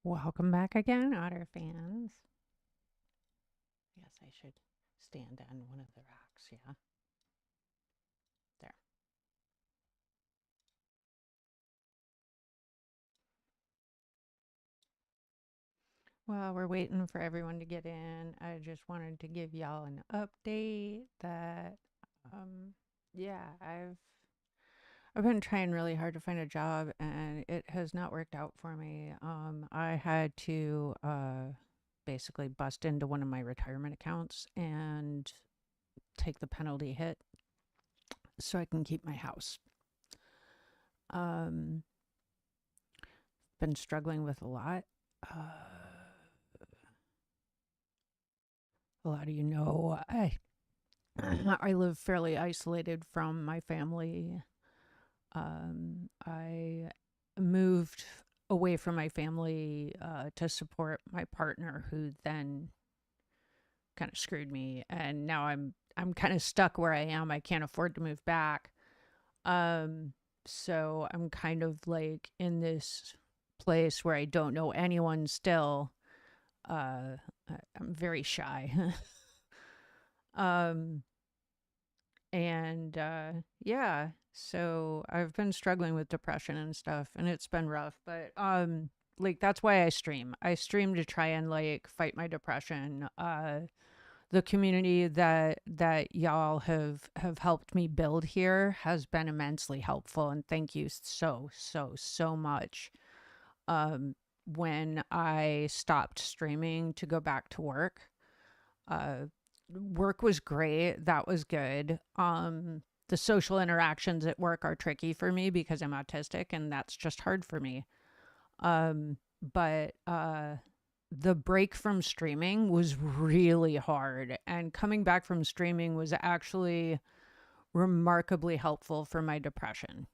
Welcome back again, Otter fans. I guess I should stand on one of the rocks, yeah. There. Well, we're waiting for everyone to get in. I just wanted to give y'all an update that, um, yeah, I've been trying really hard to find a job and it has not worked out for me. I had to basically bust into one of my retirement accounts and take the penalty hit so I can keep my house. Um, been struggling with a lot. A lot of you know I live fairly isolated from my family. I moved away from my family to support my partner, who then kind of screwed me, and now I'm kind of stuck where I am. I can't afford to move back. Um, so I'm kind of like in this place where I don't know anyone still. I'm very shy. um, and yeah, so I've been struggling with depression and stuff, and it's been rough. But like that's why I stream. I stream to try and like fight my depression. The community that y'all have helped me build here has been immensely helpful, and thank you so much. Um, when I stopped streaming to go back to work, uh, work was great. That was good. The social interactions at work are tricky for me because I'm autistic, and that's just hard for me. But the break from streaming was really hard, and coming back from streaming was actually remarkably helpful for my depression,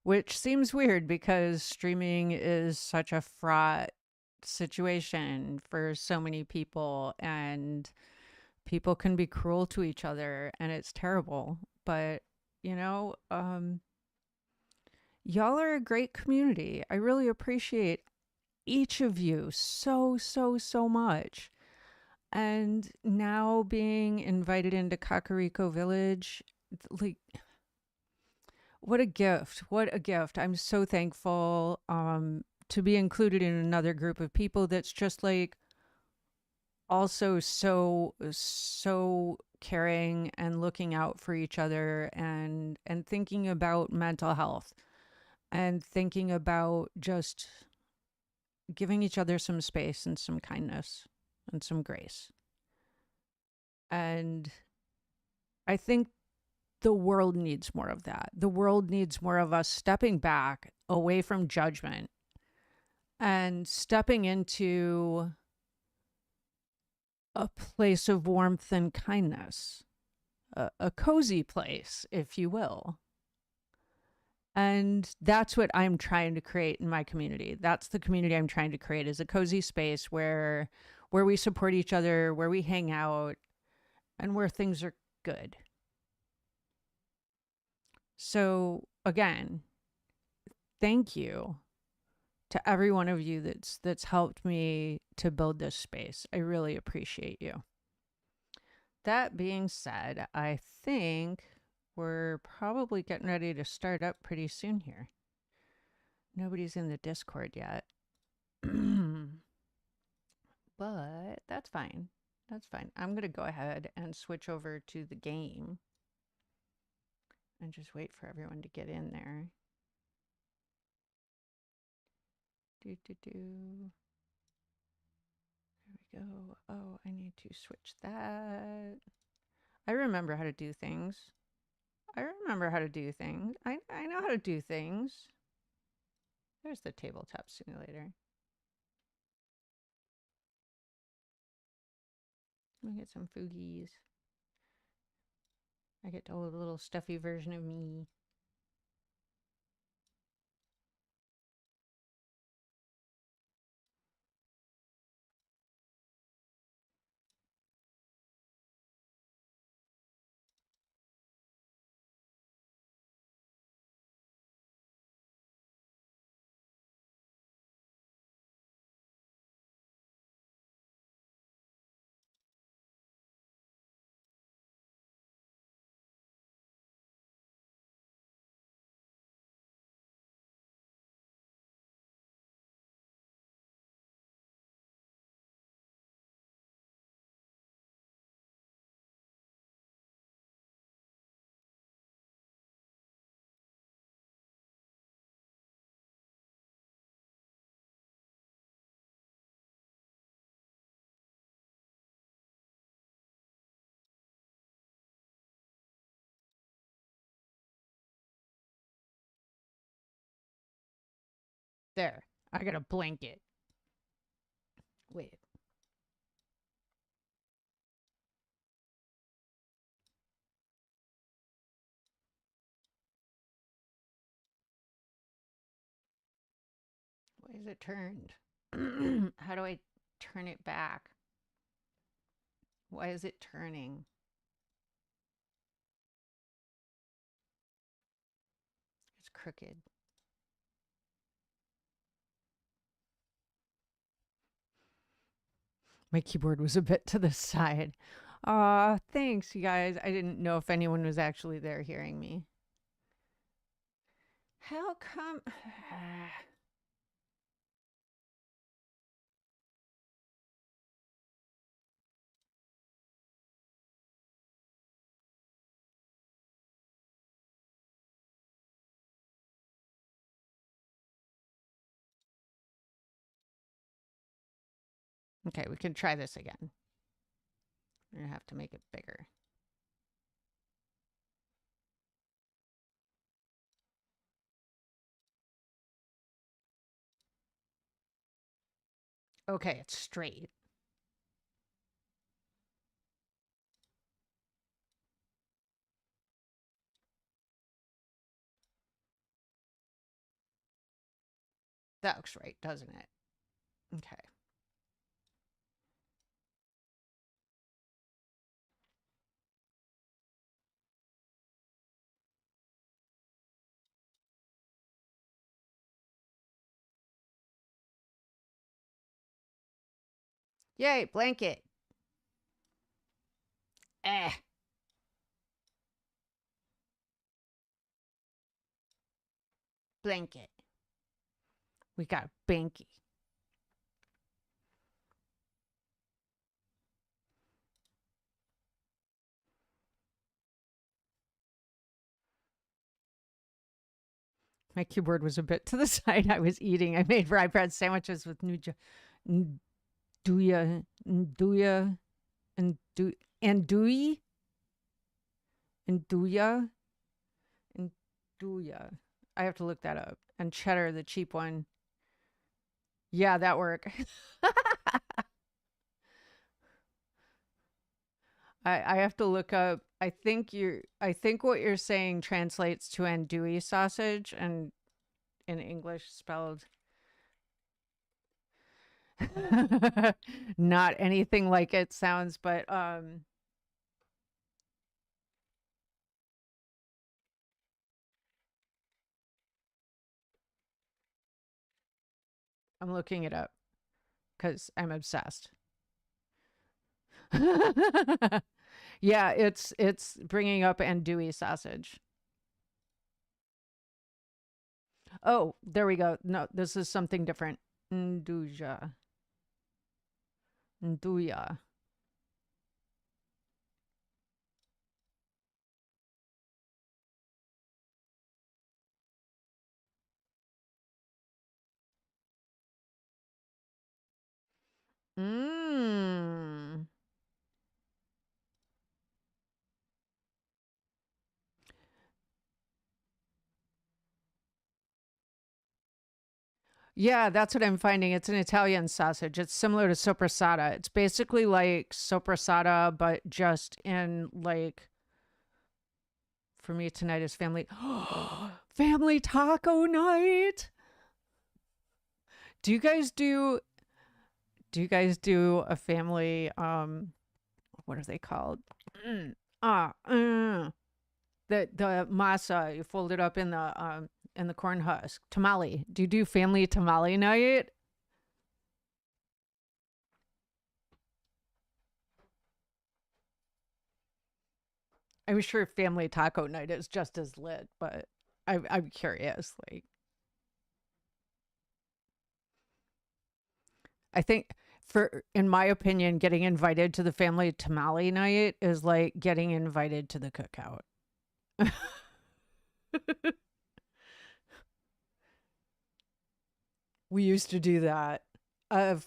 which seems weird because streaming is such a fraught situation for so many people, and people can be cruel to each other, and it's terrible. But, you know, y'all are a great community. I really appreciate each of you so much. And now being invited into Kakariko Village, like, what a gift. What a gift. I'm so thankful to be included in another group of people that's just like also so caring and looking out for each other, and thinking about mental health, and thinking about just giving each other some space and some kindness and some grace. And I think the world needs more of that. The world needs more of us stepping back away from judgment and stepping into a place of warmth and kindness, a cozy place, if you will. And that's what I'm trying to create in my community. That's the community I'm trying to create, is a cozy space where we support each other, where we hang out, and where things are good. So again, thank you to every one of you that's helped me to build this space. I really appreciate you. That being said, I think we're probably getting ready to start up pretty soon here. Nobody's in the Discord yet. But that's fine. That's fine. I'm going to go ahead and switch over to the game and just wait for everyone to get in there. Do, do, do. There we go. Oh, I need to switch that. I remember how to do things. I remember how to do things. I know how to do things. There's the tabletop simulator. Let me get some foogies. I get a little stuffy version of me. There. I got a blanket. Wait. Why is it turned? How do I turn it back? Why is it turning? It's crooked. My keyboard was a bit to the side. Thanks, you guys. I didn't know if anyone was actually there hearing me. How come? Okay, we can try this again. We're gonna have to make it bigger. Okay, it's straight. That looks right, doesn't it? Okay. Yay, blanket. Eh. Blanket. We got a banky. My keyboard was a bit to the side. I was eating. I made rye bread sandwiches with nduya, andouille, nduya, nduya. I have to look that up. And cheddar, the cheap one. Yeah, that work. I have to look up. I think what you're saying translates to andouille sausage, and in English spelled not anything like it sounds, but I'm looking it up because I'm obsessed. Yeah, it's bringing up andouille sausage. Oh, there we go. No, this is something different. Nduja. Nduya. Mmm. Yeah, that's what I'm finding. It's an Italian sausage. It's similar to sopressata. It's basically like sopressata, but just in like, for me tonight is family taco night. Do you guys do a family what are they called? Mm, ah, the masa, you fold it up in the corn husk. Tamale. Do you do family tamale night? I'm sure family taco night is just as lit, but I'm curious. Like, I think in my opinion, getting invited to the family tamale night is like getting invited to the cookout. We used to do that. A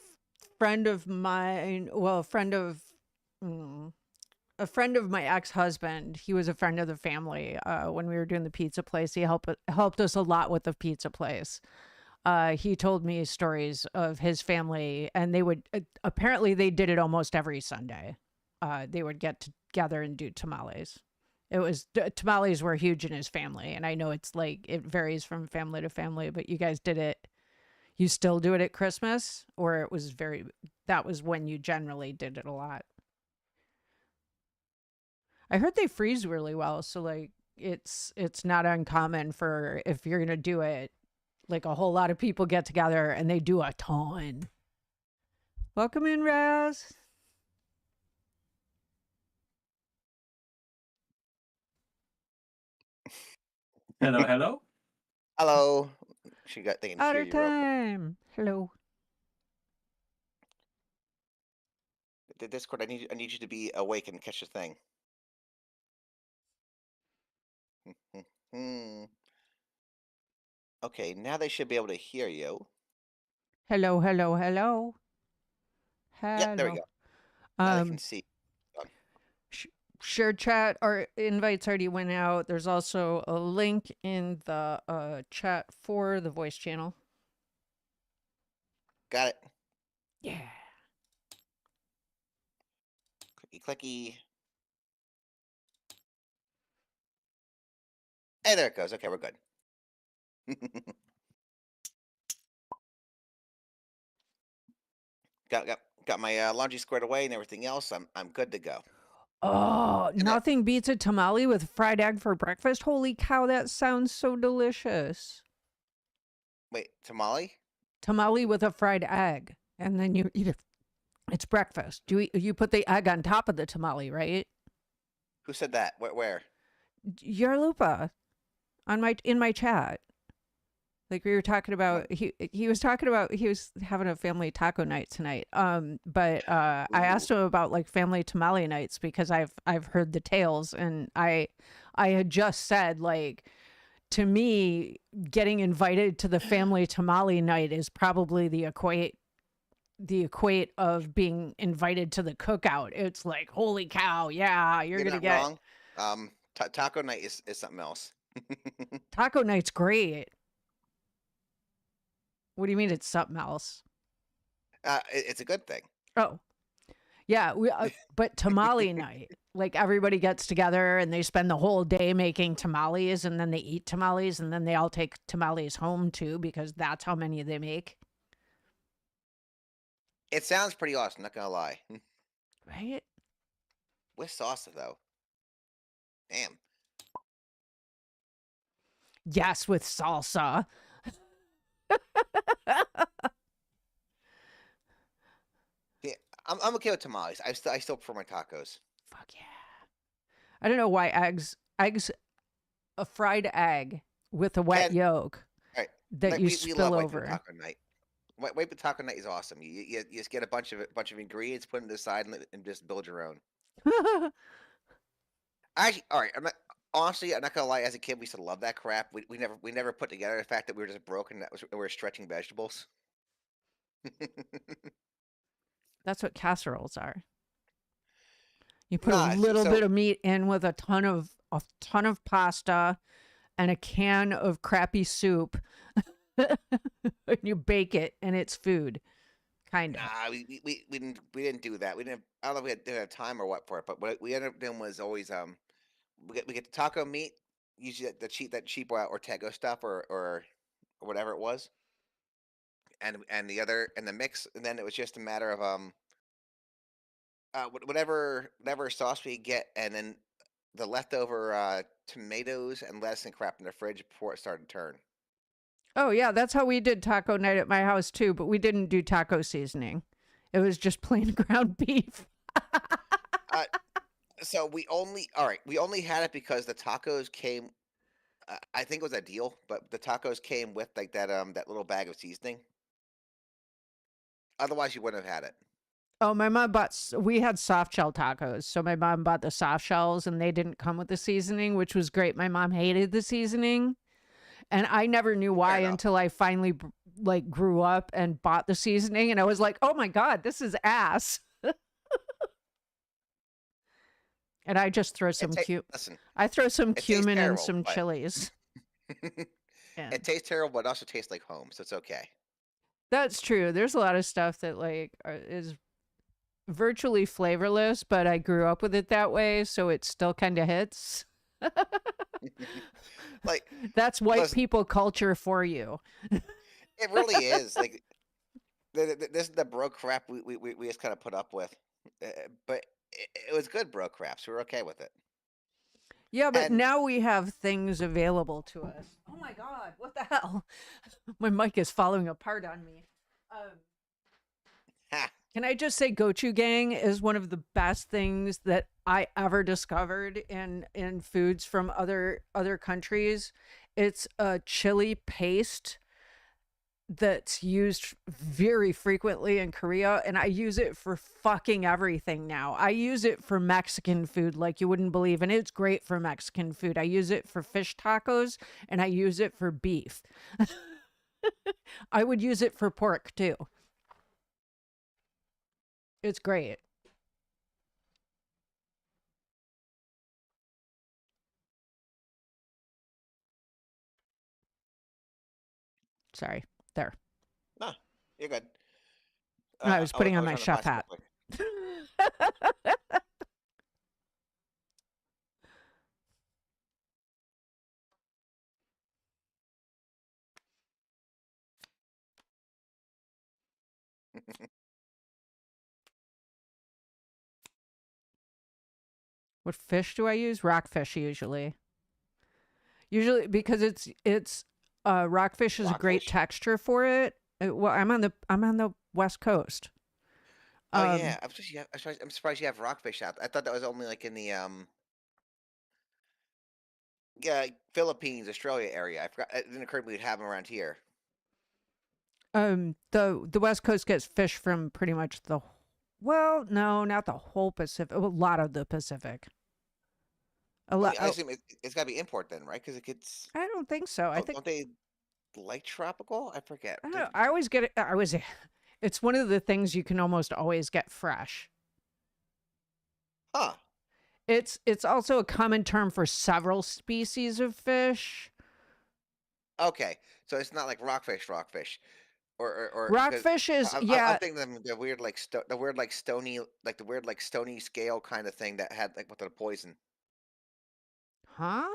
friend of mine, well, mm, a friend of my ex-husband, he was a friend of the family when we were doing the pizza place. He helped us a lot with the pizza place. he told me stories of his family, and they would apparently they did it almost every Sunday. They would get together and do tamales. It was tamales were huge in his family, and I know it's like it varies from family to family, but you guys did it. You still do it at Christmas, or it was very that was when you generally did it a lot. I heard they freeze really well, so like it's not uncommon for if you're gonna do it, like a whole lot of people get together and they do a ton. Welcome in, Raz. Hello, hello. Hello. They can hear Outer you real quick. time. Hello. The Discord, I need you to be awake and catch the thing. Okay, now they should be able to hear you. Hello, hello, hello. Yep, there we Hello. go. Now they can Um, see. share chat. Our invites already went out. There's also a link in the chat for the voice channel. Got it. Yeah. Clicky clicky. Hey, there it goes. Okay, we're good. got my laundry squared away and everything else. I'm good to go. Oh, And that, nothing beats a tamale with fried egg for breakfast. Holy cow, that sounds so delicious. wait, tamale? Tamale with a fried egg, and then you eat it. It's breakfast. You put the egg on top of the tamale, right? Who said that? Where? Your Lupa on in my chat. Like we were talking about, he was talking about he was having a family taco night tonight. But I asked him about like family tamale nights because I've heard the tales, and I had just said like, to me, getting invited to the family tamale night is probably the equate of being invited to the cookout. It's like, holy cow, yeah, you're gonna not get wrong. Taco night is something else. taco night's great. What do you mean it's something else? It's a good thing. Oh, yeah, but tamale night, like everybody gets together and they spend the whole day making tamales, and then they eat tamales, and then they all take tamales home too because that's how many they make. It sounds pretty awesome, not gonna lie. Right? With salsa though. Damn. Yes, with salsa. Yeah, I'm okay with tamales. I still prefer my tacos. Fuck yeah. I don't know why a fried egg with a wet Ken, yolk all right, that you we spill love White People over. Taco Night. White People Taco Night is awesome. You just get a bunch of ingredients, put them to the side, and just build your own. Actually, all right. Honestly, I'm not gonna lie. As a kid, we used to love that crap. We never put together the fact that we were just broken. That was we were stretching vegetables. That's what casseroles are. You put a Nah, little so bit of meat in with a ton of pasta and a can of crappy soup, and you bake it, and it's food, kind of. nah, we didn't do that. We didn't. I don't know if didn't have time or what for it. But what we ended up doing was always we get the taco meat, usually that cheap Ortego stuff or whatever it was, and the other and the mix, and then it was just a matter of whatever sauce we get, and then the leftover tomatoes and lettuce and crap in the fridge before it started to turn. Oh yeah, that's how we did taco night at my house too, but we didn't do taco seasoning. It was just plain ground beef. Uh, so we only had it because the tacos came. I think it was a deal, but the tacos came with like that little bag of seasoning. Otherwise, you wouldn't have had it. Oh, my mom we had soft shell tacos. So my mom bought the soft shells and they didn't come with the seasoning, which was great. My mom hated the seasoning. And I never knew Fair why enough. until I finally like grew up and bought the seasoning. And I was like, oh my God, this is ass. And I just throw some Listen, I throw some it tastes cumin and terrible, some but chilies. And It tastes terrible, but it also tastes like home, so it's okay. that's true. There's a lot of stuff that like is virtually flavorless, but I grew up with it that way, so it still kind of hits. Like, That's white listen, people culture for you. it really is. Like, this is the bro crap we just kind of put up with, but it was good bro crap, so we're okay with it. Yeah, but And now we have things available to us. Oh my god, what the hell? My mic is falling apart on me. ha, Can I just say gochujang is one of the best things that I ever discovered in foods from other countries. It's a chili paste that's used very frequently in Korea, and I use it for fucking everything now. I use it for Mexican food like you wouldn't believe, and it's great for Mexican food. I use it for fish tacos, and I use it for beef. I would use it for pork too. It's great. Sorry. There. no, you're good. I was putting I on was my trying to chef find something hat. quick. What fish do I use? Rockfish usually. Usually because it's rockfish is a great Rockfish? texture for it. Well, I'm on the West Coast. Oh Um, yeah, I'm surprised you have rockfish out. I thought that was only like in the yeah, Philippines, Australia area. I forgot. It didn't occur to me we'd have them around here. the West Coast gets fish from pretty much the well, no, not the whole Pacific. A lot of the Pacific. A I lot. mean, I assume it's got to be import then, right? Because it gets. I don't think so. I think Don't they like tropical? I forget. I don't know. I always get it. I was. It's one of the things you can almost always get fresh. Huh. It's also a common term for several species of fish. Okay, so it's not like rockfish, or because Rockfish is I'm yeah, thinking of the weird like the weird like stony like the weird like stony scale kind of thing that had like with the poison. huh?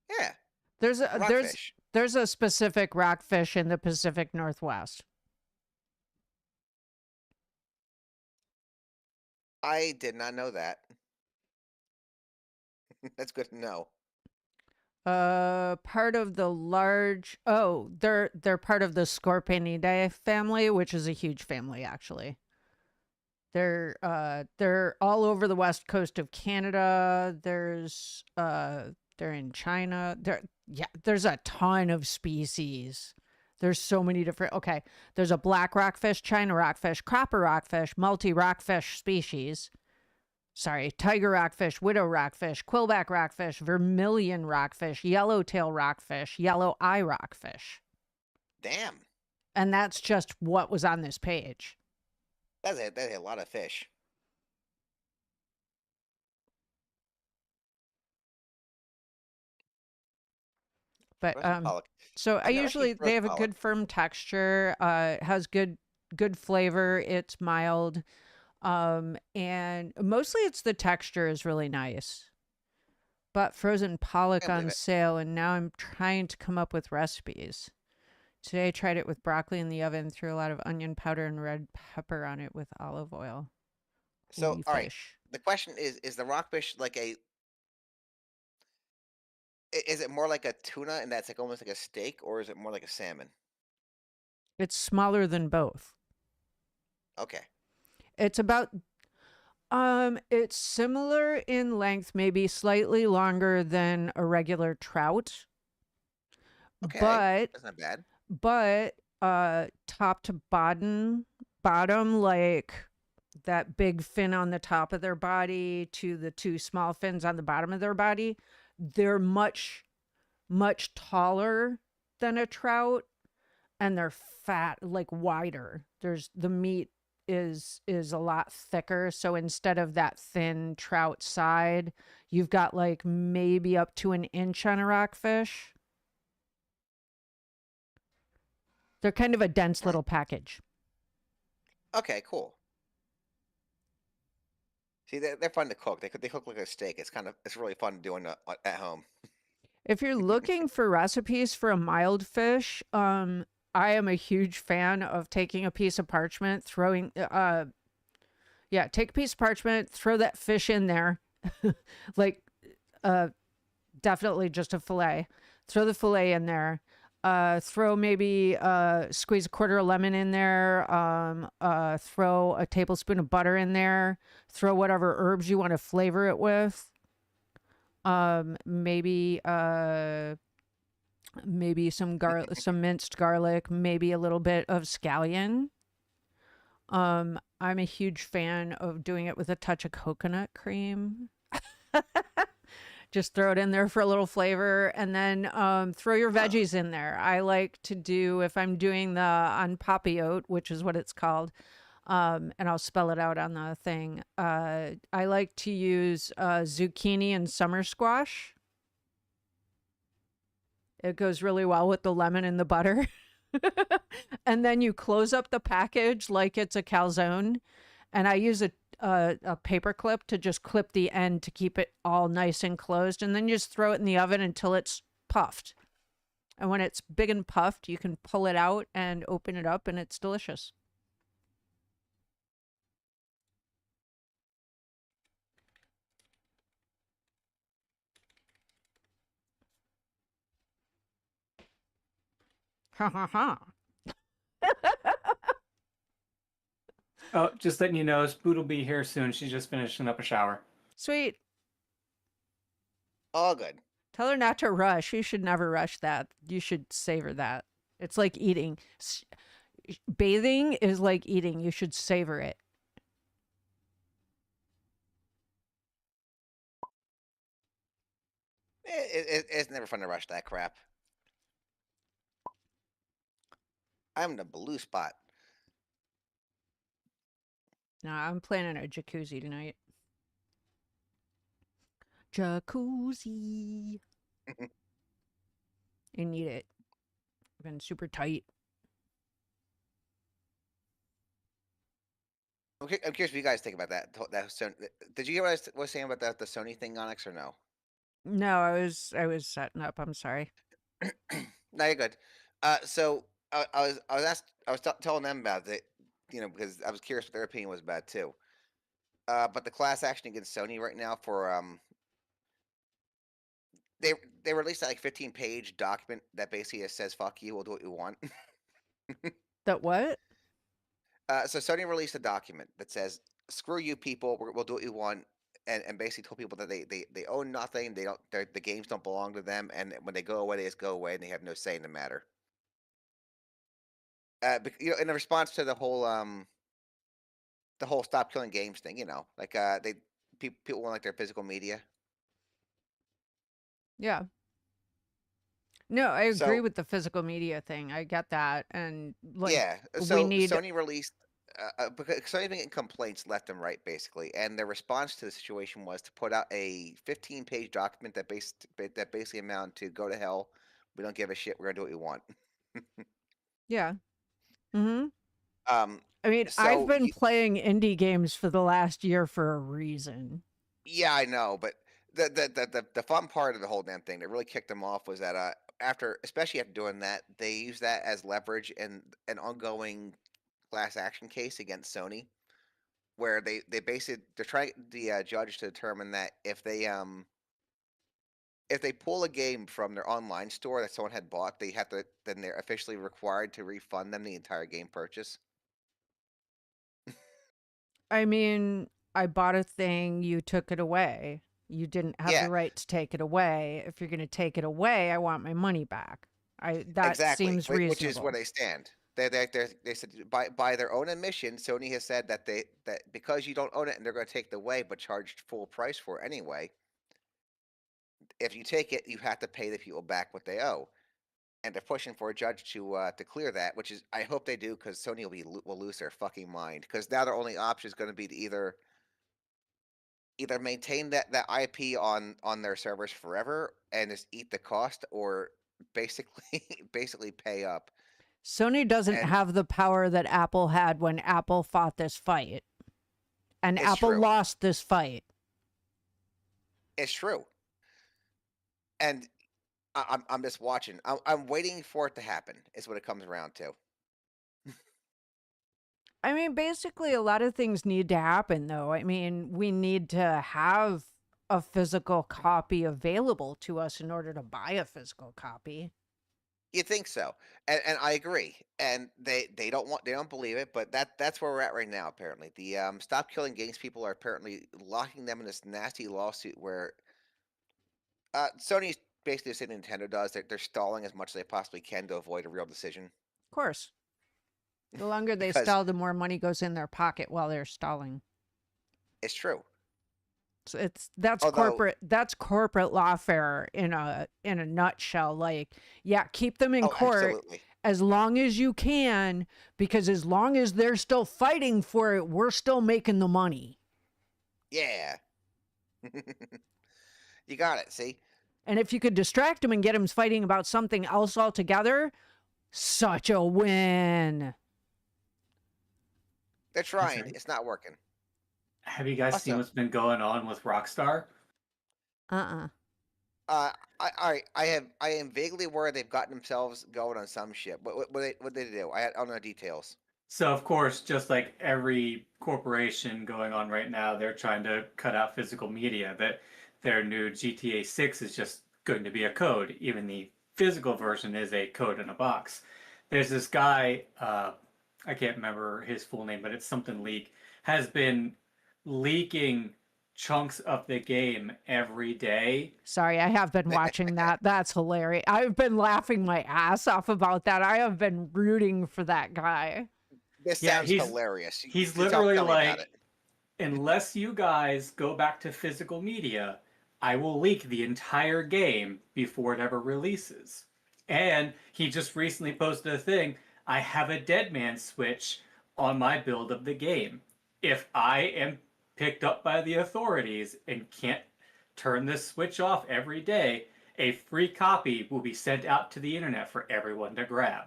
Yeah, There's a there's rockfish. there's a specific rockfish in the Pacific Northwest. I did not know that. That's good to know. Part of the large they're part of the Scorpionidae family, which is a huge family actually. They're all over the west coast of Canada. They're in China. There's a ton of species. There's so many different okay. There's a black rockfish, China rockfish, cropper rockfish, multi rockfish species. Sorry, tiger rockfish, widow rockfish, quillback rockfish, vermilion rockfish, yellowtail rockfish, yellow eye rockfish. Damn, And that's just what was on this page. that's a lot of fish. But Frozen pollock. so I I've never seen usually they frozen have a pollock. good firm texture, it has good flavor, it's mild. And mostly it's the texture is really nice. Bought frozen pollock Can't believe on it. sale and now I'm trying to come up with recipes. Today I tried it with broccoli in the oven, threw a lot of onion powder and red pepper on it with olive oil. So, Holy all right. fish. The question is the rockfish like a? Is it more like a tuna and that's like almost like a steak, or is it more like a salmon? It's smaller than both. Okay. It's about it's similar in length, maybe slightly longer than a regular trout, Okay. but That's not bad. but top to bottom like that big fin on the top of their body to the two small fins on the bottom of their body, they're much taller than a trout and they're fat, like wider. There's the meat is a lot thicker, so instead of that thin trout side, you've got like maybe up to an inch on a rockfish. They're kind of a dense little package. Okay, cool. See, they're fun to cook. They cook like a steak. It's really fun doing it at home. If you're looking for recipes for a mild fish, I am a huge fan of taking a piece of parchment, take a piece of parchment, throw that fish in there, like, uh, definitely just a fillet. Throw the fillet in there. Throw maybe squeeze a quarter of lemon in there. Throw a tablespoon of butter in there. Throw whatever herbs you want to flavor it with. Maybe some minced garlic, maybe a little bit of scallion. I'm a huge fan of doing it with a touch of coconut cream. Just throw it in there for a little flavor, and then throw your veggies in there. I like to do, if I'm doing the unpapillote, which is what it's called, and I'll spell it out on the thing. I like to use zucchini and summer squash. It goes really well with the lemon and the butter. And then you close up the package like it's a calzone. And I use a paper clip to just clip the end to keep it all nice and closed. And then you just throw it in the oven until it's puffed. And when it's big and puffed, you can pull it out and open it up, and it's delicious. Ha ha ha. Oh, just letting you know, Spoot will be here soon. She's just finishing up a shower. Sweet. All good. Tell her not to rush. You should never rush that. You should savor that. It's like eating. Bathing is like eating. You should savor it. It's never fun to rush that crap. I'm in a blue spot. No, I'm planning a jacuzzi tonight. Jacuzzi. I need it. I've been super tight. Okay, I'm curious what you guys think about that. That Sony, did you hear what I was saying about the Sony thing, Onyx, or no? No, I was setting up. I'm sorry. No, you're good. So I was telling them about it, because I was curious what their opinion was about too. But the class action against Sony right now for they they released that like 15-page document that basically just says "fuck you, we'll do what you want." That what? So Sony released a document that says "screw you, people, we'll do what you want," and basically told people that they own nothing, the games don't belong to them, and when they go away, they just go away, and they have no say in the matter. In response to the whole stop killing games thing, like people want like their physical media. Yeah. No, I agree So with the physical media thing. I get that. And like, yeah, we so need, Sony released because Sony been getting complaints left and right basically, and their response to the situation was to put out a 15-page document that basically amounted to "go to hell, we don't give a shit, we're gonna do what we want." yeah. Mm-hmm. um, I mean, I've so been playing indie games for the last year for a reason. yeah, I know, but the fun part of the whole damn thing that really kicked them off was that especially after doing that, they used that as leverage in an ongoing class action case against Sony, where they're trying the judge to determine that if they pull a game from their online store that someone had bought, then they're officially required to refund them the entire game purchase. I mean, I bought a thing, you took it away. You didn't have Yeah, the right to take it away. If you're going to take it away, I want my money back. That exactly, seems which is where reasonable. they stand. They said by their own admission, Sony has said that because you don't own it and they're going to take it away, but charged full price for it anyway. If you take it, you have to pay the people back what they owe, and they're pushing for a judge to clear that. Which is, I hope they do, because Sony will lose their fucking mind, because now their only option is going to be to either maintain that IP on their servers forever and just eat the cost, or basically basically pay up. Sony doesn't And have the power that Apple had when Apple fought this fight. And it's Apple true. lost this fight. It's true. And I'm just watching. I'm waiting for it to happen. Is what it comes around to. I mean, basically, a lot of things need to happen, though. I mean, we need to have a physical copy available to us in order to buy a physical copy. You think so, and I agree. And they don't believe it, but that's where we're at right now. Apparently, the Stop Killing Games people are apparently locking them in this nasty lawsuit where Sony's basically saying Nintendo does. They're stalling as much as they possibly can to avoid a real decision Of course. The longer they because stall, the more money goes in their pocket while they're stalling. it's true. So Although, that's corporate lawfare in a nutshell. Like, yeah, keep them in oh, court absolutely, as long as you can, because as long as they're still fighting for it, we're still making the money. yeah, you got it. See, And if you could distract them and get them fighting about something else altogether, such a win. they're That's trying. right. It's not working. Have you guys seen Also, what's been going on with Rockstar? Uh-uh. uh, I am vaguely aware they've gotten themselves going on some shit. What did they do? I don't know details. So, of course, just like every corporation going on right now, they're trying to cut out physical media. That their new GTA 6 is just going to be a code. Even the physical version is a code in a box. There's this guy, I can't remember his full name, but it's something leak, has been leaking chunks of the game every day. Sorry, I have been watching that. That's hilarious. I've been laughing my ass off about that. I have been rooting for that guy. This Yeah, sounds hilarious. he's Tell, literally tell me about it. like, unless you guys go back to physical media, I will leak the entire game before it ever releases. And he just recently posted a thing. I have a dead man switch on my build of the game. If I am picked up by the authorities and can't turn this switch off every day, a free copy will be sent out to the internet for everyone to grab.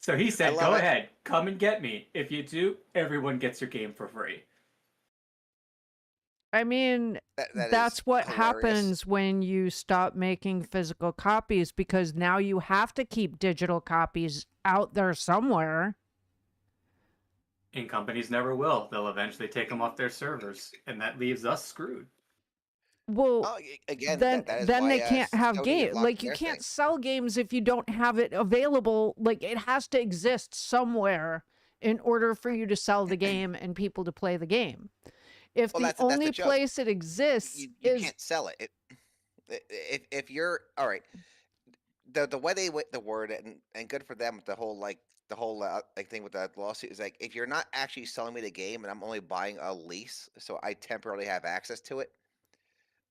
So he I said, love go it. ahead, come and get me. If you do, everyone gets your game for free. I mean, That is that's what hilarious. happens when you stop making physical copies, because now you have to keep digital copies out there somewhere. And companies never will. They'll eventually take them off their servers, and that leaves us screwed. Well, Oh, again, then that is then why they can't have Sony is game, like locking you their can't thing. sell games if you don't have it available. Like, it has to exist somewhere in order for you to sell the game and people to play the game. If Well, the that's the only joke. place it exists You is can't sell it. If you're all right, the way the word it and good for them with the whole like thing with that lawsuit is like if you're not actually selling me the game and I'm only buying a lease, so I temporarily have access to it,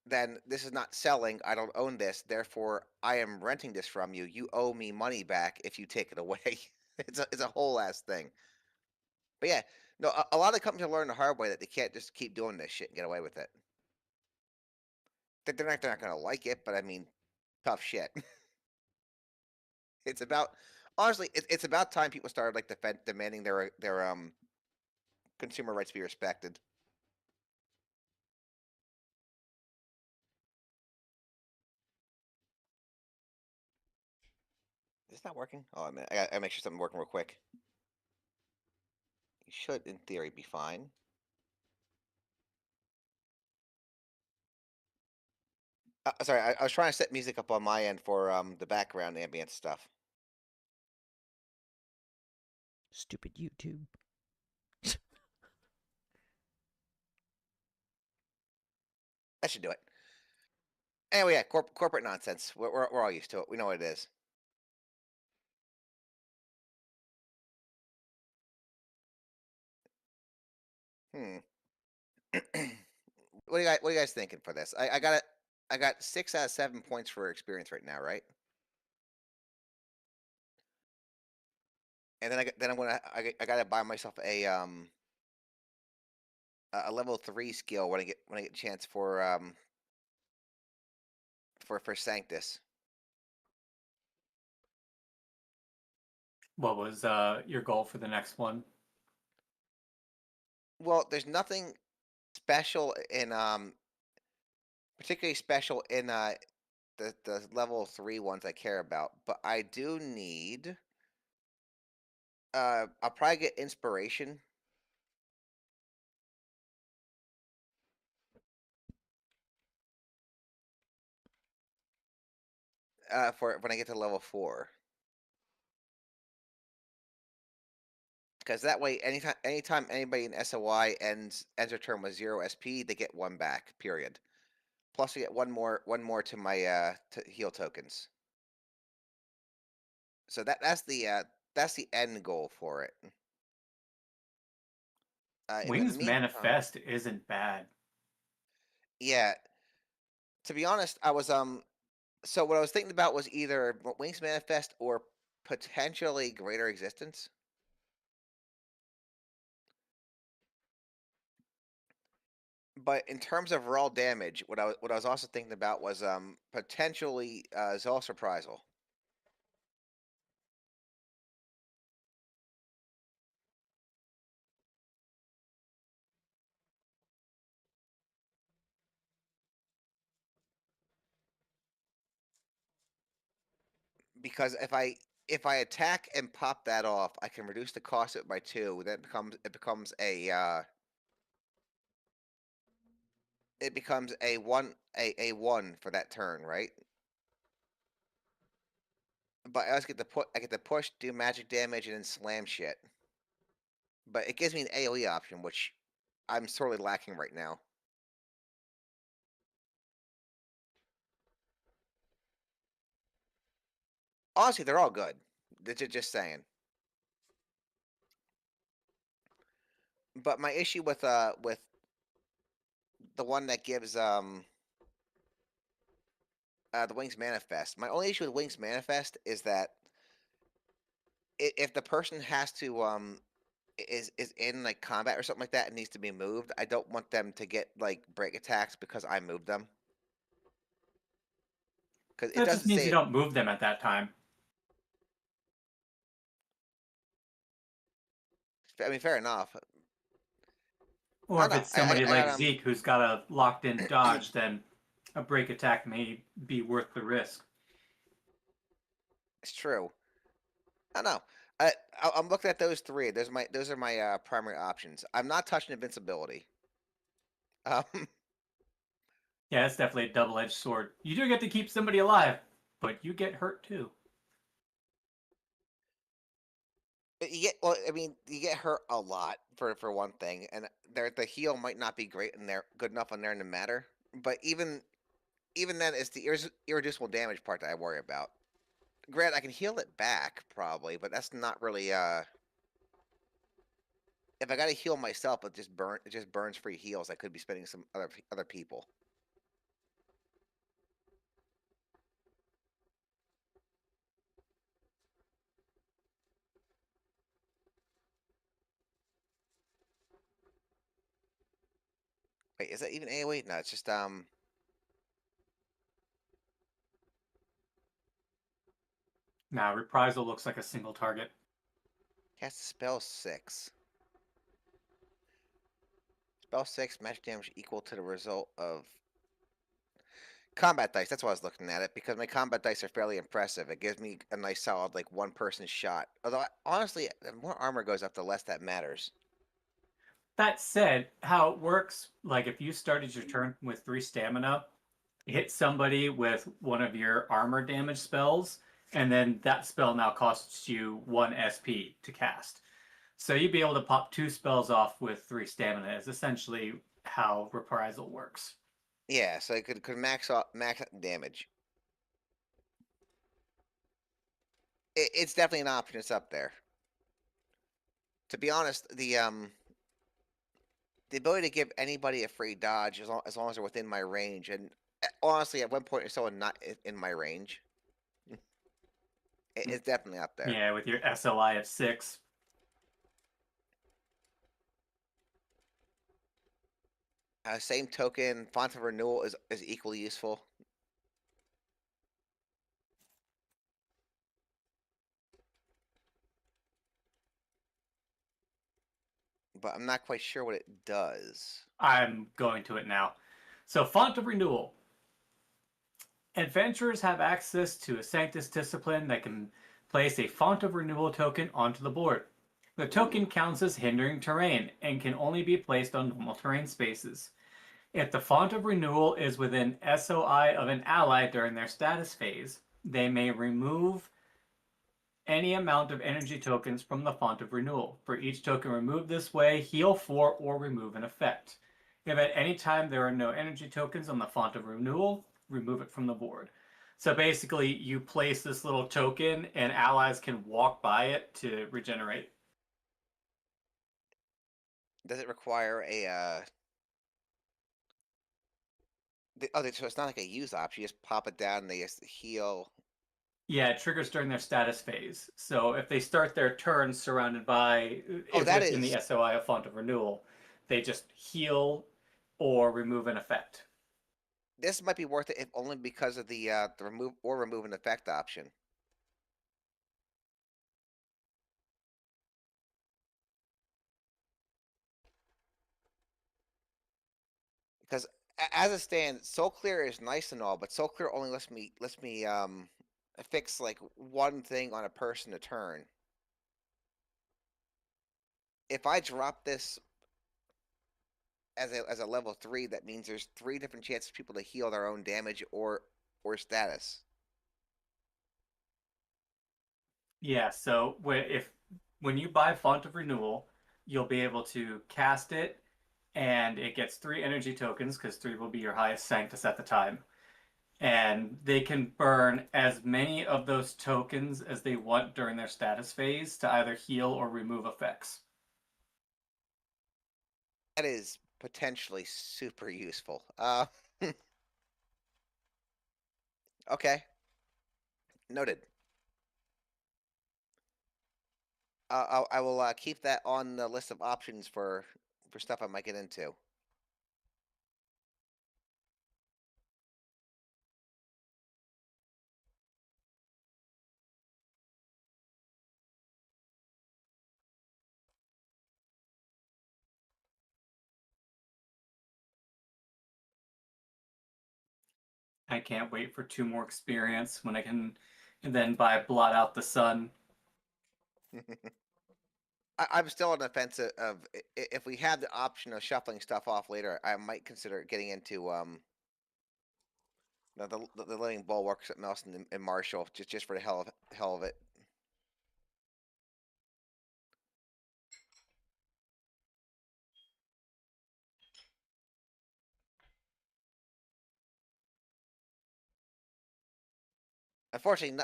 then this is not selling. I don't own this, therefore I am renting this from you. You owe me money back if you take it away. It's a whole ass thing. But yeah, no, a lot of companies are learning the hard way that they can't just keep doing this shit and get away with it. That they're not gonna like it, but I mean, tough shit. It's about honestly, it's about time people started like demanding their consumer rights be respected. Is this not working? Oh, I mean, I gotta make sure something working real quick. You should, in theory, be fine. Sorry, I was trying to set music up on my end for the background ambient stuff. stupid YouTube. That should do it. Anyway, yeah, corporate nonsense. We're all used to it. We know what it is. Hmm. What are you guys thinking for this? I got 6 out of 7 points for experience right now, right? And then I gotta buy myself a level 3 skill when I get a chance for Sanctus. What was your goal for the next one? Well, there's nothing special in particularly special in the level 3 ones I care about, but I do need I'll probably get inspiration for when I get to level 4. Because that way, anytime anybody in SOI ends their turn with 0 SP, they get 1 back. Period. Plus, I get one more to my to heal tokens. So that's the end goal for it. In the Wings meantime, Manifest isn't bad. yeah. To be honest, I was So what I was thinking about was either Wings Manifest or potentially Greater Existence. But in terms of raw damage, what I was also thinking about was potentially Zol's Reprisal. Because if I attack and pop that off, I can reduce the cost of it by 2. Then it becomes a 1 for that turn, right? But I also get to push, do magic damage, and then slam shit. But it gives me an AoE option, which I'm sorely lacking right now. Honestly, they're all good. Just saying. But my issue with the one that gives the Wings Manifest. My only issue with Wings Manifest is that if the person has to is in like combat or something like that and needs to be moved, I don't want them to get like break attacks because I moved them. Because it That just doesn't means you say. don't move them at that time. I mean, fair enough. Or I if know. it's I somebody I got like Zeke who's got a locked in dodge, then a break attack may be worth the risk. It's true. I know. I I'm looking at those three. Those are my primary options. I'm not touching invincibility. Um, Yeah, it's definitely a double edged sword. You do get to keep somebody alive, but you get hurt too. well, I mean, you get hurt a lot for one thing, and the heal might not be great and they're good enough on there to matter. But even then, it's the irreducible damage part that I worry about. Granted, I can heal it back probably, but that's not really if I got to heal myself, it just burns free heals. I could be spending some other people. Wait, is that even AoE? No, it's just Now, Reprisal looks like a single target. cast spell 6. Spell 6 magic damage equal to the result of combat dice. That's why I was looking at it because my combat dice are fairly impressive. It gives me a nice solid like one person shot. Although honestly, the more armor goes up, the less that matters. That said, how it works, like if you started your turn with 3 stamina, hit somebody with one of your armor damage spells, and then that spell now costs you 1 SP to cast. So you'd be able to pop 2 spells off with 3 stamina, is essentially how Reprisal works. Yeah, so it could max out damage. It's definitely an option. It's up there. To be honest, the ability to give anybody a free dodge as long as they're within my range, and honestly, at one point, if someone not in my range, it's definitely up there. Yeah, with your SLI of 6. Same token, font of renewal is equally useful. but I'm not quite sure what it does. I'm going to it now. So, Font of Renewal. Adventurers have access to a Sanctus discipline that can place a Font of Renewal token onto the board. The token counts as hindering terrain and can only be placed on normal terrain spaces. If the Font of Renewal is within SOI of an ally during their status phase, they may remove any amount of energy tokens from the Font of Renewal. For each token removed this way, heal 4 or remove an effect. If at any time there are no energy tokens on the Font of Renewal, remove it from the board. So basically, you place this little token, and allies can walk by it to regenerate. Does it require a oh, so it's not like a use option. You just pop it down and they just heal. Yeah, it triggers during their status phase. So if they start their turn surrounded by, Oh, that within the is. SOI of Font of Renewal, they just heal or remove an effect. This might be worth it if only because of the remove an effect option. Because as it stands, Soul Clear is nice and all, but Soul Clear only lets me fix like one thing on a person a turn. If I drop this as a level 3, that means there's 3 different chances for people to heal their own damage or status. Yeah, so when you buy Font of Renewal, you'll be able to cast it, and it gets 3 energy tokens because 3 will be your highest Sanctus at the time. And they can burn as many of those tokens as they want during their status phase to either heal or remove effects. That is potentially super useful. Okay, noted. I will keep that on the list of options for stuff I might get into. I can't wait for 2 more experience when I can then buy Blot Out the Sun. I'm still on the fence of if we have the option of shuffling stuff off later, I might consider getting into the Living Bulwark, something else in Marshall, just for the hell of it. Unfortunately,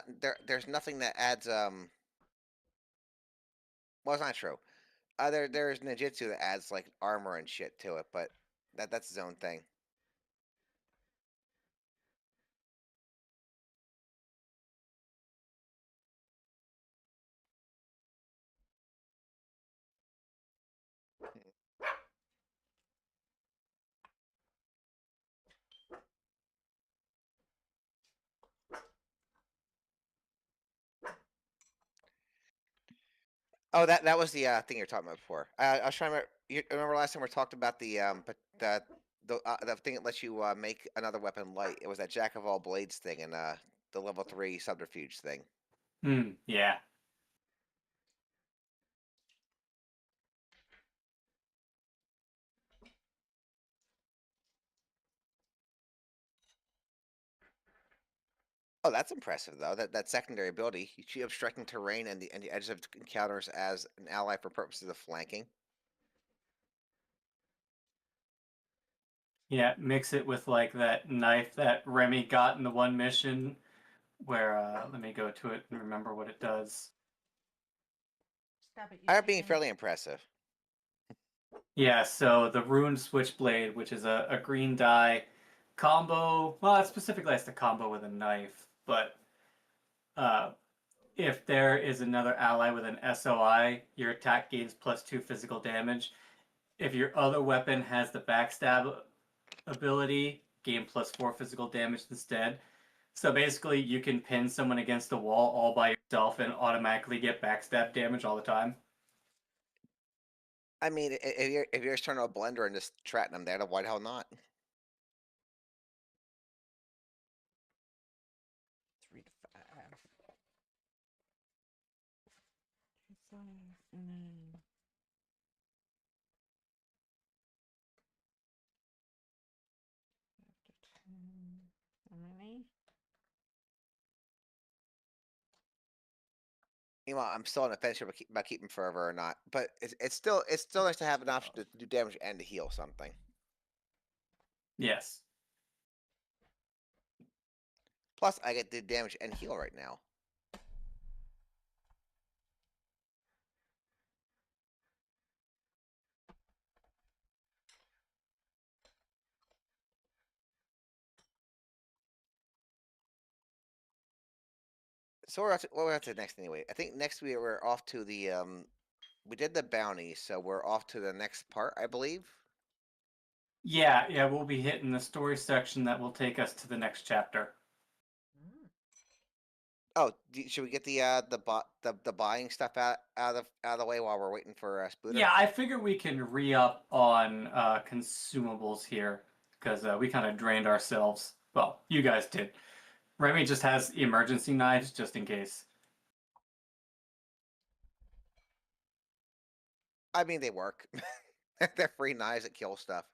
there's nothing that adds well, it's not true. There's ninjutsu that adds like armor and shit to it, but that's his own thing. Oh, that was the thing you were talking about before. I was trying to remember. You remember last time we talked about but the thing that lets you make another weapon light. It was that Jack of all blades thing and the level 3 subterfuge thing. Yeah. Oh, that's impressive though. That secondary ability, you obstructing terrain and the edges of encounters as an ally for purposes of flanking. Yeah, mix it with like that knife that Remy got in the one mission where let me go to it and remember what it does. Stop it, you Are being cheating. fairly impressive. Yeah, so the Rune Switchblade, which is a green die combo. Well, it specifically has to combo with a knife, but uh, if there is another ally with an SOI, your attack gains +2 physical damage. If your other weapon has the backstab ability, gain +4 physical damage instead. So basically, you can pin someone against the wall all by yourself and automatically get backstab damage all the time. I mean, if you're just turning a blender and just tracking them there, why the hell not? 3 to 5. 5, and then to 10. How many? Meanwhile, I'm still on the fence here about keeping forever or not. But it's still nice to have an option to do damage and to heal something. Yes. Plus, I get to do damage and heal right now. So we're on to next anyway. I think next we're off to the we did the bounty, so we're off to the next part, I believe. Yeah, we'll be hitting the story section that will take us to the next chapter. Oh, should we get the buying stuff out of the way while we're waiting for Spooter? Yeah, I figure we can re-up on consumables here because we kind of drained ourselves. Well, you guys did. Remy just has emergency knives just in case. I mean, they work. They're free knives that kill stuff.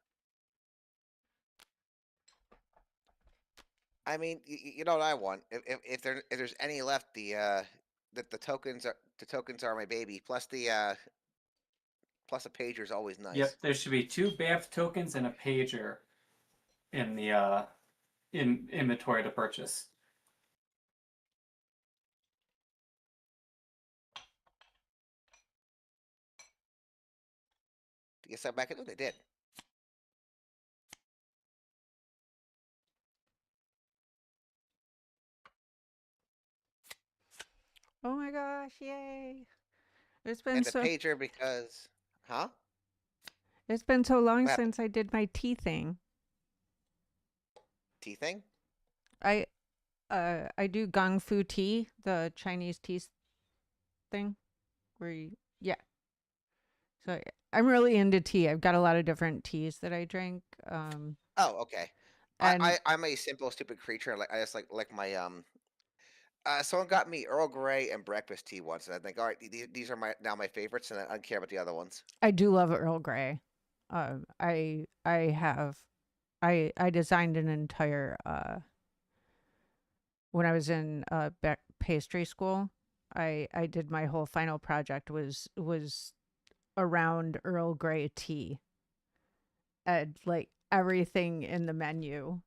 I mean, you know what I want? If there's any left, the tokens are my baby. Plus plus a pager is always nice. Yep, there should be 2 BAMF tokens and a pager in the in inventory to purchase. Yes, I'm back at. Oh, they did. Oh my gosh, yay. It's been And the so pager because, huh? it's been so long What happened? since I did my tea thing. Tea thing? I I do Gong Fu tea, the Chinese tea thing where you yeah. So I'm really into tea. I've got a lot of different teas that I drink. Oh, okay. And I'm a simple, stupid creature. Like I just like my someone got me Earl Grey and breakfast tea once, and I think, all right, these are my favorites, and I don't care about the other ones. I do love Earl Grey. I have I designed an entire when I was in pastry school. I did my whole final project was around Earl Grey tea. And like everything in the menu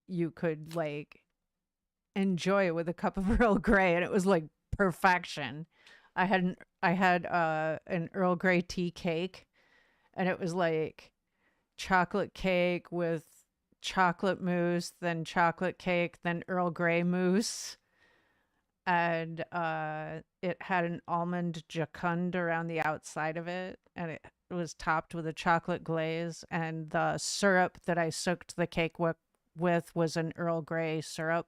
you could like enjoy with a cup of Earl Grey, and it was like perfection. I had an Earl Grey tea cake, and it was like chocolate cake with chocolate mousse, then chocolate cake, then Earl Grey mousse. And it had an almond jacund around the outside of it, and it was topped with a chocolate glaze. And the syrup that I soaked the cake with was an Earl Grey syrup.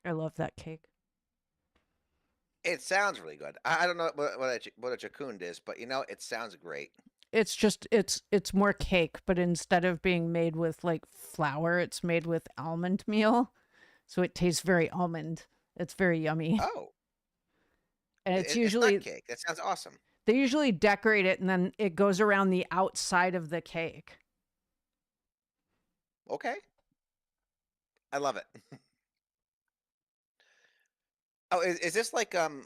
I love that cake. It sounds really good. I don't know what a jacund is, but it sounds great. It's just it's more cake, but instead of being made with like flour, it's made with almond meal. So it tastes very almond. It's very yummy. Oh, And it's it's not usually cake. That sounds awesome. they usually decorate it and then it goes around the outside of the cake. Okay, I love it. Oh, is this like I'm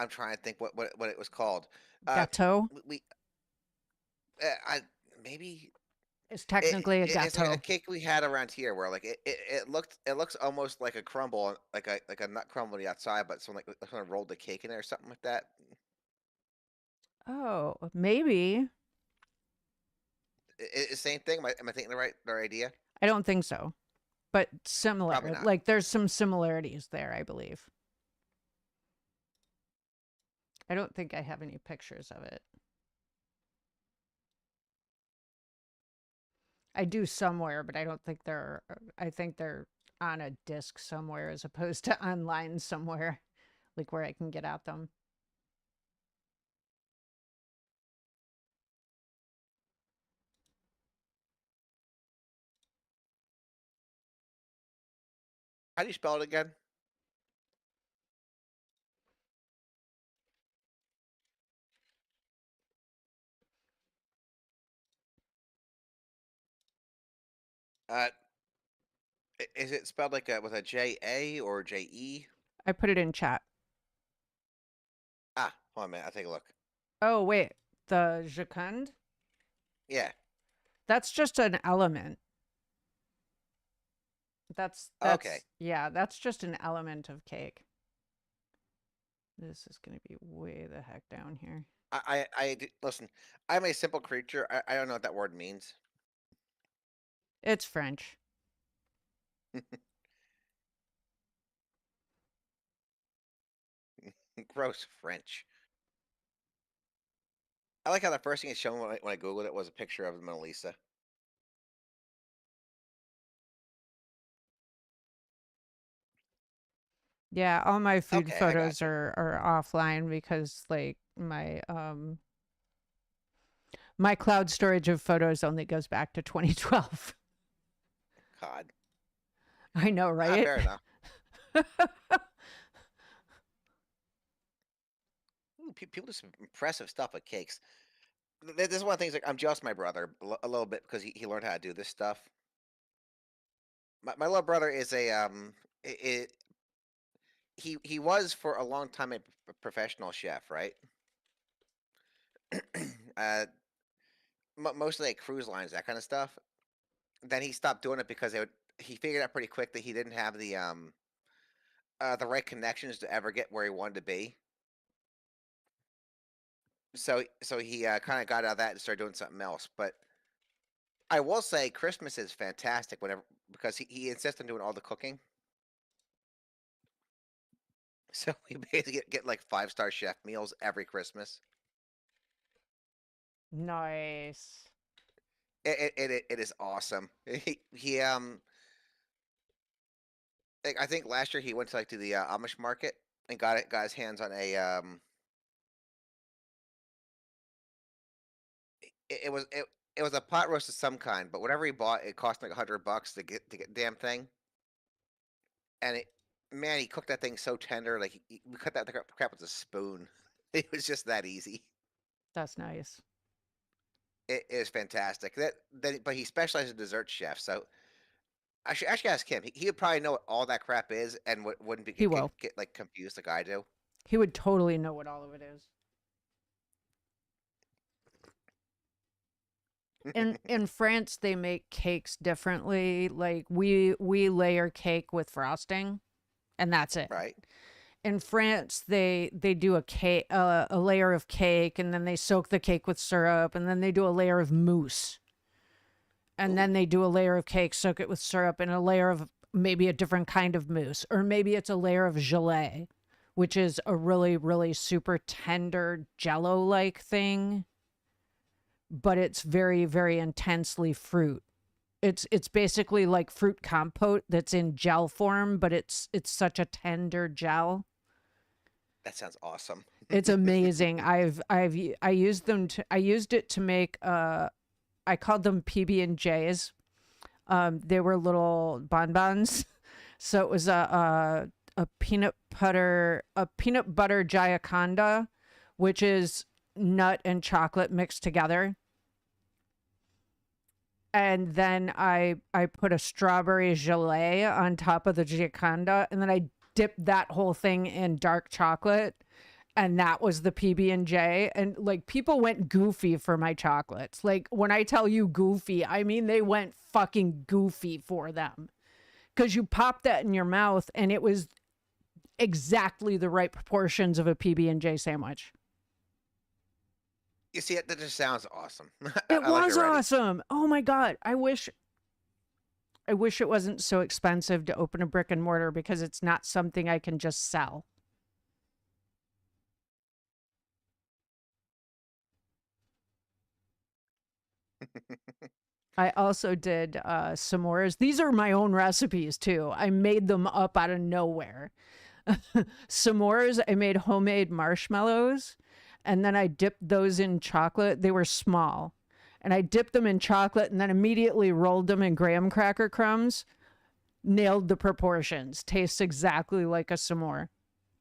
trying to think what it was called. Uh, Gâteau we I maybe is technically a it's like a gâteau. cake we had around here where like it looks almost like a crumble, like a nut crumble on the outside, but someone rolled the cake in there or something like that. Oh, maybe. Same thing. Am I thinking the right idea? I don't think so. But Probably similar. not. Like there's some similarities there, I believe. I don't think I have any pictures of it. I do somewhere, but I don't think they're I think they're on a disc somewhere as opposed to online somewhere, like where I can get at them. How do you spell it again? Uh, is it spelled like with a J-A or J-E? I put it in chat. Ah, hold on a minute. I'll take a look. Oh, wait. The jacund? Yeah. That's just an element. Okay. Yeah, that's just an element of cake. This is going to be way the heck down here. Listen. I'm a simple creature. I don't know what that word means. It's French. Gross French. I like how the first thing it's shown when I googled it was a picture of the Mona Lisa. Yeah, all my food Okay, I photos got you. are offline because like my cloud storage of photos only goes back to 2012. God. I know, Ah, right? fair enough. Ooh, people do some impressive stuff with cakes. This is one of the things. Like I'm jealous of my brother a little bit because he learned how to do this stuff. My little brother is a he was for a long time a professional chef, right? uh, Mostly like cruise lines, that kind of stuff. Then he stopped doing it because he figured out pretty quick that he didn't have the right connections to ever get where he wanted to be. So he kind of got out of that and started doing something else. But I will say Christmas is fantastic whenever because he insists on doing all the cooking. So we basically get like 5-star chef meals every Christmas. Nice. It is awesome. He like, I think last year he went to like to the Amish market and got his hands on a it was a pot roast of some kind, but whatever he bought, it cost like $100 to get the damn thing. And man, he cooked that thing so tender. Like we cut that crap with a spoon. It was just that easy. That's nice. It is fantastic. But he specializes in dessert chef, so I should actually ask him. He would probably know what all that crap is and wouldn't He will. get like confused like I do. He would totally know what all of it is. In France they make cakes differently. Like we layer cake with frosting and that's it. Right? In France they do a layer of cake and then they soak the cake with syrup and then they do a layer of mousse. And Ooh, then they do a layer of cake, soak it with syrup and a layer of maybe a different kind of mousse or maybe it's a layer of gelée, which is a really really super tender jello like thing, but it's very very intensely fruit. It's basically like fruit compote that's in gel form, but it's such a tender gel. that sounds awesome. It's amazing. I used I used it to make I called them PB&Js. They were little bonbons. So it was a peanut butter giaconda, which is nut and chocolate mixed together. And then I put a strawberry gelée on top of the giaconda, and then I dipped that whole thing in dark chocolate, and that was the PB&J. And like people went goofy for my chocolates. Like when I tell you goofy, I mean they went fucking goofy for them. Cuz you pop that in your mouth and it was exactly the right proportions of a PB&J sandwich. You see, that just sounds awesome. It I like it was already. awesome. Oh my god. I wish it wasn't so expensive to open a brick and mortar because it's not something I can just sell. I also did s'mores. These are my own recipes too. I made them up out of nowhere. S'mores, I made homemade marshmallows and then I dipped those in chocolate. They were small. And I dipped them in chocolate and then immediately rolled them in graham cracker crumbs. Nailed the proportions. Tastes exactly like a s'more.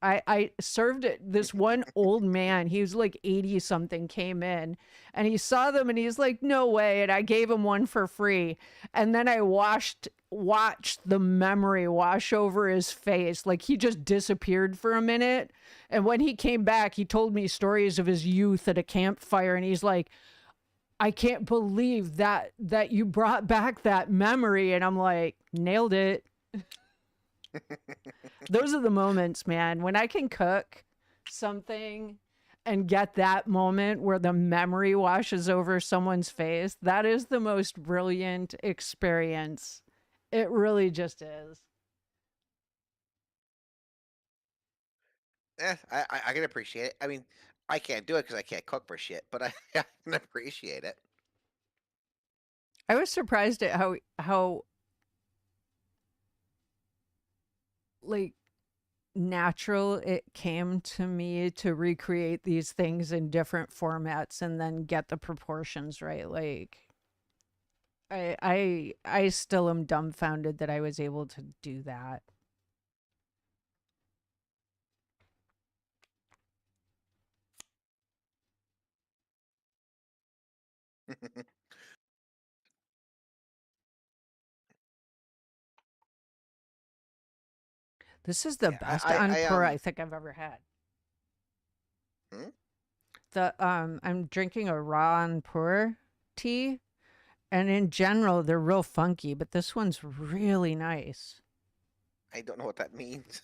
I served it. This one old man, he was like 80 something, came in and he saw them and he's like, no way. And I gave him one for free. And then I watched the memory wash over his face. Like he just disappeared for a minute. And when he came back, he told me stories of his youth at a campfire. And he's like, I can't believe that you brought back that memory. And I'm like, nailed it. Those are the moments, man, when I can cook something and get that moment where the memory washes over someone's face. That is the most brilliant experience. It really just is. I can appreciate it. I mean, I can't do it because I can't cook for shit, but I can appreciate it. I was surprised at how like natural it came to me to recreate these things in different formats and then get the proportions right. Like I still am dumbfounded that I was able to do that. This is the Yeah, best encore I think I've ever had. hmm? The I'm drinking a raw pour tea, and in general they're real funky, but this one's really nice. I don't know what that means.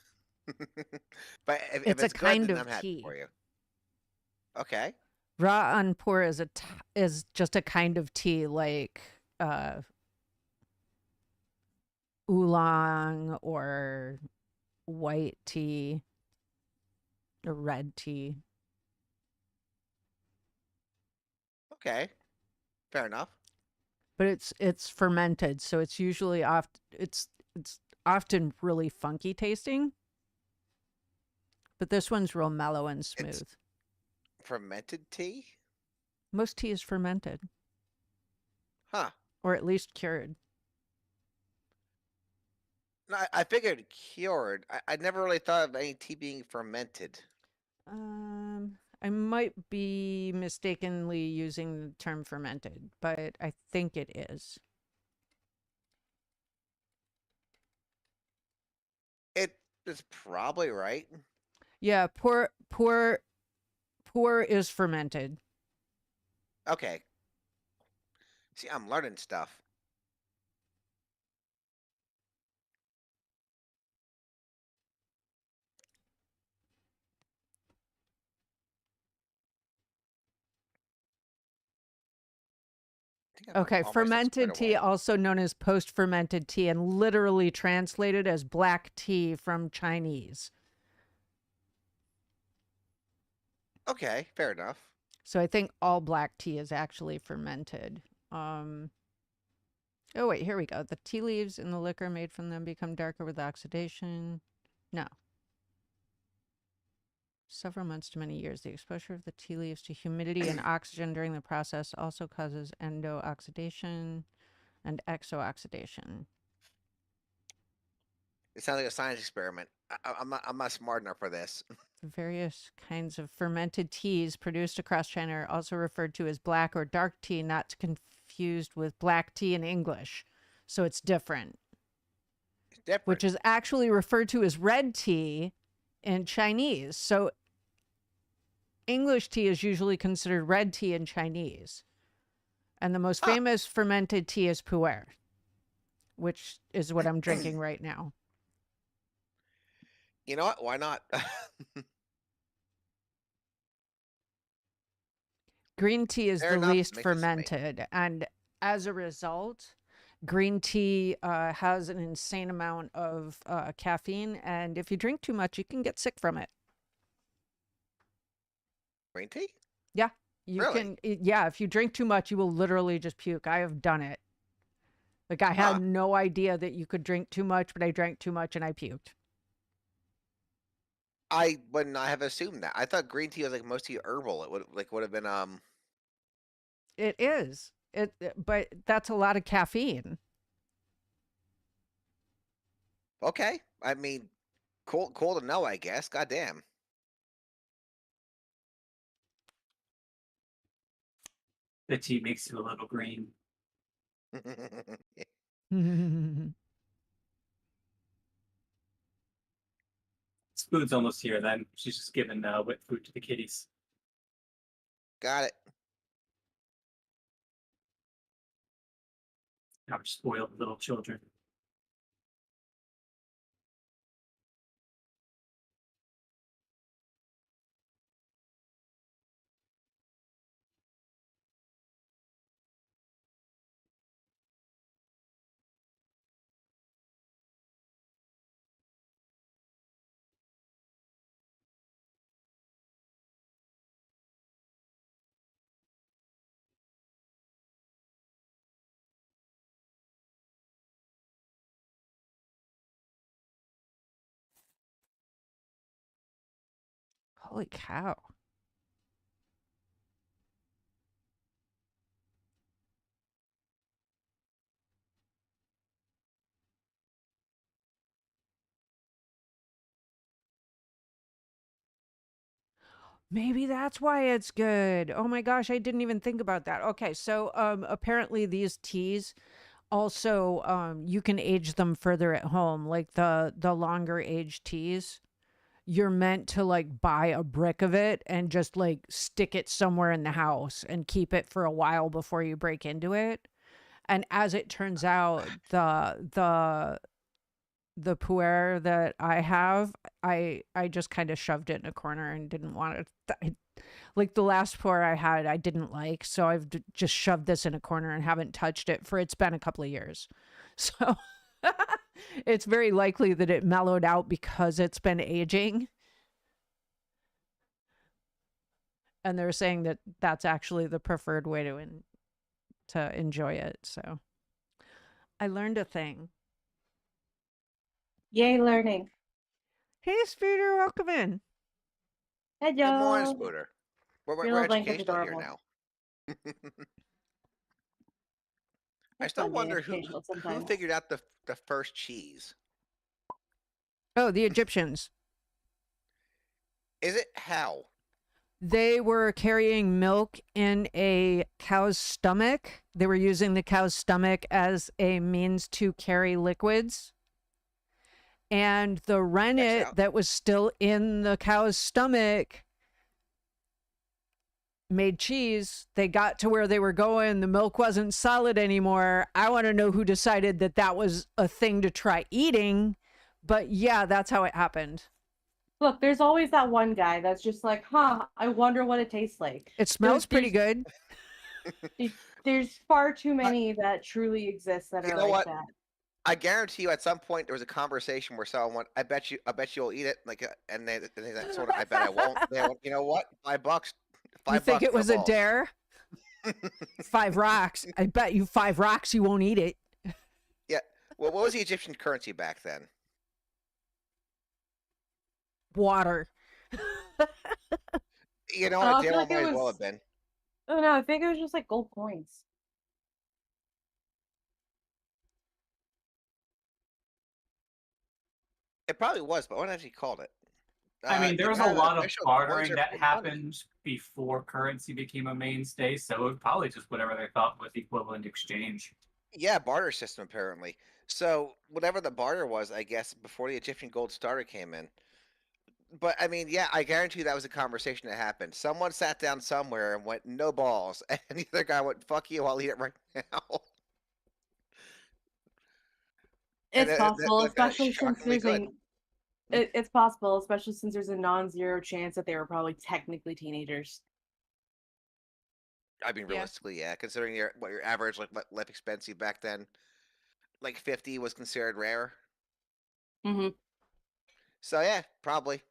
But if It's a it's good, kind then of I'm happy tea. for you. Okay. Raw pour is just a kind of tea like oolong or white tea or red tea. Okay. Fair enough. But it's fermented, so it's usually it's often really funky tasting. But this one's real mellow and It's smooth. fermented tea? Most tea is fermented, Huh. or at least cured. No, I figured cured. I never really thought of any tea being fermented. I might be mistakenly using the term fermented, but I think it is. It is probably right. Yeah, pour is fermented. Okay. See, I'm learning stuff. I think I put Okay, all my stuff squared fermented tea, away. also known as post-fermented tea, and literally translated as black tea from Chinese. Okay, fair enough. So I think all black tea is actually fermented. Oh wait, here we go. The tea leaves and the liquor made from them become darker with oxidation. No. Several months to many years. The exposure of the tea leaves to humidity and oxygen during the process also causes endo-oxidation and exo-oxidation. It sounds like a science experiment. I'm not smart enough for this. The various kinds of fermented teas produced across China are also referred to as black or dark tea, not to confused with black tea in English. So it's different. It's different. Which is actually referred to as red tea in Chinese. So English tea is usually considered red tea in Chinese. And the most famous fermented tea is pu'er, which is what I'm drinking right now. You know what? Why not? Green tea is Fair the enough. least Makes sense to me. fermented. And as a result, green tea has an insane amount of caffeine. And if you drink too much, you can get sick from it. Green tea? Yeah. You Really? can, yeah, if you drink too much, you will literally just puke. I have done it. Like I Huh. had no idea that you could drink too much, but I drank too much and I puked. I would not have assumed that. I thought green tea was like mostly herbal. It would have been It is. But that's a lot of caffeine. okay. I mean, cool to know, I guess. Goddamn. The tea makes you a little green. Spoon's almost here. Then she's just giving wet food to the kitties. Got it. Our spoiled little children. Holy cow. Maybe that's why it's good. Oh my gosh, I didn't even think about that. Okay, so apparently these teas also you can age them further at home, like the longer aged teas. You're meant to like buy a brick of it and just like stick it somewhere in the house and keep it for a while before you break into it. And as it turns out, the puer that I have, I just kind of shoved it in a corner and didn't want it. Like the last puer I had, I didn't like, so I've just shoved this in a corner and haven't touched it for it's been a couple of years. So it's very likely that it mellowed out because it's been aging. And they're saying that that's actually the preferred way to enjoy it. So I learned a thing. Yay, learning. Hey, Speeder, welcome in. Good morning, Hello. Spooter. Your We're little blanket's educational here adorable. now. I It's still fun being wonder educational who sometimes. figured out the first cheese. Oh, the Egyptians. Is it how? They were carrying milk in a cow's stomach. They were using the cow's stomach as a means to carry liquids. And the Checks rennet out. that was still in the cow's stomach made cheese. They got to where they were going. The milk wasn't solid anymore. I want to know who decided that that was a thing to try eating. But yeah, that's how it happened. Look, there's always that one guy that's just like, huh, I wonder what it tastes like. It smells pretty good. There's far too But many that truly exist that you are know like what? that. I guarantee you, at some point there was a conversation where someone went, I bet you'll eat it." Like, and they like, sort of, "I bet I won't." They went, "You know what? $5, You think $5, it no was a balls." dare? 5 rocks. I bet you 5 rocks you won't eat it. Yeah. Well, what was the Egyptian currency back then? Water. You know, it I damn feel well like it might as well have was. been. Oh no, I think it was just like gold coins. It probably was, but what actually called it? I mean, there The was a kind of lot of official coins bartering are that pretty funny. happened before currency became a mainstay, so it was probably just whatever they thought was equivalent exchange. Yeah, barter system apparently. So whatever the barter was, I guess before the Egyptian gold standard came in. But I mean, yeah, I guarantee you that was a conversation that happened. Someone sat down somewhere and went, "No balls," and the other guy went, "Fuck you, I'll eat it right now." And It's possible, that got especially since shockingly there's good. a. It's possible, especially since there's a non-zero chance that they were probably technically teenagers. I mean, Yeah. realistically, yeah, considering your average like life expectancy back then, like 50 was considered rare. Mm-hmm. So yeah, probably.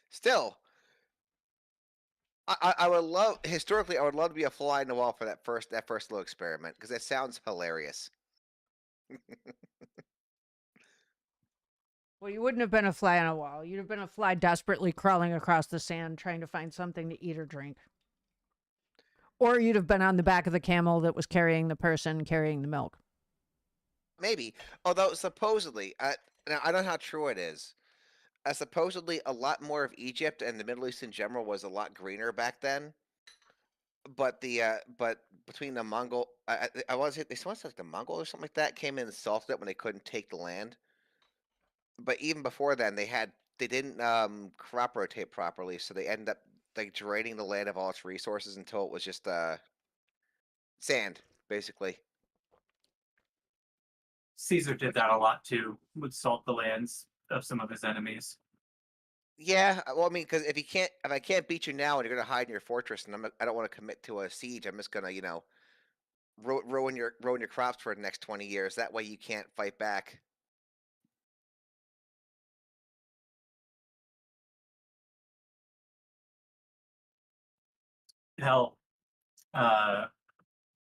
Still, I would love historically. I would love to be a fly in the wall for that first little experiment because that sounds hilarious. Well, you wouldn't have been a fly on a wall. You'd have been a fly desperately crawling across the sand trying to find something to eat or drink. Or you'd have been on the back of the camel that was carrying the person carrying the milk. Maybe, although supposedly, now I don't know how true it is. Supposedly, a lot more of Egypt and the Middle East in general was a lot greener back then. But between the Mongol, I was they supposed to like the Mongols or something like that came in and salted it when they couldn't take the land. But even before then, they didn't crop rotate properly, so they ended up like draining the land of all its resources until it was just sand, basically. Caesar did that a lot too, would salt the lands of some of his enemies. Yeah, well, I mean, because if I can't beat you now, and you're gonna hide in your fortress, and I don't want to commit to a siege, I'm just gonna, ruin your crops for the next 20 years. That way, you can't fight back. Hell, uh,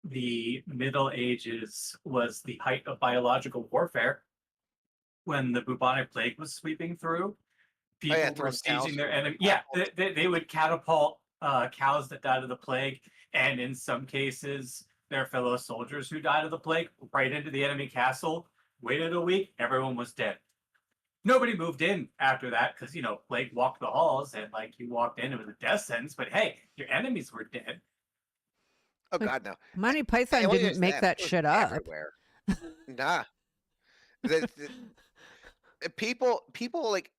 the Middle Ages was the height of biological warfare when the bubonic plague was sweeping through. Oh yeah, People were throwing cows. sieging their enemy. Yeah, they would catapult cows that died of the plague, and in some cases, their fellow soldiers who died of the plague right into the enemy castle. Waited a week, everyone was dead. Nobody moved in after that because plague walked the halls, and like you walked in, it was a death sentence. But hey, your enemies were dead. Oh Like, God, no. Monty It Python wasn't didn't just make them. that It was shit up. everywhere. Nah. People like,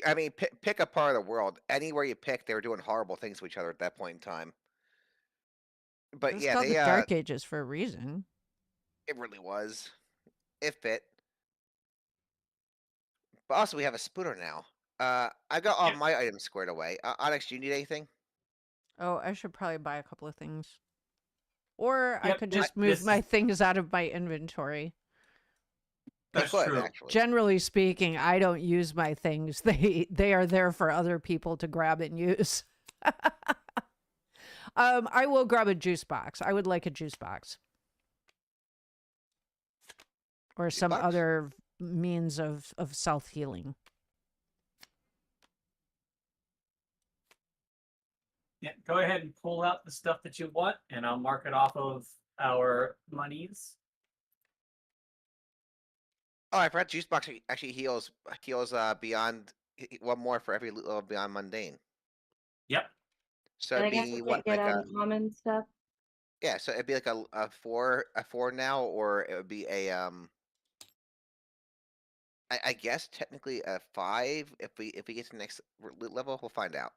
I mean, pick a part of the world. Anywhere you pick, they were doing horrible things to each other at that point in time. It But was yeah, called the Dark Ages for a reason. it really was. It fit. But also, we have a spooner now. I got all Yep. my items squared away. Onyx, do you need anything? Oh, I should probably buy a couple of things. Or I Yep. could This just move this my things out of my inventory. You that's could true. actually. Generally speaking, I don't use my things. They are there for other people to grab and use. I will grab a juice box. I would like a juice box. Or Juice some box? other means of self-healing. Yeah, go ahead and pull out the stuff that you want, and I'll mark it off of our monies. Oh, I forgot. Juice box actually heals beyond one more for every level beyond mundane. Yep. So And it'd I guess be we what can't get like a uncommon stuff. yeah. So it'd be like a four now, or it would be a I guess technically a 5 if we get to the next level. We'll find out.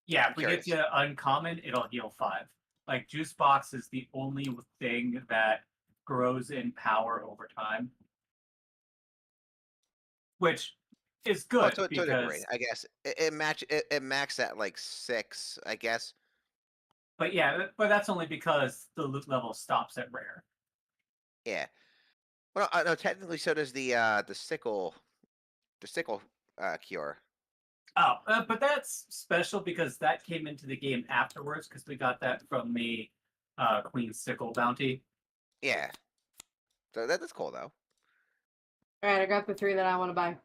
Yeah, I'm if we get curious. to uncommon, it'll heal 5. Like juice box is the only thing that grows in power over time, which is Well, good to a degree, because, I guess it max at like 6, I guess. but yeah, but that's only because the loot level stops at rare. Yeah. Well, no, technically, so does the sickle cure. Oh, but that's special because that came into the game afterwards because we got that from the Queen Sickle bounty. Yeah. So that's cool though. All right, I got the 3 that I want to buy.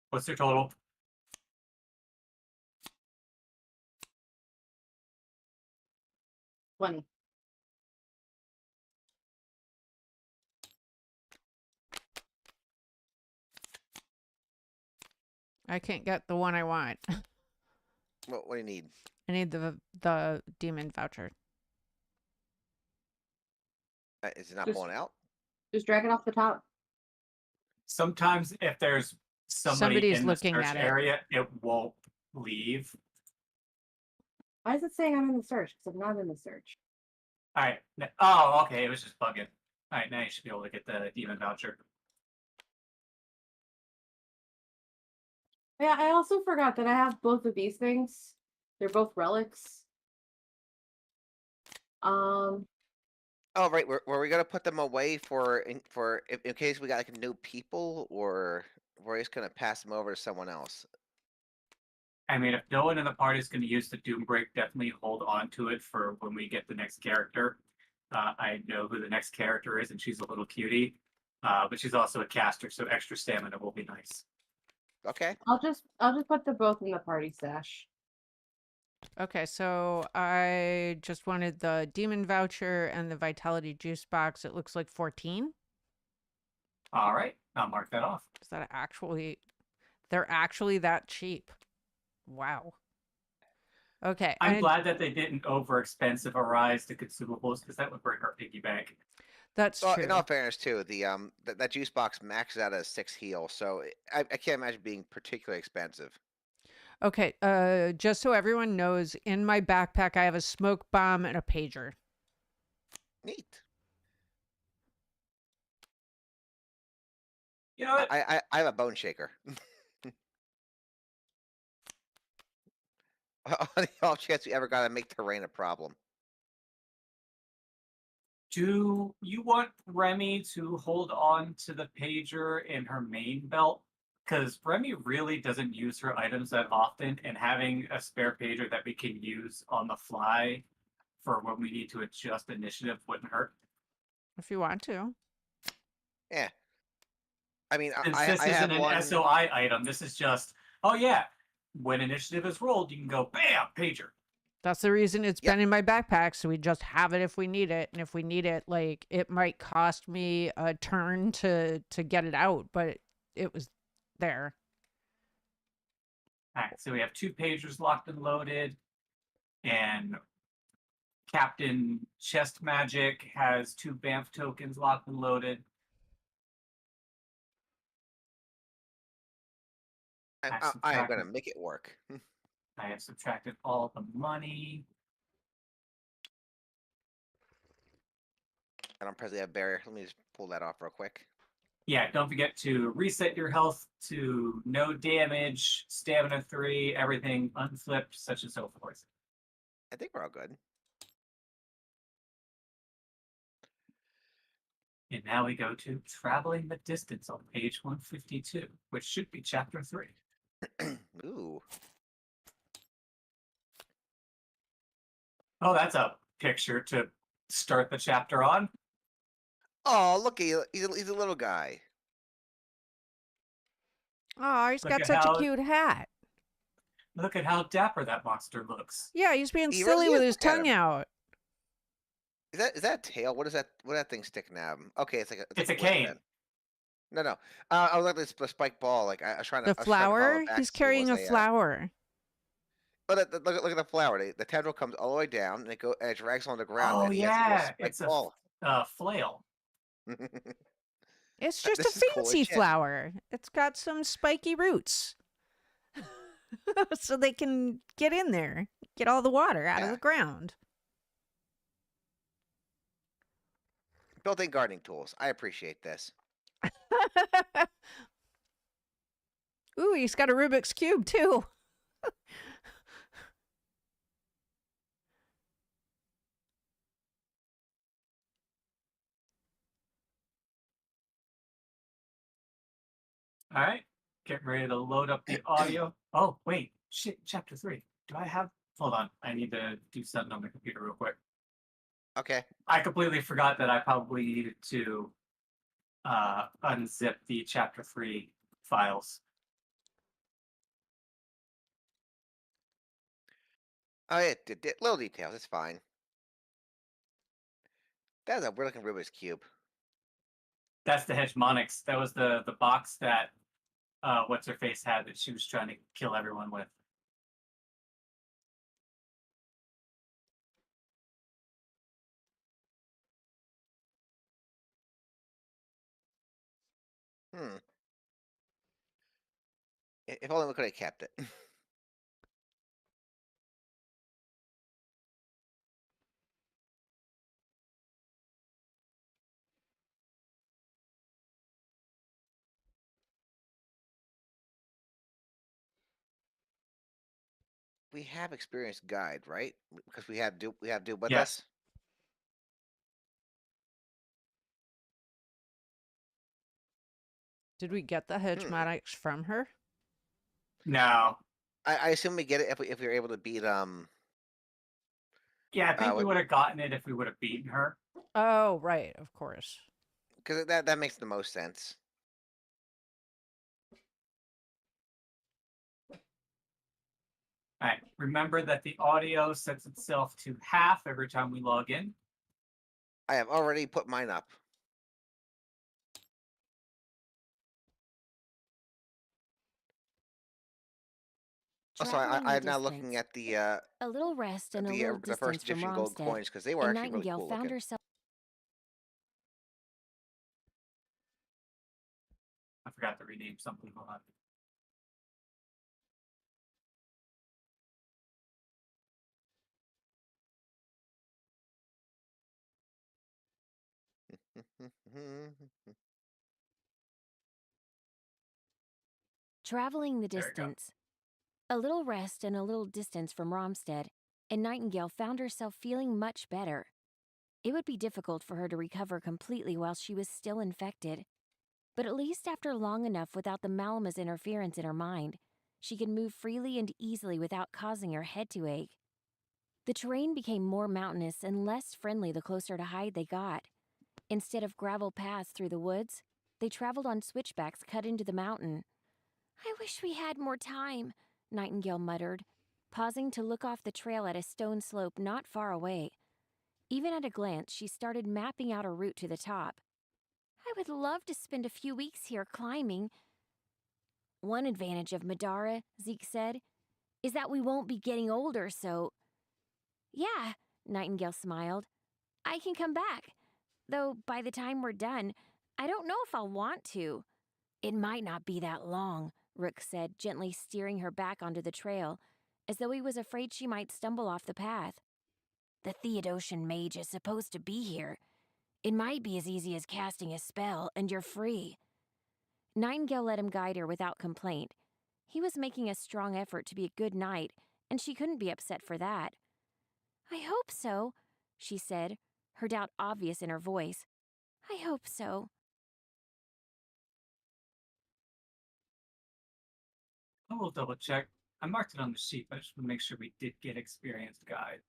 What's your total? 20. I can't get the one I want. What do you need? I need the demon voucher. Is it not Just- pulling out? Just drag it off the top. Sometimes if there's somebody Somebody's in the looking search at it. area, it won't leave. Why is it saying I'm in the search? Because I'm not in the search. All right. Oh, okay. It was just bugging. All right, now you should be able to get the demon voucher. Yeah, I also forgot that I have both of these things. They're both relics. Oh right, were we gonna put them away for in case we got like new people, or we're just gonna pass them over to someone else? I mean, if no one in the party is going to use the Doom Break, definitely hold on to it for when we get the next character. I know who the next character is, and she's a little cutie. But she's also a caster, so extra stamina will be nice. Okay. I'll just put them both in the party stash. Okay, so I just wanted the demon voucher and the vitality juice box. It looks like 14. All right, I'll mark that off. Is that actually, they're actually that cheap? Wow. Okay. I'm glad that they didn't overexpensive the consumables because that would break our piggy bank. That's Well, true. in all fairness, too, that juice box maxes out at 6 heal, so I can't imagine being particularly expensive. Okay, just so everyone knows, in my backpack I have a smoke bomb and a pager. Neat. You know what? I have a bone shaker. The off chance we ever gotta make terrain a problem. Do you want Remy to hold on to the pager in her main belt? Because Remy really doesn't use her items that often, and having a spare pager that we can use on the fly for when we need to adjust initiative wouldn't hurt. If you want to. Yeah. I mean, Since I this have isn't an one. SOI item, this is just, oh yeah, when initiative is rolled, you can go, bam, pager. That's the reason it's Yep. been in my backpack, so we just have it if we need it. And if we need it, like, it might cost me a turn to get it out, but it was there. All right, so we have 2 pagers locked and loaded, and Captain Chest Magic has 2 Banff tokens locked and loaded. I am gonna make it work. I have subtracted all the money. I don't presently have barrier. Let me just pull that off real quick. Yeah, don't forget to reset your health to no damage, stamina 3, everything unflipped, such and so forth. I think we're all good. And now we go to Traveling the Distance on page 152, which should be chapter 3. Ooh. Oh, that's a picture to start the chapter on. Oh, look, he's a little guy. Oh, he's Look got at such a how- cute hat. Look at how dapper that monster looks. Yeah, he's being He silly really with is. his Look at tongue him. out. Is that a tail? What is that? What that thing sticking out? Okay, it's like It's like a whip cane. then. No. I was like this spike ball. Like I was trying to. The I was trying to follow flower? back He's to see what carrying was a flower. But look at the flower. The tendril comes all the way down, and it drags on the ground, Oh and he has a little yeah, spike it's a ball. flail. It's just This a is cool as fancy shit. flower. It's got some spiky roots. So they can get in there, get all the water out of Yeah. the ground. Built-in gardening tools. I appreciate this. Ooh, he's got a Rubik's Cube too. All right, get ready to load up the audio. Oh, wait, shit, chapter 3. Do I have? Hold on, I need to do something on the computer real quick. Okay. I completely forgot that I probably needed to unzip the chapter 3 files. Oh yeah, little details. It's fine. That is a weird looking Rubik's cube. That's the Hegemonics. That was the box that what's her face had that she was trying to kill everyone with. Hmm. If only we could have kept it. We have experienced guide, right? Because we have Dupe with Yes. us. Did we get the Hegemonics from her? No. I assume we get it if we were able to beat Yeah, I think we would have gotten it if we would have beaten her. Oh, right, of course. because that makes the most sense. All right. Remember that the audio sets itself to half every time we log in. I have already put mine up. Also, Traveling I'm the now looking distance. at the A little rest and a little the first distance from Egyptian gold Romstead, coins because they were and actually really Nightingale cool found looking. herself. I forgot to rename something. Hold on. Traveling the There you go. distance. A little rest and a little distance from Romstead, and Nightingale found herself feeling much better. It would be difficult for her to recover completely while she was still infected, but at least after long enough without the Malama's interference in her mind, she could move freely and easily without causing her head to ache. The terrain became more mountainous and less friendly the closer to Hyde they got. Instead of gravel paths through the woods, they traveled on switchbacks cut into the mountain. I wish we had more time, Nightingale muttered, pausing to look off the trail at a stone slope not far away. Even at a glance, she started mapping out a route to the top. I would love to spend a few weeks here climbing. One advantage of Midarra, Zeke said, is that we won't be getting older, so... Yeah, Nightingale smiled. I can come back. Though by the time we're done, I don't know if I'll want to. It might not be that long, Rook said, gently steering her back onto the trail, as though he was afraid she might stumble off the path. The Theodosian mage is supposed to be here. It might be as easy as casting a spell, and you're free. Nightingale let him guide her without complaint. He was making a strong effort to be a good knight, and she couldn't be upset for that. I hope so, she said, her doubt obvious in her voice. I hope so. I will double check. I marked it on the sheet, but I just want to make sure we did get experienced guide.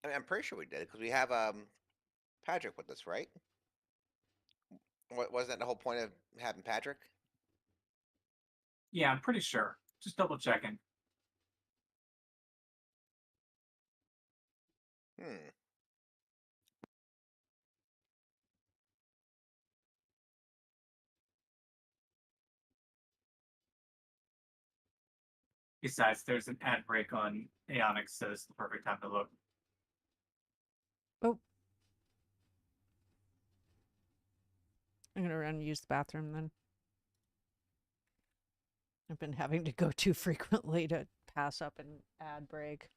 I mean, I'm pretty sure we did because we have Patrick with us, right? Wasn't that the whole point of having Patrick? Yeah, I'm pretty sure. Just double checking. Hmm. Besides, there's an ad break on Aonyx, so it's the perfect time to look. Oh. I'm going to run and use the bathroom then. I've been having to go too frequently to pass up an ad break.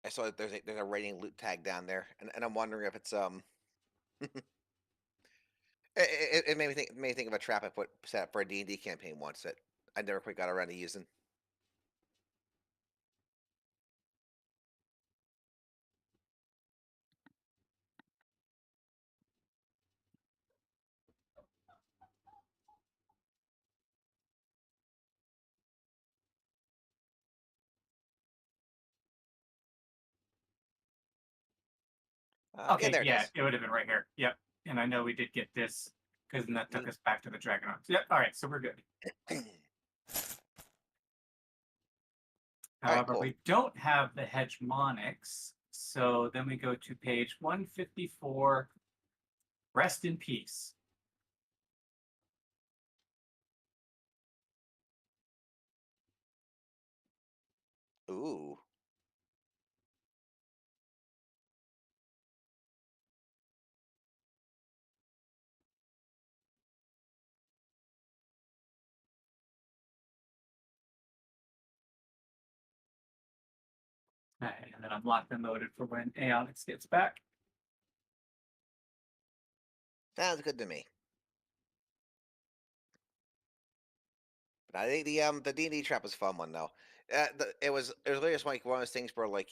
I saw that there's a rating loot tag down there, and I'm wondering if it's it made me think of a trap I put set up for a D&D campaign once that I never quite got around to using. Yeah, Okay, there it yeah, is. it would have been right here. Yep. And I know we did get this because then that took Neat. us back to the Dragon Arms. Yep. All right, so we're good. All right, However, cool. we don't have the hegemonics. So then we go to page 154. Rest in peace. Ooh. And then I'm locked and loaded for when Aonyx gets back. Sounds good to me. But I think the D&D trap was a fun one though. It was literally just like one of those things where like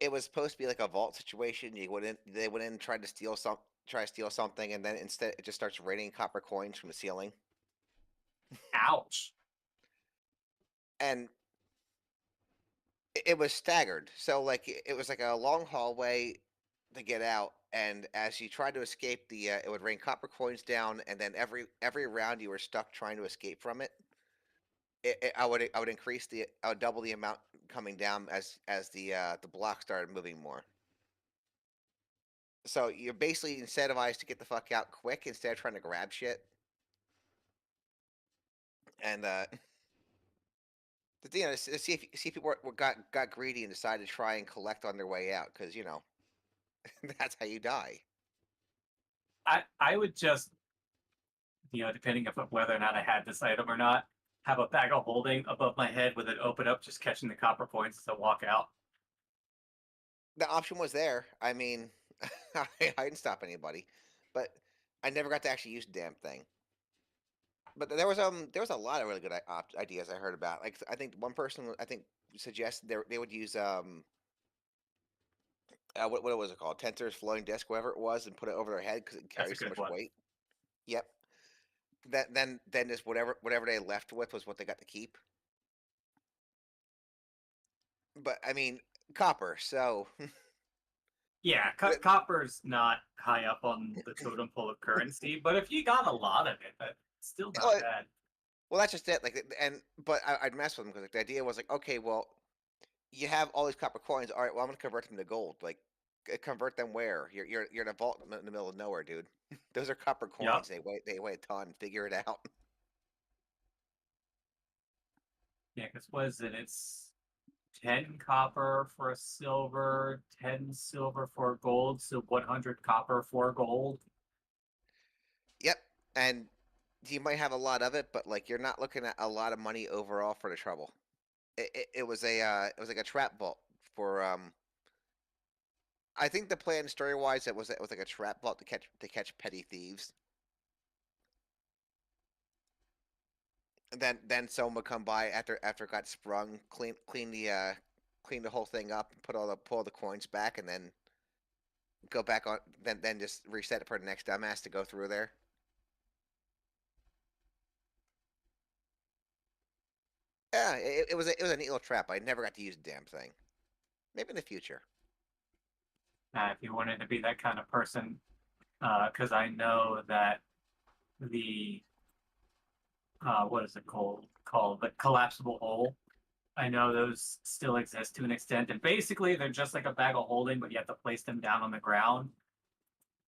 it was supposed to be like a vault situation. They went in and tried to try to steal something, and then instead it just starts raining copper coins from the ceiling. Ouch. And it was staggered. So like it was like a long hallway to get out, and as you tried to escape, it would rain copper coins down, and then every round you were stuck trying to escape from it. I would increase I would double the amount coming down as the block started moving more. So you're basically incentivized to get the fuck out quick instead of trying to grab shit. And see if people got greedy and decided to try and collect on their way out, because that's how you die. I would just, depending on whether or not I had this item or not, have a bag of holding above my head with it open up, just catching the copper coins as I walk out. The option was there. I mean, I didn't stop anybody, but I never got to actually use the damn thing. But there was a lot of really good ideas I heard about. Like I think one person suggested they would use what was it called, Tensor's floating disk, whatever it was, and put it over their head because it That's a carries so good much one. weight. Yep. Then just whatever they left with was what they got to keep. But I mean, copper. So Yeah, copper's not high up on the totem pole of currency, but if you got a lot of it, that's still not well, bad. well, that's just it. Like, but I'd mess with them because like, the idea was like, okay, well, you have all these copper coins. All right, well, I'm gonna convert them to gold. Like, convert them where? You're in a vault in the middle of nowhere, dude. Those are copper Yep. coins. They weigh a ton. Figure it out. Yeah, because what is it? It's 10 copper for a silver, 10 silver for a gold, so 100 copper for gold. Yep. And you might have a lot of it, but like you're not looking at a lot of money overall for the trouble. It was like a trap vault for I think the plan story wise it was like a trap vault to catch petty thieves. And then someone would come by after it got sprung, clean the whole thing up, and pull the coins back, and then go back on. Then just reset it for the next dumbass to go through there. Yeah, it was a neat little trap. I never got to use the damn thing. Maybe in the future. If you wanted to be that kind of person, because I know that the what is it called the collapsible hole. I know those still exist to an extent, and basically they're just like a bag of holding, but you have to place them down on the ground.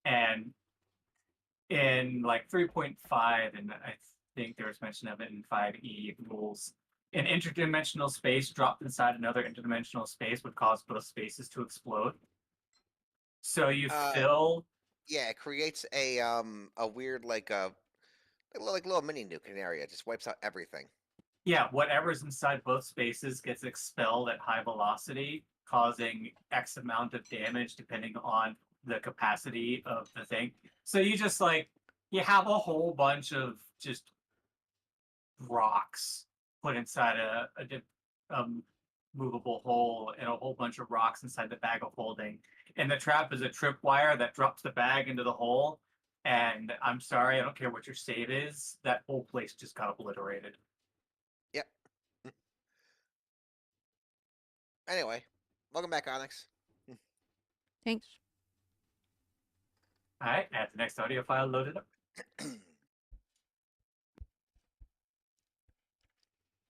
And in like 3.5, and I think there was mention of it in 5e rules, an interdimensional space dropped inside another interdimensional space would cause both spaces to explode. So you fill. Yeah, it creates a weird like little mini nuke in an area. It just wipes out everything. Yeah, whatever's inside both spaces gets expelled at high velocity, causing X amount of damage depending on the capacity of the thing. So you just you have a whole bunch of just rocks put inside a movable hole, and a whole bunch of rocks inside the bag of holding. And the trap is a tripwire that drops the bag into the hole. And I'm sorry, I don't care what your save is, that whole place just got obliterated. Yep. Anyway, welcome back, Onyx. Thanks. All right, add the next audio file loaded up.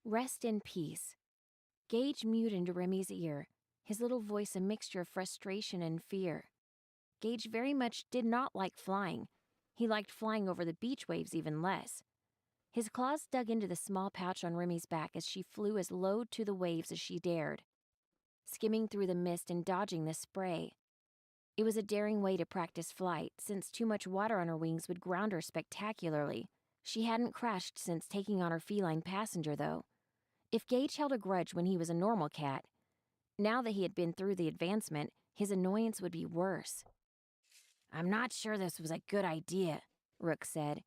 Rest in peace. Gage mewed into Remy's ear, his little voice a mixture of frustration and fear. Gage very much did not like flying. He liked flying over the beach waves even less. His claws dug into the small pouch on Remy's back as she flew as low to the waves as she dared, skimming through the mist and dodging the spray. It was a daring way to practice flight, since too much water on her wings would ground her spectacularly. She hadn't crashed since taking on her feline passenger, though. If Gage held a grudge when he was a normal cat, now that he had been through the advancement, his annoyance would be worse. "I'm not sure this was a good idea," Rook said.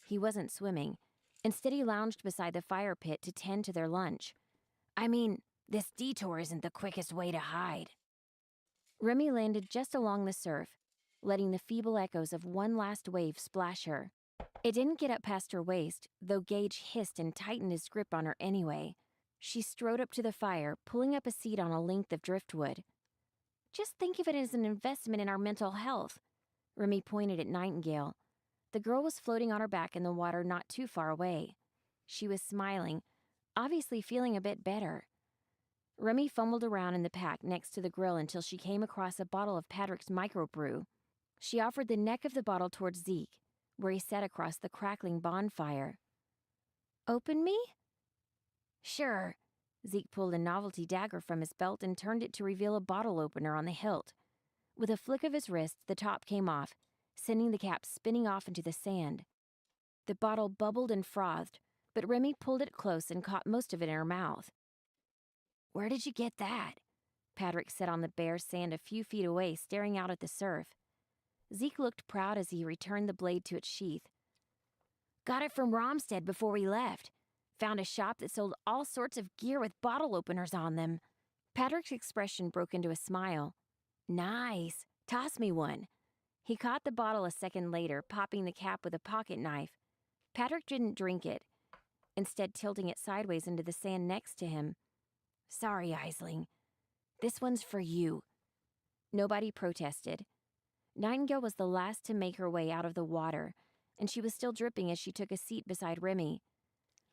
He wasn't swimming. Instead, he lounged beside the fire pit to tend to their lunch. "I mean, this detour isn't the quickest way to hide." Remy landed just along the surf, letting the feeble echoes of one last wave splash her. It didn't get up past her waist, though Gage hissed and tightened his grip on her anyway. She strode up to the fire, pulling up a seat on a length of driftwood. "Just think of it as an investment in our mental health." Remy pointed at Nightingale. The girl was floating on her back in the water not too far away. She was smiling, obviously feeling a bit better. Remy fumbled around in the pack next to the grill until she came across a bottle of Patrick's microbrew. She offered the neck of the bottle towards Zeke, where he sat across the crackling bonfire. "Open me?" "Sure." Zeke pulled a novelty dagger from his belt and turned it to reveal a bottle opener on the hilt. With a flick of his wrist, the top came off, sending the cap spinning off into the sand. The bottle bubbled and frothed, but Remy pulled it close and caught most of it in her mouth. "Where did you get that?" Patrick sat on the bare sand a few feet away, staring out at the surf. Zeke looked proud as he returned the blade to its sheath. "Got it from Romstead before we left. Found a shop that sold all sorts of gear with bottle openers on them." Patrick's expression broke into a smile. "Nice. Toss me one." He caught the bottle a second later, popping the cap with a pocket knife. Patrick didn't drink it, instead tilting it sideways into the sand next to him. "Sorry, Aisling. This one's for you." Nobody protested. Nightingale was the last to make her way out of the water, and she was still dripping as she took a seat beside Remy.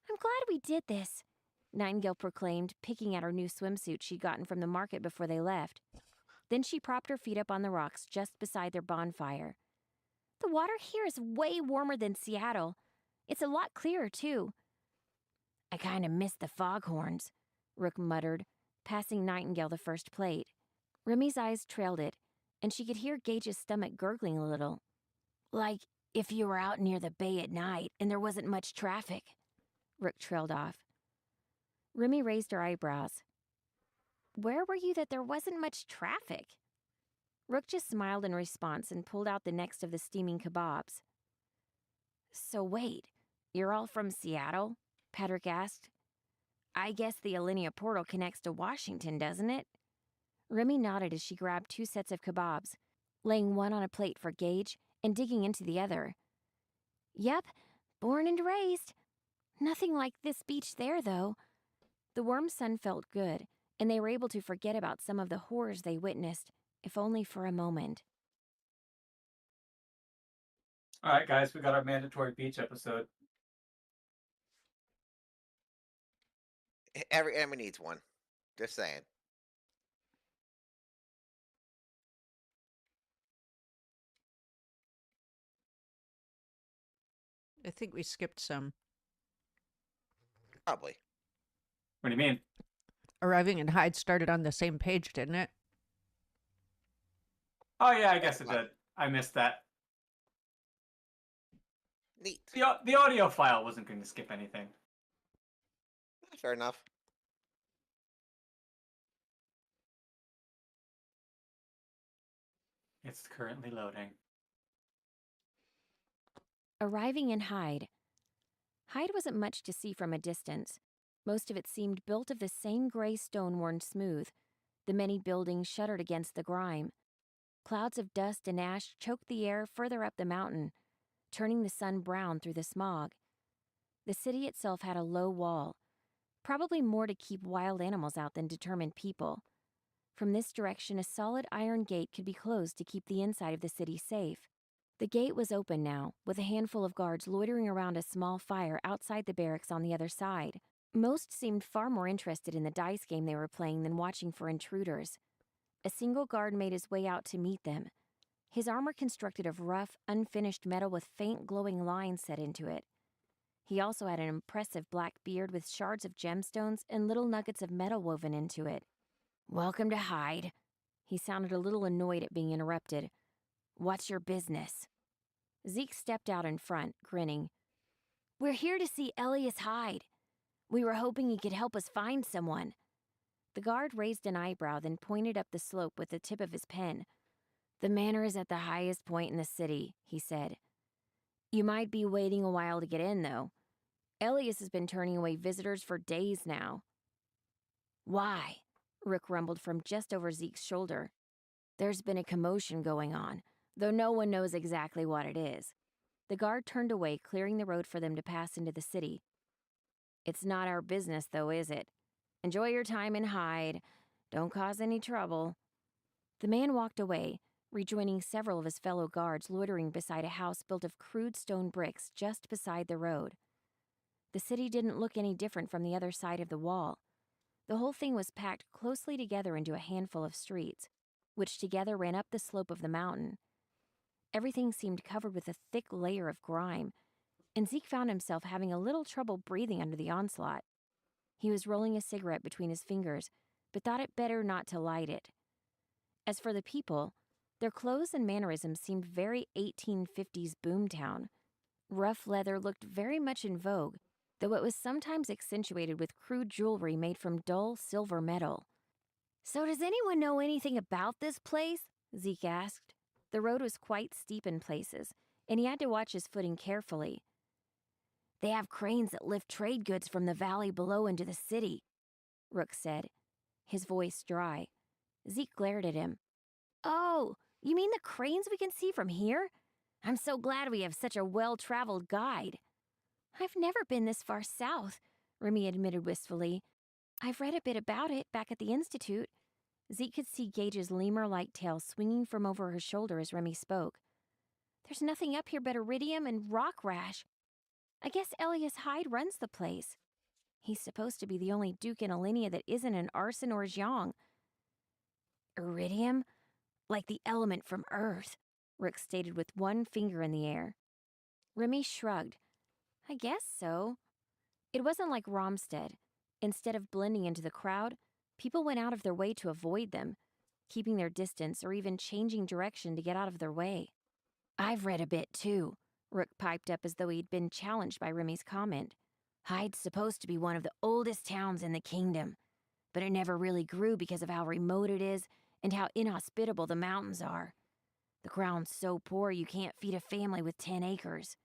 "I'm glad we did this," Nightingale proclaimed, picking at her new swimsuit she'd gotten from the market before they left. Then she propped her feet up on the rocks just beside their bonfire. "The water here is way warmer than Seattle. It's a lot clearer, too." "I kind of miss the foghorns," Rook muttered, passing Nightingale the first plate. Remy's eyes trailed it, and she could hear Gage's stomach gurgling a little. "Like if you were out near the bay at night and there wasn't much traffic," Rook trailed off. Remy raised her eyebrows. "Where were you that there wasn't much traffic?" Rook just smiled in response and pulled out the next of the steaming kebabs. "So wait, you're all from Seattle?" Patrick asked. "I guess the Alinea portal connects to Washington, doesn't it?" Remy nodded as she grabbed 2 sets of kebabs, laying one on a plate for Gage and digging into the other. "Yep, born and raised. Nothing like this beach there, though." The warm sun felt good, and they were able to forget about some of the horrors they witnessed, if only for a moment. All right, guys, we got our mandatory beach episode. Every enemy needs one. Just saying. I think we skipped some. Probably. What do you mean? Arriving in Hyde started on the same page, didn't it? Oh, yeah, I guess it did. I missed that. Neat. The audio file wasn't going to skip anything. Fair enough. It's currently loading. Arriving in Hyde. Hyde wasn't much to see from a distance. Most of it seemed built of the same gray stone worn smooth. The many buildings shuddered against the grime. Clouds of dust and ash choked the air further up the mountain, turning the sun brown through the smog. The city itself had a low wall, probably more to keep wild animals out than determined people. From this direction, a solid iron gate could be closed to keep the inside of the city safe. The gate was open now, with a handful of guards loitering around a small fire outside the barracks on the other side. Most seemed far more interested in the dice game they were playing than watching for intruders. A single guard made his way out to meet them. His armor constructed of rough, unfinished metal with faint glowing lines set into it. He also had an impressive black beard with shards of gemstones and little nuggets of metal woven into it. "Welcome to Hyde." He sounded a little annoyed at being interrupted. "What's your business?" Zeke stepped out in front, grinning. "We're here to see Elias Hyde. We were hoping he could help us find someone." The guard raised an eyebrow, then pointed up the slope with the tip of his pen. "The manor is at the highest point in the city," he said. "You might be waiting a while to get in, though. Elias has been turning away visitors for days now." "Why?" Rook rumbled from just over Zeke's shoulder. "There's been a commotion going on, though no one knows exactly what it is." The guard turned away, clearing the road for them to pass into the city. "It's not our business, though, is it? Enjoy your time in Hyde. Don't cause any trouble." The man walked away, rejoining several of his fellow guards loitering beside a house built of crude stone bricks just beside the road. The city didn't look any different from the other side of the wall. The whole thing was packed closely together into a handful of streets, which together ran up the slope of the mountain. Everything seemed covered with a thick layer of grime, and Zeke found himself having a little trouble breathing under the onslaught. He was rolling a cigarette between his fingers, but thought it better not to light it. As for the people, their clothes and mannerisms seemed very 1850s boomtown. Rough leather looked very much in vogue, though it was sometimes accentuated with crude jewelry made from dull silver metal. "So does anyone know anything about this place?" Zeke asked. The road was quite steep in places, and he had to watch his footing carefully. "They have cranes that lift trade goods from the valley below into the city," Rook said, his voice dry. Zeke glared at him. "Oh, you mean the cranes we can see from here? I'm so glad we have such a well-traveled guide." "I've never been this far south," Remy admitted wistfully. "I've read a bit about it back at the Institute." Zeke could see Gage's lemur-like tail swinging from over her shoulder as Remy spoke. "There's nothing up here but iridium and rock rash. I guess Elias Hyde runs the place. He's supposed to be the only duke in Alinea that isn't an arson or a Zhang." "Iridium? Like the element from Earth," Rook stated with one finger in the air. Remy shrugged. "I guess so." It wasn't like Romstead. Instead of blending into the crowd, people went out of their way to avoid them, keeping their distance or even changing direction to get out of their way. "I've read a bit, too," Rook piped up as though he'd been challenged by Remy's comment. "Hyde's supposed to be one of the oldest towns in the kingdom, but it never really grew because of how remote it is and how inhospitable the mountains are. The ground's so poor you can't feed a family with 10 acres.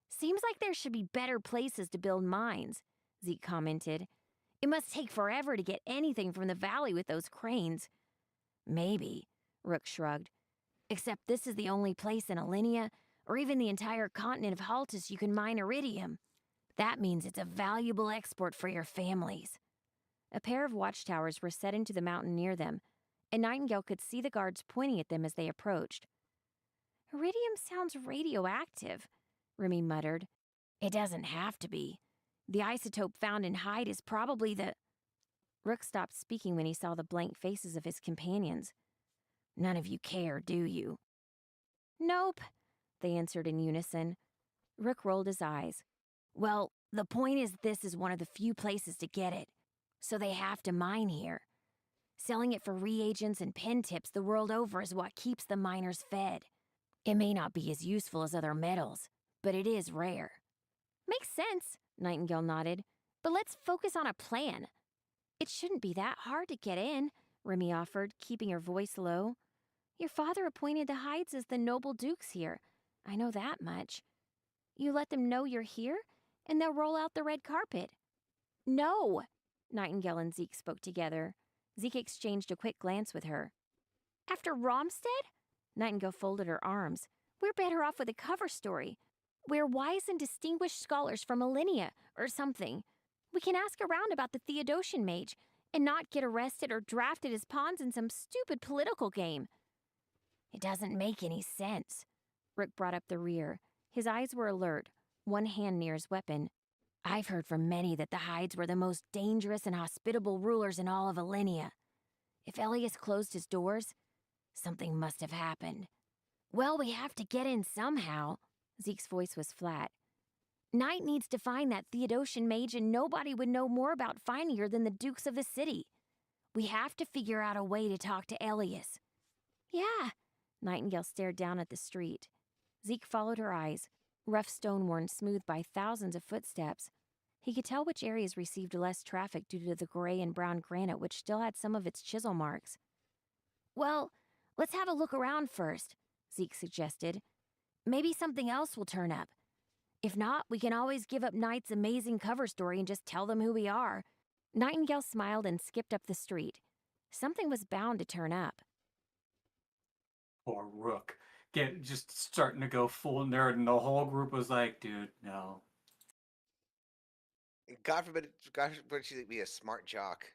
"Seems like there should be better places to build mines," Zeke commented. "It must take forever to get anything from the valley with those cranes." "Maybe," Rook shrugged. "Except this is the only place in Alinea, or even the entire continent of Haltis, you can mine iridium. That means it's a valuable export for your families." A pair of watchtowers were set into the mountain near them, and Nightingale could see the guards pointing at them as they approached. "Iridium sounds radioactive," Remy muttered. "It doesn't have to be. The isotope found in Hyde is probably the—" Rook stopped speaking when he saw the blank faces of his companions. "None of you care, do you?" "Nope," they answered in unison. Rook rolled his eyes. "Well, the point is this is one of the few places to get it, so they have to mine here. Selling it for reagents and pen tips the world over is what keeps the miners fed. It may not be as useful as other metals, but it is rare." "Makes sense," Nightingale nodded. "But let's focus on a plan." "It shouldn't be that hard to get in," Remy offered, keeping her voice low. "Your father appointed the Hydes as the noble dukes here. I know that much. You let them know you're here, and they'll roll out the red carpet." "No!" Nightingale and Zeke spoke together. Zeke exchanged a quick glance with her. "After Romstead?" Nightingale folded her arms. "We're better off with a cover story. We're wise and distinguished scholars from Alinea, or something. We can ask around about the Theodosian mage, and not get arrested or drafted as pawns in some stupid political game." "It doesn't make any sense." Rook brought up the rear. His eyes were alert, one hand near his weapon. "I've heard from many that the Hydes were the most dangerous and hospitable rulers in all of Alinea. If Elias closed his doors, something must have happened." "Well, we have to get in somehow." Zeke's voice was flat. Knight needs to find that Theodosian mage, and nobody would know more about finding her than the dukes of the city. We have to figure out a way to talk to Elias. Yeah. Nightingale stared down at the street. Zeke followed her eyes, rough stone worn smooth by thousands of footsteps. He could tell which areas received less traffic due to the gray and brown granite, which still had some of its chisel marks. Well, let's have a look around first, Zeke suggested. Maybe something else will turn up. If not, we can always give up Knight's amazing cover story and just tell them who we are. Nightingale smiled and skipped up the street. Something was bound to turn up. Poor Rook. Just starting to go full nerd, and the whole group was like, dude, no. God forbid she be a smart jock.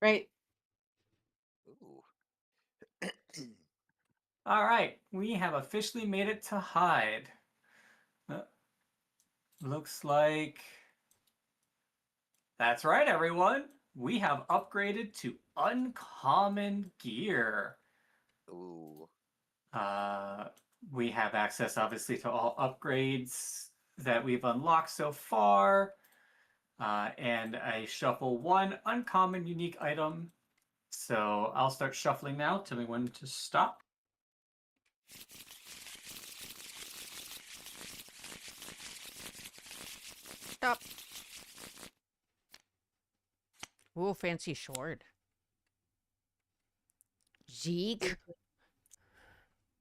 Right. Ooh. All right, we have officially made it to Hyde. Looks like... That's right, everyone. We have upgraded to uncommon gear. Ooh. We have access, obviously, to all upgrades that we've unlocked so far. And I shuffle one uncommon unique item. So I'll start shuffling now. Tell me when to stop. Stop. Ooh, fancy sword. Zeke.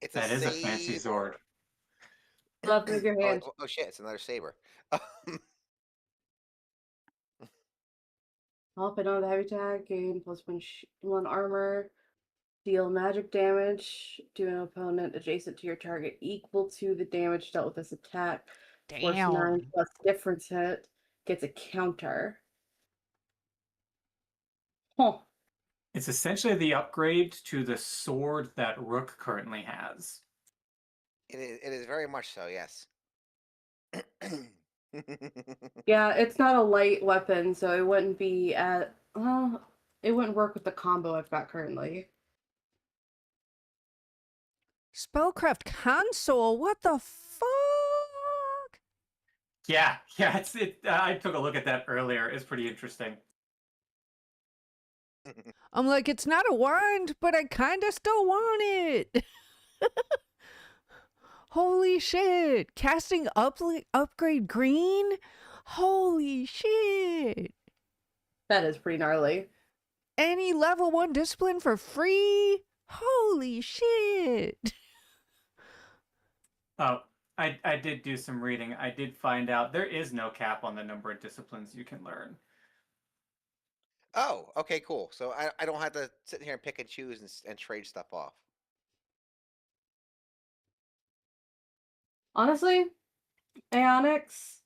It's That is a saber. fancy sword. Love with your hand. Oh shit! It's another saber. Help it on the heavy attack, gain +1 armor, deal magic damage to an opponent adjacent to your target equal to the damage dealt with this attack. Force 9 Damn. plus difference hit gets a counter. Huh. It's essentially the upgrade to the sword that Rook currently has. It is very much so. Yes. Yeah, it's not a light weapon, so it wouldn't be at. It wouldn't work with the combo I've got currently. Spellcraft console. What the fuck? Yeah, I took a look at that earlier. It's pretty interesting. I'm like, it's not a wand, but I kind of still want it. Holy shit. Casting upgrade green? Holy shit. That is pretty gnarly. Any level 1 discipline for free? Holy shit. Oh, I did do some reading. I did find out there is no cap on the number of disciplines you can learn. Oh, okay, cool. So I don't have to sit here and pick and choose and trade stuff off. Honestly, Aonyx,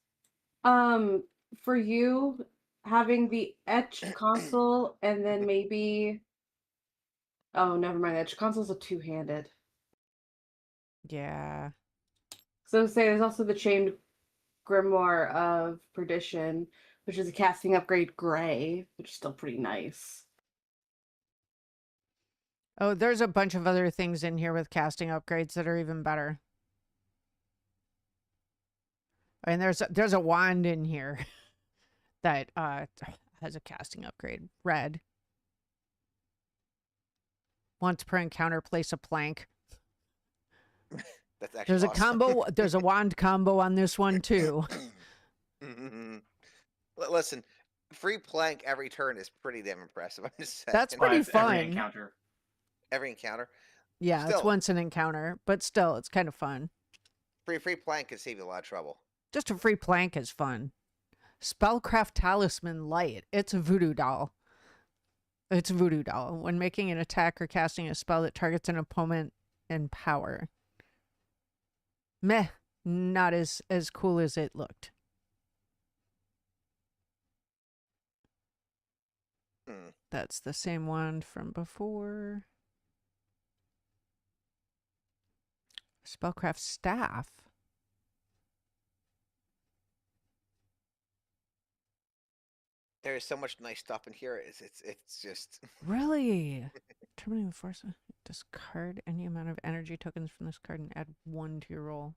for you having the etched console and then maybe oh, never mind. Etched console's a two-handed. Yeah. So say there's also the chained grimoire of perdition, which is a casting upgrade gray, which is still pretty nice. Oh, there's a bunch of other things in here with casting upgrades that are even better. And there's a wand in here that has a casting upgrade. Red. Once per encounter, place a plank. That's actually There's a awesome. combo. There's a wand combo on this one too. Listen, free plank every turn is pretty damn impressive. I'm just saying. That's But pretty it's every fun. encounter. Every encounter. Yeah, it's Still. once an encounter, but still, it's kind of fun. Free plank can save you a lot of trouble. Just a free plank is fun. Spellcraft Talisman Light. It's a voodoo doll. It's a voodoo doll. When making an attack or casting a spell that targets an opponent in power. Meh. Not as cool as it looked. That's the same wand from before. Spellcraft Staff. There is so much nice stuff in here. It's just Really? Terminating the force. Discard any amount of energy tokens from this card and add 1 to your roll.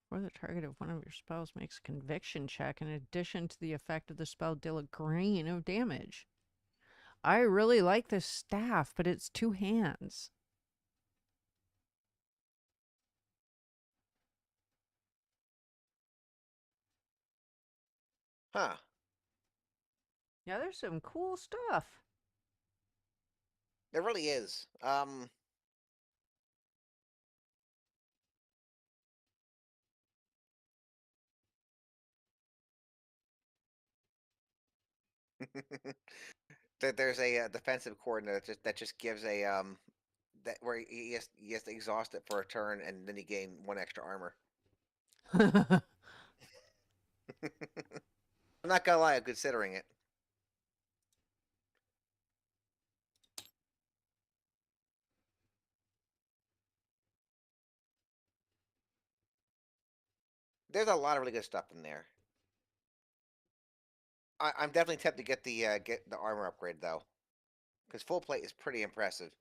Or the target of one of your spells makes a conviction check in addition to the effect of the spell deal a grain of damage. I really like this staff, but it's 2 hands. Huh. Yeah, there's some cool stuff. There really is. There's a defensive coordinator that just gives a that where he has to exhaust it for a turn and then you gain 1 extra armor. I'm not gonna lie, I'm considering it. There's a lot of really good stuff in there. I'm definitely tempted to get the armor upgrade though, because full plate is pretty impressive.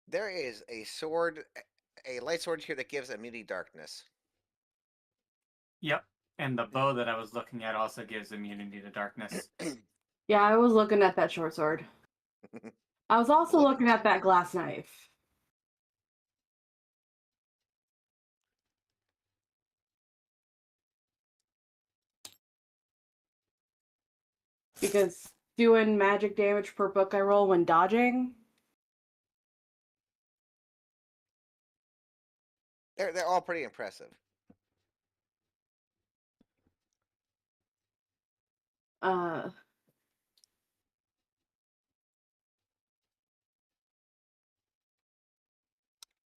There is a sword, a light sword here that gives immunity darkness. Yep. And the bow that I was looking at also gives immunity to darkness. Yeah, I was looking at that short sword. I was also looking at that glass knife. Because doing magic damage per book I roll when dodging. They're all pretty impressive. Uh.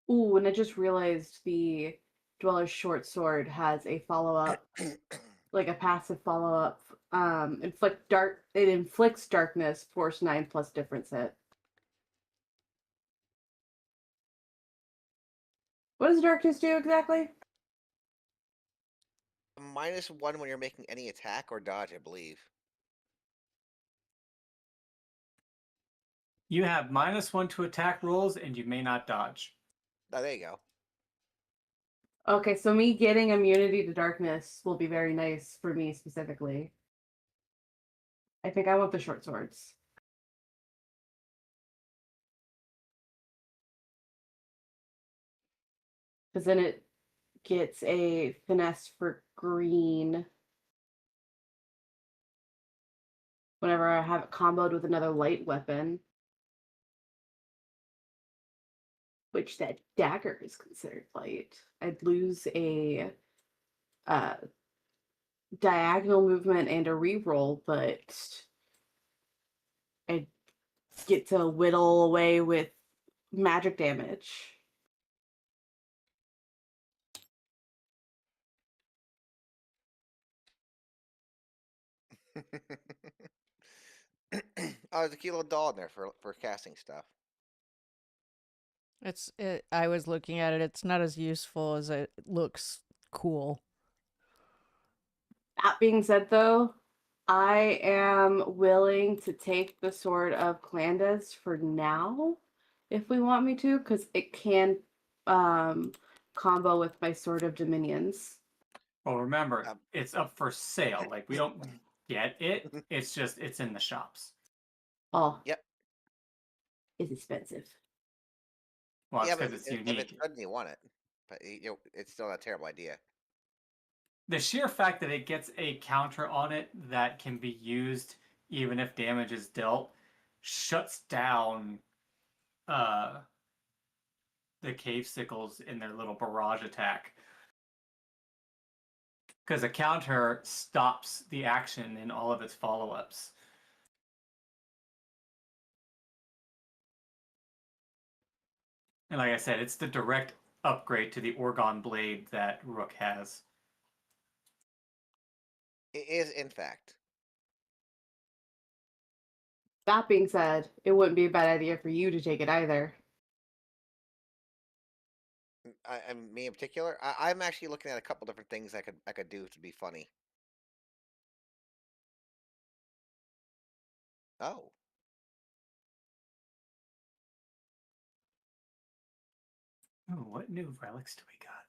Ooh, and I just realized the Dweller's short sword has a follow-up, like a passive follow-up. It inflicts darkness, force 9 plus difference hit. What does darkness do exactly? -1 when you're making any attack or dodge, I believe. You have -1 to attack rolls, and you may not dodge. Oh, there you go. Okay, so me getting immunity to darkness will be very nice for me specifically. I think I want the short swords. Because then it gets a finesse for green whenever I have it comboed with another light weapon. Which that dagger is considered light. I'd lose a diagonal movement and a reroll, but I'd get to whittle away with magic damage. Oh, there's a cute little doll in there for casting stuff. I was looking at it. It's not as useful as it looks cool. That being said, though, I am willing to take the Sword of Clandas for now, if we want me to, because it can combo with my Sword of Dominions. Well, remember, it's up for sale. Like, we don't get it. It's just, it's in the shops. Oh. Yep. It's expensive. Well, it's Yeah, because but it's if unique. it's good and you want it, but it's still not a terrible idea. The sheer fact that it gets a counter on it that can be used even if damage is dealt shuts down the cave sickles in their little barrage attack. Because a counter stops the action in all of its follow-ups. And like I said, it's the direct upgrade to the Orgon blade that Rook has. It is, in fact. That being said, it wouldn't be a bad idea for you to take it either. Me in particular, I'm actually looking at a couple different things I could do to be funny. Oh, Ooh, what new relics do we got?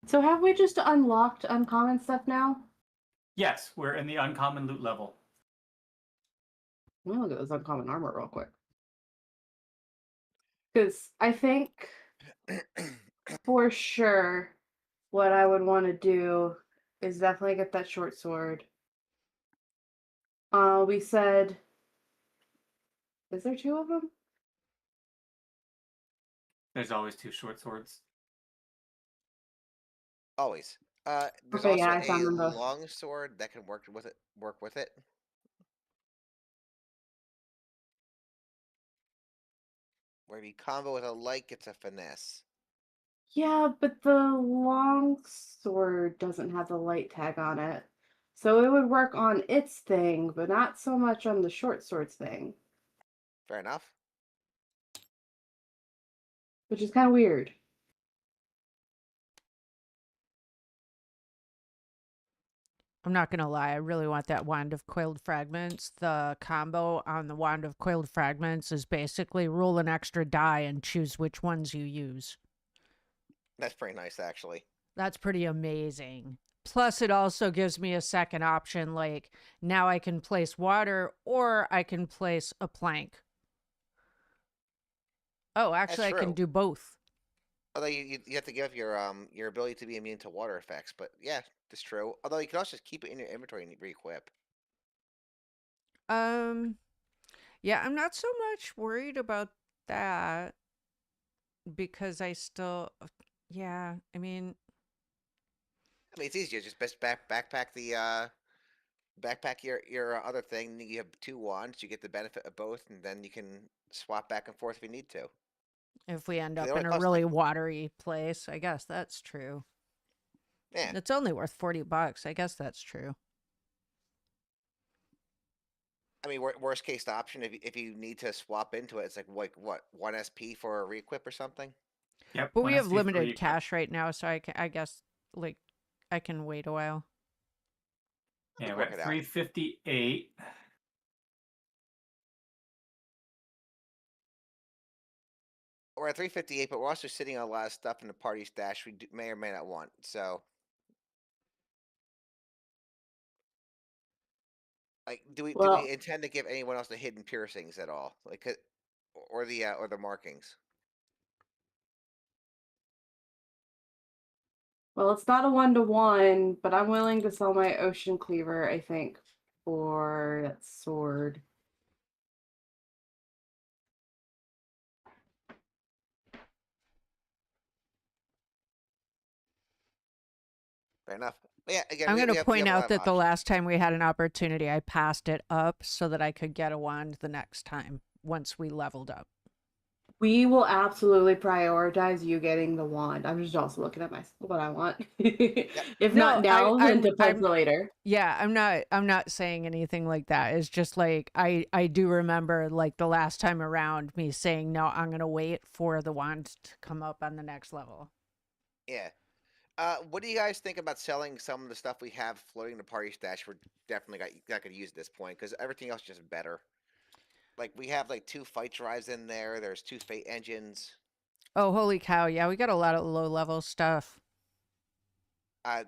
So have we just unlocked uncommon stuff now? Yes, we're in the uncommon loot level. Let me look at this uncommon armor real quick. Because I think for sure what I would want to do is definitely get that short sword. We said, is there 2 of them? There's always 2 short swords. always. There's Okay, yeah, also I a found them both. long sword that can work with it. Where if you combo with a light, gets a finesse. Yeah, but the long sword doesn't have the light tag on it. So it would work on its thing, but not so much on the short sword's thing, Fair enough. which is kind of weird. I'm not gonna lie, I really want that Wand of Coiled Fragments. The combo on the Wand of Coiled Fragments is basically roll an extra die and choose which ones you use. That's pretty nice, actually. That's pretty amazing. Plus, it also gives me a second option, like now I can place water or I can place a plank. Oh, That's actually, I can true. do both. Although you have to give your ability to be immune to water effects, but yeah, that's true. Although you can also just keep it in your inventory and re-equip. Um, yeah, I'm not so much worried about that because I still, yeah, I mean, I mean, it's easier. Just best backpack the backpack your other thing. You have 2 wands. You get the benefit of both, and then you can swap back and forth if you need to. if we end 'Cause they up only in a cost really like watery place, I guess that's true. yeah. It's only worth $40. I guess that's true. I mean, worst case option if you need to swap into it, it's like what 1 SP for a re-equip or something. Yep, But we 1 have SP limited free. cash right now, so I guess like I can wait a while. Yeah, we're Work at it out. 358. We're at 358, but we're also sitting on a lot of stuff in the party stash we may or may not want. So, like, do we Well, intend to give anyone else the hidden piercings at all, like, or the markings? well, it's not a 1-to-1, but I'm willing to sell my Ocean Cleaver, I think, for that sword. Fair enough. But yeah, again, I'm going to we point have a lot out of that the options. last time we had an opportunity, I passed it up so that I could get a wand the next time once we leveled up. We will absolutely prioritize you getting the wand. I'm just also looking at what I want. If not No, now, then depends for later. yeah, I'm not saying anything like that. It's just like I do remember like the last time around me saying no, I'm going to wait for the wand to come up on the next level. Yeah. What do you guys think about selling some of the stuff we have floating in the party stash? We're definitely got could use at this point because everything else is just better. Like we have like 2 fight drives in there. There's 2 fate engines. Oh, holy cow. Yeah, we got a lot of low level stuff. Uh,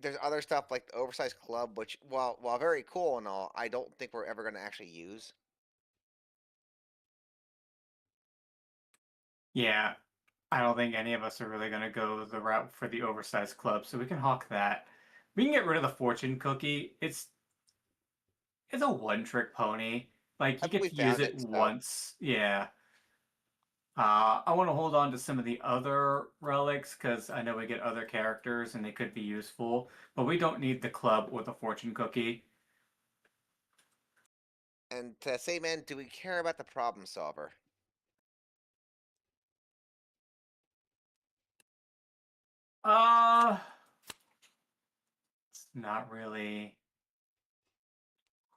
there's other stuff like the oversized club, which while very cool and all, I don't think we're ever going to actually use. Yeah, I don't think any of us are really going to go the route for the oversized club, so we can hawk that. We can get rid of the fortune cookie. It's a one-trick pony. Like, you get We to use found it it, so once. Yeah. I want to hold on to some of the other relics because I know we get other characters and they could be useful, but we don't need the club or the fortune cookie. And to the same end, do we care about the problem solver? It's not really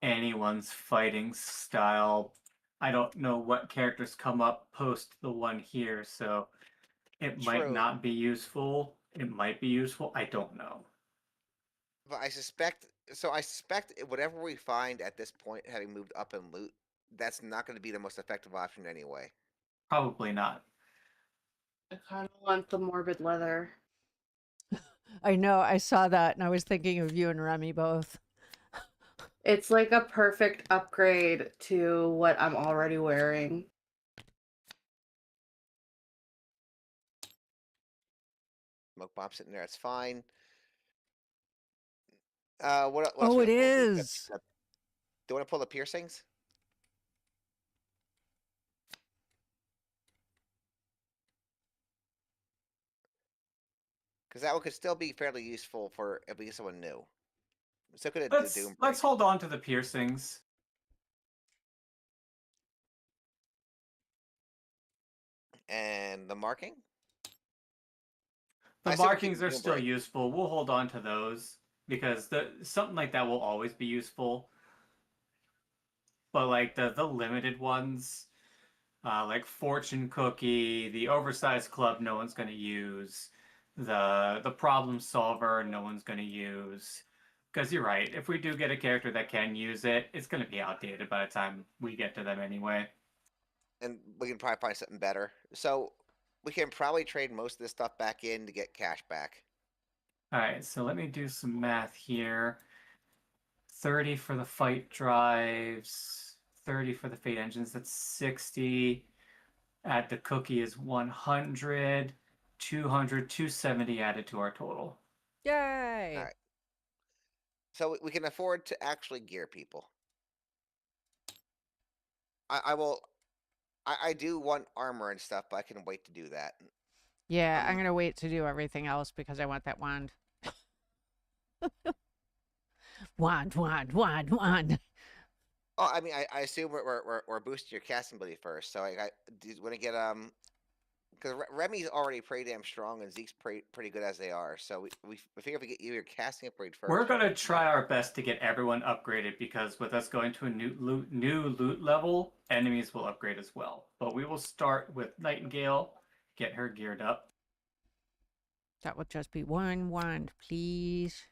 anyone's fighting style. I don't know what characters come up post the one here, so it might True. not be useful. It might be useful. I don't know. But I suspect whatever we find at this point, having moved up in loot, that's not going to be the most effective option anyway. Probably not. I kind of want the morbid leather. I know. I saw that and I was thinking of you and Remy both. It's like a perfect upgrade to what I'm already wearing. Smoke bomb sitting there, that's fine. What else Oh, we it got pulled? is. Do you want to pull the piercings? Because that one could still be fairly useful for if we get someone new. So could the Doom break. Let's hold on to the piercings. And the marking? The I say we keep markings the are Doom still break. useful. We'll hold on to those because something like that will always be useful. But like the limited ones, like Fortune Cookie, the Oversized Club, no one's going to use. The Problem Solver, no one's going to use. Because you're right, if we do get a character that can use it, it's going to be outdated by the time we get to them anyway. And we can probably find something better. So we can probably trade most of this stuff back in to get cash back. All right, so let me do some math here. 30 for the fight drives, 30 for the fate engines, that's 60. Add the cookie is 100, 200, 270 added to our total. Yay. All right. So we can afford to actually gear people. I will. I do want armor and stuff, but I can wait to do that. Yeah, I'm going to wait to do everything else because I want that wand. Wand. Oh, I mean, I assume we're boosting your casting ability first. So I do want to get because Remy's already pretty damn strong and Zeke's pretty good as they are. So we figure if we get you your casting upgrade first. We're going to try our best to get everyone upgraded because with us going to a new loot level, enemies will upgrade as well. But we will start with Nightingale, get her geared up. That would just be one wand, please.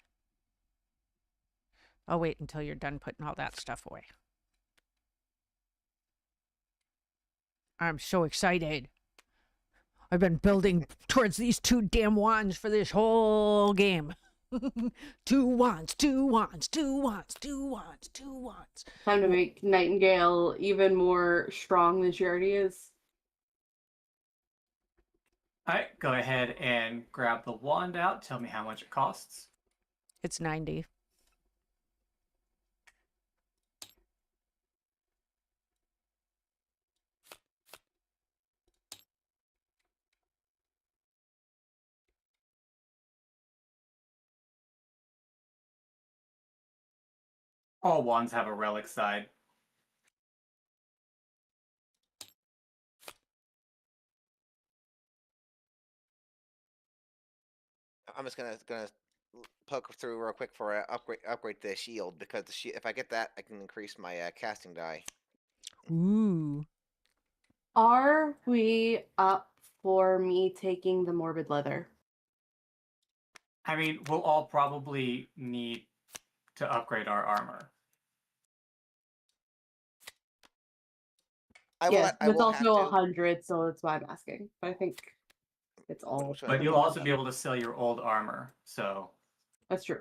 I'll wait until you're done putting all that stuff away. I'm so excited. I've been building towards these 2 damn wands for this whole game. 2 wands. Time to make Nightingale even more strong than she already is. All right, go ahead and grab the wand out. Tell me how much it costs. It's 90. All wands have a relic side. I'm just gonna poke through real quick for upgrade the shield because if I get that, I can increase my casting die. Ooh. Are we up for me taking the morbid leather? I mean, we'll all probably need to upgrade our armor. Yes, I it's will have also to. 100, so that's why I'm asking. But I think it's all. But you'll also be able to sell your old armor, so. That's true.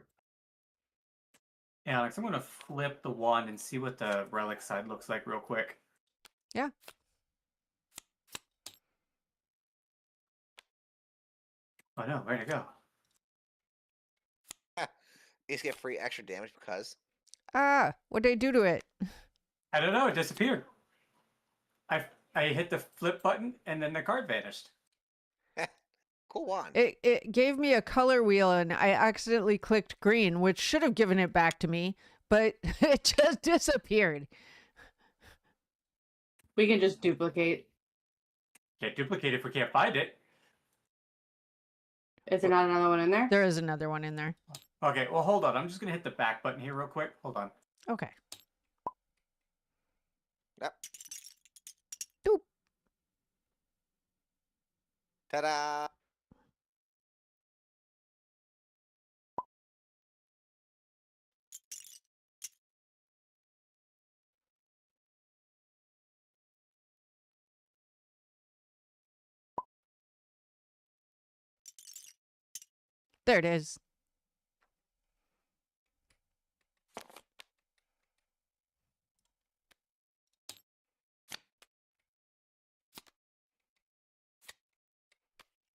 Alex, I'm going to flip the wand and see what the relic side looks like real quick. Yeah. Oh no, where'd it go? You just get free extra damage because. What'd I do to it? I don't know, it disappeared. I hit the flip button and then the card vanished. Cool wand. It gave me a color wheel and I accidentally clicked green, which should have given it back to me, but it just disappeared. We can just duplicate. Can't duplicate if we can't find it. Is there not another one in there? There is another one in there. Okay, well, hold on. I'm just going to hit the back button here real quick. Hold on. Okay. Yep. Doop. Ta-da! There it is.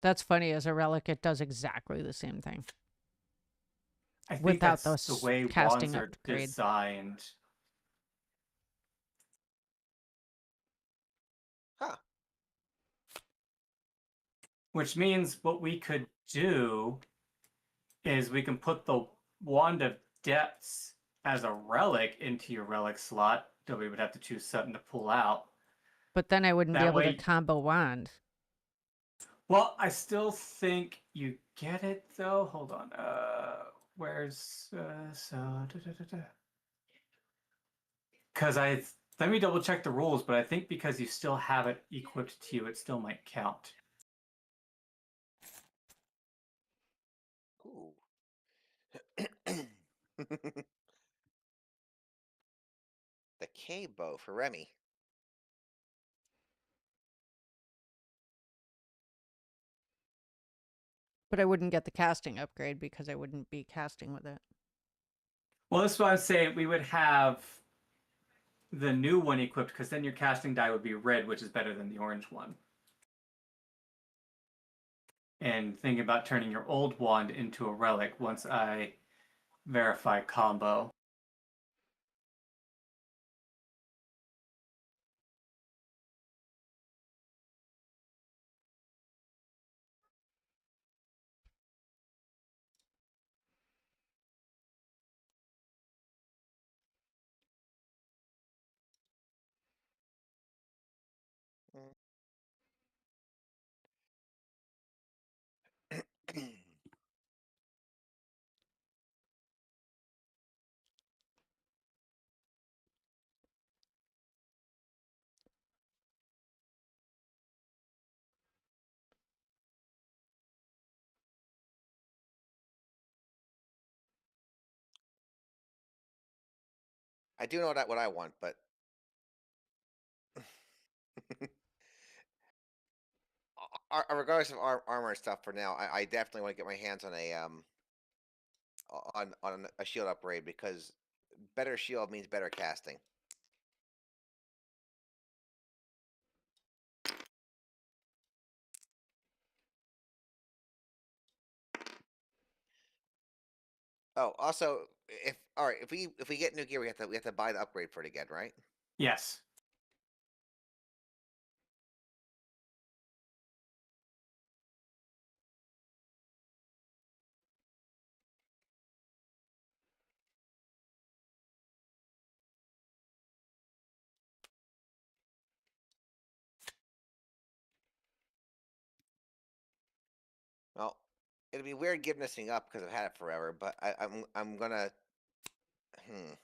That's funny. As a relic, it does exactly the same thing. I think Without that's the the way casting wands are upgrade. designed. Huh. Which means what we could do is we can put the Wand of Depths as a relic into your relic slot, though we would have to choose something to pull out. But then I wouldn't be That able to way- combo wand. Well, I still think you get it, though. Hold on. Where's... Because let me double check the rules, but I think because you still have it equipped to you, it still might count. Ooh. The K bow for Remy. But I wouldn't get the casting upgrade because I wouldn't be casting with it. Well, that's why I'm saying we would have the new one equipped, because then your casting die would be red, which is better than the orange one. And thinking about turning your old wand into a relic once I verify combo. I do know what I want, but regardless of armor and stuff, for now, I definitely want to get my hands on a on a shield upgrade, because better shield means better casting. Oh, also, if we get new gear, we have to buy the upgrade for it again, right? Yes. Well, it'd be weird giving this thing up because I've had it forever, but I'm gonna. Hmm.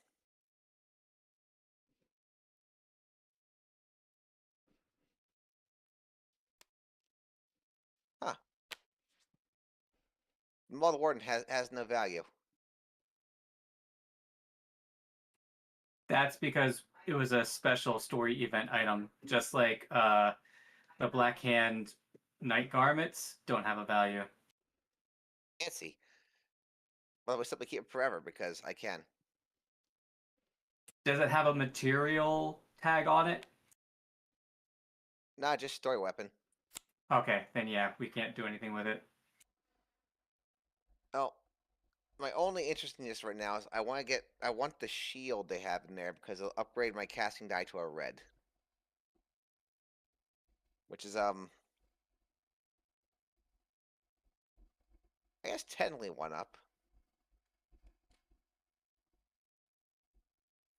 Huh. Maul the Warden has no value. That's because it was a special story event item, just like the Black Hand Night Garments don't have a value. Fancy. Well, we simply keep it forever because I can. Does it have a material tag on it? Nah, just story weapon. Okay, then yeah, we can't do anything with it. Oh, my only interest in this right now is I want the shield they have in there because it'll upgrade my casting die to a red, which is I guess technically one up.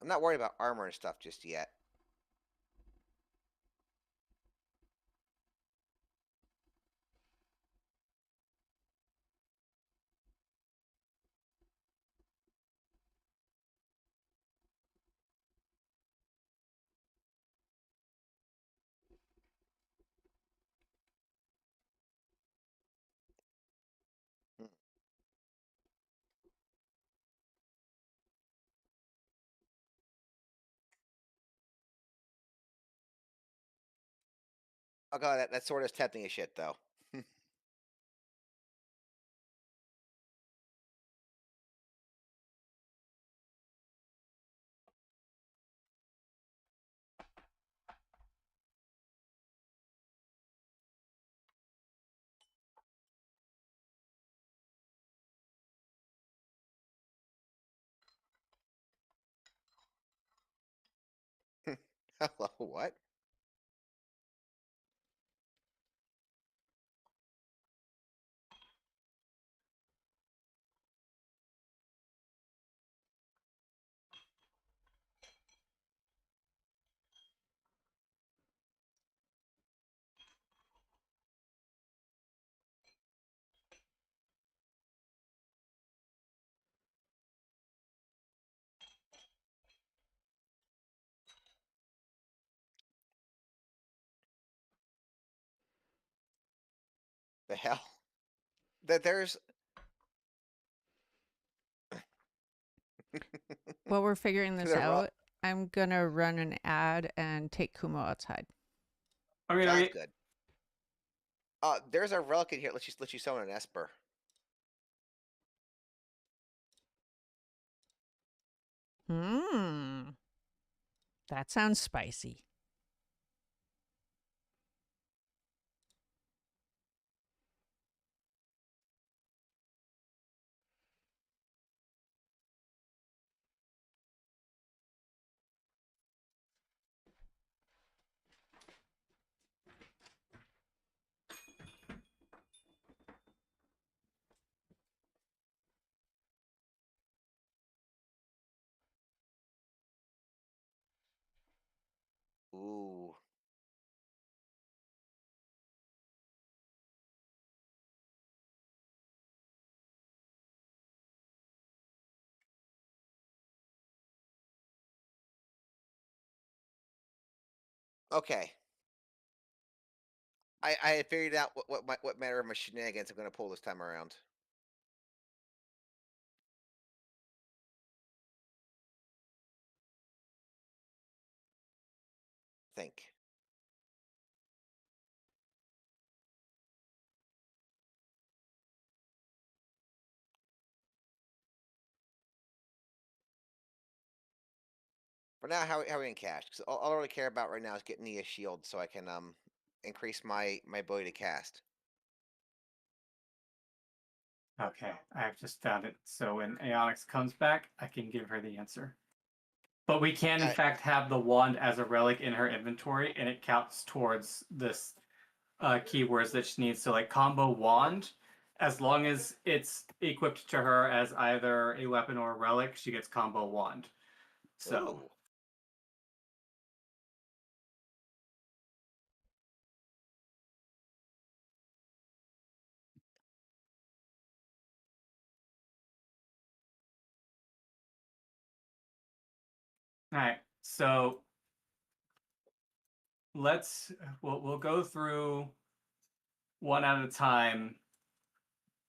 I'm not worried about armor and stuff just yet. Oh god, that sword is tempting as shit, though. Hello, what? The hell? That there's While we're figuring this the out, I'm gonna run an ad and take Kumo outside. Okay, sounds okay. good. There's a relic in here. Let you summon an Esper. That sounds spicy. Ooh. Okay. I had figured out what manner of my shenanigans I'm gonna pull this time around. Think. For now, how are we in cash? Because all I really care about right now is getting me a shield so I can increase my ability to cast. Okay, I've just found it. So when Aonyx comes back, I can give her the answer. But we can, in fact, have the wand as a relic in her inventory, and it counts towards this keywords that she needs. So, like combo wand, as long as it's equipped to her as either a weapon or a relic, she gets combo wand. So, Ooh. all right. So we'll go through one at a time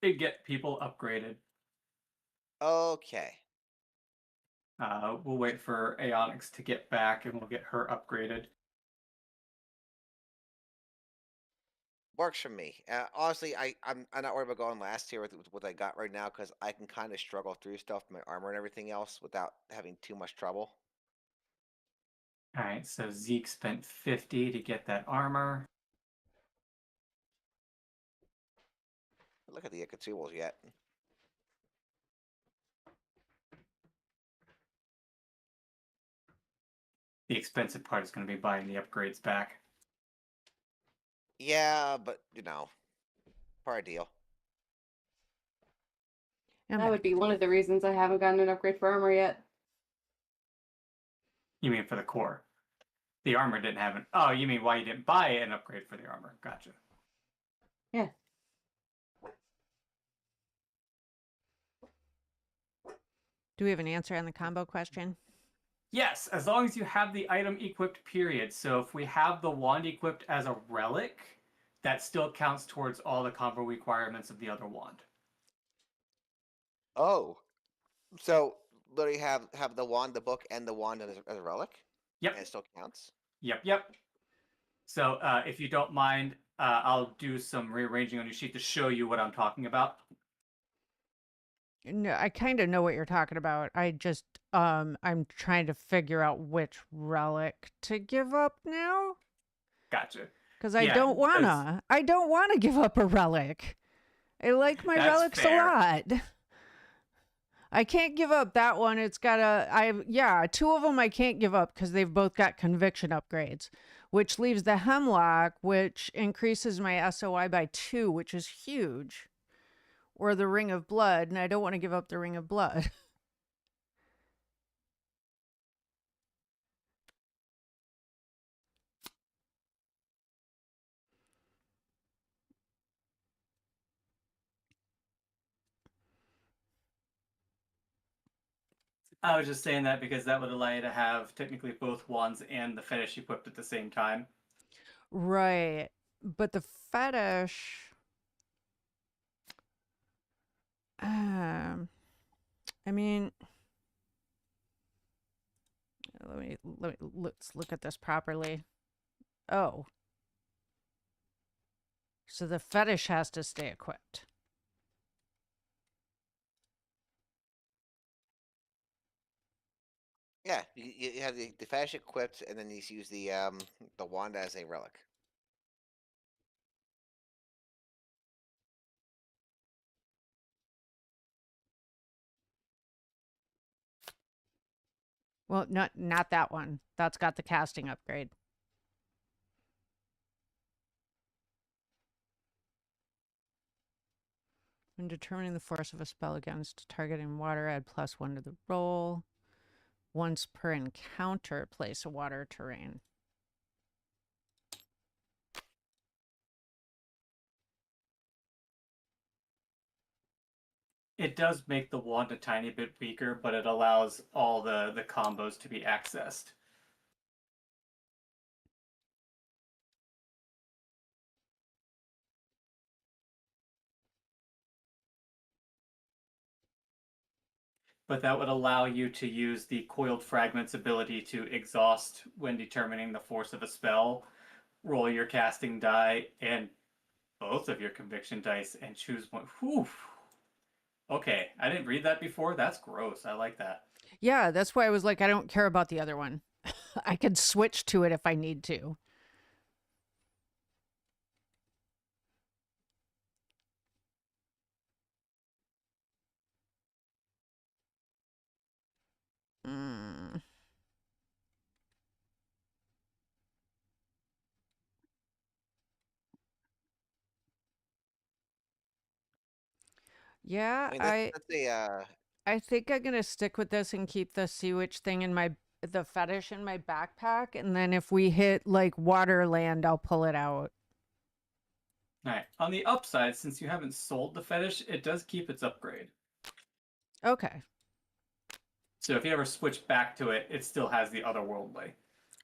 and get people upgraded. Okay. We'll wait for Aonyx to get back, and we'll get her upgraded. Works for me. Honestly, I'm not worried about going last here with what I got right now because I can kind of struggle through stuff, my armor and everything else, without having too much trouble. All right, so Zeke spent 50 to get that armor. Look at the consumables yet. The expensive part is going to be buying the upgrades back. Yeah, but you know, part of the deal. I'm That would back. be one of the reasons I haven't gotten an upgrade for armor yet. You mean for the core? The armor didn't have an. Oh, you mean why you didn't buy an upgrade for the armor? Gotcha. Yeah. Do we have an answer on the combo question? Yes, as long as you have the item equipped, period. So if we have the wand equipped as a relic, that still counts towards all the combo requirements of the other wand. Oh, so literally have the wand, the book, and the wand as a relic, Yep. and it still counts. Yep. So if you don't mind, I'll do some rearranging on your sheet to show you what I'm talking about. No, I kind of know what you're talking about. I just I'm trying to figure out which relic to give up now Gotcha. because Yeah, I don't wanna give up a relic. I like my that's relics a fair. lot. I can't give up that one. It's got yeah, two of them I can't give up because they've both got conviction upgrades, which leaves the hemlock, which increases my SOI by 2, which is huge, or the ring of blood, and I don't want to give up the ring of blood. I was just saying that because that would allow you to have technically both wands and the fetish equipped at the same time. Right. But the fetish, um, I mean, let's look at this properly. Oh, so the fetish has to stay equipped. Yeah, you have the fetish equipped, and then you use the wand as a relic. Well, not that one. That's got the casting upgrade. When determining the force of a spell against targeting water, add +1 to the roll. Once per encounter, place a water terrain. It does make the wand a tiny bit weaker, but it allows all the combos to be accessed. But that would allow you to use the Coiled Fragments ability to exhaust when determining the force of a spell, roll your casting die and both of your conviction dice and choose one. Whew. Okay, I didn't read that before. That's gross. I like that. Yeah, that's why I was like, I don't care about the other one. I could switch to it if I need to. Mm. Yeah, I mean, that's a I think I'm gonna stick with this and keep the sea witch thing in the fetish in my backpack, and then if we hit like Waterland, I'll pull it out. All right. On the upside, since you haven't sold the fetish, it does keep its upgrade. Okay. So if you ever switch back to it, it still has the otherworldly.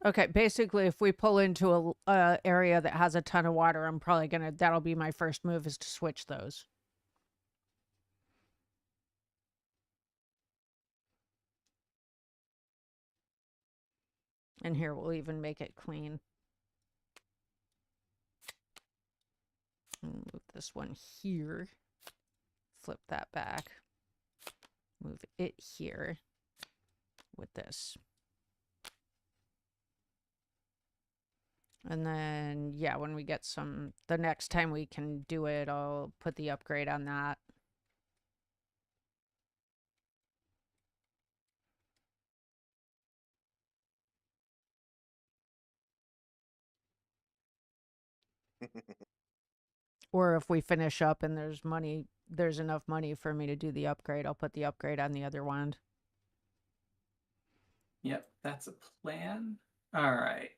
Okay. Basically, if we pull into a area that has a ton of water, I'm probably gonna. That'll be my first move is to switch those. And here we'll even make it clean. Move this one here. Flip that back. Move it here with this. And then, yeah, when we get the next time we can do it, I'll put the upgrade on that. Or if we finish up and there's enough money for me to do the upgrade, I'll put the upgrade on the other wand. Yep, that's a plan. All right.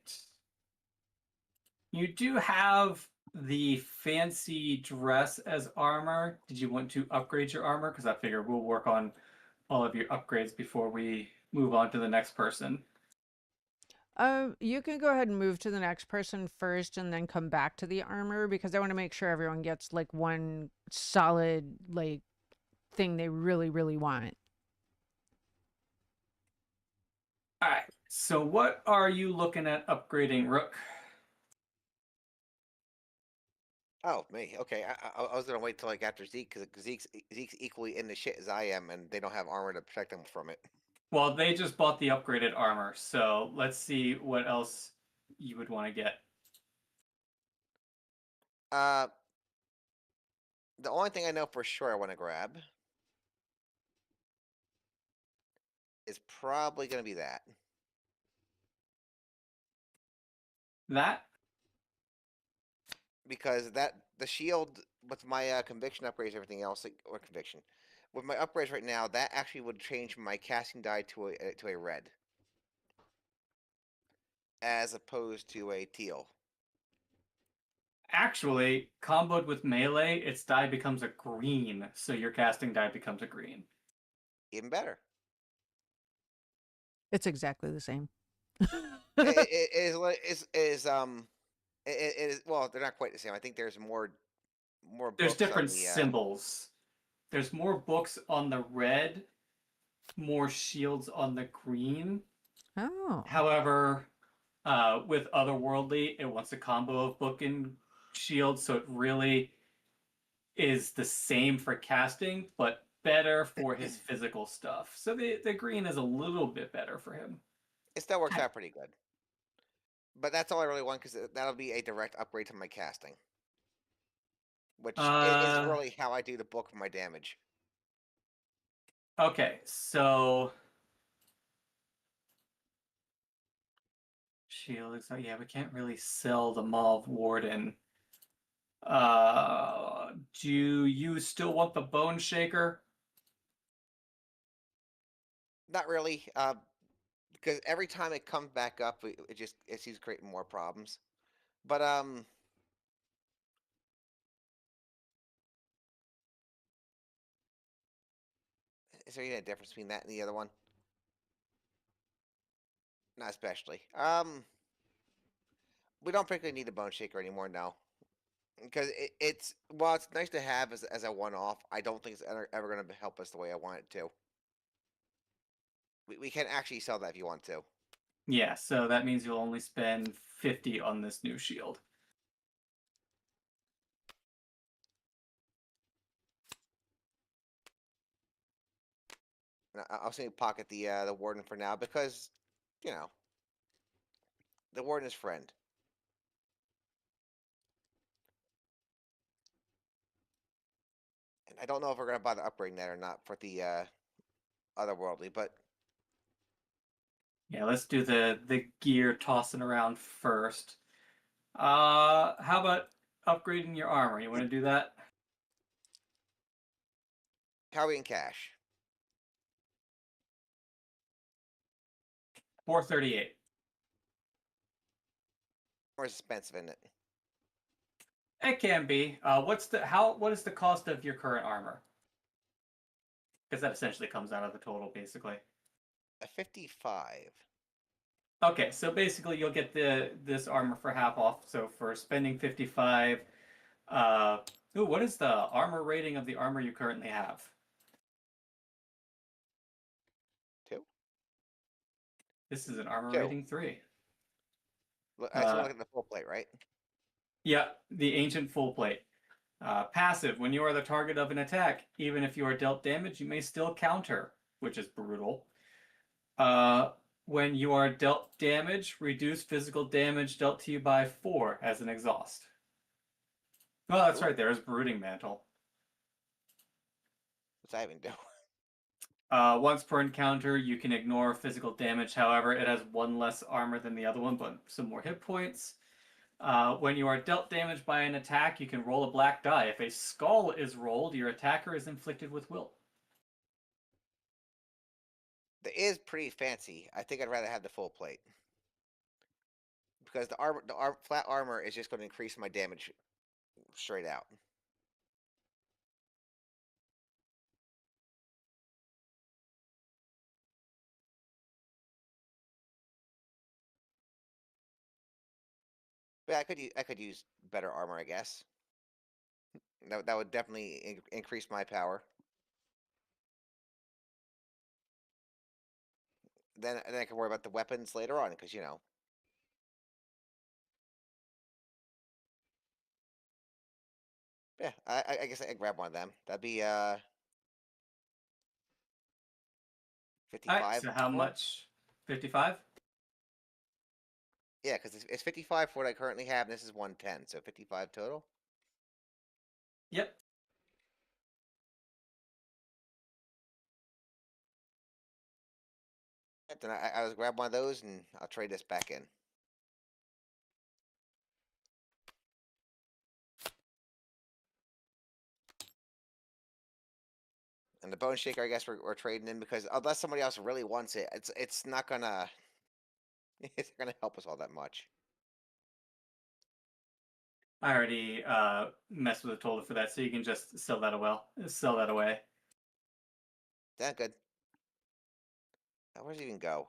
You do have the fancy dress as armor. Did you want to upgrade your armor? Because I figure we'll work on all of your upgrades before we move on to the next person. You can go ahead and move to the next person first and then come back to the armor because I want to make sure everyone gets like one solid like thing they really, really want. All right. So what are you looking at upgrading, Rook? Oh, me. Okay, I was gonna wait till like after Zeke because Zeke's equally in the shit as I am, and they don't have armor to protect him from it. Well, they just bought the upgraded armor, so let's see what else you would want to get. Uh, the only thing I know for sure I want to grab is probably gonna be that. That Because the shield with my conviction upgrades, everything else, like, or conviction, with my upgrades right now, that actually would change my casting die to a red, as opposed to a teal. actually comboed with melee, its die becomes a green, so your casting die becomes a green. Even better. It's exactly the same. It is well, they're not quite the same. I think there's more There's books on different the symbols. There's more books on the red, more shields on the green. Oh. However, with Otherworldly, it wants a combo of book and shield, so it really is the same for casting, but better for his physical stuff. So the green is a little bit better for him. it still works out pretty good. But that's all I really want because that'll be a direct upgrade to my casting, which is Uh, really how I do the bulk of my damage. okay, so shield. Yeah, we can't really sell the Mauve Warden. Do you still want the Bone Shaker? Not really, because every time it comes back up, it seems creating more problems. But is there even a difference between that and the other one? Not especially. We don't particularly need a bone shaker anymore now, because it's while it's nice to have as a one-off, I don't think it's ever going to help us the way I want it to. We can actually sell that if you want to. Yeah, so that means you'll only spend 50 on this new shield. I'll say pocket the warden for now because, you know, the warden is friend. And I don't know if we're gonna bother upgrading that or not for the otherworldly, but Yeah, let's do the gear tossing around first. How about upgrading your armor? You want to do that? how are we in cash? 438. More expensive, isn't it? It can be. What is the cost of your current armor? Because that essentially comes out of the total, basically. A 55. Okay, so basically you'll get this armor for half off. So for spending 55, what is the armor rating of the armor you currently have? 2? This is an armor 2. rating 3. I just want Uh, to look at the full plate, right? yeah, the ancient full plate. Passive, when you are the target of an attack, even if you are dealt damage, you may still counter, which is brutal. Uh, when you are dealt damage, reduce physical damage dealt to you by 4 as an exhaust. Oh, that's Ooh, right, there is Brooding Mantle. what's that even do? Once per encounter, you can ignore physical damage. However, it has 1 less armor than the other one, but some more hit points. When you are dealt damage by an attack, you can roll a black die. If a skull is rolled, your attacker is inflicted with wilt. That is pretty fancy. I think I'd rather have the full plate because flat armor is just going to increase my damage straight out. But I could use better armor, I guess. That would definitely increase my power. Then I can worry about the weapons later on because, you know, Yeah, I guess I can grab one of them. That'd be All right. 55 So how total. much? 55. Yeah, because it's 55 for what I currently have, and this is 110, so 55 total. Yep. Then I was grab one of those, and I'll trade this back in. And the bone shaker, I guess we're trading in because unless somebody else really wants it, it's not gonna it's not gonna help us all that much. I already messed with the total for that, so you can just sell that away. That good. Where does it even go?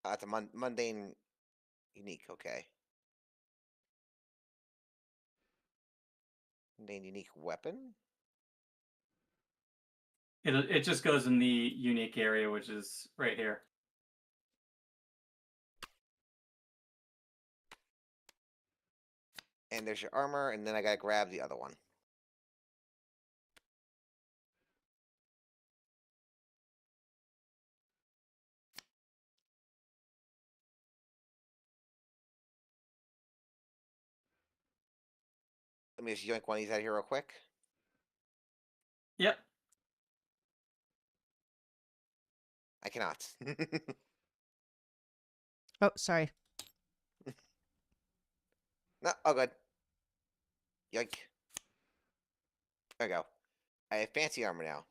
It's a mundane unique. Okay. Mundane unique weapon. It just goes in the unique area, which is right here. And there's your armor, and then I gotta grab the other one. Let me just yoink one of these out of here real quick. Yep. I cannot. Oh, sorry. No, oh good. Yoink. There we go. I have fancy armor now.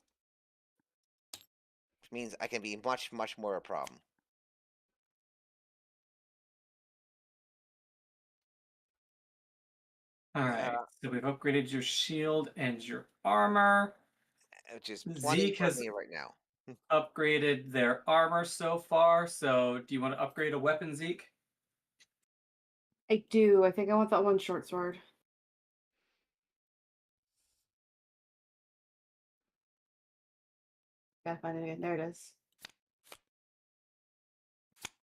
Which means I can be much, much more a problem. All right. So we've upgraded your shield and your armor. Which is plenty Zeke for has me right now. upgraded their armor so far. So do you want to upgrade a weapon, Zeke? I do. I think I want that one short sword. Gotta find it again. There it is.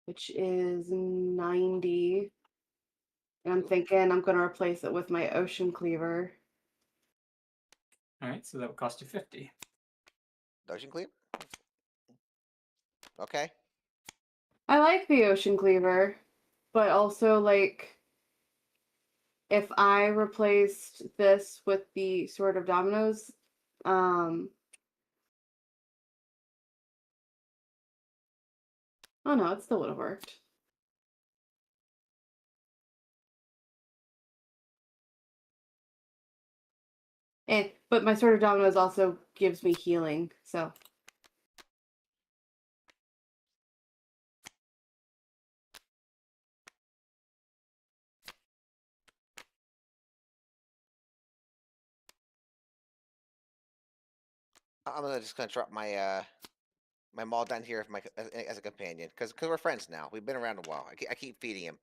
Which is 90. And I'm thinking I'm going to replace it with my ocean cleaver. All right. So that would cost you 50. Ocean clear? Okay. I like the ocean cleaver, but also like if I replaced this with the sword of dominoes, oh no, it still would have worked. But my sword of dominoes also gives me healing, so I'm just gonna drop my my maul down here as a companion because we're friends now. We've been around a while. I keep feeding him.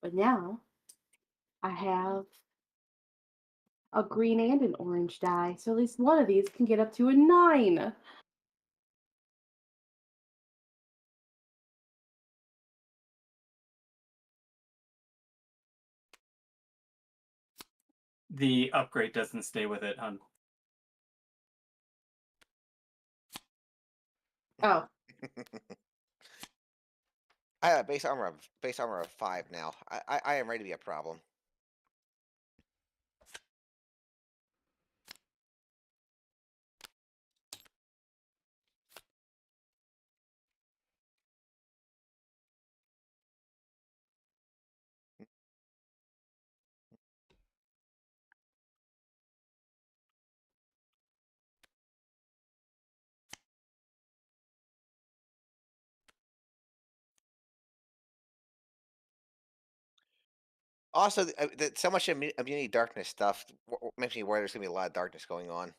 but now I have a green and an orange die, so at least one of these can get up to a 9. The upgrade doesn't stay with it, hon. Oh, I have base armor of 5 now. I am ready to be a problem. Also, so much immunity darkness stuff makes me worry there's gonna be a lot of darkness going on.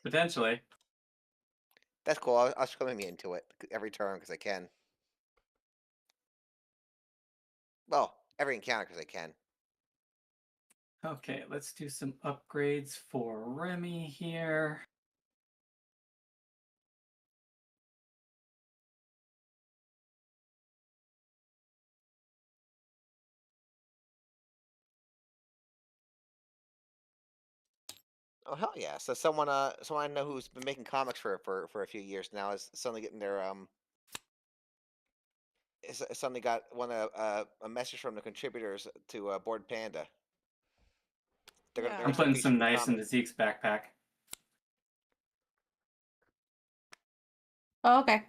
Potentially. That's cool. I'll just come into it every turn because I can. Well, every encounter because I can. Okay, let's do some upgrades for Remy here. Oh hell yeah! So someone I know who's been making comics for a few years now is suddenly getting their suddenly got a message from the contributors to Board Panda. They're I'm Yeah. gonna start putting some featuring the knives comic. into Zeke's backpack. Oh, okay.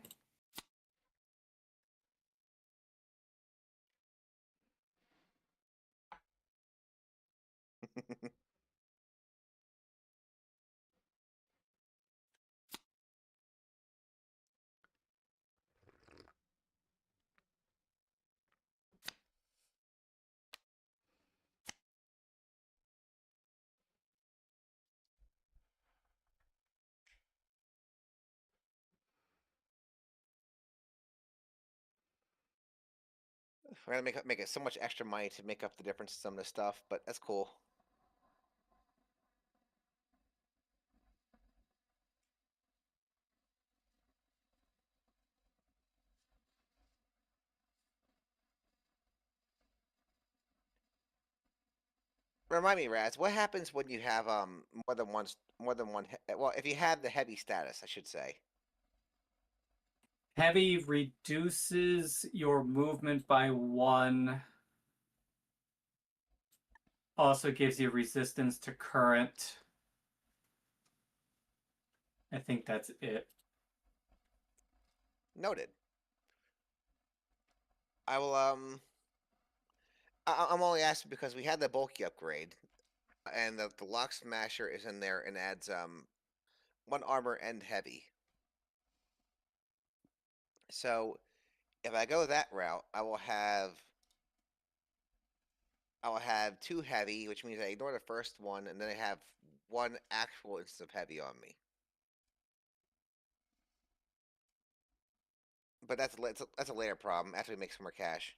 We're gonna make it so much extra money to make up the difference in some of the stuff, but that's cool. Remind me, Raz, what happens when you have more than one? Well, if you have the heavy status, I should say. Heavy reduces your movement by 1. Also gives you resistance to current. I think that's it. Noted. I will I'm only asking because we had the bulky upgrade, and the lock smasher is in there and adds 1 armor and heavy. So if I go that route, I will have 2 heavy, which means I ignore the first one, and then I have 1 actual instance of heavy on me. But that's a later problem after we make some more cash.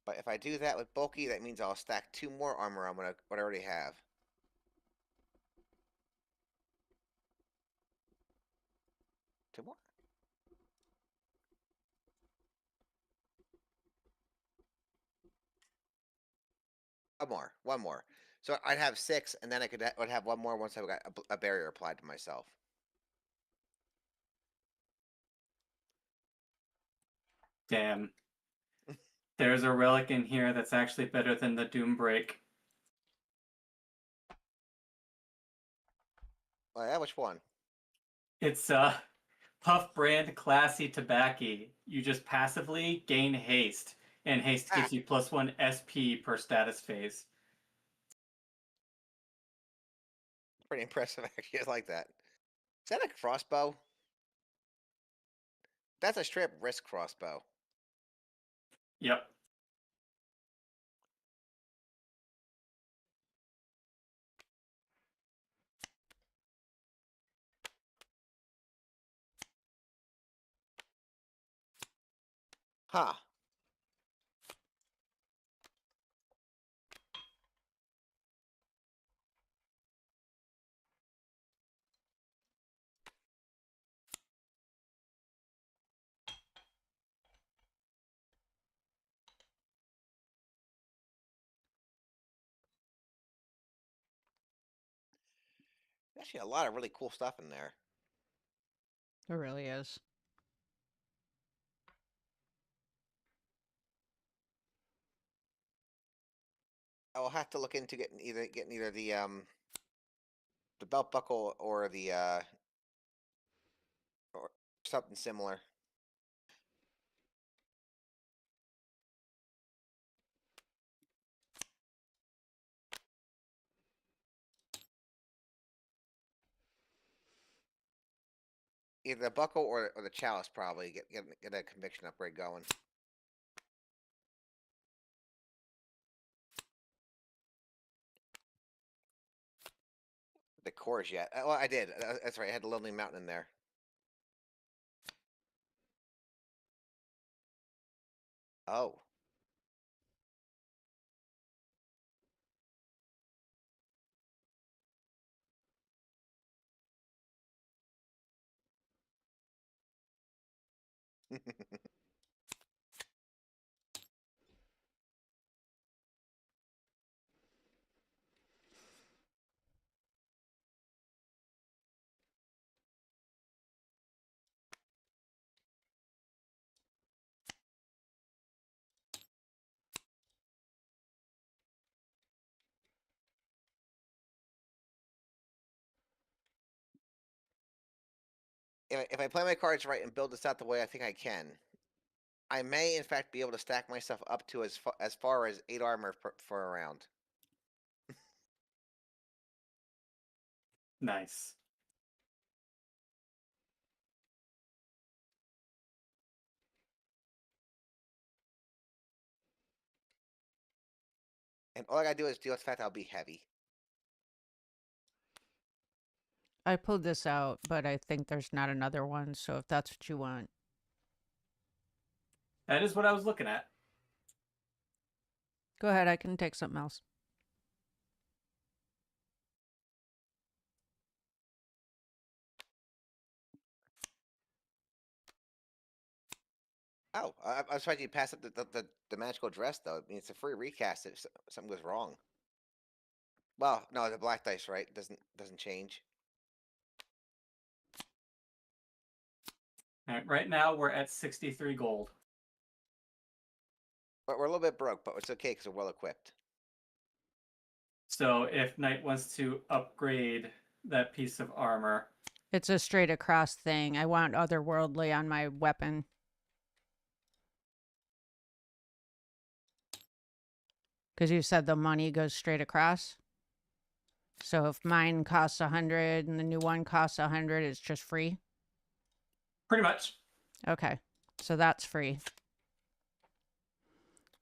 But if I do that with bulky, that means I'll stack 2 more armor on what I already have. Two more. One more. One more. So I'd have 6, and then would have 1 more once I got a barrier applied to myself. Damn. There's a relic in here that's actually better than the Doom Break. Oh yeah, which one? It's Puff Brand Classy Tobacco. You just passively gain haste, and haste Ah, gives you +1 SP per status phase. pretty impressive actually. I like that. Is that a crossbow? That's a straight up wrist crossbow. Yep. Huh. Actually, a lot of really cool stuff in there. It really is. I will have to look into getting either the belt buckle or the or something similar. Either the buckle or the chalice probably get a conviction upgrade going. The cores yet? Well, I did. That's right. I had the Lonely Mountain in there. Oh, if I play my cards right and build this out the way I think I can, I may in fact be able to stack myself up to as far as 8 armor for a round. Nice. And all I gotta do is deal with the fact I'll be heavy. I pulled this out, but I think there's not another one. So if that's what you want, That is what I was looking at. go ahead. I can take something else. Oh, I was surprised you passed up the magical dress though. I mean, it's a free recast if something goes wrong. Well, no, the black dice, right? Doesn't change. All right, right now we're at 63 gold. But we're a little bit broke, but it's okay because we're well equipped. So if Knight wants to upgrade that piece of armor, It's a straight across thing. I want otherworldly on my weapon. Because you said the money goes straight across. So if mine costs 100 and the new one costs 100, it's just free. pretty much. Okay, so that's free.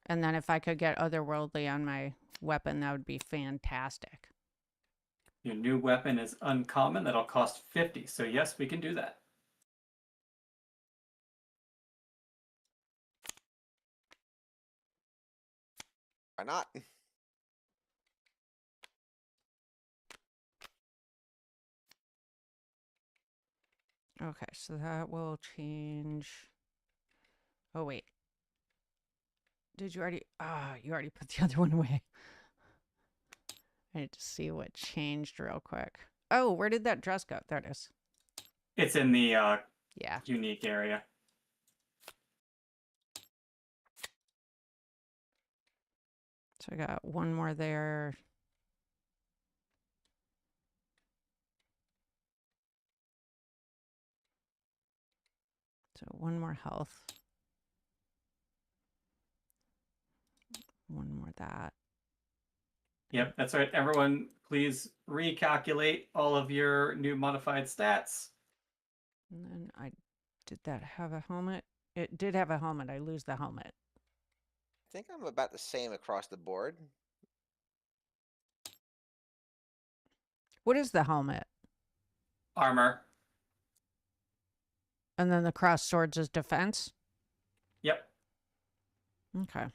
And then if I could get otherworldly on my weapon, that would be fantastic. Your new weapon is uncommon. That'll cost 50. So yes, we can do that. Why not? Okay, so that will change. Oh, wait. Did you already? Ah, you already put the other one away. I need to see what changed real quick. Oh, where did that dress go? There it is. It's in the Yeah. unique area. So I got one more there. So one more health. One more that. Yep, that's right. Everyone, please recalculate all of your new modified stats. And then did that have a helmet? It did have a helmet. I lose the helmet. I think I'm about the same across the board. What is the helmet? Armor. And then the cross swords is defense? Yep. Okay.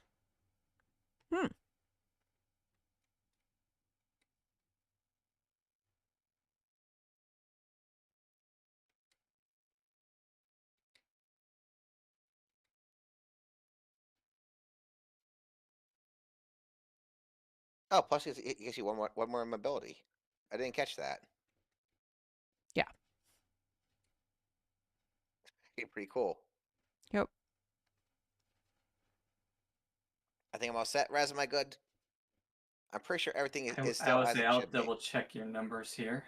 Oh, plus it gives you one more mobility. I didn't catch that. Yeah. Pretty cool. Yep. I think I'm all set. Raz, am I good? I'm pretty sure everything is I still will as say it I'll should be. double check your numbers here.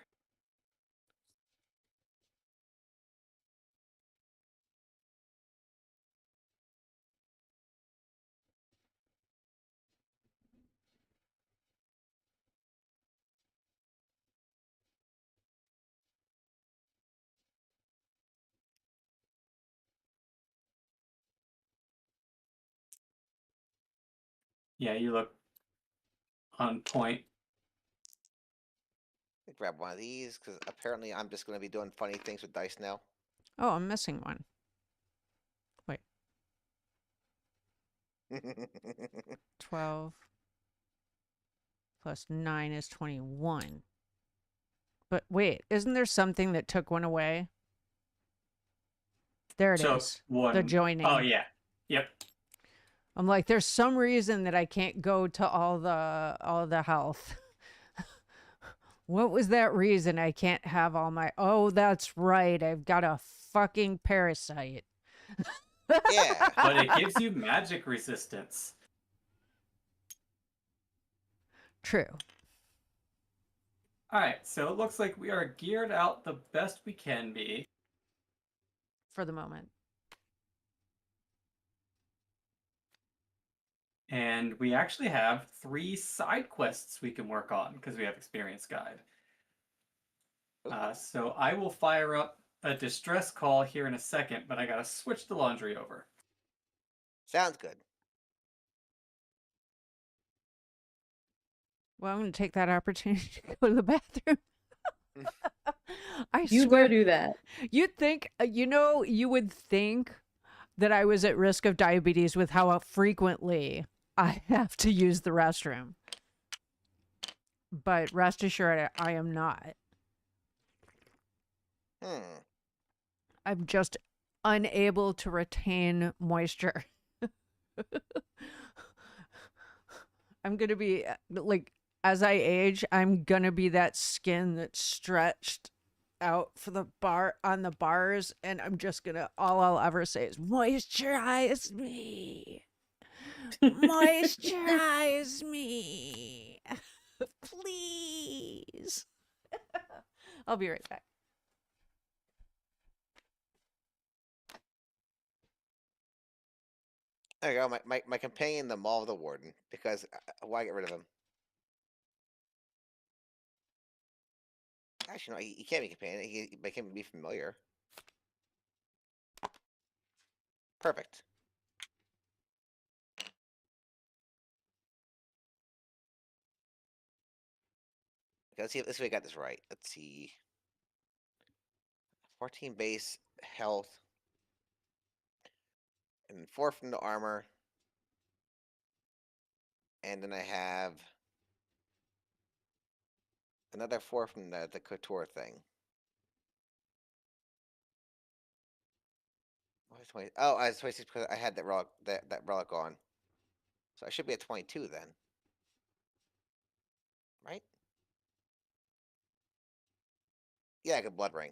Yeah, you look on point. Let me grab one of these because apparently I'm just going to be doing funny things with dice now. Oh, I'm missing one. Wait. 12 plus 9 is 21. But wait, isn't there something that took one away? There it Took is. one. The joining. Oh, yeah. Yep. I'm like, there's some reason that I can't go to all the health. What was that reason I can't have all my... Oh, that's right. I've got a fucking parasite. Yeah. But it gives you magic resistance. True. All right, so it looks like we are geared out the best we can be. for the moment. And we actually have 3 side quests we can work on because we have Experience Guide. So I will fire up a distress call here in a second, but I gotta switch the laundry over. Sounds good. Well, I'm going to take that opportunity to go to the bathroom. I You swear. go do that. You'd think, you would think that I was at risk of diabetes with how frequently I have to use the restroom. But rest assured, I am not. I'm just unable to retain moisture. I'm going to be, like, as I age, I'm going to be that skin that's stretched out for the on the bars, and I'm just going to, all I'll ever say is, moisturize me. Moisturize me. Please. I'll be right back. There you go. My companion, the Maul of the Warden, because why get rid of him? Actually, no, he can't be companion. He make him be familiar. Perfect. Okay, let's see if we got this right. Let's see. 14 base health. And 4 from the armor. And then I have another 4 from the couture thing. Why is 20? Oh, I was 26 because I had that relic on. So I should be at 22 then. Right? Yeah, good blood ring.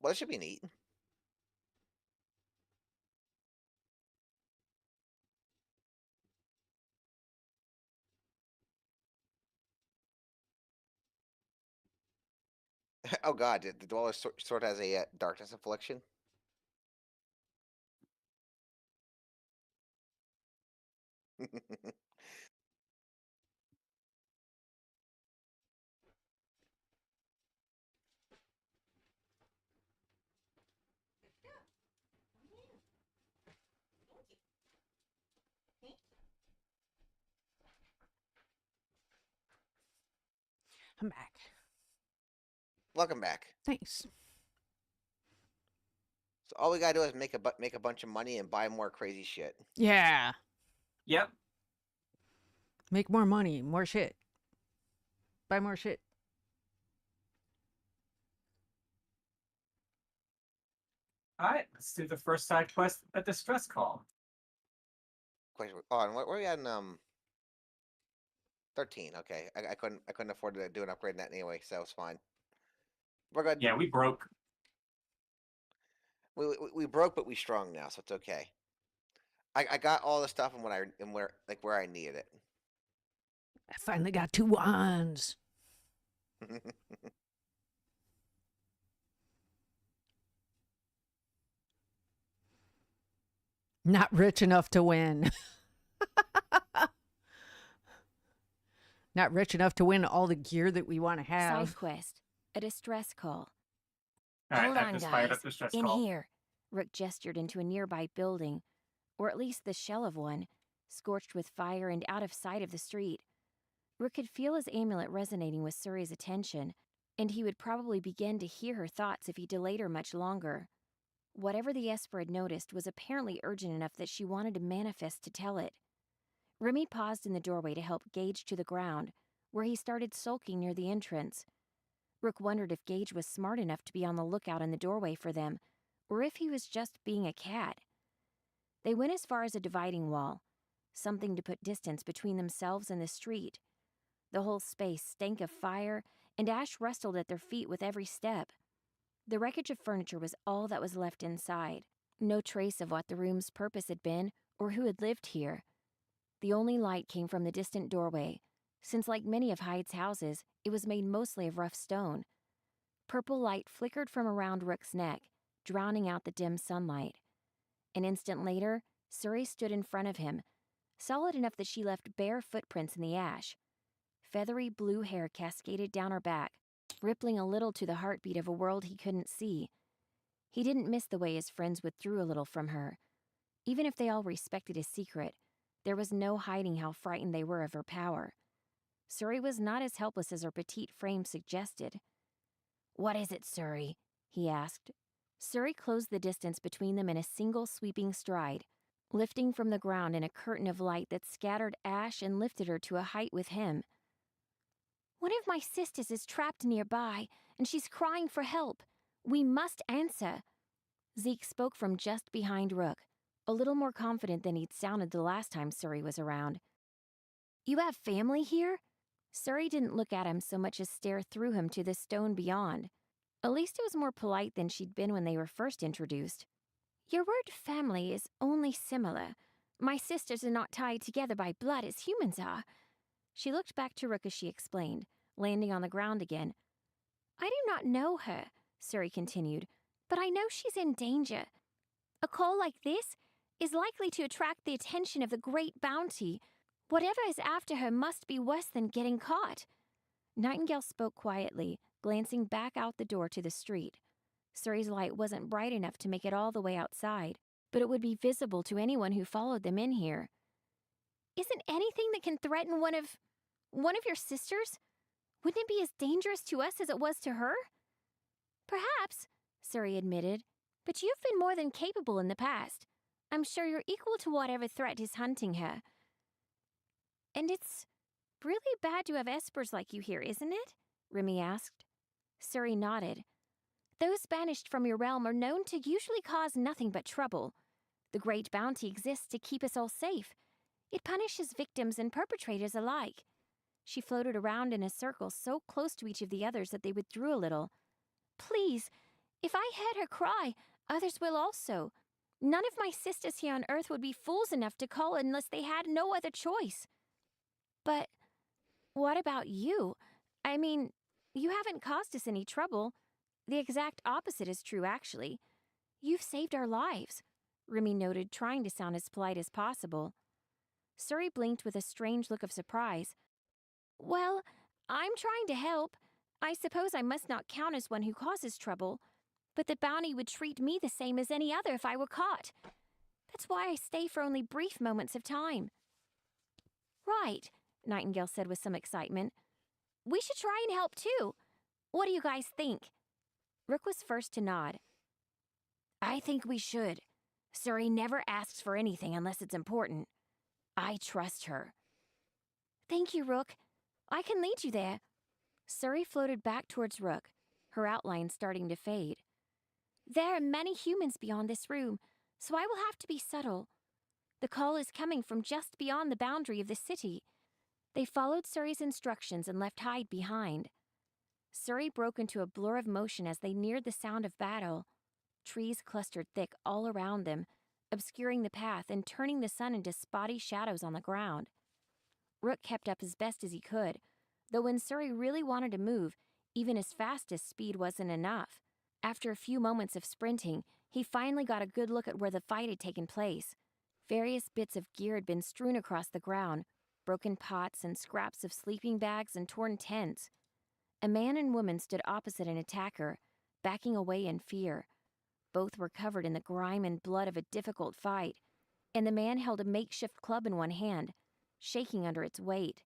Well, it should be neat. Oh god, the Dweller sword has a darkness affliction. I'm back. Welcome back. Thanks. So all we gotta do is make a bunch of money and buy more crazy shit. Yeah. Yep. Make more money, more shit. Buy more shit. Alright, let's do the first side quest, a distress call. Question. Oh, and where are we at? 13. Okay, I couldn't afford to do an upgrade in that anyway, so it's fine. We're good. Yeah, we broke. We broke, but we strong now, so it's okay. I got all the stuff and where I needed it. I finally got 2 wands. Not rich enough to win. Not rich enough to win all the gear that we want to have. Side quest. A distress call. Alright, Hold I've on, just fired guys. up distress In call. here. Rook gestured into a nearby building, or at least the shell of one, scorched with fire and out of sight of the street. Rook could feel his amulet resonating with Suri's attention, and he would probably begin to hear her thoughts if he delayed her much longer. Whatever the Esper had noticed was apparently urgent enough that she wanted to manifest to tell it. Remy paused in the doorway to help Gage to the ground, where he started sulking near the entrance. Rook wondered if Gage was smart enough to be on the lookout in the doorway for them, or if he was just being a cat. They went as far as a dividing wall, something to put distance between themselves and the street. The whole space stank of fire, and ash rustled at their feet with every step. The wreckage of furniture was all that was left inside. No trace of what the room's purpose had been, or who had lived here. The only light came from the distant doorway, since like many of Hyde's houses, it was made mostly of rough stone. Purple light flickered from around Rook's neck, drowning out the dim sunlight. An instant later, Suri stood in front of him, solid enough that she left bare footprints in the ash. Feathery blue hair cascaded down her back, rippling a little to the heartbeat of a world he couldn't see. He didn't miss the way his friends withdrew a little from her. Even if they all respected his secret, there was no hiding how frightened they were of her power. Suri was not as helpless as her petite frame suggested. "What is it, Suri?" he asked. Suri closed the distance between them in a single sweeping stride, lifting from the ground in a curtain of light that scattered ash and lifted her to a height with him. "One of my sisters is trapped nearby, and she's crying for help. We must answer." Zeke spoke from just behind Rook, a little more confident than he'd sounded the last time Suri was around. "You have family here?" Suri didn't look at him so much as stare through him to the stone beyond. At least it was more polite than she'd been when they were first introduced. "Your word family is only similar. My sisters are not tied together by blood as humans are." She looked back to Rook as she explained, landing on the ground again. "I do not know her," Suri continued, "but I know she's in danger. A call like this is likely to attract the attention of the Great Bounty. Whatever is after her must be worse than getting caught." Nightingale spoke quietly, glancing back out the door to the street. Suri's light wasn't bright enough to make it all the way outside, but it would be visible to anyone who followed them in here. "Isn't anything that can threaten one of your sisters? Wouldn't it be as dangerous to us as it was to her?" "Perhaps," Suri admitted, "but you've been more than capable in the past. I'm sure you're equal to whatever threat is hunting her." "And it's really bad to have espers like you here, isn't it?" Remy asked. Suri nodded. "Those banished from your realm are known to usually cause nothing but trouble. The Great Bounty exists to keep us all safe. It punishes victims and perpetrators alike." She floated around in a circle so close to each of the others that they withdrew a little. "Please, if I heard her cry, others will also. None of my sisters here on Earth would be fools enough to call unless they had no other choice." "But what about you? I mean, you haven't caused us any trouble. The exact opposite is true, actually. You've saved our lives," Remy noted, trying to sound as polite as possible. Suri blinked with a strange look of surprise. "Well, I'm trying to help. I suppose I must not count as one who causes trouble, but the bounty would treat me the same as any other if I were caught. That's why I stay for only brief moments of time." "Right," Nightingale said with some excitement. "We should try and help too. What do you guys think?" Rook was first to nod. "I think we should. Suri never asks for anything unless it's important. I trust her." "Thank you, Rook. I can lead you there." Suri floated back towards Rook, her outline starting to fade. "There are many humans beyond this room, so I will have to be subtle. The call is coming from just beyond the boundary of the city." They followed Suri's instructions and left Hyde behind. Suri broke into a blur of motion as they neared the sound of battle. Trees clustered thick all around them, obscuring the path and turning the sun into spotty shadows on the ground. Rook kept up as best as he could, though when Suri really wanted to move, even his fastest speed wasn't enough. After a few moments of sprinting, he finally got a good look at where the fight had taken place. Various bits of gear had been strewn across the ground, broken pots and scraps of sleeping bags and torn tents. A man and woman stood opposite an attacker, backing away in fear. Both were covered in the grime and blood of a difficult fight, and the man held a makeshift club in one hand, shaking under its weight.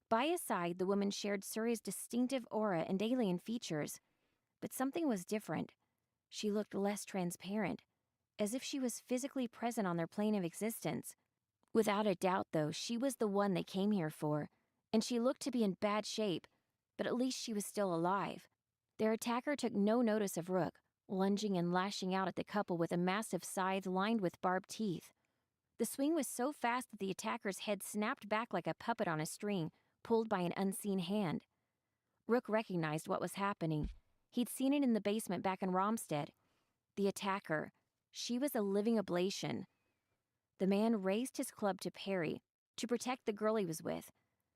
By his side, the woman shared Suri's distinctive aura and alien features, but something was different. She looked less transparent, as if she was physically present on their plane of existence. Without a doubt, though, she was the one they came here for, and she looked to be in bad shape, but at least she was still alive. Their attacker took no notice of Rook, lunging and lashing out at the couple with a massive scythe lined with barbed teeth. The swing was so fast that the attacker's head snapped back like a puppet on a string, pulled by an unseen hand. Rook recognized what was happening. He'd seen it in the basement back in Romstead. The attacker. She was a living ablation. The man raised his club to parry, to protect the girl he was with,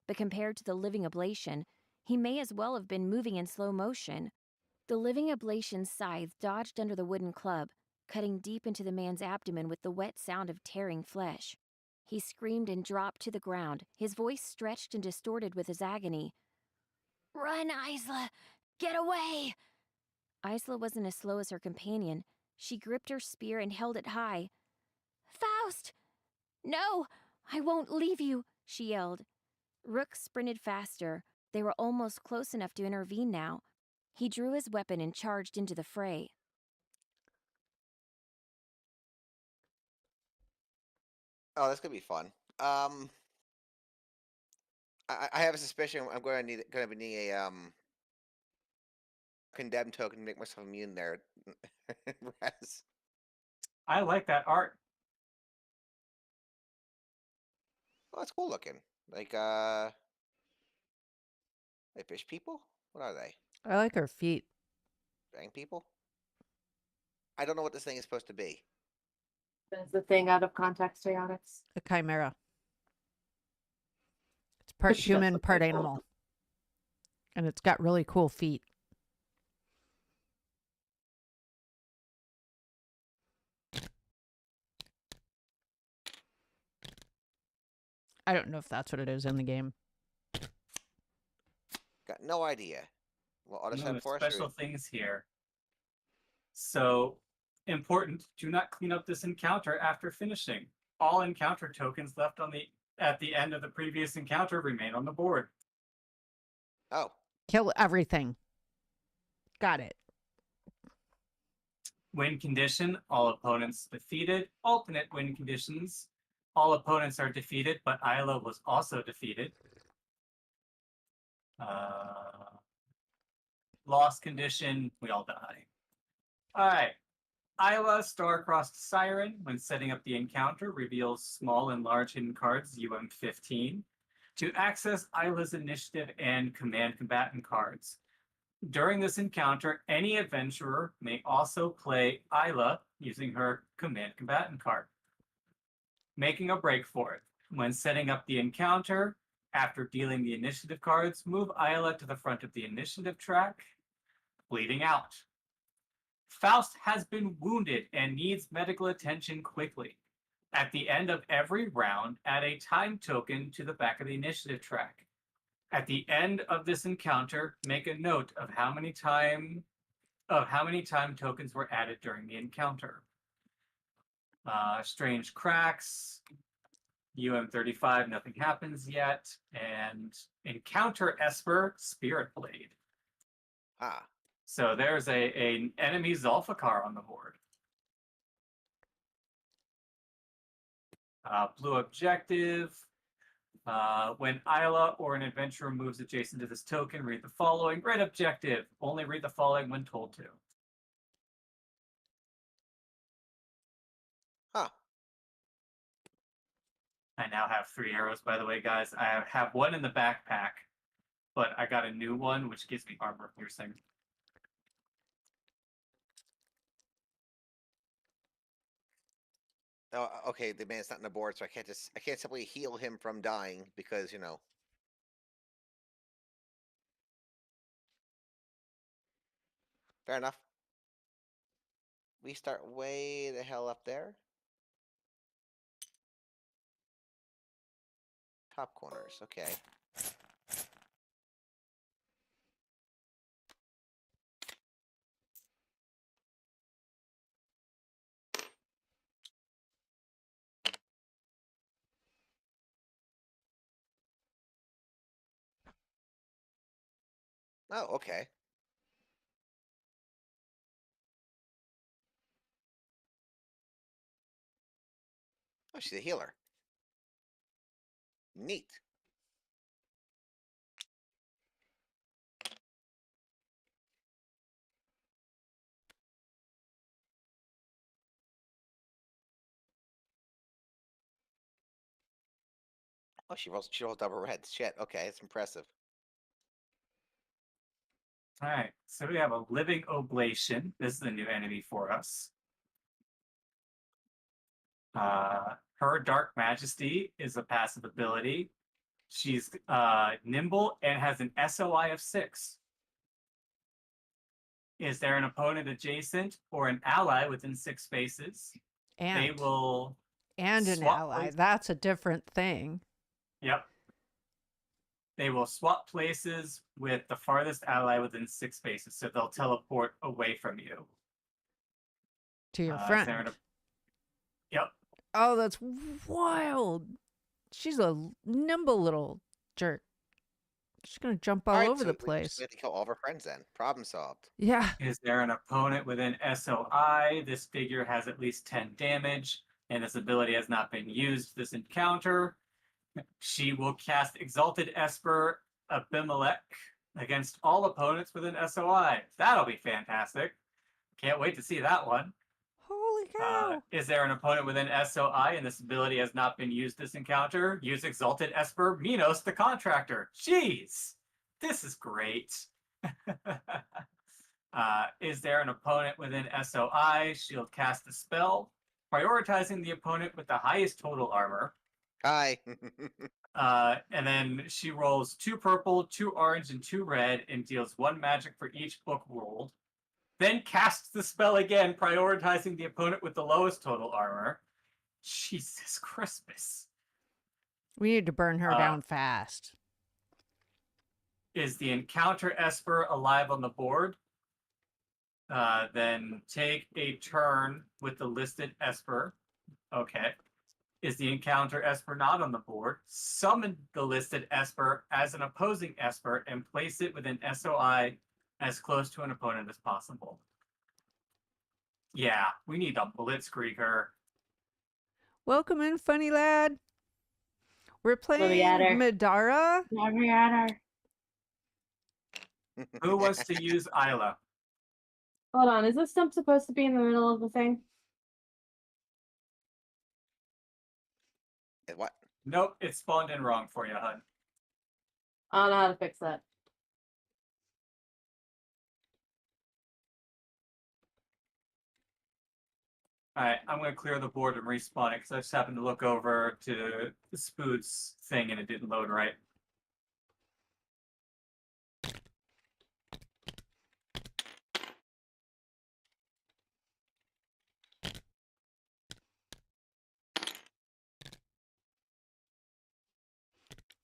but compared to the living ablation, he may as well have been moving in slow motion. The living ablation scythe dodged under the wooden club, cutting deep into the man's abdomen with the wet sound of tearing flesh. He screamed and dropped to the ground, his voice stretched and distorted with his agony. "Run, Isla! Get away!" Isla wasn't as slow as her companion. She gripped her spear and held it high. "Faust! No! I won't leave you!" she yelled. Rook sprinted faster. They were almost close enough to intervene now. He drew his weapon and charged into the fray. Oh, that's gonna be fun. I have a suspicion I'm gonna be needing a condemned token to make myself immune there. Raz. I like that art. Oh, that's cool looking. Like fish people? What are they? I like her feet. Dragon people? I don't know what this thing is supposed to be. Is the thing out of context, Aonyx? A chimera. It's part She does human, look part very cool. animal. And it's got really cool feet. I don't know if that's what it is in the game. Got no idea. Well, I'll just No have forestry. special things here. So, important, do not clean up this encounter after finishing. All encounter tokens left at the end of the previous encounter remain on the board. Oh. Kill everything. Got it. Win condition, all opponents defeated. Alternate win conditions, all opponents are defeated, but Isla was also defeated. Lost condition, we all die. All right. Isla, Star-Crossed Siren, when setting up the encounter, reveals small and large hidden cards, UM15, to access Isla's initiative and command combatant cards. During this encounter, any adventurer may also play Isla using her command combatant card, making a break for it. When setting up the encounter, after dealing the initiative cards, move Isla to the front of the initiative track, bleeding out. Faust has been wounded and needs medical attention quickly. At the end of every round, add a time token to the back of the initiative track. At the end of this encounter, make a note of how many time tokens were added during the encounter. Strange cracks, UM35, nothing happens yet, and encounter Esper, Spirit Blade. Ah. So there's an enemy Zolfikar on the board. Blue objective. When Isla or an adventurer moves adjacent to this token, read the following. Red objective. Only read the following when told to. Huh. I now have 3 arrows, by the way, guys. I have one in the backpack, but I got a new one, which gives me armor piercing. Oh, okay. The man's not on the board, so I can't simply heal him from dying because Fair enough. We start way the hell up there. Top corners. Okay. Oh, okay. Oh, she's a healer. Neat. Oh, she rolls double red. Shit. Okay, it's impressive. All right, so we have a Living Oblation. This is a new enemy for us. Her Dark Majesty is a passive ability. She's nimble and has an SOI of 6. Is there an opponent adjacent or an ally within 6 spaces? They And will an swap ally. places. That's a different thing. Yep. They will swap places with the farthest ally within 6 spaces, so they'll teleport away from you. To your Is friend. there Yep. Oh, that's wild. She's a nimble little jerk. She's gonna jump all Alright, over so the we place. have to kill all of our friends then. Problem solved. Yeah. Is there an opponent within SOI? This figure has at least 10 damage, and this ability has not been used this encounter. She will cast Exalted Esper Abimelech against all opponents within SOI. That'll be fantastic. Can't wait to see that one. Holy cow. Is there an opponent within SOI and this ability has not been used this encounter? Use Exalted Esper Minos the Contractor. Jeez, this is great. Is there an opponent within SOI? She'll cast a spell, prioritizing the opponent with the highest total armor. Hi. And then she rolls 2 purple, 2 orange, and 2 red, and deals 1 magic for each book rolled. Then casts the spell again, prioritizing the opponent with the lowest total armor. Jesus Christmas. We need to burn her down fast. Is the encounter Esper alive on the board? Then take a turn with the listed Esper. Okay. Is the encounter Esper not on the board? Summon the listed Esper as an opposing Esper and place it within SOI as close to an opponent as possible. Yeah, we need a blitzkrieg her. Welcome in, funny lad. We're playing Midarra. Midarra. Who wants to use Isla? Hold on, is this stump supposed to be in the middle of the thing? What? Nope, it spawned in wrong for you, hun. I don't know how to fix that. Alright, I'm going to clear the board and respawn it because I just happened to look over to the Spood's thing and it didn't load right.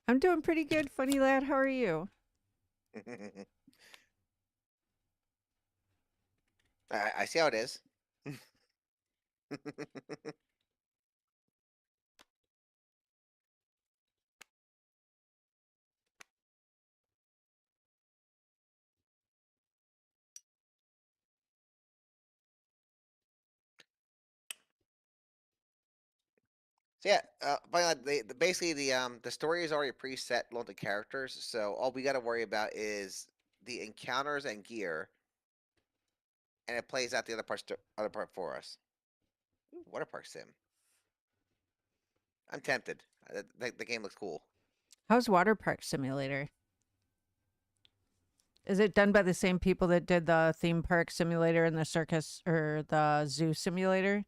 I'm doing pretty good, funny lad. How are you? I see how it is. So yeah, basically the story is already preset loaded the characters, so all we got to worry about is the encounters and gear, and it plays out the other part for us. Ooh, water park sim. I'm tempted. The game looks cool. How's Water Park Simulator? Is it done by the same people that did the theme park simulator and the circus or the zoo simulator?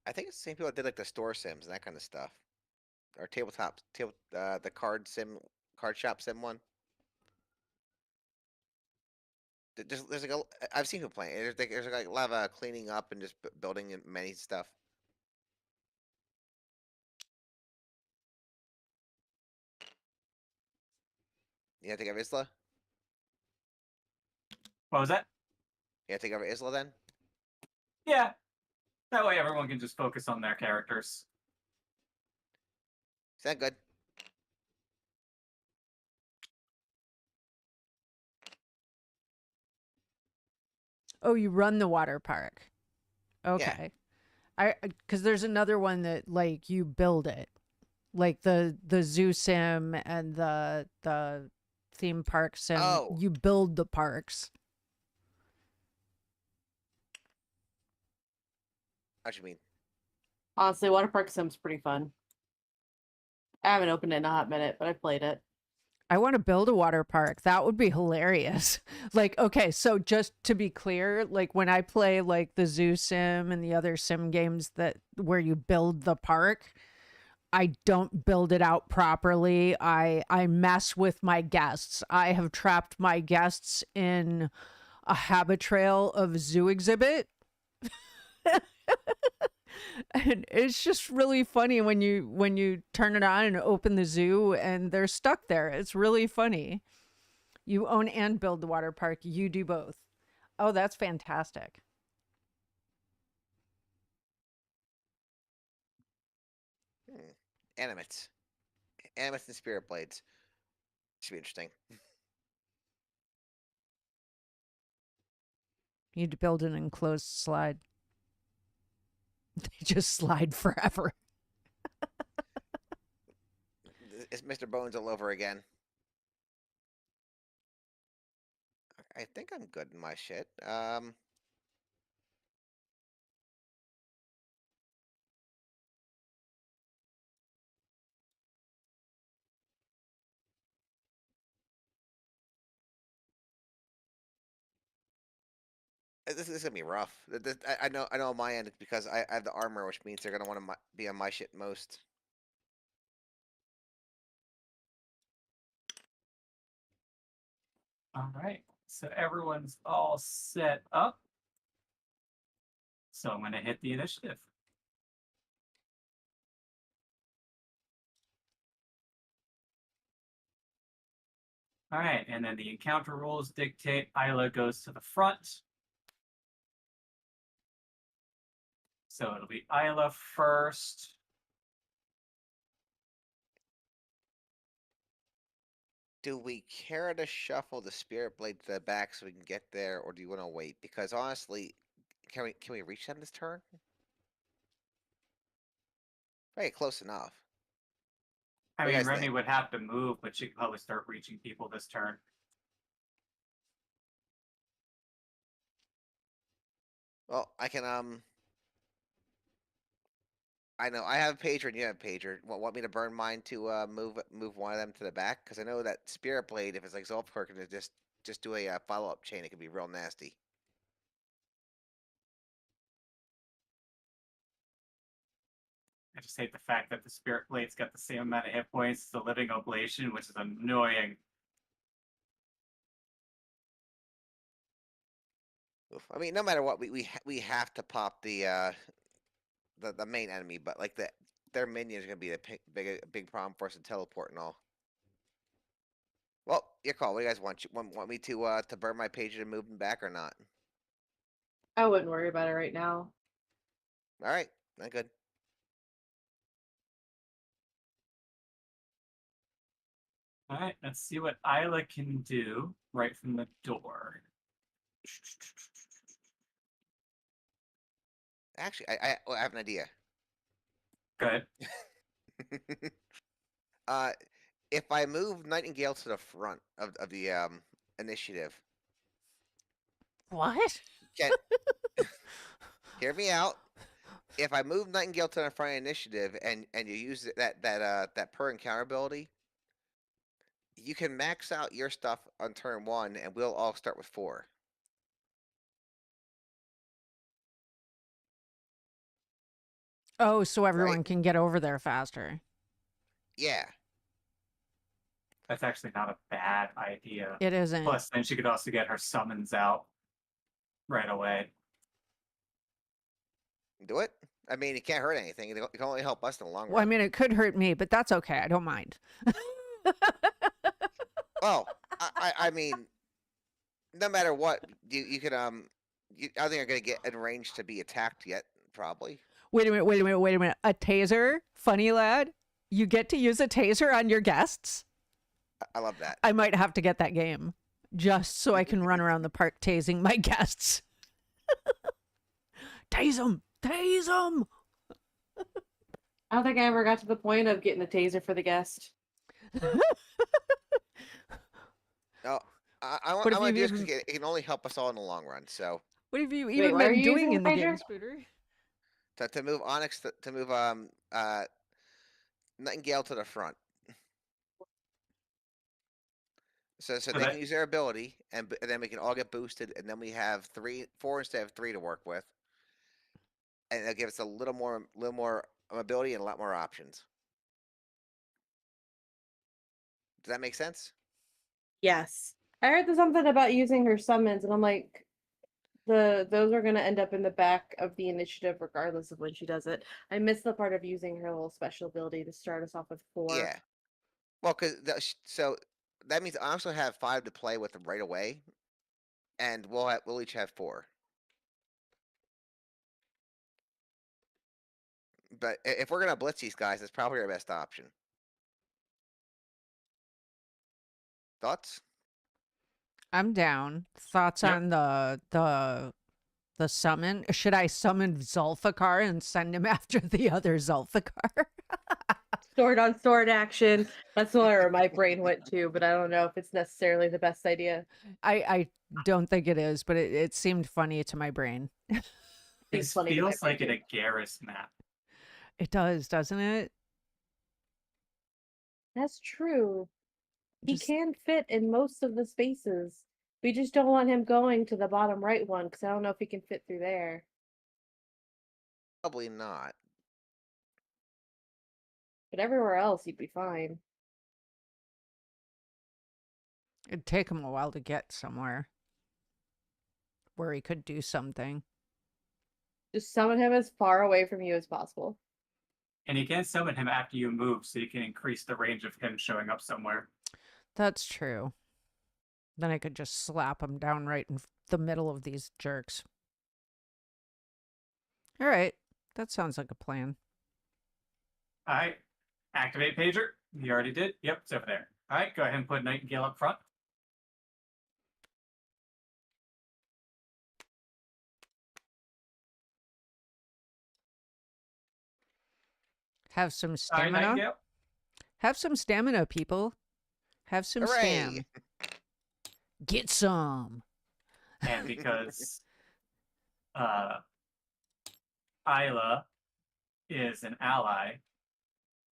I think it's the same people that did like the store sims and that kind of stuff, or the card shop sim one. There's like I've seen people playing. There's like a lot of cleaning up and just building and many stuff. You have to take over Isla? What was that? You have to take over Isla then? Yeah. That way everyone can just focus on their characters. Is that good? Oh, you run the water park. Okay. Because there's another one that like you build it, like the zoo sim and the theme park sim. Oh. You build the parks. What you mean? Honestly, Water Park Sim's pretty fun. I haven't opened it in a hot minute, but I played it. I want to build a water park. That would be hilarious. Like, okay, so just to be clear, like when I play like the Zoo Sim and the other sim games that where you build the park, I don't build it out properly. I mess with my guests. I have trapped my guests in a habit trail of zoo exhibit. And it's just really funny when you turn it on and open the zoo and they're stuck there. It's really funny. You own and build the water park. You do both. Oh, that's fantastic. Animates. Animates and spirit blades. Should be interesting. You need to build an enclosed slide. They just slide forever. It's Mr. Bones all over again. I think I'm good in my shit. This is gonna be rough. I know on my end because I have the armor, which means they're gonna want to be on my shit most. All right. So everyone's all set up. So I'm going to hit the initiative. All right. And then the encounter rules dictate Isla goes to the front. So it'll be Isla first. Do we care to shuffle the spirit blade to the back so we can get there, or do you want to wait? Because honestly, can we reach them this turn? Hey, close enough. I What do you mean, guys Remy think? would have to move, but she could probably start reaching people this turn. Well, I can I know I have a pager and you have a pager. Want me to burn mine to move one of them to the back? Because I know that spirit blade, if it's like Zolfkirk, and just do a follow up chain, it could be real nasty. I just hate the fact that the Spirit Blade's got the same amount of hit points as the Living Oblation, which is annoying. Oof. I mean, no matter what, we have to pop the main enemy, but like their minions are gonna be a big problem for us to teleport and all. Well, your call. What do you guys want? Want me to burn my pager and move them back or not? I wouldn't worry about it right now. All right, not good. All right, let's see what Isla can do right from the door. Actually, I have an idea. Good. uh, if I move Nightingale to the front of the initiative, What? can hear me out. If I move Nightingale to the front of initiative and you use that per encounter ability, you can max out your stuff on turn 1, and we'll all start with 4. Oh, so Right? everyone can get over there faster. Yeah. That's actually not a bad idea. It isn't. Plus, then she could also get her summons out right away. Do it. I mean, it can't hurt anything. It can only help us in the long Well, I run. mean, it could hurt me, but that's okay. I don't mind. Well, I mean, no matter what, you can I don't think you're gonna get in range to be attacked yet. Probably. Wait a minute, wait a minute, wait a minute. A taser? Funny lad? You get to use a taser on your guests? I love that. I might have to get that game just so I can run around the park tasing my guests. Tase them! Tase them! I don't think I ever got to the point of getting a taser for the guest. No, I What want have to you do this because even- it can only help us all in the long run. So What have you Wait, even why are been you doing using in the the game, pager? Spooter? to move Onyx to move Nightingale to the front. So So they that can use their ability, and then we can all get boosted, and then we have 4 instead of 3 to work with, and it'll give us a little more ability and a lot more options. Does that make sense? Yes. I heard there's something about using her summons, and I'm like, those are gonna end up in the back of the initiative regardless of when she does it. I missed the part of using her little special ability to start us off with 4. Yeah. Well, so that means I also have 5 to play with right away, and we'll each have 4. But if we're gonna blitz these guys, it's probably our best option. Thoughts? I'm down. Thoughts Yep. on the summon? Should I summon Zulfikar and send him after the other Zulfikar? Sword on sword action. That's where my brain went to, but I don't know if it's necessarily the best idea. I don't think it is, but it seemed funny to my brain. Seems this funny to my feels like brain, an too. Agaris map. It does, doesn't it? That's true. He Just can fit in most of the spaces. We just don't want him going to the bottom right one because I don't know if he can fit through there. Probably not. But everywhere else, he'd be fine. it'd take him a while to get somewhere where he could do something. Just summon him as far away from you as possible. And you can summon him after you move, so you can increase the range of him showing up somewhere. That's true. Then I could just slap him down right in the middle of these jerks. All right. That sounds like a plan. All right. Activate pager. You already did. Yep, it's over there. All right, go ahead and put Nightingale up front. Have some All right, stamina. Nightingale. Have some stamina, people. Have some Hooray! stam. Get some. And because Isla is an ally,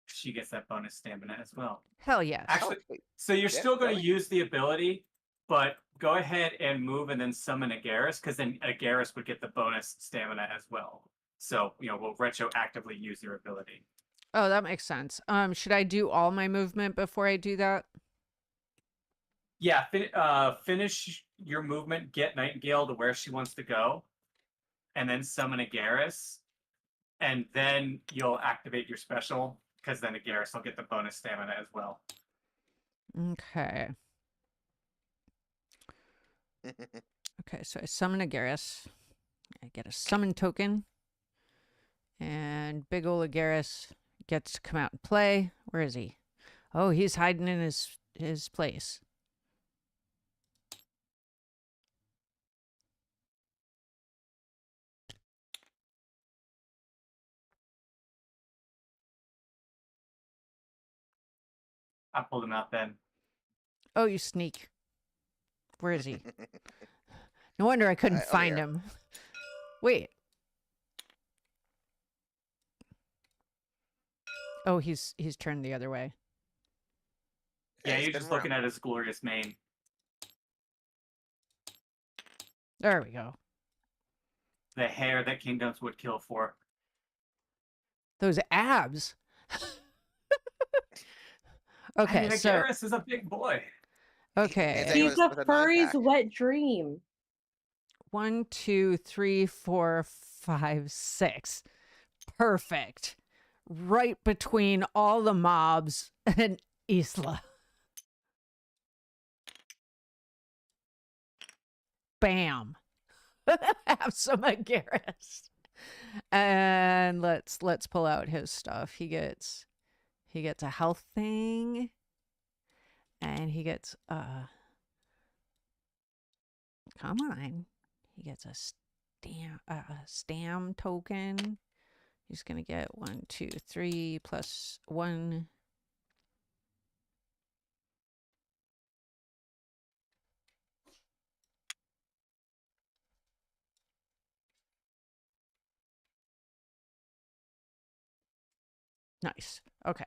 she gets that bonus stamina as well. Hell yes. Actually, Oh, wait. so you're Yeah, still going to really? use the ability, but go ahead and move and then summon Agaris, because then Agaris would get the bonus stamina as well. So, we'll retroactively use your ability. Oh, that makes sense. Should I do all my movement before I do that? Yeah, finish your movement, get Nightingale to where she wants to go, and then summon Agaris, and then you'll activate your special, because then Agaris will get the bonus stamina as well. Okay. Okay, so I summon Agaris. I get a summon token. And big ol' Agaris gets to come out and play. Where is he? Oh, he's hiding in his place. I pulled him out then. Oh, you sneak. Where is he? No wonder I couldn't Over find here. him. Wait. Oh, he's turned the other way. Yeah, Hey, you're spin just around. looking at his glorious mane. There we go. The hair that kingdoms would kill for. Those abs. I Okay, mean, so Agaris is a big boy. okay. He He's was a with a furry's 9-pack. wet dream. 1, 2, 3, 4, 5, 6. Perfect. Right between all the mobs and Isla. Bam. Have some Agaris. And let's pull out his stuff. He gets a health thing. And he gets come on. He gets a stam token. He's gonna get 1, 2, 3 plus 1. Nice. Okay.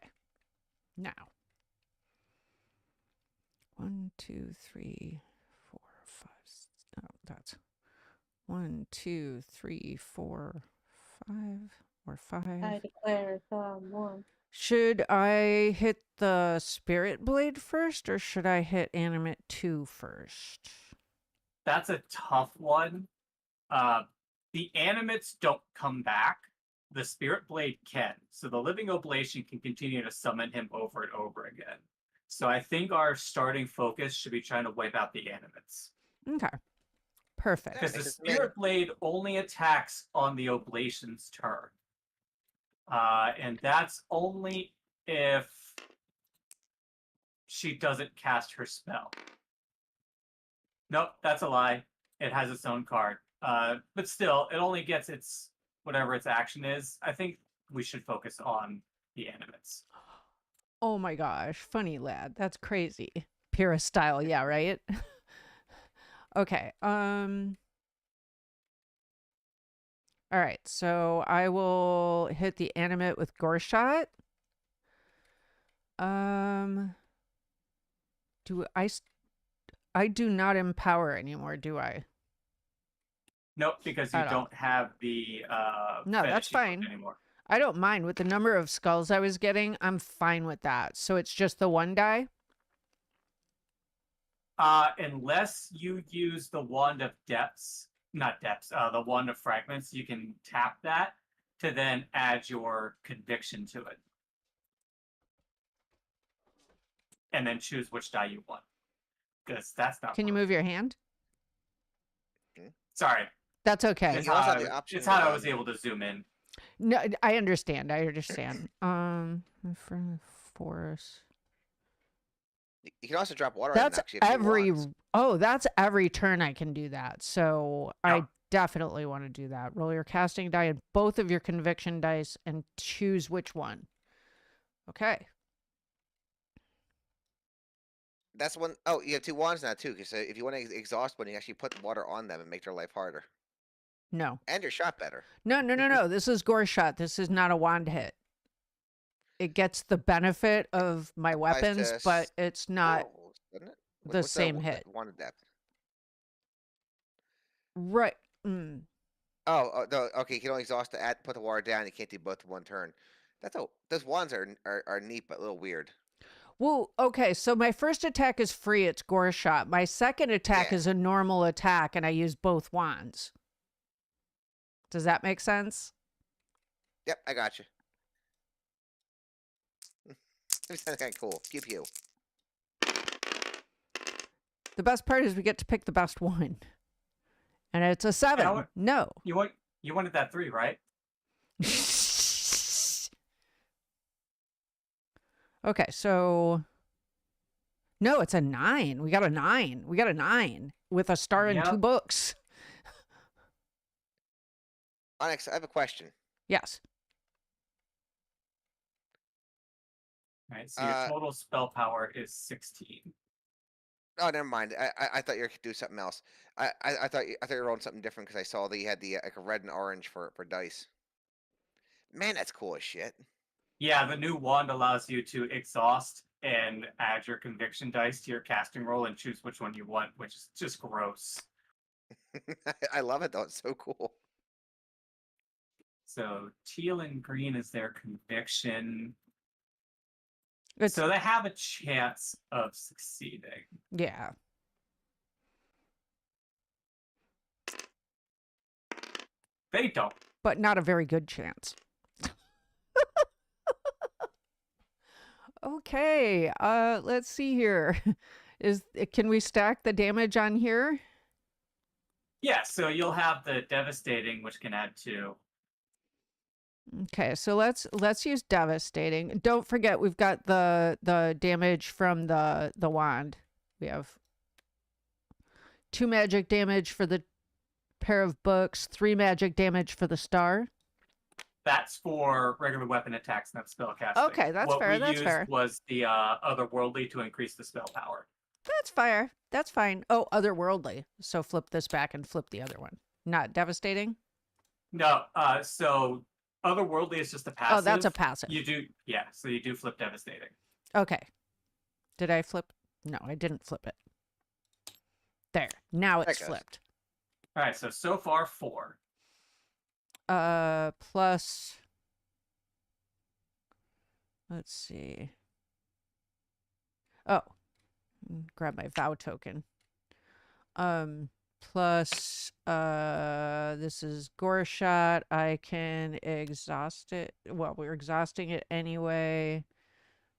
Now. 1, 2, 3, 4, 5. Oh, that's 1, 2, 3, 4, 5, or 5. I declare someone. Should I hit the spirit blade first, or should I hit animate 2 first? That's a tough one. The animates don't come back. The spirit blade can. So the living oblation can continue to summon him over and over again. So I think our starting focus should be trying to wipe out the animates. Okay. Perfect. Because the Makes sense to me. spirit blade only attacks on the oblation's turn. And that's only if she doesn't cast her spell. Nope, that's a lie. It has its own card. But still, it only gets its whatever its action is. I think we should focus on the animates. Oh my gosh. Funny lad. That's crazy. Pyrrha style. Yeah, right? Okay. All right. So I will hit the animate with Gore Shot. I do not empower anymore, do I? Nope, because you At all. don't have the No, that's fetish fine. anymore. I don't mind. With the number of skulls I was getting, I'm fine with that. So it's just the one die? Unless you use the wand of depths, not depths, the wand of fragments, you can tap that to then add your conviction to it. And then choose which die you want. Because that's not. Can you move your hand? Sorry. That's okay. It's You also how, have the option it's how I of, was able to zoom in. No, I understand. I understand. For forest. You can also drop water. That's actually have two every. wands. Oh, that's every turn I can do that. So I Yep. definitely want to do that. Roll your casting die and both of your conviction dice and choose which one. Okay. That's one oh you have two wands now too. Because if you want to exhaust one, you actually put the water on them and make their life harder, No. and your shot better. No. This is Gore Shot. This is not a wand hit. It gets the benefit of my Applies weapons, to but it's not spells, doesn't it? the same hit. Wand of depth. right. Mm. Oh, no, okay. You can only exhaust to add, put the water down. You can't do both in one turn. Those wands are neat but a little weird. Well, okay, so my first attack is free, it's Gore Shot. My second attack Yeah. is a normal attack, and I use both wands. Does that make sense? Yep, I got you. That's kind of cool. Pew pew. The best part is we get to pick the best one. And it's a 7. what? No. You wanted that 3, right? Okay, so no, it's a 9. We got a 9. We got a 9 with a star and 2 Yep. books. Onyx, I have a question. Yes. All right, so your total spell power is 16. Oh, never mind. I thought you were do something else. I thought you were rolling something different because I saw that you had the like a red and orange for dice. Man, that's cool as shit. Yeah, the new wand allows you to exhaust and add your conviction dice to your casting roll and choose which one you want, which is just gross. I love it though. It's so cool. So teal and green is their conviction. It's, So they have a chance of succeeding. yeah. They don't. But not a very good chance. Okay, let's see here. Can we stack the damage on here? Yeah, so you'll have the devastating, which can add 2. Okay, so let's use devastating. Don't forget we've got the damage from the wand. We have 2 magic damage for the pair of books, 3 magic damage for the star. That's for regular weapon attacks, not spell casting. Okay, that's fair, What we that's used fair. was the otherworldly to increase the spell power. That's fair. That's fine. Oh, otherworldly. So flip this back and flip the other one. Not devastating? No, so otherworldly is just a passive. Oh, that's a passive. You do, yeah. So you do flip devastating. Okay. Did I flip? No, I didn't flip it. There. Now There it's it goes. flipped. All right, so far 4. Plus. Let's see. Oh, grab my vow token. Plus, this is gore shot. I can exhaust it. Well, we're exhausting it anyway.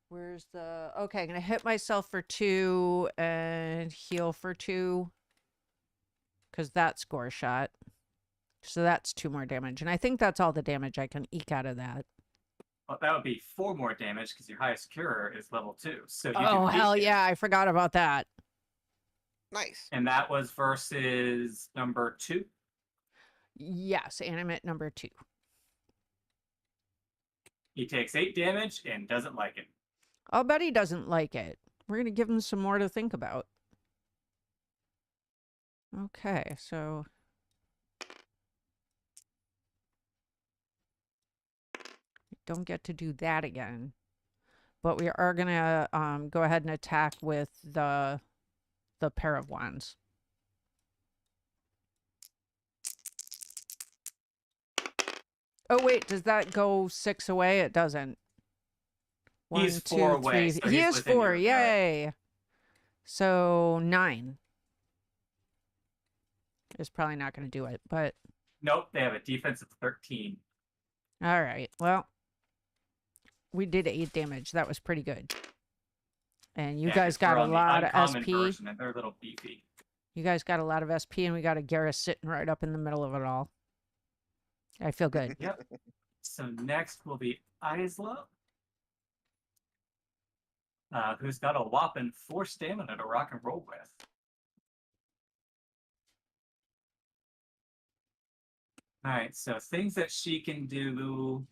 Where's the... Okay, I'm going to hit myself for 2 and heal for 2. Because that's gore shot. So that's 2 more damage. And I think that's all the damage I can eke out of that. Well, that would be 4 more damage because your highest cure is level 2. So you do Oh, 8 hell damage. yeah. I forgot about that. Nice. And that was versus number 2. Yes, animate number 2. He takes 8 damage and doesn't like it. I'll bet he doesn't like it. We're going to give him some more to think about. Okay, so... Don't get to do that again. But we are going to go ahead and attack with the pair of wands. Oh, wait, does that go 6 away? It doesn't. He's 4 away, so He he's is within 4, your melee. yay! So 9 is probably not going to do it, but... Nope, they have a defense of 13. All right, well, we did 8 damage. That was pretty good. And you Yeah, guys 'cause got we're a on the lot of uncommon SP. version, and they're a little beefy. You guys got a lot of SP, and we got a Garrus sitting right up in the middle of it all. I feel good. Yep. So next will be Isla, who's got a whopping 4 stamina to rock and roll with. All right, so things that she can do.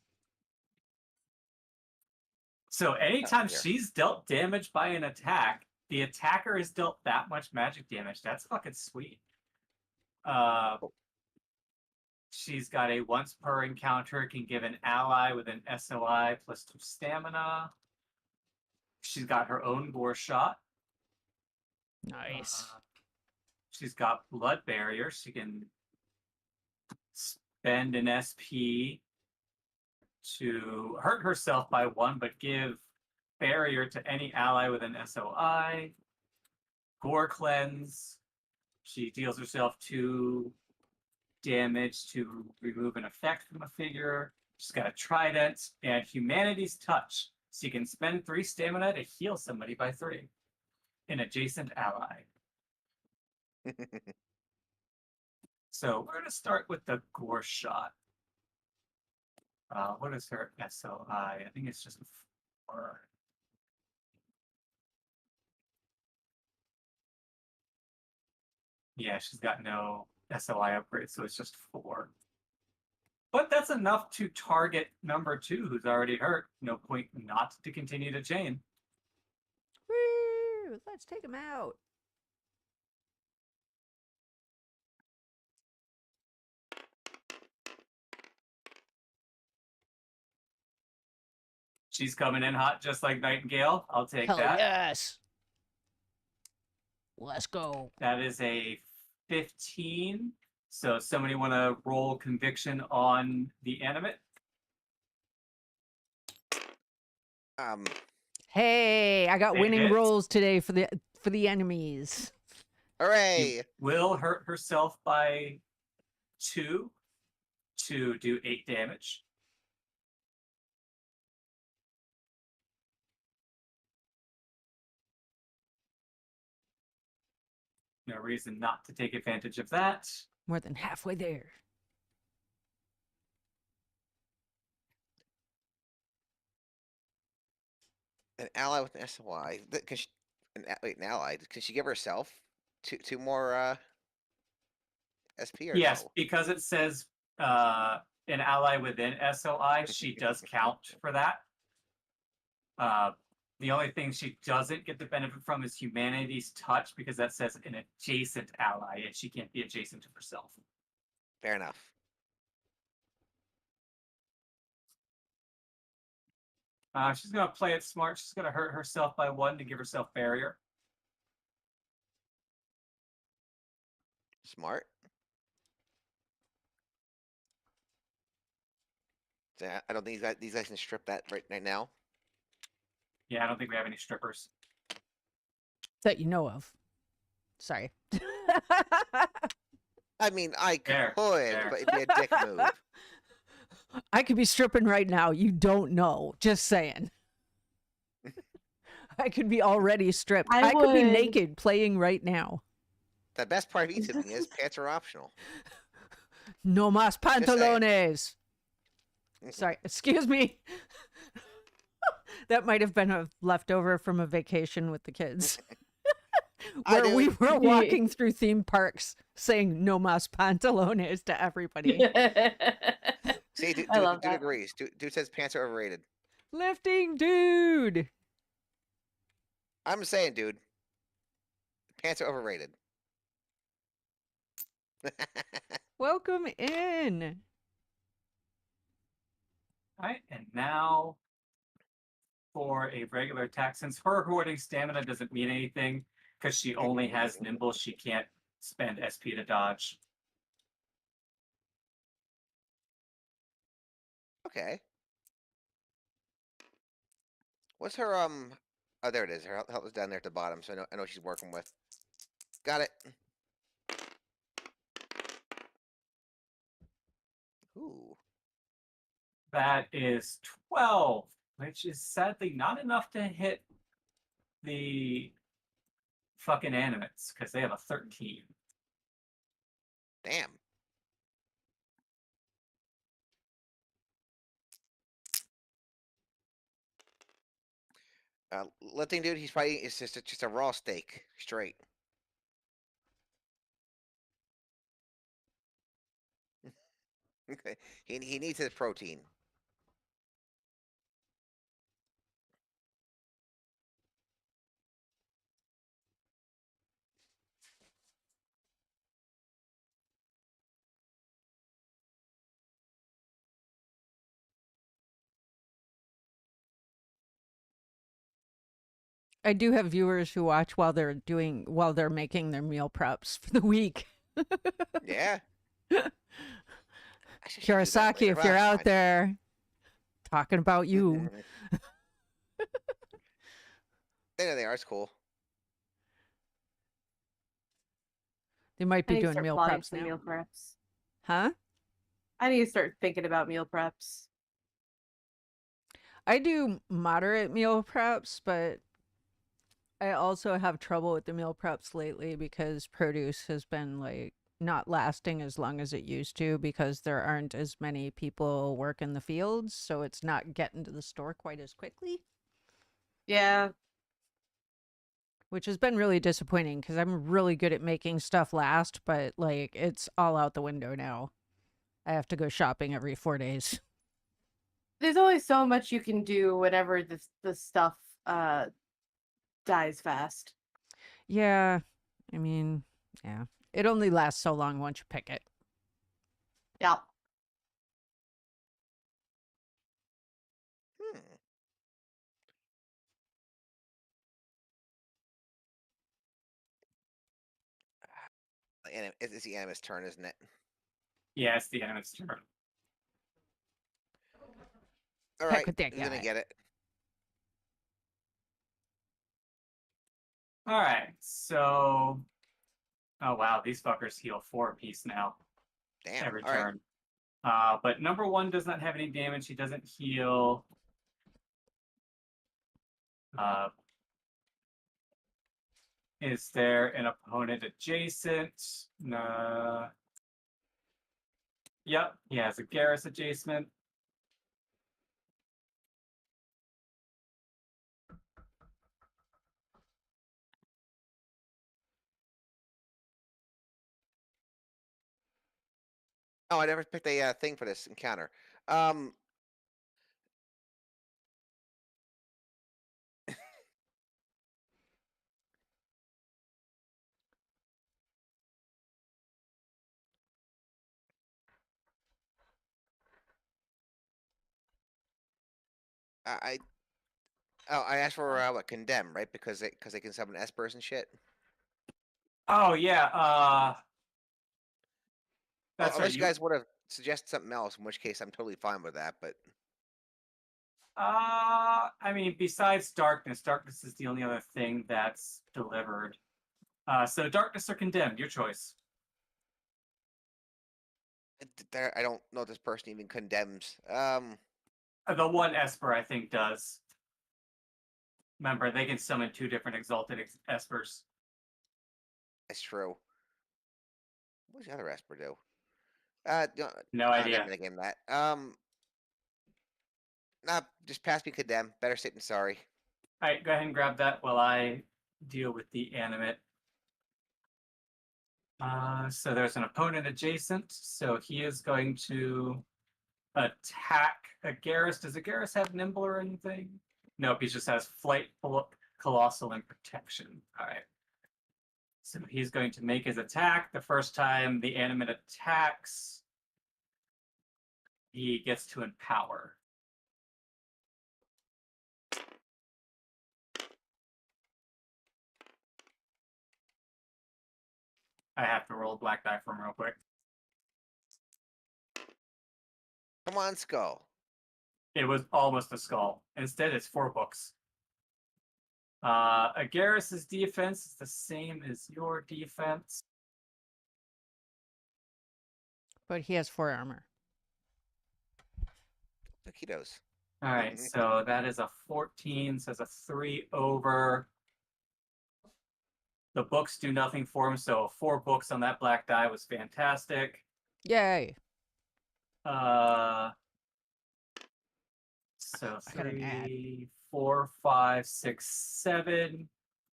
So anytime here. she's dealt damage by an attack, the attacker is dealt that much magic damage. That's fucking sweet. She's got a once per encounter can give an ally with an SOI plus 2 stamina. She's got her own gore shot. Nice. She's got blood barrier. She can spend an SP to hurt herself by 1, but give barrier to any ally with an SOI. Gore cleanse. She deals herself 2 damage to remove an effect from a figure. She's got a trident and humanity's touch. So you can spend 3 stamina to heal somebody by 3. An adjacent ally. So we're going to start with the gore shot. What is her SOI? I think it's just a 4. Yeah, she's got no SOI upgrade, so it's just 4. But that's enough to target number 2, who's already hurt. No point not to continue to chain. Woo! Let's take him out. She's coming in hot just like Nightingale. I'll take Hell that. yes. Let's go. That is a 15. So somebody want to roll conviction on the animate? Hey, I got It winning hits. rolls today for the enemies. Hooray! Will hurt herself by 2 to do 8 damage. No reason not to take advantage of that. More than halfway there. An ally with an SOI. Can she, wait, an ally? Can she give herself two more SP or Yes, no? because it says an ally within SOI, she does count for that. The only thing she doesn't get the benefit from is humanity's touch, because that says an adjacent ally, and she can't be adjacent to herself. Fair enough. She's going to play it smart. She's going to hurt herself by 1 to give herself barrier. Smart. So I don't think these guys can strip that right now. Yeah, I don't think we have any strippers. That you know of. Sorry. I mean, I Fair, could, fair. but it'd be a dick move. I could be stripping right now. You don't know. Just saying. I could be already stripped. I I could be would- naked playing right now. The best part of e-tipping is pants are optional. No mas Just saying. pantalones. Sorry, excuse me. That might have been a leftover from a vacation with the kids. I Where do. we were walking through theme parks saying no mas pantalones to everybody. See, dude, I love dude that. agrees. Dude says pants are overrated. Lifting dude. I'm just saying, dude. Pants are overrated. Welcome in. All right, and now for a regular attack, since her hoarding stamina doesn't mean anything because she only has nimble, she can't spend SP to dodge. Okay. What's her Oh, there it is. Her health is down there at the bottom, so I know what she's working with. Got it. Ooh. That is 12, which is sadly not enough to hit the fucking animates because they have a 13. Damn. Lifting dude, he's probably it's just a raw steak, straight. Okay. He needs his protein. I do have viewers who watch while they're making their meal preps for the week. Yeah. I should do that Kurosaki, later. if Well, you're that's out fine. there, talking about you. There they are. It's cool. They might I be need to doing start meal plotting preps some now. meal preps. Huh? I need to start thinking about meal preps. I do moderate meal preps, but I also have trouble with the meal preps lately because produce has been like not lasting as long as it used to because there aren't as many people working the fields, so it's not getting to the store quite as quickly, Yeah. which has been really disappointing because I'm really good at making stuff last, but like it's all out the window now. I have to go shopping every 4 days. There's only so much you can do whenever the stuff dies fast. Yeah, I mean, yeah. It only lasts so long once you pick it. Yeah. Hmm. It's the animus turn, isn't it? Yeah, it's the animate's turn. All Heck right, with that who's gonna guy. get it? All right, so oh wow, these fuckers heal 4 apiece now Damn. every All right. turn. But number 1 does not have any damage. He doesn't heal. Is there an opponent adjacent? No. Yep, he has a Garrus adjacent. Oh, I never picked a thing for this encounter. I I asked for what condemn, right? Because they can summon espers and shit. Oh yeah, That's right. Unless you guys would have suggested something else, in which case I'm totally fine with that. But I mean, besides darkness, darkness is the only other thing that's delivered. So darkness or condemned, your choice. I don't know if this person even condemns. The one Esper, I think, does. Remember, they can summon 2 different exalted Espers. That's true. What does the other Esper do? No I'm idea. never gonna game that. Nah, just pass me condemn. Better safe than sorry. All right, go ahead and grab that while I deal with the animate. So there's an opponent adjacent, so he is going to attack Agaris. Does Agaris have nimble or anything? Nope, he just has flight, colossal, and protection. All right. So he's going to make his attack. The first time the animate attacks, he gets to empower. I have to roll a black die for him real quick. Come on, Skull. It was almost a skull. Instead, it's 4 books. Agaris's defense is the same as your defense. But he has 4 armor. Taquitos. All right, so that is a 14, so it's a 3 over. The books do nothing for him, so 4 books on that black die was fantastic. Yay. So I got an ad. 3, 4, 5, 6, 7.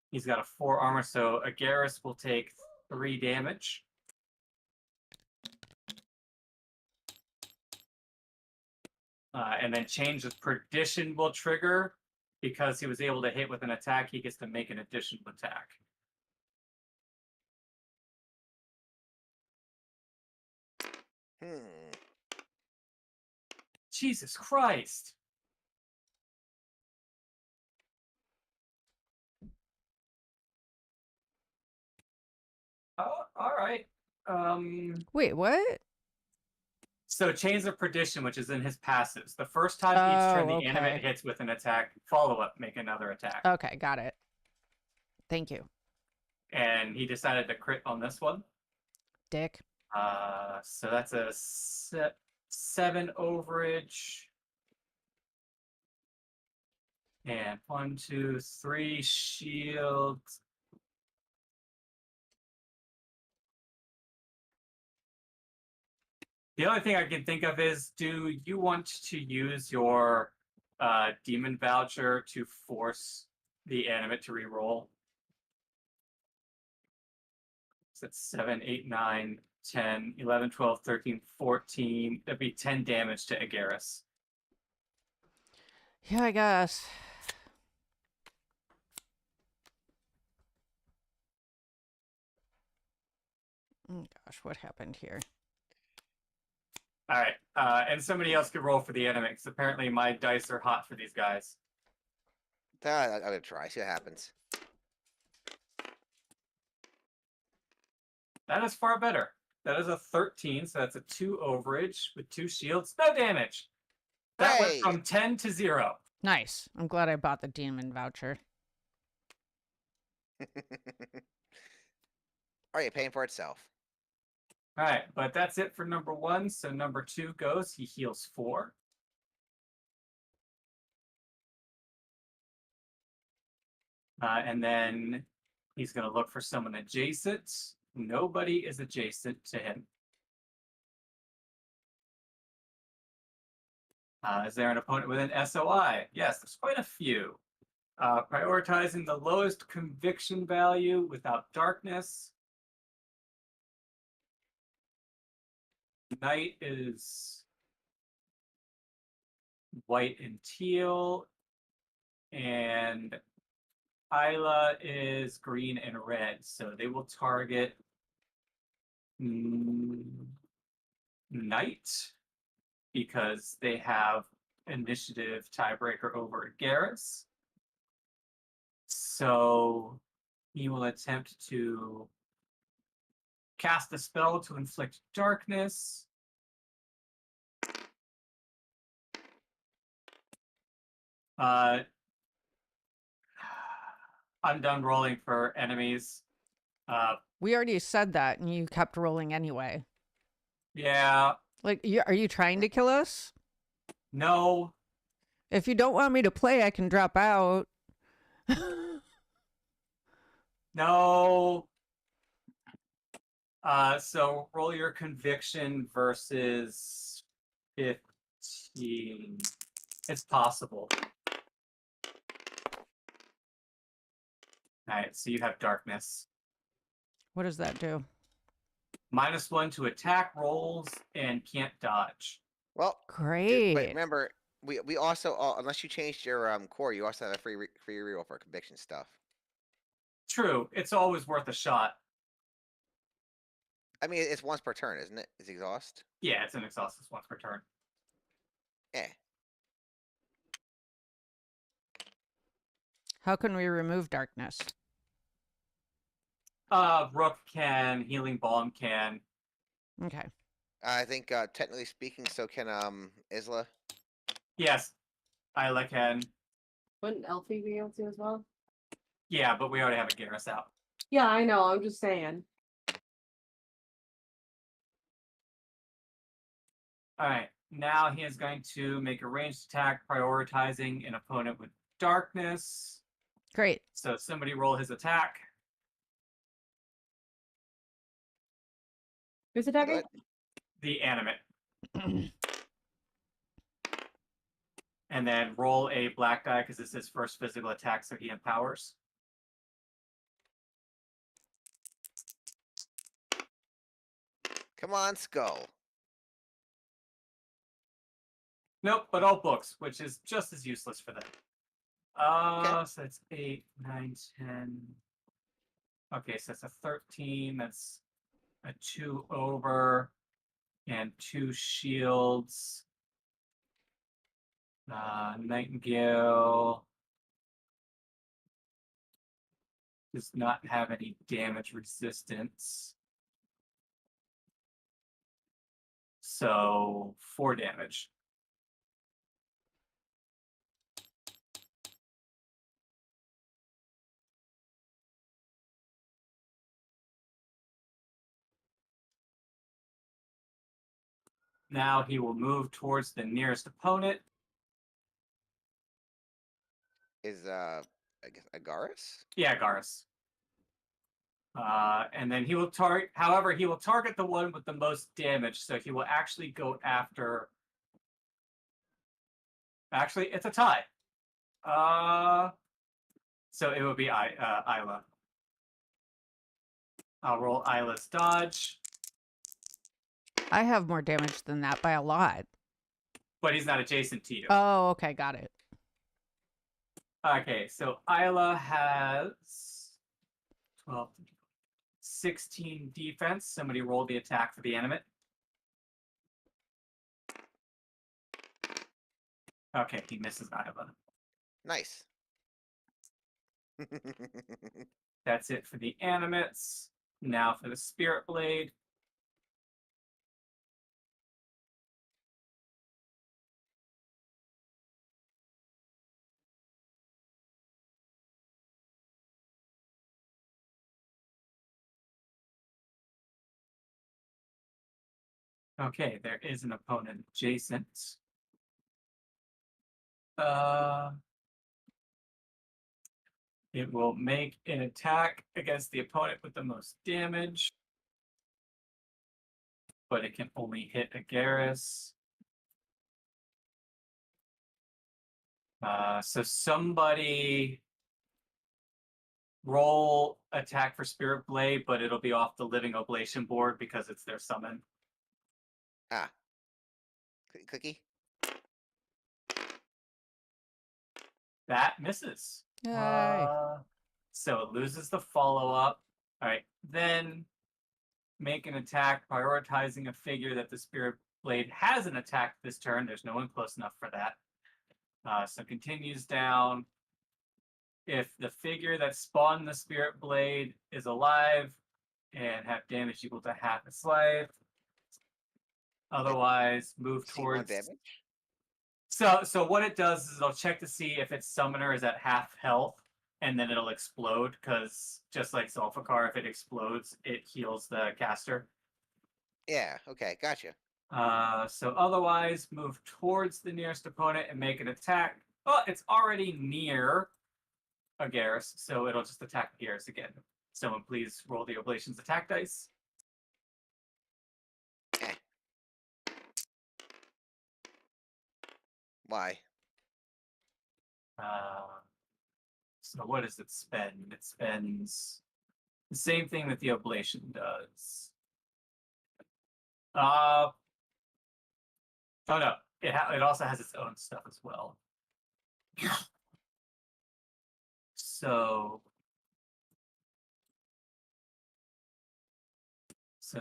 He's got a 4 armor, so Agaris will take 3 damage. And then Change of Perdition will trigger. Because he was able to hit with an attack, he gets to make an additional attack. Jesus Christ. Oh, all right. Wait, what? So Chains of Perdition, which is in his passives. The first time each turn the animate okay. hits with an attack, follow-up, make another attack. Okay, got it. Thank you. And he decided to crit on this one. Dick. So that's a 7 overage. And 1, 2, 3 shields. The only thing I can think of is, do you want to use your demon voucher to force the animate to reroll? So that's 7, 8, 9, 10, 11, 12, 13, 14. That'd be 10 damage to Agaris. Yeah, I guess. Oh gosh, what happened here? All right, and somebody else could roll for the enemy, because apparently my dice are hot for these guys. I'm gonna try. See what happens. That is far better. That is a 13, so that's a 2 overage with 2 shields. No damage. That went from 10 to 0. Nice. I'm glad I bought the demon voucher. Alright, paying for itself. All right, but that's it for number 1. So number 2 goes. He heals 4. And then he's going to look for someone adjacent. Nobody is adjacent to him. Is there an opponent with an SOI? Yes, there's quite a few. Prioritizing the lowest conviction value without darkness. Knight is white and teal. And Isla is green and red. So they will target Knight because they have initiative tiebreaker over Garrus. So he will attempt to cast a spell to inflict darkness. I'm done rolling for enemies. We already said that, and you kept rolling anyway. Yeah, Like, are you trying to kill us? no. If you don't want me to play, I can drop out. No. So roll your conviction versus 15. It's possible. All right, so you have darkness. What does that do? -1 to attack rolls and can't dodge. Well, Great. but remember, we also unless you changed your core, you also have a free reroll for conviction stuff. True, it's always worth a shot. I mean, it's once per turn, isn't it? It's exhaust. Yeah, it's an exhaust. It's once per turn. Eh. How can we remove darkness? Rook can, Healing Balm can. Okay. I think technically speaking, so can Isla. Yes, Isla can. Wouldn't Elfie be able to as well? Yeah, but we already have a Garrus out. Yeah, I know. I'm just saying. All right, now he is going to make a ranged attack, prioritizing an opponent with darkness. Great. So somebody roll his attack. Who's attacking? What? The animate. And then roll a black die because it's his first physical attack, so he empowers. Come on, Skull. Nope, but all books, which is just as useless for them. Okay. So it's 8, 9, 10. Okay, so it's a 13. That's a 2 over and 2 shields. Nightingale does not have any damage resistance. So 4 damage. Now he will move towards the nearest opponent. Is I guess Agaris? Yeah, Garrus. And then he will target, however, he will target the one with the most damage. So he will actually go after. Actually, it's a tie. So it would be Isla. I'll roll Isla's dodge, I have more damage than that by a lot. but he's not adjacent to you. Oh, okay. Got it. Okay, so Isla has 12, 16 defense. Somebody roll the attack for the animate. Okay, he misses Isla. Nice. That's it for the animates. Now for the Spirit Blade. Okay, there is an opponent adjacent. It will make an attack against the opponent with the most damage, but it can only hit a Garrus. So somebody roll attack for Spirit Blade, but it'll be off the Living Oblation board because it's their summon. Ah. Clicky. That misses. Yay. So it loses the follow-up. All right, then make an attack prioritizing a figure that the Spirit Blade has an attack this turn. There's no one close enough for that. So continues down. If the figure that spawned the Spirit Blade is alive, and have damage equal to half its life. Otherwise, move C1 towards. damage? So what it does is it'll check to see if its summoner is at half health, and then it'll explode, because just like Zulfikar, if it explodes, it heals the caster. Yeah, okay, gotcha. So otherwise, move towards the nearest opponent and make an attack. Oh, it's already near Agaris, so it'll just attack Agaris again. Someone please roll the Oblation's attack dice. Eh. Why? So what does it spend? It spends the same thing that the Oblation does. Oh no, it also has its own stuff as well. So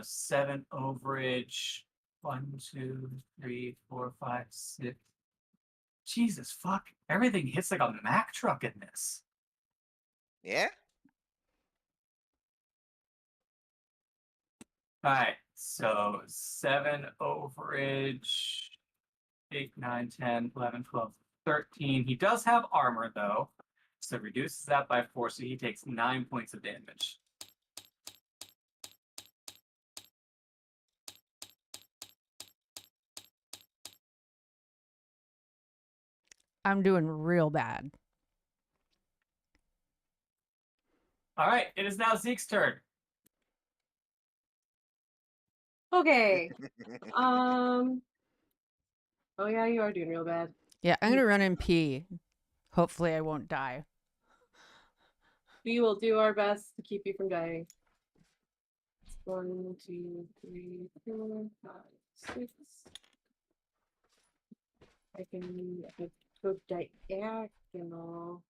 7 overage. 1, 2, 3, 4, 5, 6. Jesus fuck! Everything hits like a Mack truck in this. Yeah? All right, so 7 overage. 8, 9, 10, 11, 12, 13. He does have armor, though, so reduces that by 4, so he takes 9 points of damage. I'm doing real bad. All right, it is now Zeke's turn. Okay. Oh yeah, you are doing real bad. Yeah, I'm gonna run and pee. Hopefully, I won't die. We will do our best to keep you from dying. 1, 2, 3, 4, 5, 6. I can go diagonal.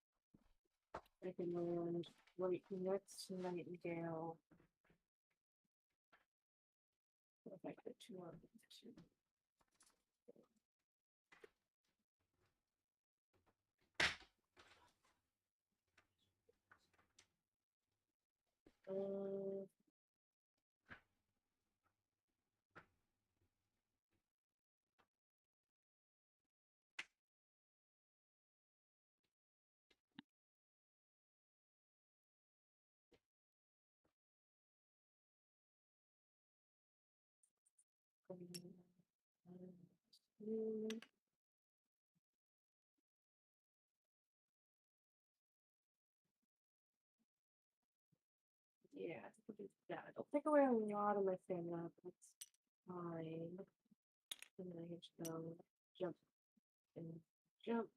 I can land right next to Nightingale. If I put 2 on 2. Yeah, I think we'll do that. It'll take away a lot of my stamina, but that's fine. And then I can just go jump and jump.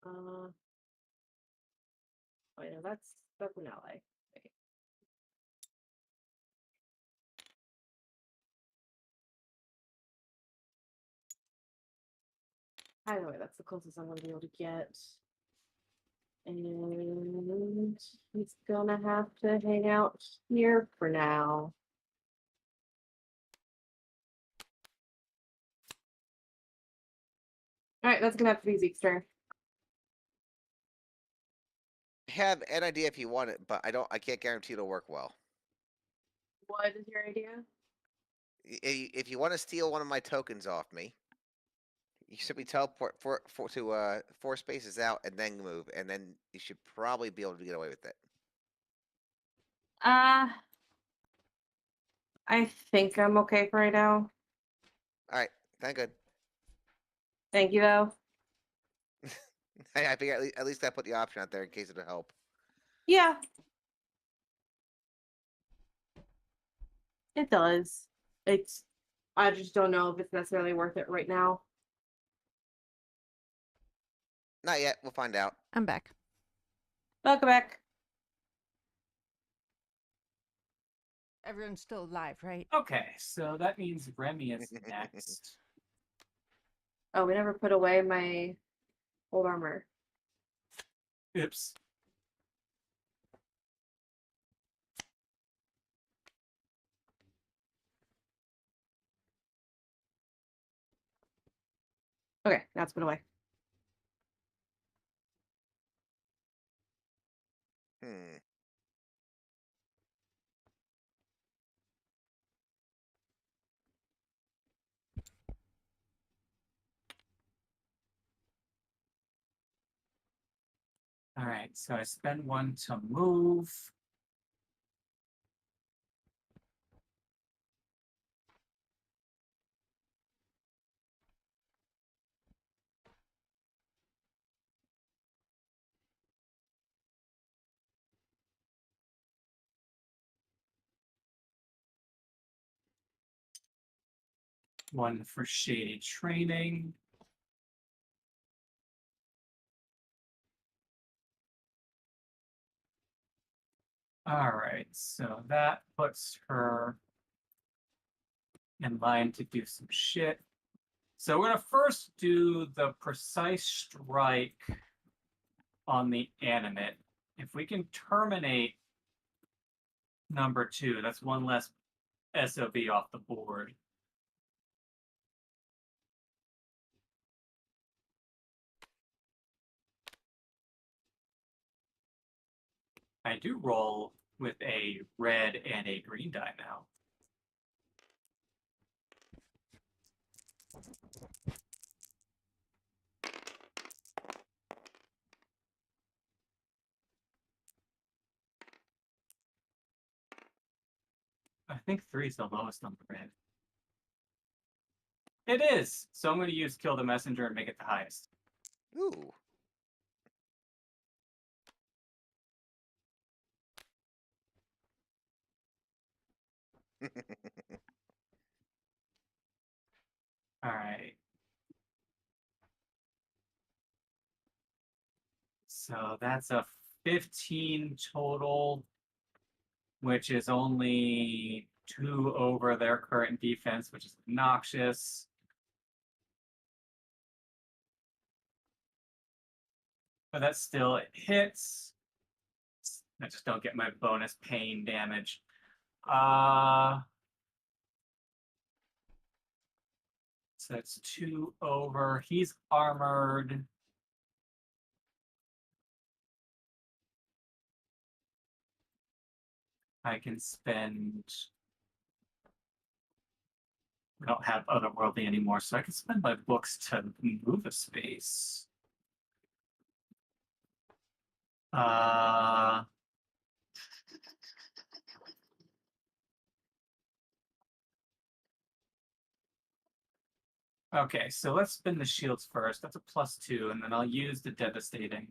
Oh yeah, that's an ally. Wait. Either way, that's the closest I'm gonna be able to get. And he's gonna have to hang out here for now. Alright, that's gonna have to be Zeke's turn. I have an idea if you want it, but I can't guarantee it'll work well. What is your idea? If you want to steal one of my tokens off me, you simply teleport to 4 spaces out and then move, and then you should probably be able to get away with it. I think I'm okay for right now. Alright, thank good. Thank you though. I figure at least I put the option out there in case it'll help. Yeah. It does. I just don't know if it's necessarily worth it right now. Not yet. We'll find out. I'm back. Welcome back. Everyone's still alive, right? Okay, so that means Remy is next. Oh, we never put away my old armor. Oops. Okay, now it's put away. Hmm. All right, so I spend 1 to move. One for shady training. All right, so that puts her in line to do some shit. So we're gonna first do the precise strike on the animate. If we can terminate number 2, that's 1 less SOB off the board. I do roll with a red and a green die now. I think 3 is the lowest on the red. It is! So I'm going to use Kill the Messenger and make it the highest. Ooh. All right. So that's a 15 total, which is only 2 over their current defense, which is obnoxious. But that still hits. I just don't get my bonus pain damage. So that's 2 over. He's armored. I can spend. We don't have otherworldly anymore, so I can spend my books to move a space. Okay, so let's spin the shields first. That's a +2, and then I'll use the devastating.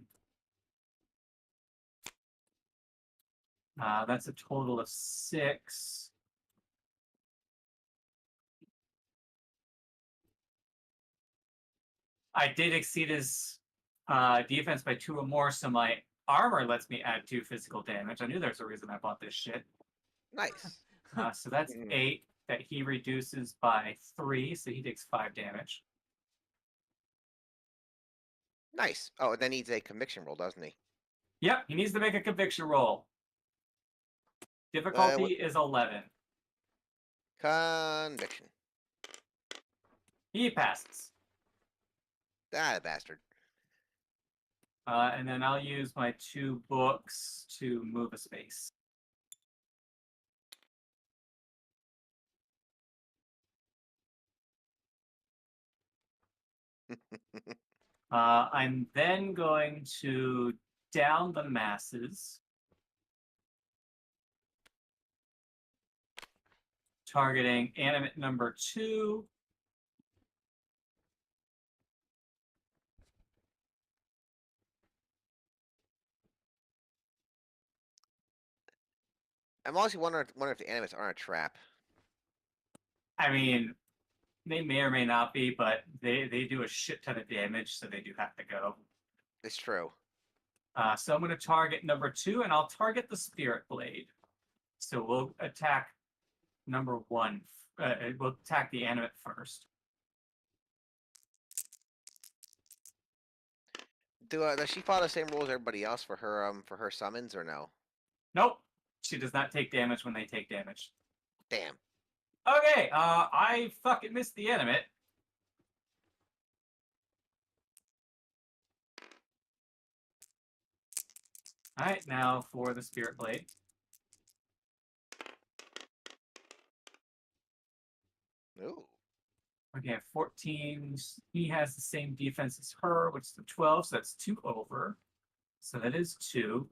That's a total of 6. I did exceed his defense by 2 or more, so my armor lets me add 2 physical damage. I knew there's a reason I bought this shit. Nice. So that's 8 that he reduces by 3, so he takes 5 damage. Nice. Oh, and then he needs a conviction roll, doesn't he? Yep, he needs to make a conviction roll. Difficulty is 11. Conviction. He passes. Ah, bastard. And then I'll use my 2 books to move a space. I'm then going to down the masses, targeting animate number 2. I'm also wondering if the animates aren't a trap. I mean, they may or may not be, but they do a shit ton of damage, so they do have to go. It's true. So I'm going to target number 2, and I'll target the Spirit Blade. So we'll attack number 1. We'll attack the animate first. Does she follow the same rules as everybody else for her summons or no? Nope. She does not take damage when they take damage. Damn. Okay, I fucking missed the animate. Alright, now for the Spirit Blade. Ooh. Okay, 14. He has the same defense as her, which is a 12, so that's 2 over. So that is 2.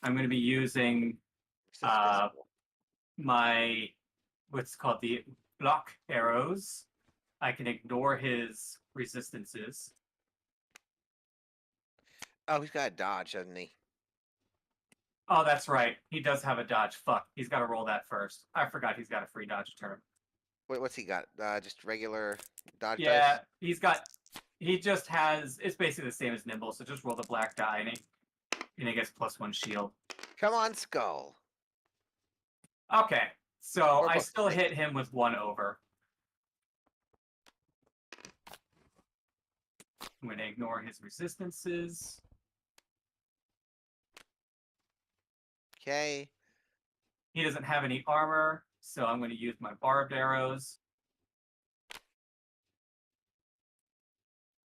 I'm going to be using This is physical. my what's called the block arrows. I can ignore his resistances. Oh, he's got a dodge, doesn't he? Oh, that's right. He does have a dodge. Fuck. He's got to roll that first. I forgot he's got a free dodge turn. What's he got? Just regular dodge Yeah, dice? he's got. He just has. It's basically the same as Nimble, so just roll the black die and he gets +1 shield. Come on, Skull. Okay, so Or I both. still hit him with 1 over. I'm going to ignore his resistances. Okay. He doesn't have any armor, so I'm going to use my barbed arrows.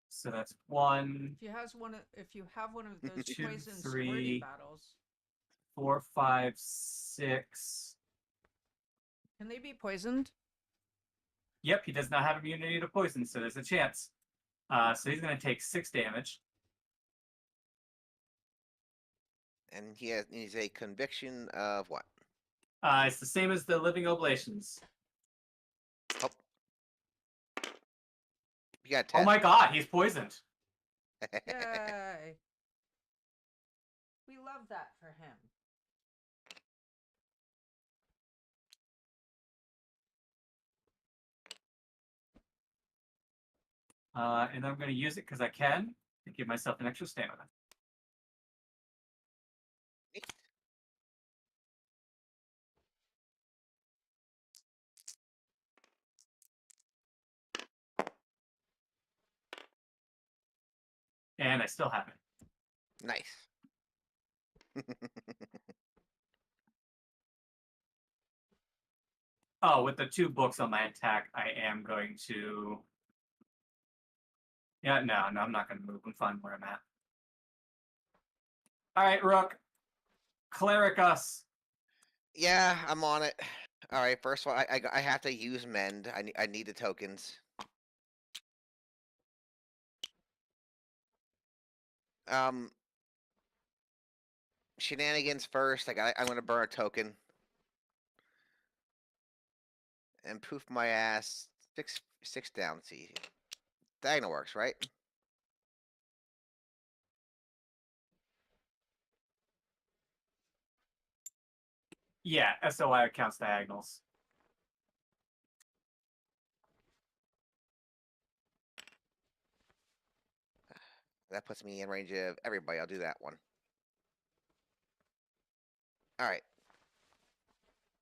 So that's 1, If you have one of those 2, poison 3, squirty battles, 4, 5, 6. can they be poisoned? Yep, he does not have immunity to poison, so there's a chance. So he's going to take 6 damage. And he's a conviction of what? It's the same as the living oblations. Oh. You got 10. Oh my god, he's poisoned. Yay! We love that for him. And I'm going to use it because I can to give myself an extra stamina. And I still have it. Nice. Oh, with the 2 books on my attack, I am going to... Yeah, no, I'm not going to move. I'm fine where I'm at. All right, Rook. Cleric us. Yeah, I'm on it. All right, first one, I have to use mend. I need the tokens. Shenanigans first. I'm gonna burn a token and poof my ass. Six down. See, diagonal works, right? Yeah, SOI counts diagonals. That puts me in range of everybody. I'll do that one. All right.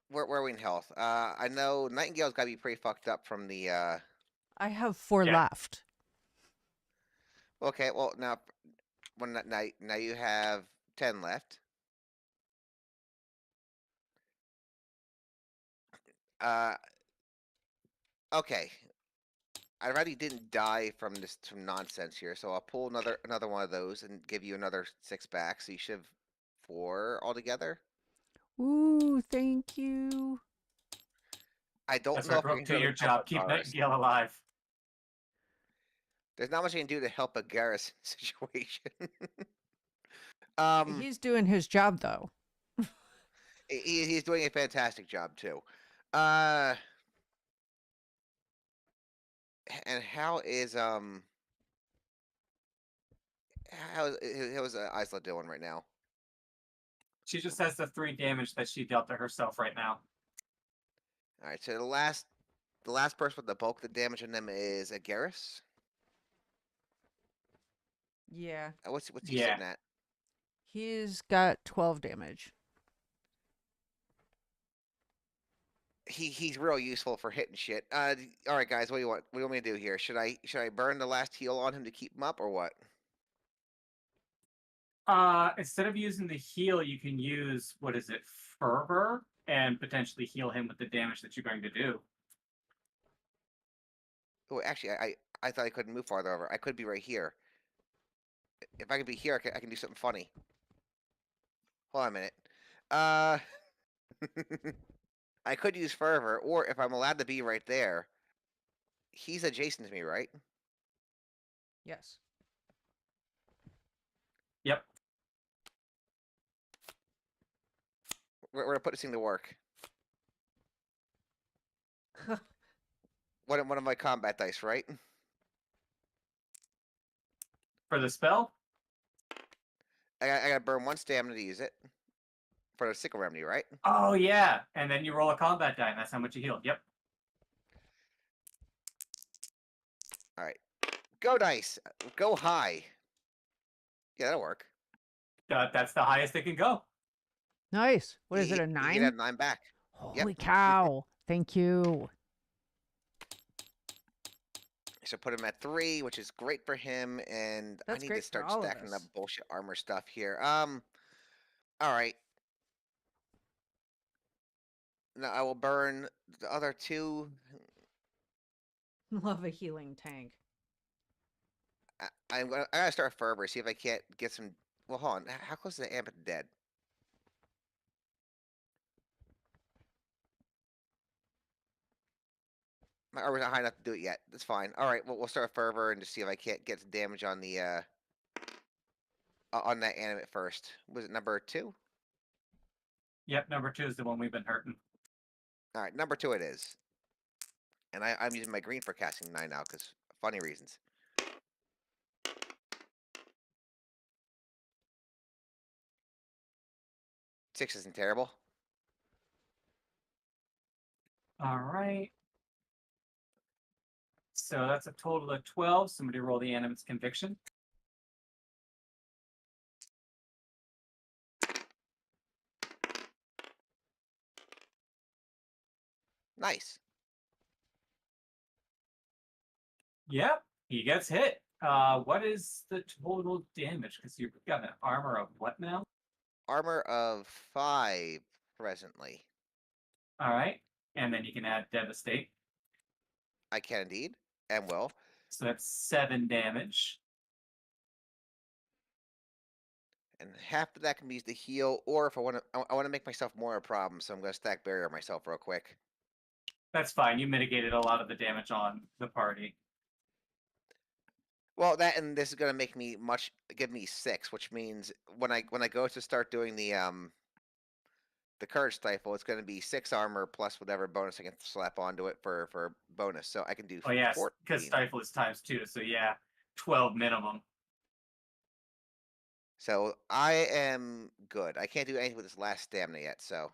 Where are we in health? I know Nightingale's got to be pretty fucked up from the. I have 4 Yeah. left. Okay, well now you have 10 left. Okay. I already didn't die from some nonsense here, so I'll pull another one of those and give you another 6 back. So you should have 4 altogether. Ooh, thank you. I don't That's know right, if I Rook. can Do really your help job. a Keep Garrus. Nightingale alive. There's not much I can do to help a Garrus situation. He's doing his job though. He's doing a fantastic job too. And how is Isla doing right now? She just has the 3 damage that she dealt to herself right now. All right, so the last person with the bulk of the damage on them is a Garrus. Yeah. What's he Yeah. sitting at? He's got 12 damage. He's real useful for hitting shit. All right, guys, what do you want? What do you want me to do here? Should I burn the last heal on him to keep him up, or what? Instead of using the heal, you can use, what is it, Fervor, and potentially heal him with the damage that you're going to do. Oh, actually, I thought I couldn't move farther over. I could be right here. If I could be here, I can do something funny. Hold on a minute. I could use Fervor, or if I'm allowed to be right there, he's adjacent to me, right? Yes. we're gonna put this thing to work. One of my combat dice, right? For the spell? I gotta burn 1 stamina to use it for the sickle remedy, right? Oh, yeah. And then you roll a combat die, and that's how much you healed. Yep. All right, go dice, go high. Yeah, that'll work. That's the highest it can go. Nice. What is it, a You can 9? have 9 back. Yep. Holy cow. Thank you. So put him at 3, which is great for him, and I That's need to great for start all of stacking us. up bullshit armor stuff here. All right. Now I will burn the other 2. Love a healing tank. I gotta start fervor. See if I can't get some. Well, hold on. How close is the Ampeth dead? My armor's not high enough to do it yet. That's fine. All right. Well, we'll start fervor and just see if I can't get some damage on the on that animate first. Was it number 2? Yep, number 2 is the one we've been hurting. All right, number 2 it is. And I'm using my green for casting 9 now because funny reasons. Six isn't terrible. All right. So that's a total of 12. Somebody roll the animate's conviction. Nice. Yep, he gets hit. What is the total damage? Because you've got an armor of what now? Armor of 5 presently. All right. And then you can add Devastate. I can indeed, and will. So that's 7 damage. And half of that can be used to heal, or if I want to make myself more a problem, so I'm going to stack barrier myself real quick. That's fine. You mitigated a lot of the damage on the party. Well, that and this is going to make me give me 6, which means when I go to start doing the courage stifle, it's going to be 6 armor plus whatever bonus I can slap onto it for bonus. So I can do. Oh yes, 14. because stifle is ×2. So yeah, 12 minimum. So I am good. I can't do anything with this last stamina yet. So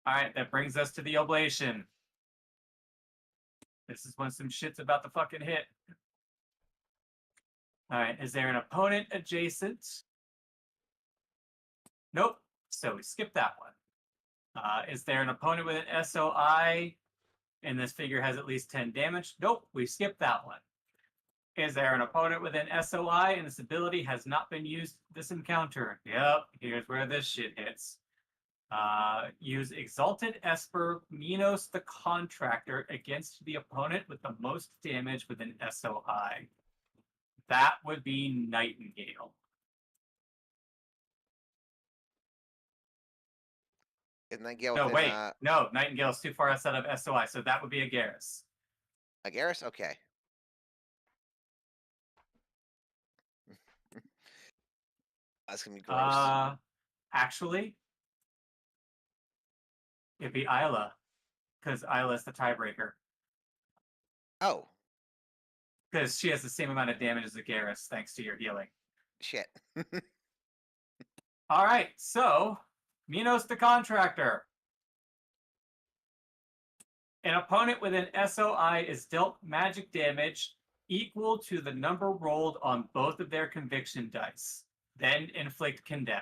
All right, that brings us to the oblation. This is when some shit's about to fucking hit. All right, is there an opponent adjacent? Nope. So we skip that one. Is there an opponent with an SOI? And this figure has at least 10 damage? Nope, we skipped that one. Is there an opponent with an SOI and this ability has not been used this encounter? Yep, here's where this shit hits. Use Exalted Esper, Minos the Contractor against the opponent with the most damage with an SOI. That would be Nightingale. isn't that Gale No, within, wait. No, Nightingale's too far outside of SOI, so that would be a Garrus. a Garrus? Okay. That's gonna be gross. Actually, it'd be Isla, because Isla's the tiebreaker. Oh Because she has the same amount of damage as a Garrus, thanks to your healing. shit. All right, so Minos the Contractor. An opponent with an SOI is dealt magic damage equal to the number rolled on both of their conviction dice. Then inflict condemn.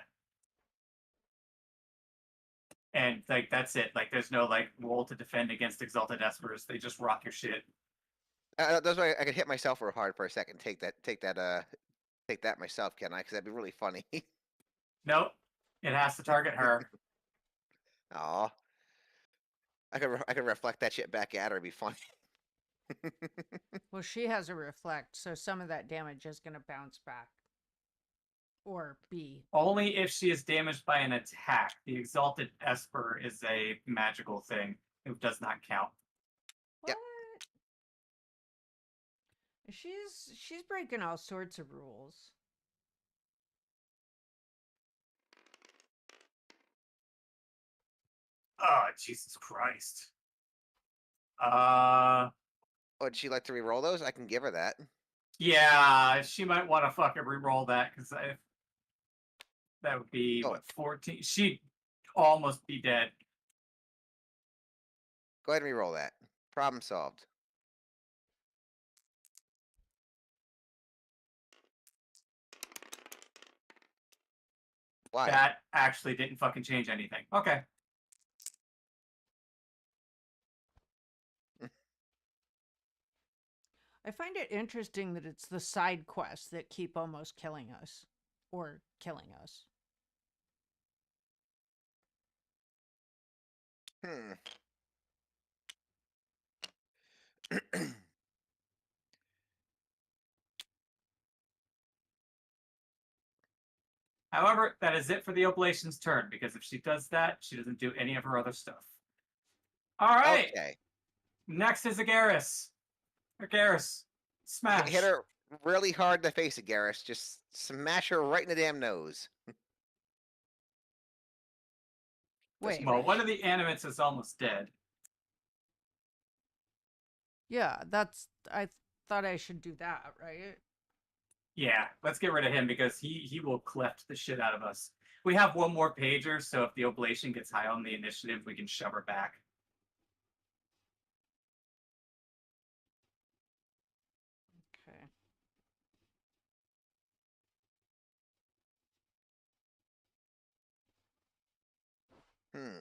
And like that's it. Like there's no like roll to defend against Exalted Espers. They just rock your shit. That's why I could hit myself real hard for a second. Take that myself, can I? Because that'd be really funny. Nope. It has to target her. Aw. I could reflect that shit back at her. It'd be funny. Well, she has a reflect, so some of that damage is going to bounce back. Or be. Only if she is damaged by an attack. The Exalted Esper is a magical thing. It does not count. What? Yep. She's breaking all sorts of rules. Oh, Jesus Christ. Would she like to re-roll those? I can give her that. Yeah, she might want to fucking re-roll that because that would be Oh. what 14. She'd almost be dead. Go ahead and re-roll that. Problem solved. Why? That actually didn't fucking change anything. Okay. I find it interesting that it's the side quests that keep almost killing us or killing us. Hmm. However, that is it for the oblation's turn because if she does that, she doesn't do any of her other stuff. All right. Okay. Next is Agaris. Agaris, smash. Hit her really hard in the face, Garrus. Just smash her right in the damn nose. Wait. Well, one of the animates is almost dead. Yeah, I thought I should do that, right? Yeah, let's get rid of him because he will cleft the shit out of us. We have one more pager, so if the oblation gets high on the initiative, we can shove her back. Okay. Hmm.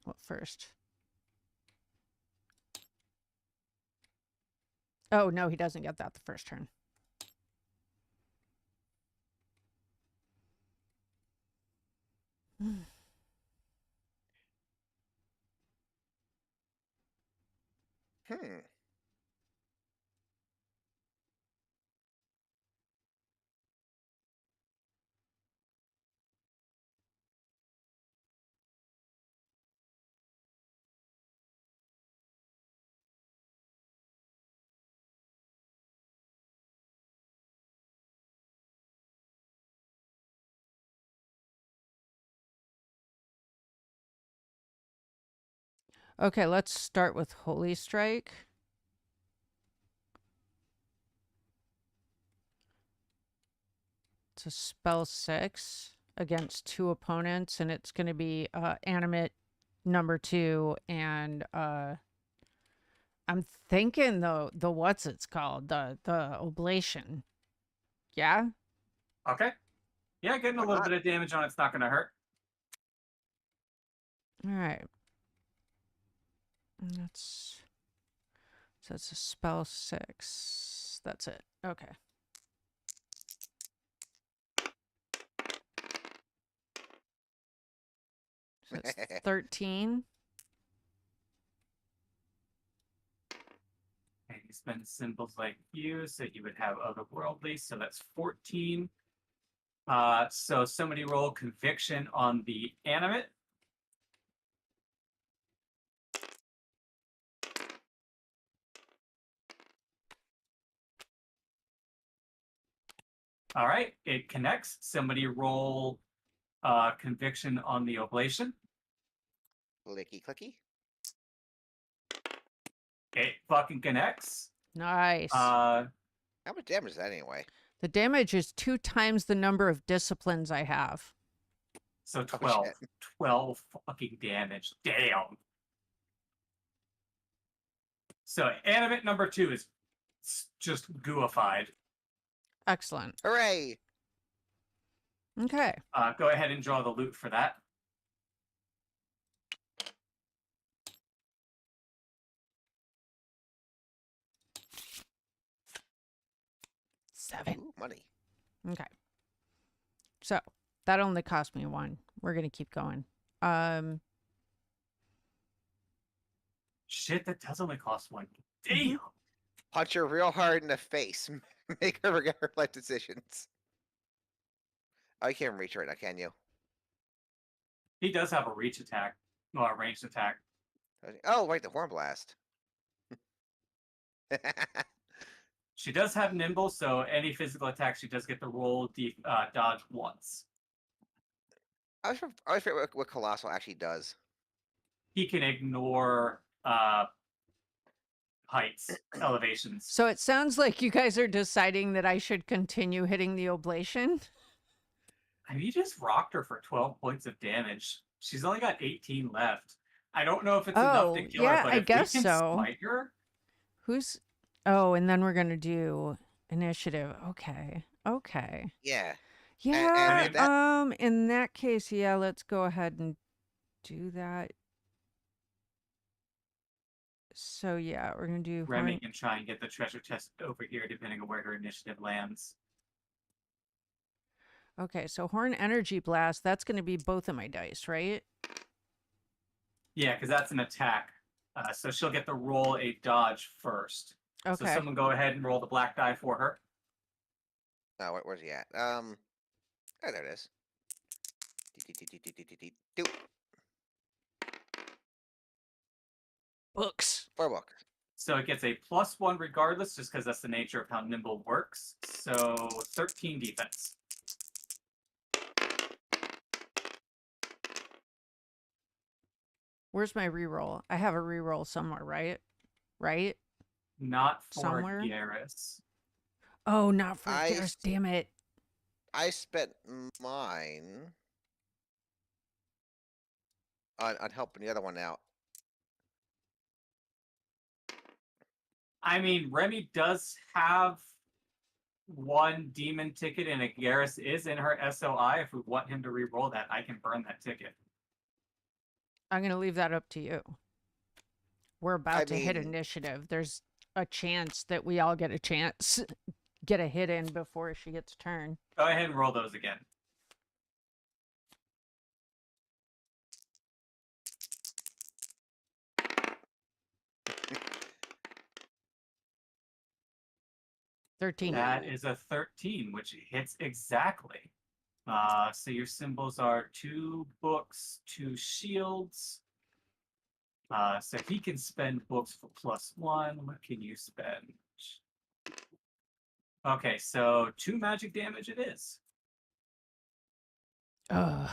What first? Oh, no, he doesn't get that the first turn. Hmm. Okay, let's start with Holy Strike. It's a spell 6 against 2 opponents, and it's going to be animate number 2, and I'm thinking the what's it's called, the oblation. Yeah. Okay. Yeah, getting a Why little not? bit of damage on it's not going to hurt. All right. That's so it's a spell 6. That's it. Okay. So it's 13. And he spends symbols like you, so you would have otherworldly, so that's 14. So somebody roll conviction on the animate. All right, it connects. Somebody roll conviction on the oblation. Clicky clicky. It fucking connects. Nice. How much damage is that anyway? The damage is 2 times the number of disciplines I have. So Oh, 12. shit. 12 fucking damage. Damn. So animate number 2 is just gooified. Excellent. Hooray! Okay. Go ahead and draw the loot for that. Seven. Ooh, money. Okay. So that only cost me 1. We're gonna keep going. Shit, that does only cost 1. Mhm. Damn. Punch her real hard in the face. Make her regret her life decisions. Oh, you can't reach right now, can you? He does have a reach attack. Well, a ranged attack. Oh, right, the horn blast. She does have nimble, so any physical attack she does get to roll dodge once. I always forget what Colossal actually does. He can ignore heights, elevations. So it sounds like you guys are deciding that I should continue hitting the oblation. I mean, you just rocked her for 12 points of damage. She's only got 18 left. I don't know if it's enough to kill her, yeah, but I if we guess can so. smite her, Who's? Oh, and then we're gonna do initiative. Okay. Yeah. Yeah. that- In that case, yeah, let's go ahead and do that. So yeah, we're gonna do Remy horn. can try and get the treasure chest over here, depending on where her initiative lands. Okay, so horn energy blast. That's gonna be both of my dice, right? Yeah, because that's an attack. So she'll get to roll a dodge first. Okay. So someone go ahead and roll the black die for her. Oh, where's he at? Oh, there it is. Do Books. 4 books. So it gets a +1 regardless, just because that's the nature of how nimble works. So 13 defense. Where's my reroll? I have a reroll somewhere, right? Right? Not for Somewhere? Garrus. Oh, not for I Garrus. Damn it. I spent mine on helping the other one out. I mean, Remy does have one demon ticket, and if Garrus is in her SOI, if we want him to re-roll that, I can burn that ticket. I'm gonna leave that up to you. We're about to hit mean- initiative. There's a chance that we all get a chance, get a hit in before she gets a turn. Go ahead and roll those again. That is a 13, which hits exactly. So your symbols are 2 books, 2 shields. So he can spend books for +1. What can you spend? Okay, so 2 magic damage it is. Then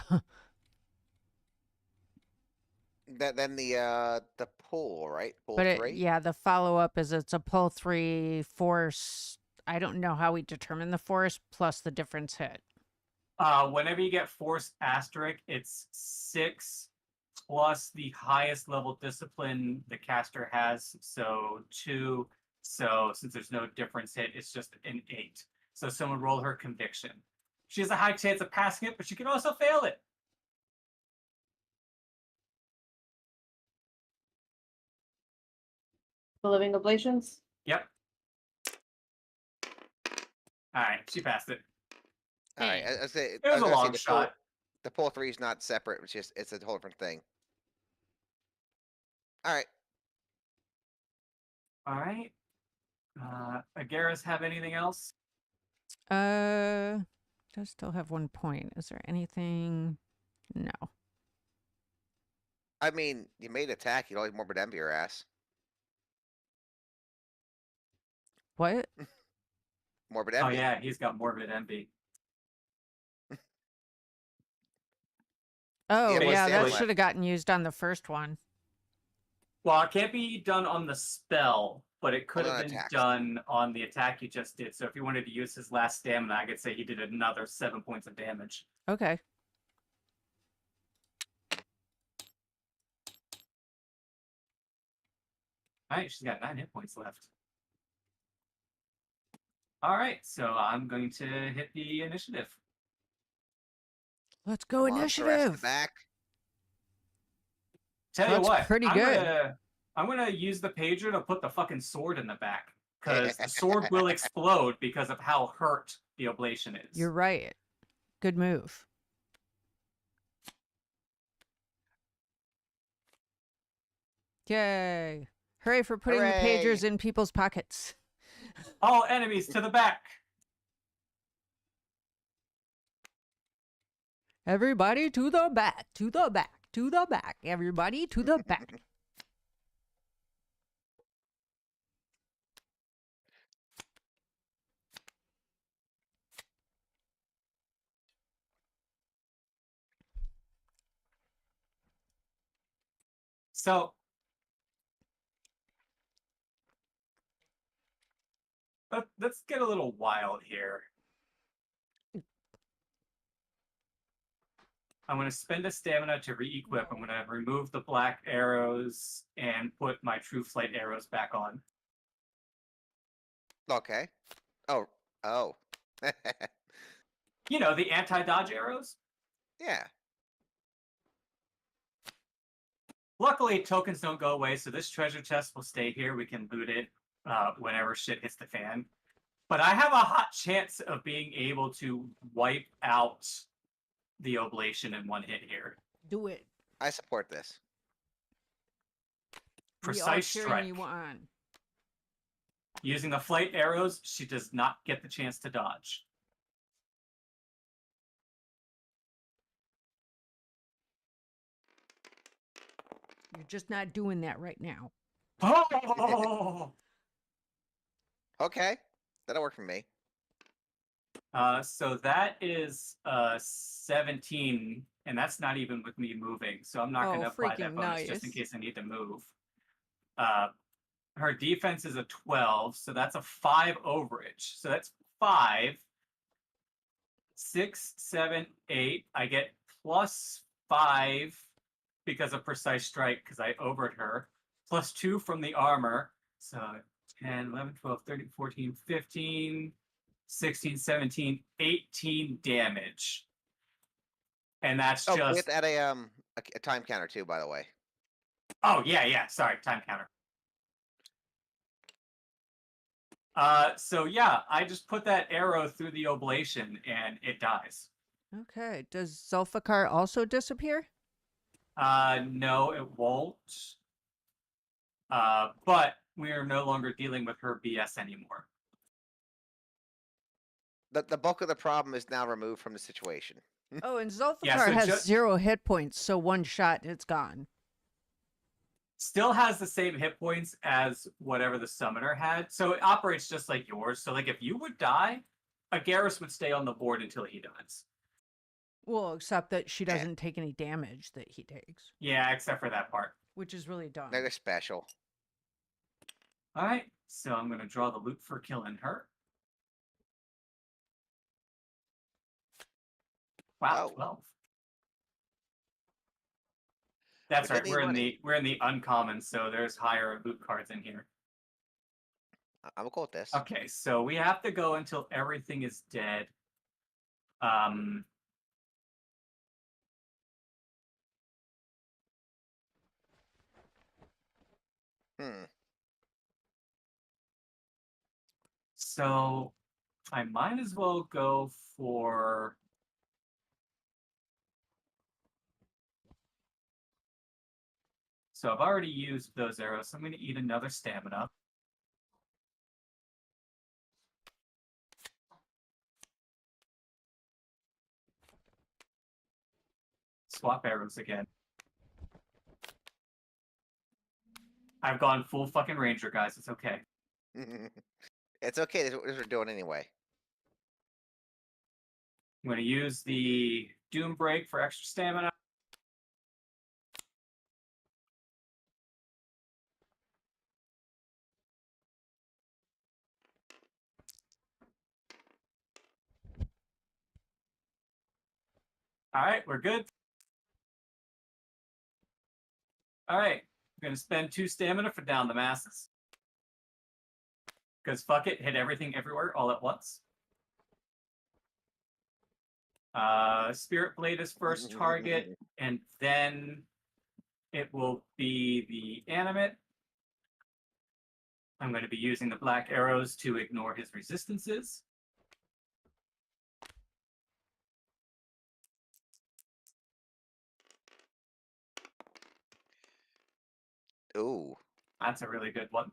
the pull, right? Pull But 3. yeah, the follow up is it's a pull 3 force. I don't know how we determine the force plus the difference hit. Whenever you get force asterisk, it's 6 plus the highest level discipline the caster has, so 2. So since there's no difference hit, it's just an 8. So someone roll her conviction. She has a high chance of passing it, but she can also fail it. The living oblations? Yep. All right, she passed it. All right. I say It was a long shot. The pull 3 is not separate. It's a whole different thing. All right. All right. Agaris have anything else? Does still have 1 point. Is there anything? No. I mean, you made attack. You don't have morbid envy your ass. What? Morbid Oh envy. yeah, he's got morbid envy. Oh, Yeah, yeah, what's that that? should have gotten used on the first one. Well, it can't be done on the spell, but it could Well, have on been attacks. done on the attack you just did. So if you wanted to use his last stamina, I could say he did another 7 points of damage. Okay. All right, she's got 9 hit points left. All right, so I'm going to hit the initiative. Let's go Monster ass in the initiative. back. Tell That's you what, pretty good. I'm gonna use the pager to put the fucking sword in the back, because the sword will explode because of how hurt the oblation is. You're right. Good move. Yay. Hooray for putting the pagers Hooray. in people's pockets. All enemies to the back. Everybody to the back, to the back, to the back. Everybody to the back. So let's get a little wild here. I'm going to spend a stamina to re-equip. I'm going to remove the black arrows and put my true flight arrows back on. Okay. Oh. Oh. You know, the anti-dodge arrows. Yeah. Luckily, tokens don't go away, so this treasure chest will stay here. We can loot it whenever shit hits the fan. But I have a hot chance of being able to wipe out the oblation in one hit here. Do it. I support this. We are Precise cheering strike. you on. Using the flight arrows, she does not get the chance to dodge. You're just not doing that right now. Oh! Okay. That'll work for me. So that is 17, and that's not even with me moving. So I'm not going to apply that freaking bonus just in nice. case I need to move. Her defense is a 12, so that's a 5 overage. So that's 5, 6, 7, 8. I get plus 5 because of precise strike because I overed her. Plus 2 from the armor. So 10, 11, 12, 13, 14, 15, 16, 17, 18 damage. And that's Oh, we just... have to add a time counter too, by the way. Oh, yeah. Sorry, time counter. So yeah, I just put that arrow through the oblation and it dies. Okay. Does Zulfikar also disappear? No, it won't. But we are no longer dealing with her BS anymore. The bulk of the problem is now removed from the situation. Oh, and Zulfikar Yeah, so has 0 hit points, so one shot, it's gone. Still has the same hit points as whatever the summoner had. So it operates just like yours. So like if you would die, Agaris would stay on the board until he dies. Well, except that she doesn't take any damage that he takes, Yeah, except for that part. which is really dumb. They're special. All right, so I'm going to draw the loot for killing her. Wow, Oh. 12. That's We right. did We're need in the uncommon, so there's higher loot cards in here. I'm cool with this. Okay, so we have to go until everything is dead. So I might as well go for... So I've already used those arrows, so I'm going to eat another stamina. Swap arrows again. I've gone full fucking ranger, guys. It's okay. It's okay. This is what we're doing anyway. I'm going to use the Doom Break for extra stamina. All right, we're good. All right, I'm going to spend 2 stamina for down the masses. Because fuck it, hit everything everywhere all at once. Spirit Blade is first target, and then it will be the animate. I'm going to be using the black arrows to ignore his resistances. Ooh. That's a really good one.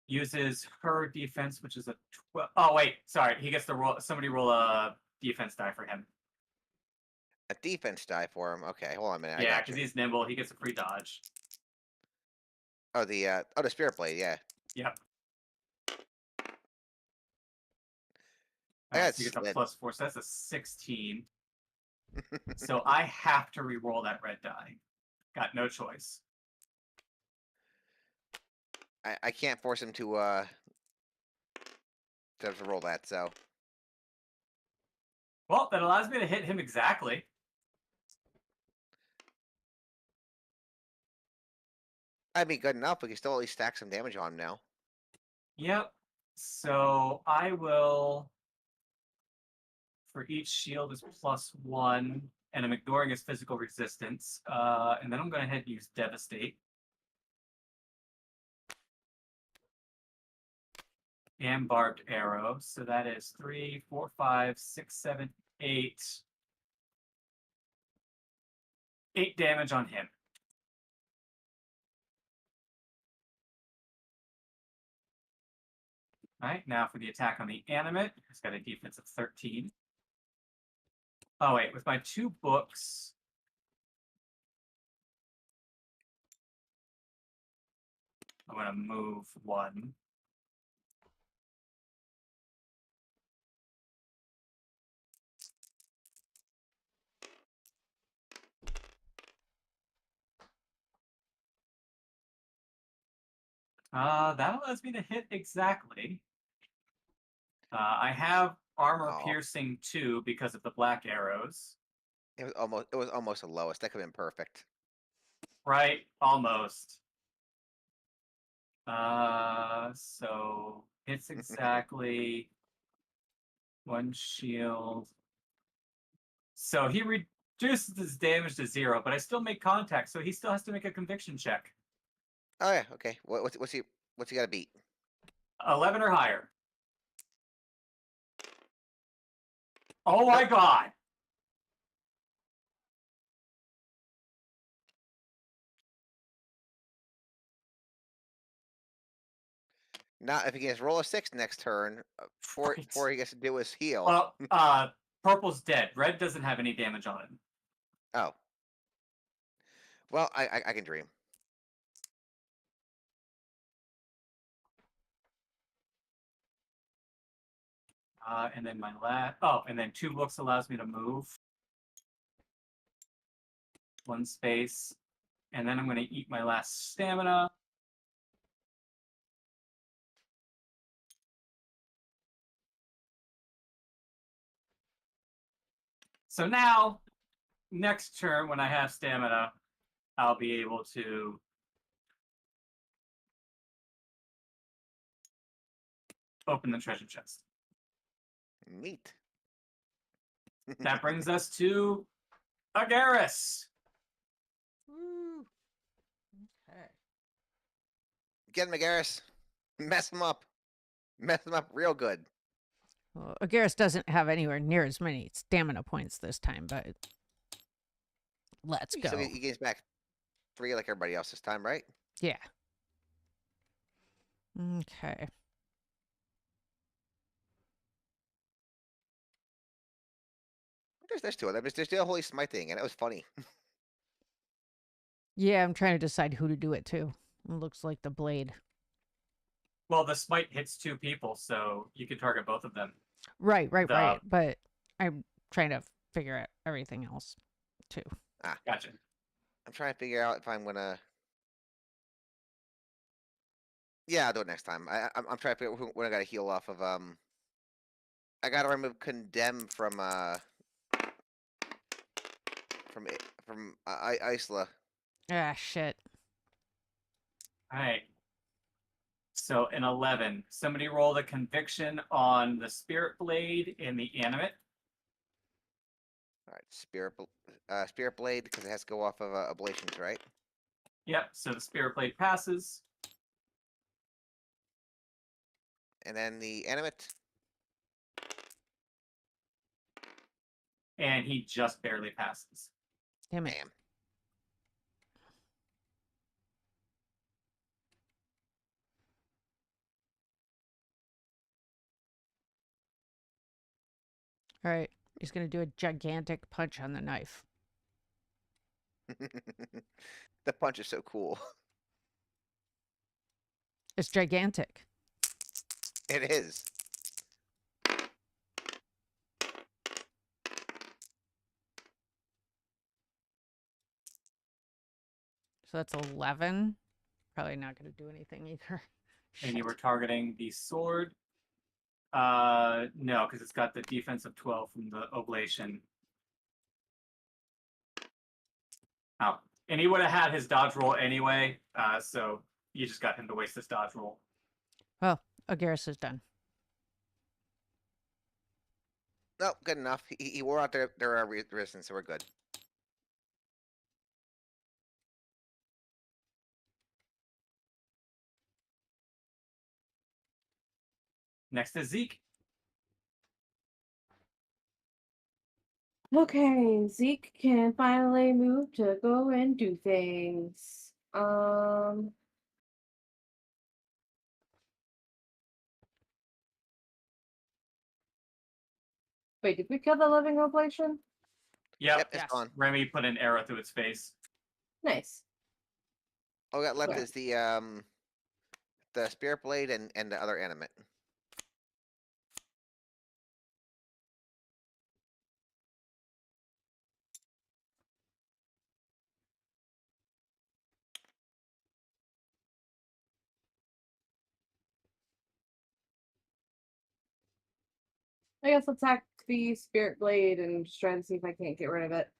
Uses her defense, which is a 12. Oh, wait. Sorry. He gets to roll. Somebody roll a defense die for him. A defense die for him. Okay, hold on a minute. Yeah, because he's nimble. He gets a free dodge. Oh, the Spirit Blade. Yeah. Yep. I All right, got so you get the slid. +4. So that's a 16. So I have to re-roll that red die. got no choice. I can't force him to roll that, so. Well, that allows me to hit him exactly. I'd be good enough. We can still at least stack some damage on him now. Yep. So I will, for each shield is +1, and I'm ignoring his physical resistance. And then I'm going to head and use Devastate. And Barbed Arrow. So that is 3, 4, 5, 6, 7, 8. 8 damage on him. All right, now for the attack on the animate. He's got a defense of 13. Oh, wait, with my 2 books. I'm going to move 1. That allows me to hit exactly. I have armor piercing 2 because of the black arrows. It was almost the lowest. That could have been perfect. Right, almost. So hits exactly. 1 shield. So he reduces his damage to 0, but I still make contact, so he still has to make a conviction check. Oh yeah, okay. What's he got to beat? 11 or higher. Oh my god! Not if he gets roll a 6 next turn. Before he gets to do his heal. Purple's dead. Red doesn't have any damage on him. Oh. Well, I can dream. And then my last. Oh, and then 2 books allows me to move 1 space, and then I'm going to eat my last stamina. So now, next turn when I have stamina, I'll be able to open the treasure chest. Neat. That brings us to Agaris. Woo. Okay. Get him, Agaris. Mess him up. Mess him up real good. Well, Agaris doesn't have anywhere near as many stamina points this time, but let's go. He gains back 3 like everybody else this time, right? Yeah. Okay. There's 2 of them. There's the Holy Smite thing, and it was funny. Yeah, I'm trying to decide who to do it to. It looks like the blade. Well, the smite hits 2 people, so you can target both of them. Right. But I'm trying to figure out everything else, too. Gotcha. I'm trying to figure out if I'm gonna. Yeah, I'll do it next time. I'm trying to figure out when I gotta heal off of. I gotta remove condemn from Isla. Ah, shit. All right. So an 11. Somebody roll the conviction on the spirit blade and the animate. All right, spirit blade because it has to go off of ablations, right? Yep. So the spirit blade passes. And then the animate. And he just barely passes. Damn it. Damn. All right. He's going to do a gigantic punch on the knife. The punch is so cool. It's gigantic. It is. So that's 11. Probably not going to do anything either. And you Shit. were targeting the sword. No, because it's got the defense of 12 from the oblation. Oh, and he would have had his dodge roll anyway, so you just got him to waste his dodge roll. Well, Agaris is done. No, good enough. He wore out their resistance, so we're good. Next is Zeke. Okay, Zeke can finally move to go and do things. Wait, did we kill the living oblation? Yep. It's Yes. gone. Remy put an arrow through its face. Nice. All we got left Where? is the spirit blade and the other animate. I guess attack the spirit blade and just try to see if I can't get rid of it.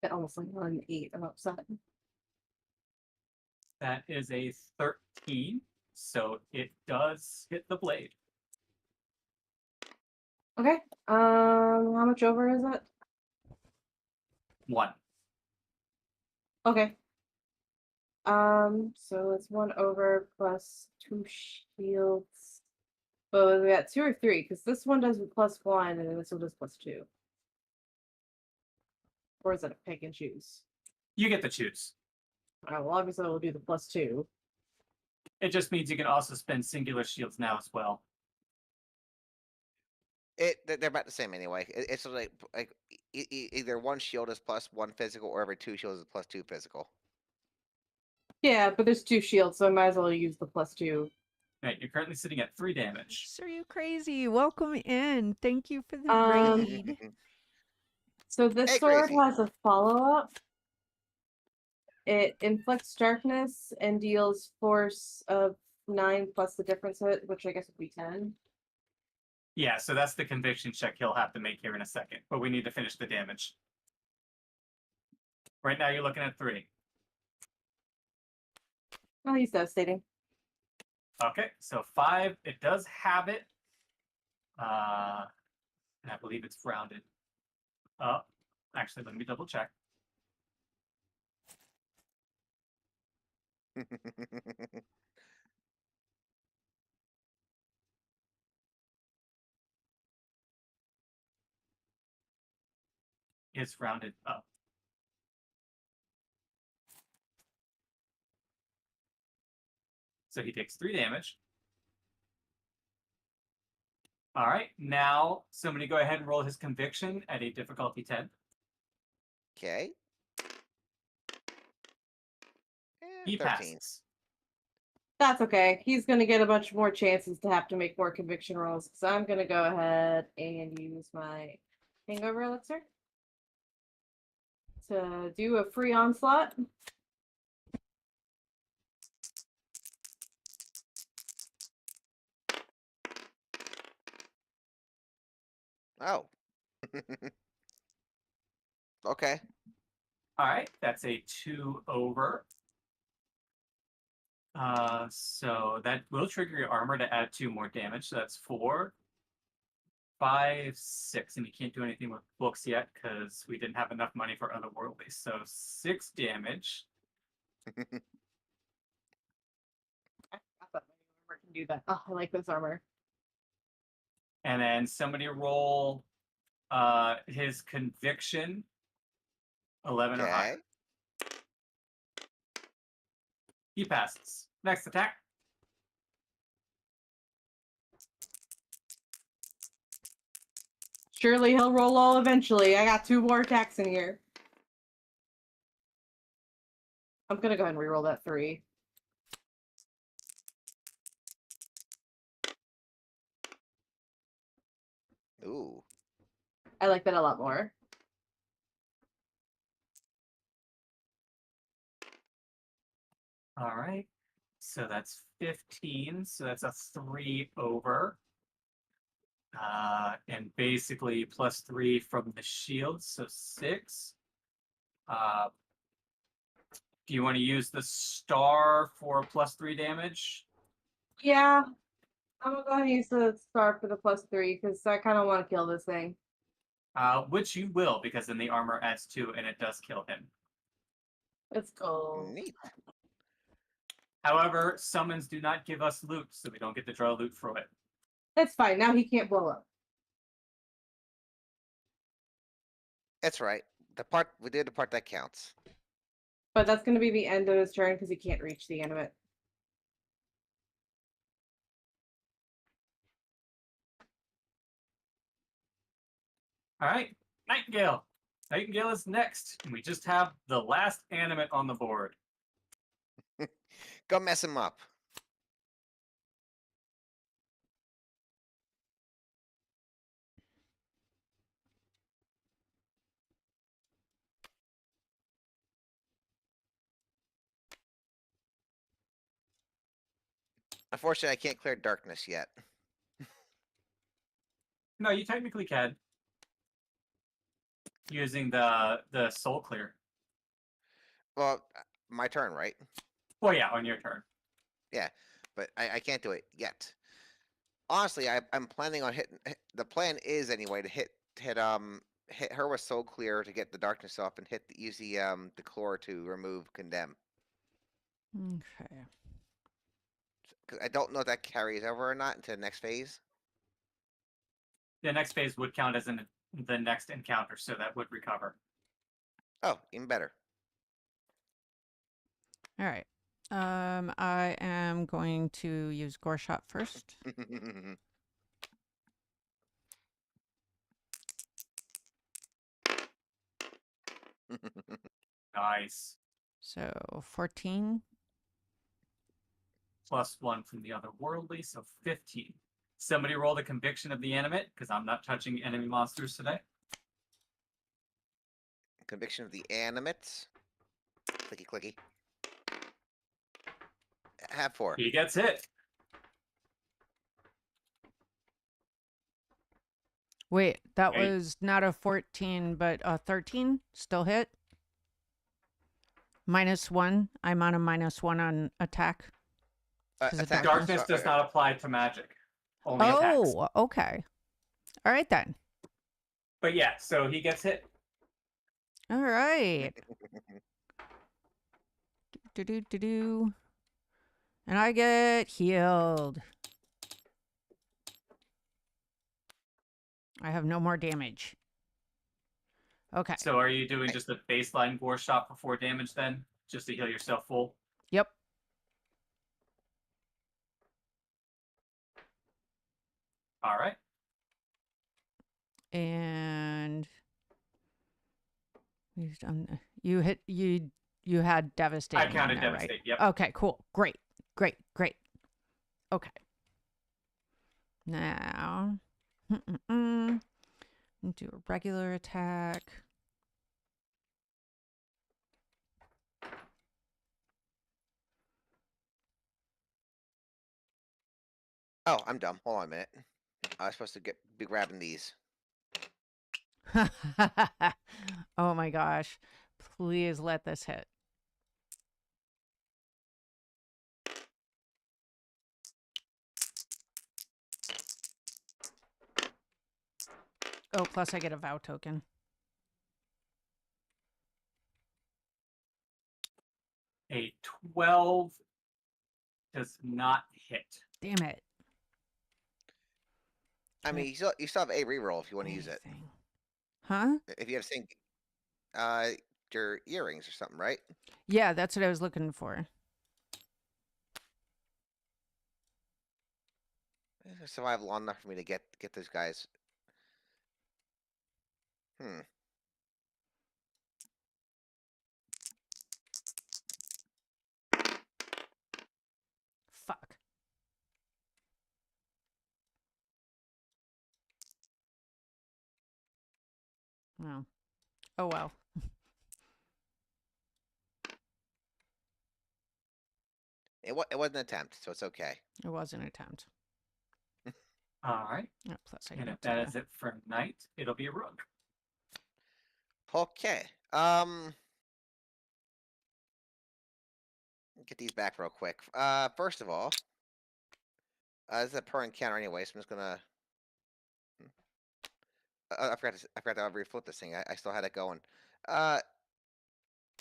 It almost like on 8. I'm upset. That is a 13, so it does hit the blade. Okay. How much over is it? 1. Okay. So it's 1 over plus 2 shields. Oh, we got 2 or 3, because this one does +1 and then this one does +2. Or is it a pick and choose? You get to choose. Well, obviously we'll do the +2. It just means you can also spend singular shields now as well. They're about the same anyway. It's like either one shield is +1 physical, or every 2 shields is +2 physical. Yeah, but there's 2 shields, so I might as well use the +2. Right, you're currently sitting at 3 damage. Are you crazy? Welcome in. Thank you for the Um, raid. So this Hey, sword crazy. has a follow-up. It inflicts darkness and deals force of 9 plus the difference of it, which I guess would be 10. Yeah, so that's the conviction check he'll have to make here in a second, but we need to finish the damage. Right now you're looking at 3. Oh, he's devastating. Okay, so 5, it does have it. And I believe it's rounded up. Actually, let me double check. It's rounded up. So he takes 3 damage. All right, now somebody go ahead and roll his conviction at a difficulty 10. Okay. He 13. passes. That's okay. He's gonna get a bunch more chances to have to make more conviction rolls. So I'm gonna go ahead and use my hangover elixir to do a free onslaught. Oh. Okay. All right, that's a 2 over. So that will trigger your armor to add 2 more damage. So that's 4, 5, 6, and you can't do anything with books yet because we didn't have enough money for otherworldly. So 6 damage. I thought my armor can do that. Oh, I like this armor. And then somebody roll his conviction 11 or higher. Okay. He passes. Next attack. Surely he'll roll low eventually. I got 2 more attacks in here. I'm gonna go ahead and reroll that 3. Ooh. I like that a lot more. All right. So that's 15. So that's a 3 over. And basically +3 from the shield, so 6. Do you want to use the star for +3 damage? Yeah. I'm gonna go ahead and use the star for the +3 because I kind of want to kill this thing. Which you will, because then the armor adds 2 and it does kill him. Let's go. Neat. However, summons do not give us loot, so we don't get to draw loot from it. That's fine. Now he can't blow up. That's right. The part we did, the part that counts. But that's going to be the end of his turn because he can't reach the end of it. All right, Nightingale. Nightingale is next, and we just have the last animate on the board. Go mess him up. Unfortunately, I can't clear darkness yet. No, you technically can. Using the soul clear. Well, my turn, right? Well, yeah, on your turn. Yeah, but I can't do it yet. Honestly, I'm planning on hitting. The plan is anyway to hit her with soul clear to get the darkness off and use the core to remove condemn. Okay. 'Cause I don't know if that carries over or not into the next phase. The next phase would count as the next encounter, so that would recover. Oh, even better. All right. I am going to use Gore Shot first. Nice. So 14. +1 from the otherworldly, so 15. Somebody roll the conviction of the animate, because I'm not touching enemy monsters today. Conviction of the animate. Clicky clicky. Have 4. He gets hit. Wait, that Wait. was not a 14, but a 13. Still hit. -1. I'm on a -1 on attack. 'Cause of Attack. Darkness does not apply to magic. Only attacks. Oh, okay. All right then. But yeah, so he gets hit. All right. Do. And I get healed. I have no more damage. Okay. So are you doing just a baseline gore shot for 4 damage then? Just to heal yourself full? Yep. All right. And we've done. You had devastating. I counted on there, devastate. right? Yep. Okay. Cool. Great. Okay. Now, do a regular attack. Oh, I'm dumb. Hold on a minute. I was supposed to be grabbing these. Oh my gosh. Please let this hit. Oh, plus I get a vow token. A 12 does not hit. Damn it. I mean, you still have a reroll if you want to use it. Anything. Huh? If you have seen your earrings or something, right? Yeah, that's what I was looking for. Survive long enough for me to get those guys. Hmm. Fuck. No. Oh well. It was an attempt, so it's okay. It was an attempt. All right. Oh, plus I And get if that is it for night, it'll be a rook. Okay. Get these back real quick. First of all, this is a per encounter anyway, so I'm just gonna. I forgot to reflip this thing. I still had it going.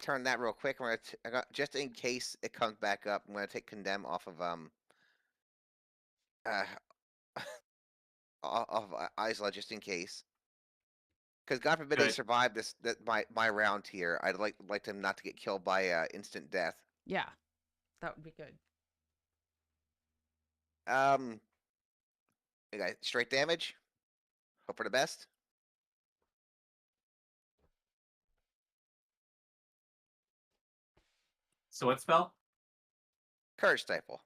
Turn that real quick. I got, just in case it comes back up, I'm gonna take condemn off of uh off Isla just in case. Because God forbid they Good. survive my round here. I'd like them not to get killed by instant death. Yeah, that would be good. We got straight damage. Hope for the best. So what spell? Courage stifle.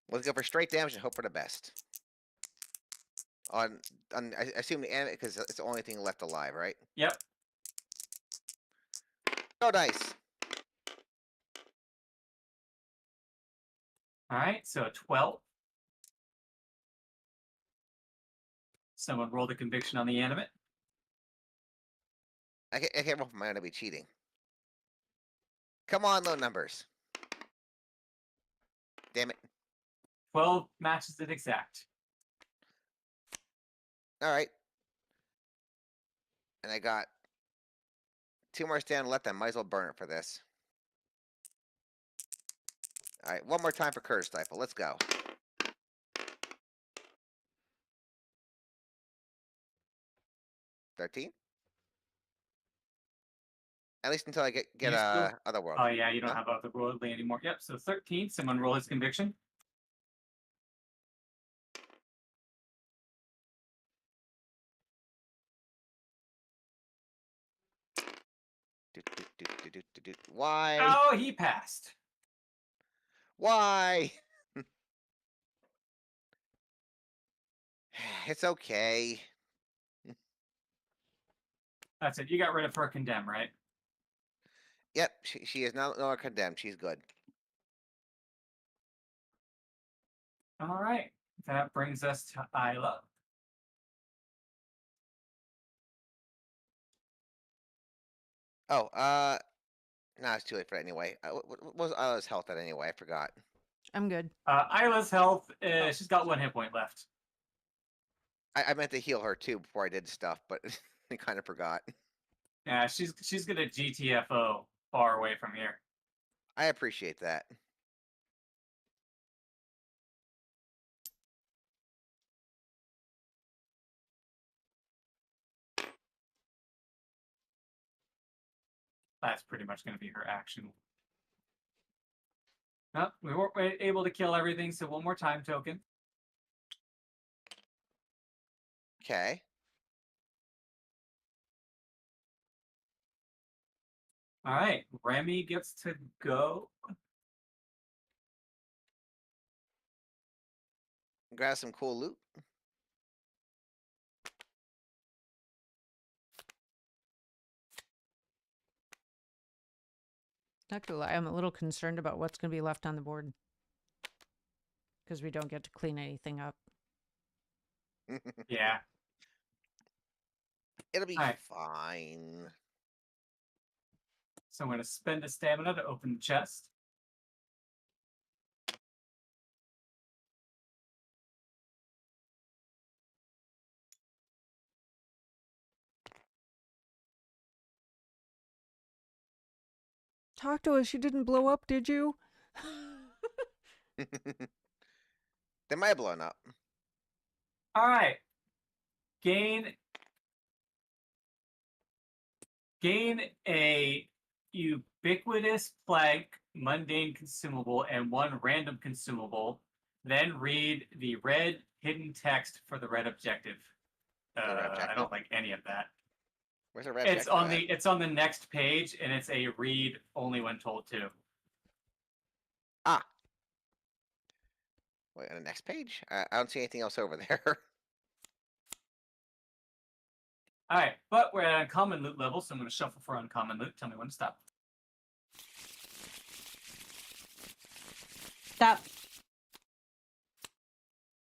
Let's go for straight damage and hope for the best. On I assume the enemy because it's the only thing left alive, right? Yep. Go dice. All right. So a 12. Someone roll the conviction on the animate. I can't roll for my enemy cheating. Come on, low numbers. Damn it. 12 matches it exact. All right. And I got 2 more stand left. I might as well burn it for this. All right, one more time for Courage Stifle. Let's go. $13. At least until I get You still- Otherworld. Oh yeah, you don't Huh? have otherworldly anymore. Yep. So 13. Someone roll his conviction. Why? Oh, he passed. Why? It's okay. That's it. You got rid of her condemn, right? Yep, she is no longer condemned. She's good. All right. That brings us to Isla. Oh, no, it's too late for that anyway. What was Isla's health at anyway? I forgot. I'm good. Isla's health, she's got 1 hit point left. I meant to heal her too before I did stuff, but I kind of forgot. Yeah, she's gonna GTFO far away from here. I appreciate that. That's pretty much gonna be her action. No, we weren't able to kill everything, so 1 more time token. Okay. All right, Remy gets to go. Grab some cool loot. Not gonna lie, I'm a little concerned about what's gonna be left on the board because we don't get to clean anything up. Yeah. It'll be Alright. fine. So I'm going to spend a stamina to open the chest. Talk to us. You didn't blow up, did you? They might have blown up. All right. Gain a ubiquitous plague, mundane consumable, and 1 random consumable. Then read the red hidden text for the red objective. The red I objective? don't like any of that. Where's the red It's objective on at? it's on the next page, and it's a read only when told to. Ah. Wait, on the next page? I don't see anything else over there. All right, but we're at uncommon loot level, so I'm going to shuffle for uncommon loot. Tell me when to stop. Stop.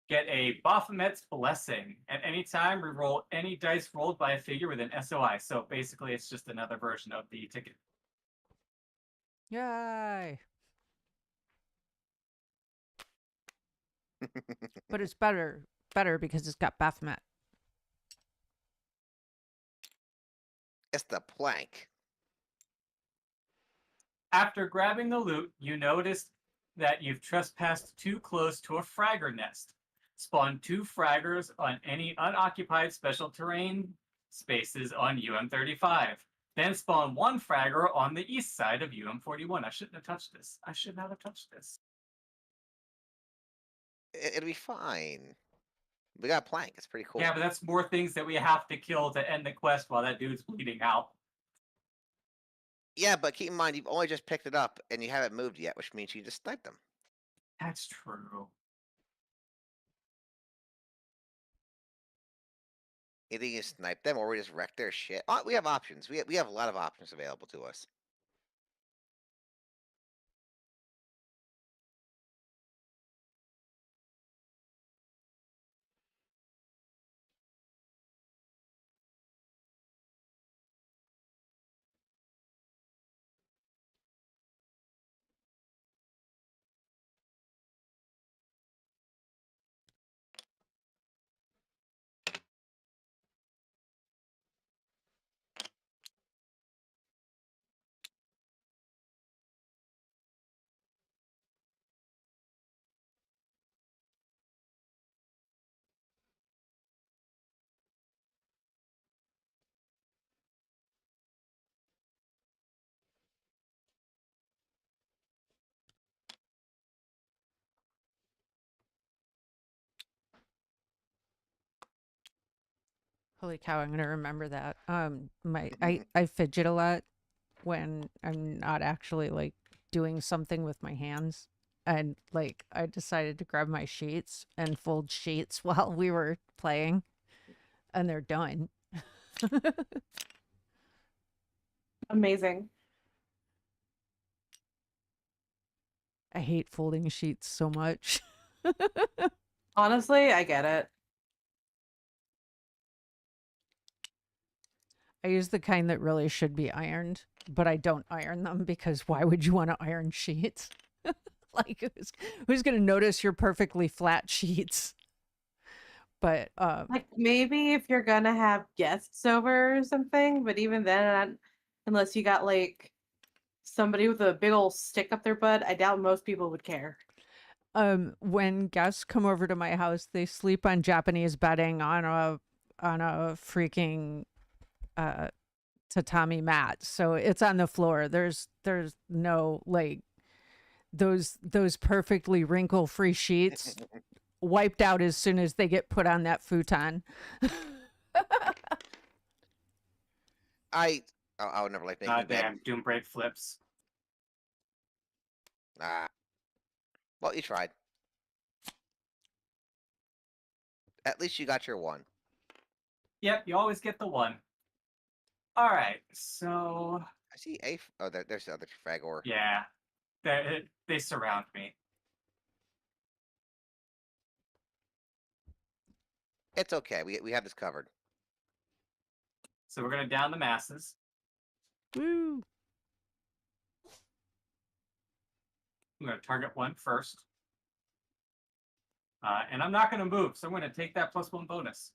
Get a Baphomet's Blessing. At any time, reroll any dice rolled by a figure with an SOI. So basically, it's just another version of the ticket. Yay! But it's better because it's got Baphomet. It's the plank. After grabbing the loot, you notice that you've trespassed too close to a fragger nest. Spawn 2 fraggers on any unoccupied special terrain spaces on UM35. Then spawn 1 fragger on the east side of UM41. I shouldn't have touched this. I should not have touched this. It'll be fine. We got a plank. It's pretty cool. Yeah, but that's more things that we have to kill to end the quest while that dude's bleeding out. Yeah, but keep in mind, you've only just picked it up and you haven't moved yet, which means you just sniped them. That's true. Either you snipe them or we just wreck their shit. We have options. We have a lot of options available to us. Holy cow, I'm gonna remember that. I fidget a lot when I'm not actually like doing something with my hands. And like I decided to grab my sheets and fold sheets while we were playing, and they're done. Amazing. I hate folding sheets so much. Honestly, I get it. I use the kind that really should be ironed, but I don't iron them because why would you want to iron sheets? Like who's going to notice your perfectly flat sheets? But Like maybe if you're gonna have guests over or something, but even then, unless you got like somebody with a big old stick up their butt, I doubt most people would care. when guests come over to my house, they sleep on Japanese bedding on a freaking tatami mat. So it's on the floor. There's no like those perfectly wrinkle free sheets wiped out as soon as they get put on that futon. I would never like making God bed. damn, Doom Break flips. Well, you tried. At least you got your one. Yep, you always get the one. All right, so I see a. Oh, there's the other fragor. yeah, they surround me. It's okay. We have this covered. So we're gonna down the masses. Woo! I'm gonna target one first. And I'm not gonna move, so I'm gonna take that +1 bonus.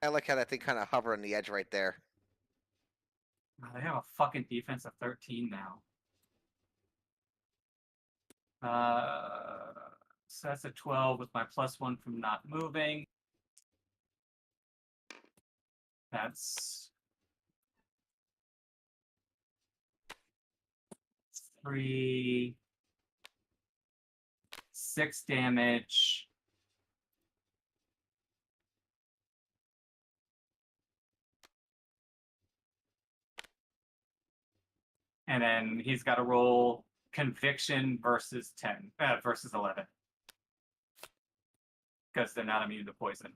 I like how that thing kind of hover on the edge right there. They have a fucking defense of 13 now. So that's a 12 with my +1 from not moving. That's 3, 6 damage. And then he's got to roll conviction versus 11. Because they're not immune to poison.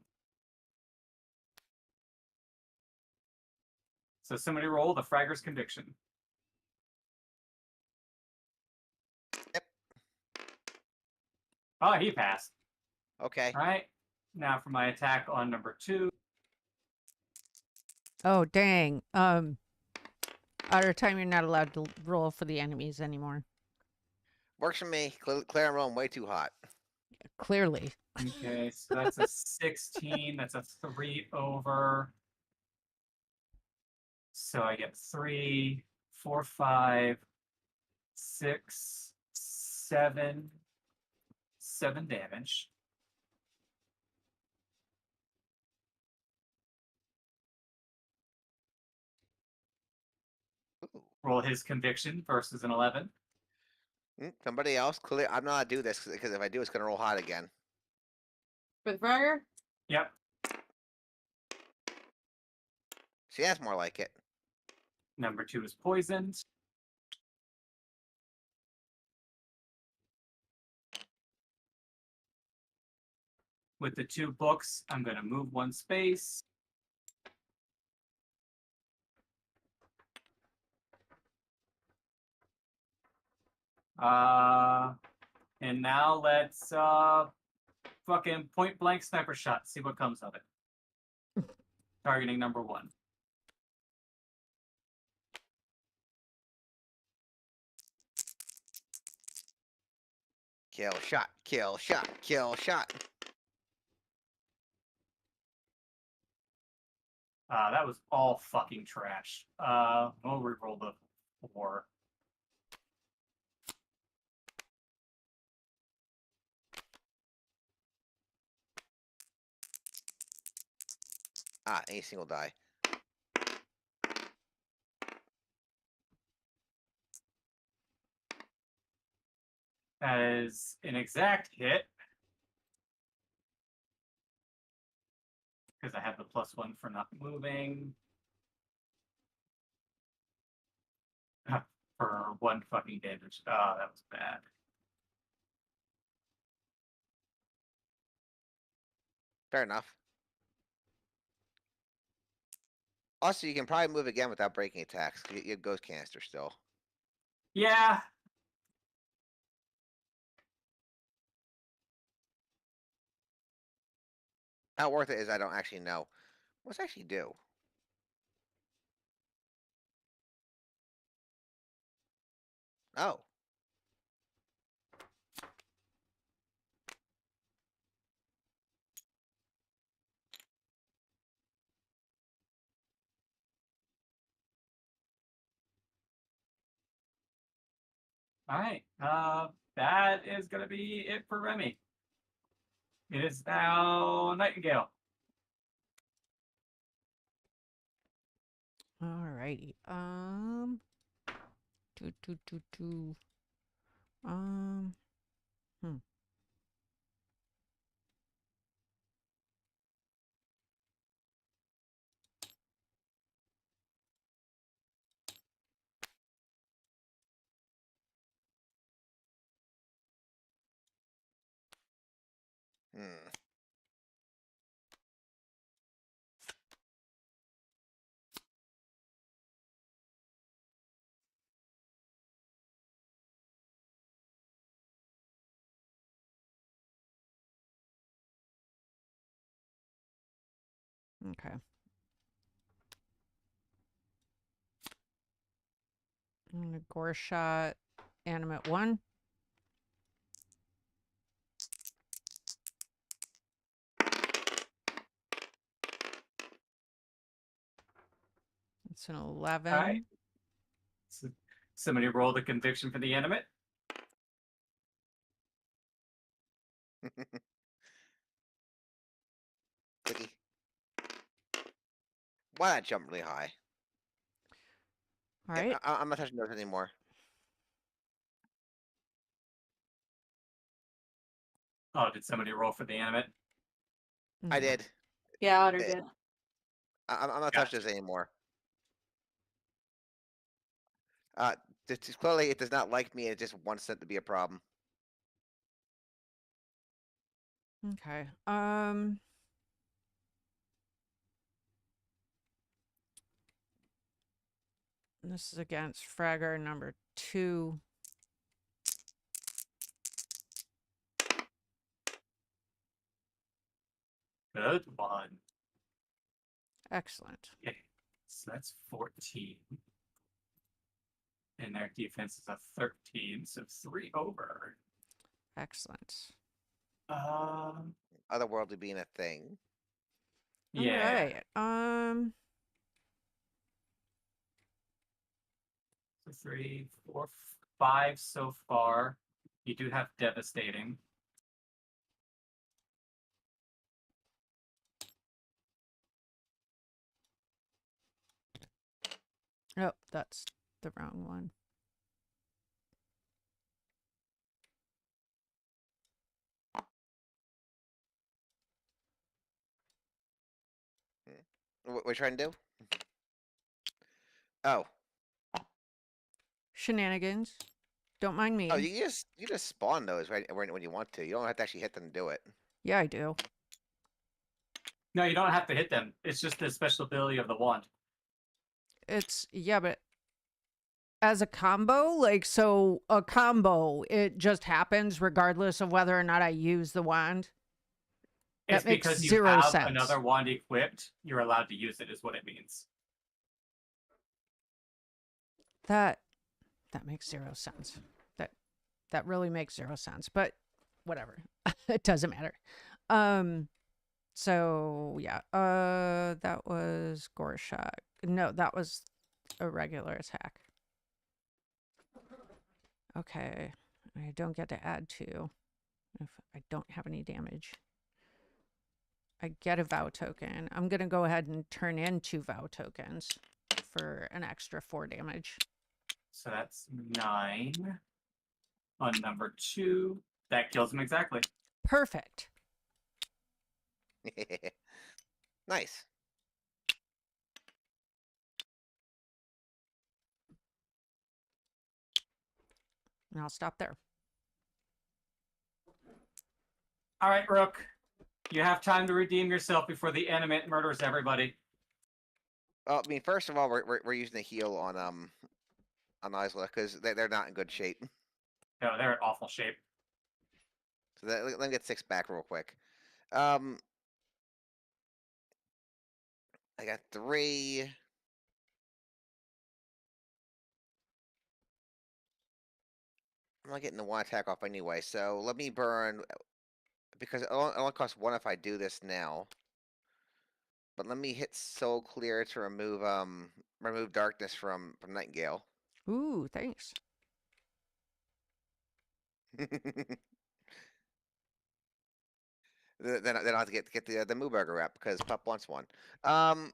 So somebody roll the Fragger's conviction. Yep. Oh, he passed. Okay. All right. Now for my attack on number 2. Oh, dang. Out of time, you're not allowed to roll for the enemies anymore. Works for me. Claire, I'm rolling way too hot. Clearly. Okay, so that's a 16. That's a 3 over. So I get 3, 4, 5, 6, 7 damage. Ooh. Roll his conviction versus an 11. Somebody else? Clearly, I'm not gonna do this because if I do, it's gonna roll hot again. For the Fragger? Yep. See, that's more like it. Number 2 is poisoned. With the 2 books, I'm going to move 1 space. And now let's fucking point blank sniper shot. See what comes of it. Targeting number 1. Kill shot. Kill shot. Kill shot. That was all fucking trash. We'll reroll the 4. A single die. That is an exact hit. Because I have the +1 for not moving. For 1 fucking damage. Oh, that was bad. Fair enough. Also, you can probably move again without breaking attacks. You have ghost canister still. Yeah. How worth it is, I don't actually know. What's it actually do? Oh. All right. That is going to be it for Remy. It is now Nightingale. Alrighty. Do, do, do, do. Hmm. Hmm. Okay. And a gore shot, animate 1. It's an 11. All right. So somebody roll the conviction for the animate. Clicky. Why not jump really high? All right. I'm not touching those anymore. Oh, did somebody roll for the animate? I No. did. Yeah, Otter Eh, did. I'm not Gotcha. touching this anymore. Clearly it does not like me. It just wants it to be a problem. Okay. This is against Fragger number 2. Good one. Excellent. Okay, so that's 14. And their defense is a 13, so 3 over. Excellent. Otherworldly being a thing. All Yeah. right. So 3, 4, 5 so far. You do have devastating. Oh, that's the wrong one. What we're trying to do? Oh, Shenanigans. Don't mind me. oh, you just spawn those right when you want to. You don't have to actually hit them to do it. Yeah, I do. No, you don't have to hit them. It's just the special ability of the wand. Yeah, but as a combo, like, so a combo, it just happens regardless of whether or not I use the wand. It's That makes because you 0 have sense. another wand equipped, you're allowed to use it, is what it means. That makes 0 sense. That really makes 0 sense. But whatever, it doesn't matter. So yeah, that was gore shot. No, that was a regular attack. Okay, I don't get to add 2 if I don't have any damage. I get a vow token. I'm gonna go ahead and turn in 2 vow tokens for an extra 4 damage. So that's 9 on number 2. That kills him exactly. Perfect. Nice. And I'll stop there. All right, Rook. You have time to redeem yourself before the animate murders everybody. Well, I mean, first of all, we're using a heal on Isla because they're not in good shape. No, they're in awful shape. So let me get 6 back real quick. I got 3. I'm not getting the 1 attack off anyway, so let me burn because it only costs 1 if I do this now. But let me hit Soul Clear to remove darkness from Nightingale. Ooh, thanks. Then I'll have to get the Moo Burger wrap because Pup wants one. Alright,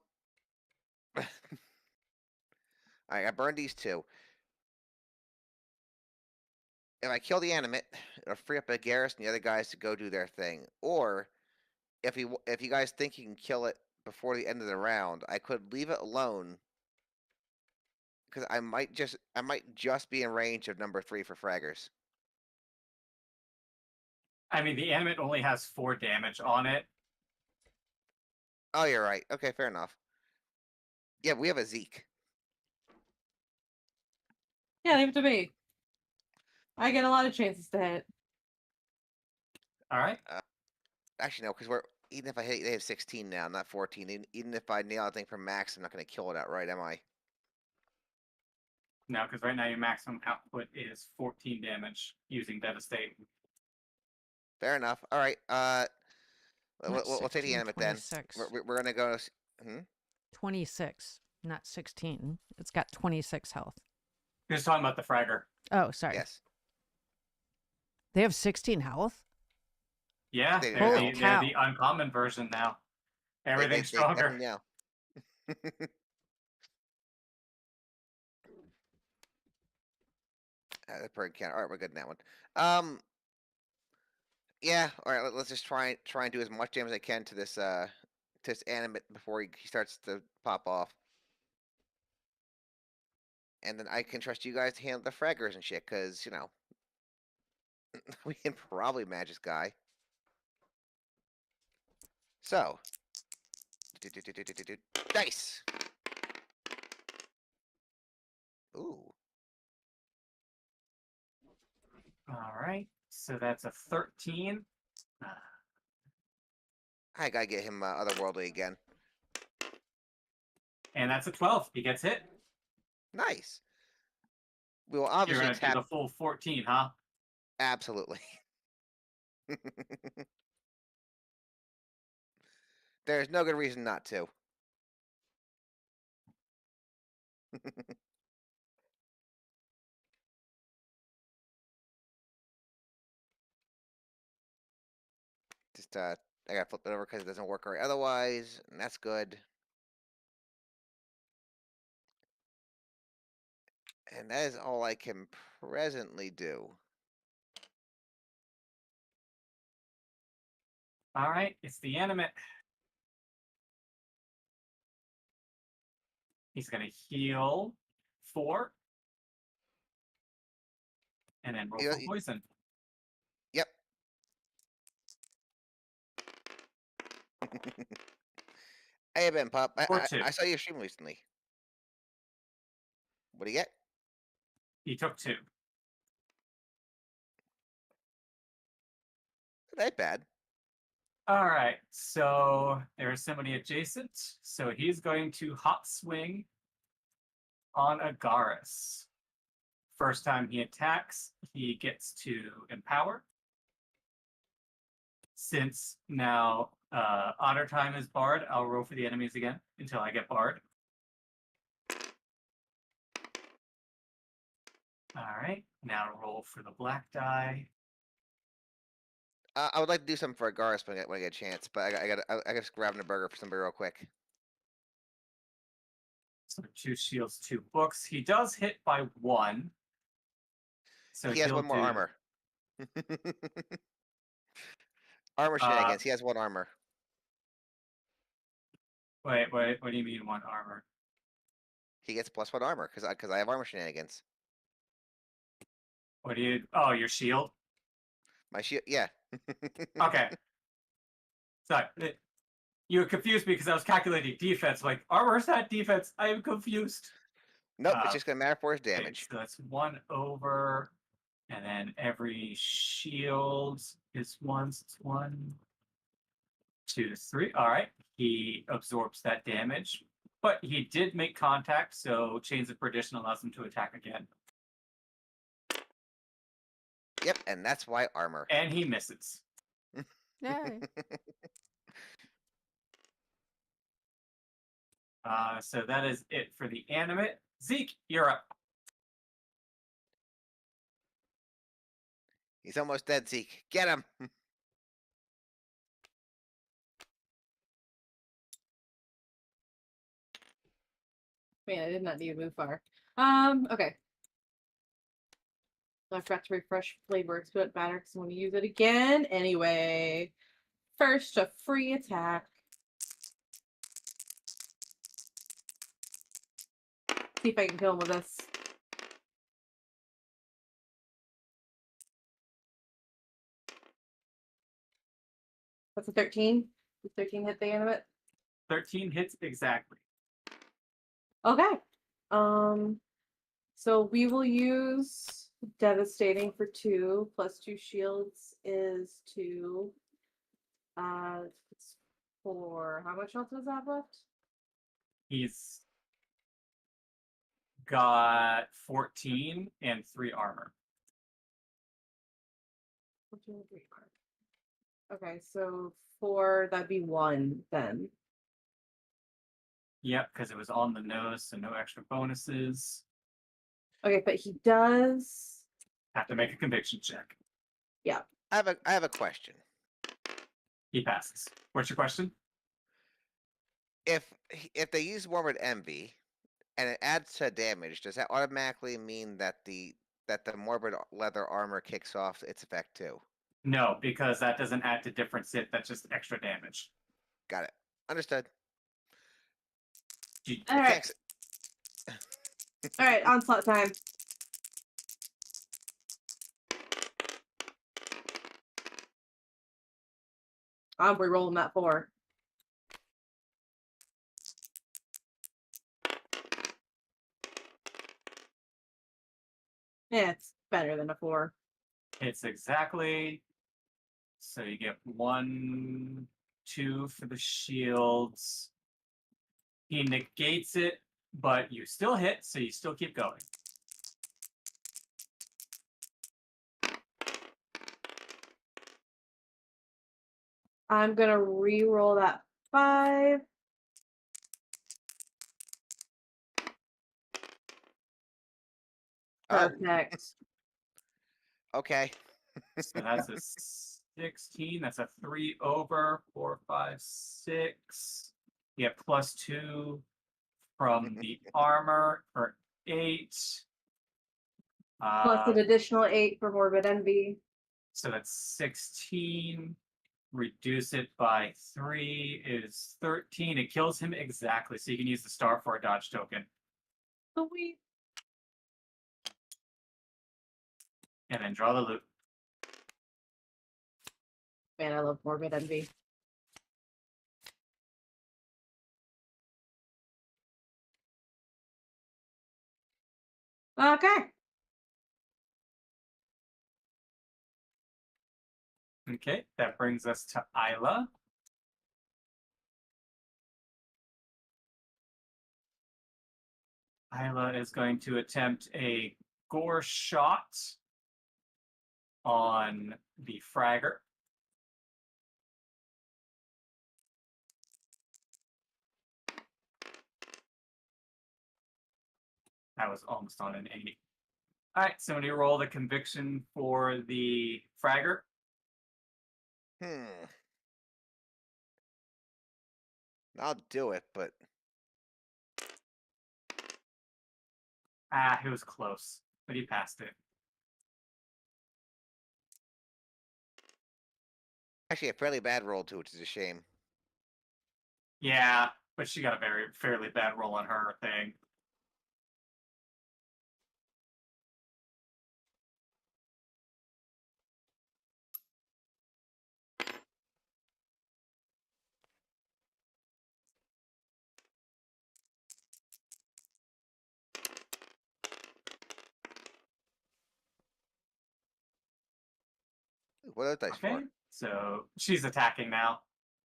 I burned these 2. If I kill the animate, it'll free up Agaris and the other guys to go do their thing. Or if you guys think you can kill it before the end of the round, I could leave it alone because I might just be in range of number 3 for fraggers. I mean, the animate only has 4 damage on it. Oh, you're right. Okay, fair enough. Yeah, we have a Zeke. Yeah, leave it to me. I get a lot of chances to hit. All right. Actually, no, because even if I hit, they have 16 now, not 14. Even if I nail that thing for max, I'm not going to kill it outright, am I? No, because right now your maximum output is 14 damage using Devastate. Fair enough. All right. Not We'll take the 16, animate then. 26. We're gonna go. 26, not 16. It's got 26 health. You're just talking about the fragger. Oh, sorry. Yes. They have 16 health? Yeah, They they're Holy the, cow. they're the uncommon version now. Everything's stronger. Definitely now. The per encounter. All right, we're good in that one. Yeah. All right. Let's just try and do as much damage as I can to this animate before he starts to pop off. And then I can trust you guys to handle the fraggers and shit, because, we can probably manage this guy. So. Dice! Ooh. All right. So that's a 13. I gotta get him otherworldly again. And that's a 12. He gets hit. Nice. We will You're obviously going to do tap. the full 14, huh? Absolutely. There's no good reason not to. Just I gotta flip it over because it doesn't work right otherwise, and that's good. And that is all I can presently do. All right. It's the animate. He's going to heal 4. And then roll You know, for poison. Yep. Hey, Ben Pop. For 2. I saw you stream recently. What do you get? He took 2. That ain't bad. All right. So there's somebody adjacent. So he's going to hot swing on Agaris. First time he attacks, he gets to empower. Since now Otter Time is barred, I'll roll for the enemies again until I get barred. All right, now roll for the black die. I would like to do something for Agaris when I get a chance, but I gotta just grabbing a burger for somebody real quick. So 2 shields, 2 books. He does hit by 1. So He has he'll one more do, armor. Armor shenanigans. He has 1 armor. Wait, what do you mean 1 armor? He gets +1 armor because I have armor shenanigans. What do you? Oh, your shield. My shield. Yeah. Okay. Sorry, you confused me because I was calculating defense. Like armor's not defense. I am confused. Nope. It's just gonna matter for his Okay, damage. so that's 1 over, and then every shield is 1. So it's 1, 2, 3. All right. He absorbs that damage, but he did make contact, so Chains of Perdition allows him to attack again. Yep, and that's why armor. And he misses. Yay. So that is it for the animate. Zeke, you're up. He's almost dead, Zeke. Get him. Man, I did not need to move far. Okay. I forgot to refresh flavor. It's good better because I'm going to use it again anyway. First, a free attack. See if I can kill him with this. That's a 13. Does 13 hit the animate? 13 hits exactly. Okay. So we will use devastating for 2 plus 2 shields is 2. It's 4. How much else does that have left? He's got 14 and 3 armor. 14 and 3 armor. Okay, so 4, that'd be 1 then. Yep, because it was on the nose, so no extra bonuses. Okay, but he does. Have to make a conviction check. Yeah. I have a question. He passes. What's your question? If they use Morbid Envy and it adds to damage, does that automatically mean that the Morbid Leather armor kicks off its effect too? No, because that doesn't add to different sit. That's just extra damage. Got it. Understood. You- All I right. can't. All right, onslaught time. I'm re-rolling that 4. Yeah, it's better than a 4. It's exactly. So you get 1, 2 for the shields. He negates it, but you still hit, so you still keep going. I'm gonna re-roll that 5. Oh, Perfect. okay. So that's a 16. That's a 3 over. 4, 5, 6. You have +2 from the armor for 8. Plus an additional 8 for morbid envy. So that's 16. Reduce it by 3 is 13. It kills him exactly. So you can use the star for a dodge token. Sweet. And then draw the loot. Man, I love morbid envy. Okay. Okay, that brings us to Isla. Isla is going to attempt a gore shot on the fragger. That was almost on an 80. All right, somebody roll the conviction for the fragger. I'll do it, but Ah, it was close, but he passed it. actually a fairly bad roll too, which is a shame. Yeah, but she got a fairly bad roll on her thing. Ooh, what are those dice Okay, for? so she's attacking now.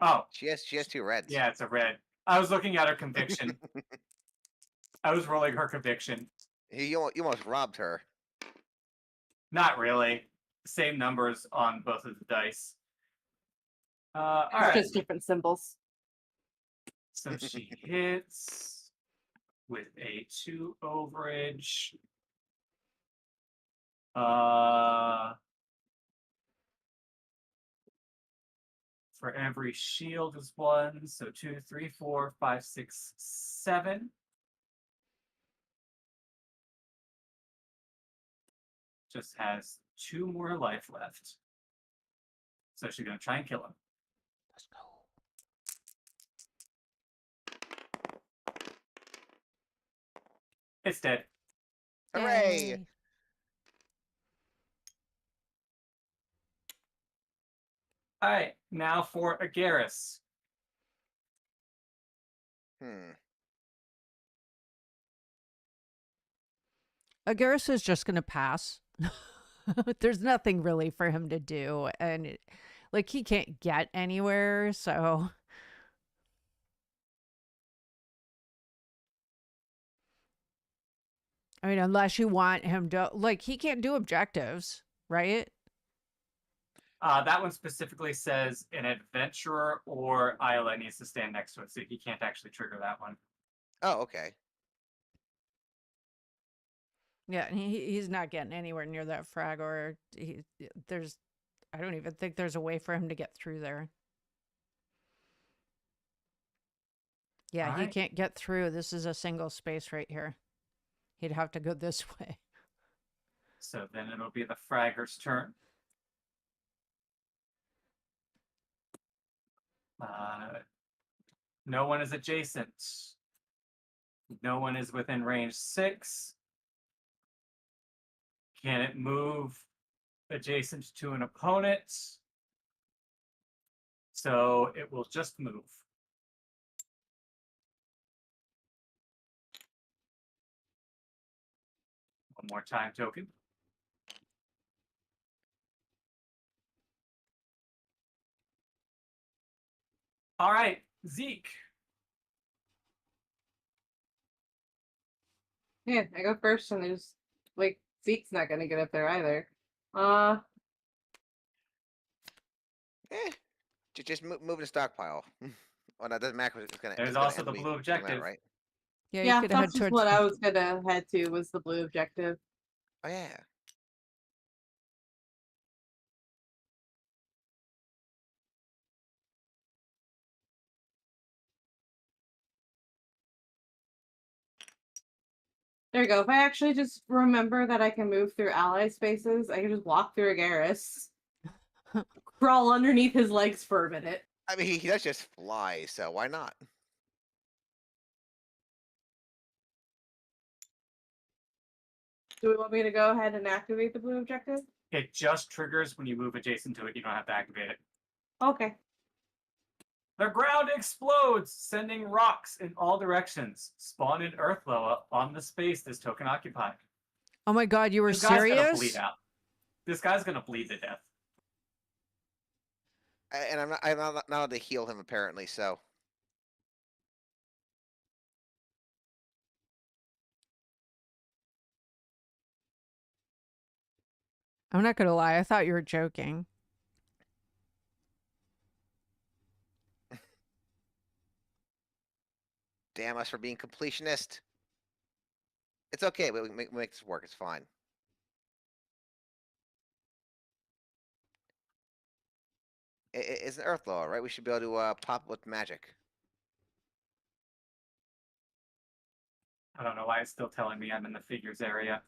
Oh, She has 2 reds. yeah, it's a red. I was looking at her conviction. I was rolling her conviction. You almost robbed her. Not really. Same numbers on both of the dice. All It's right. just different symbols. So she hits with a 2 overage. For every shield is 1, so 2, 3, 4, 5, 6, 7. Just has 2 more life left. So she's gonna try and kill him. Let's go. It's dead. Hooray! Yay. All right, now for Agaris. Agaris is just going to pass. There's nothing really for him to do. And like he can't get anywhere. So I mean, unless you want him to, like, he can't do objectives, right? That one specifically says an adventurer or Isla needs to stand next to it, so he can't actually trigger that one. Oh, okay. Yeah, and he's not getting anywhere near that frag, or I don't even think there's a way for him to get through there. Yeah, All he right. can't get through. This is a single space right here. He'd have to go this way. So then it'll be the fragger's turn. No one is adjacent. No one is within range 6. Can it move adjacent to an opponent? So it will just move. One more time token. All right, Zeke. Yeah, I go first, and there's like Zeke's not gonna get up there either. Eh, just move the stockpile. Oh, no, it doesn't matter. There's It's gonna also end the up blue doing objective. that, right? Yeah, you Yeah, could that's head just towards. what I was gonna head to, was the blue objective. Oh yeah. There you go. If I actually just remember that I can move through ally spaces, I can just walk through Agaris, crawl underneath his legs for a minute. I mean, he does just fly, so why not? Do we want me to go ahead and activate the blue objective? It just triggers when you move adjacent to it. You don't have to activate it. Okay. The ground explodes, sending rocks in all directions. Spawn in Earthloa on the space this token occupied. Oh my god, you were This guy's gonna bleed serious? out. This guy's gonna bleed to death. And I'm not allowed to heal him apparently. So I'm not gonna lie, I thought you were joking. damn us for being completionist. It's okay. We make this work. It's fine. It's an Earth law, right? We should be able to pop with magic. I don't know why it's still telling me I'm in the figures area.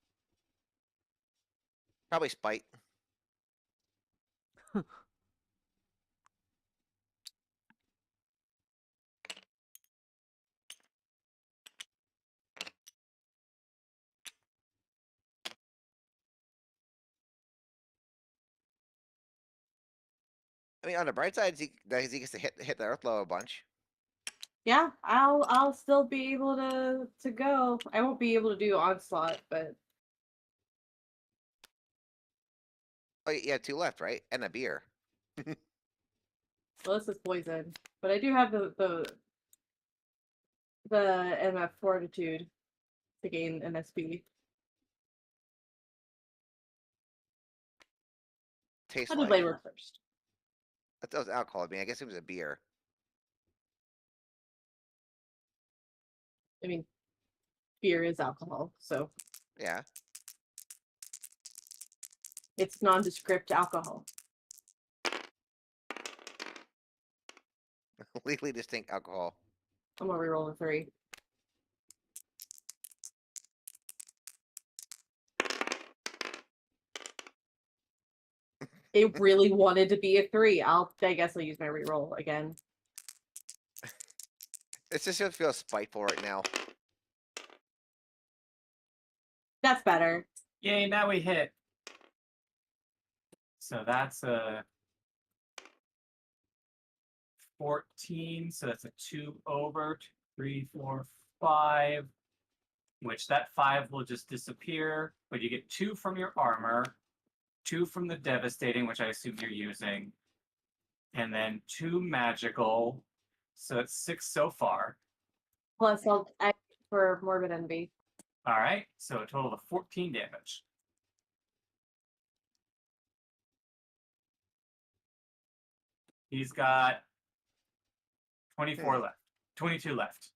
Probably spite. I mean, on the bright side, Zeke gets to hit the Earth law a bunch. Yeah, I'll still be able to go. I won't be able to do onslaught, but Oh, you have 2 left, right? And a beer. well, this is poison. But I do have the MF fortitude to gain an SP. Tastes How did like. labor first? That was alcohol. I mean, I guess it was a beer. I mean, beer is alcohol, so Yeah. it's nondescript alcohol. Legally distinct alcohol. I'm gonna reroll a 3. It really wanted to be a 3. I guess I'll use my reroll again. It's just gonna feel spiteful right now. That's better. Yay, now we hit. So that's a 14. So that's a 2 over, 2, 3, 4, 5. Which that 5 will just disappear. But you get 2 from your armor, 2 from the devastating, which I assume you're using, and then 2 magical. So it's 6 so far. Plus, I'll add for morbid envy. All right, so a total of 14 damage. He's got 24 left, 22 left.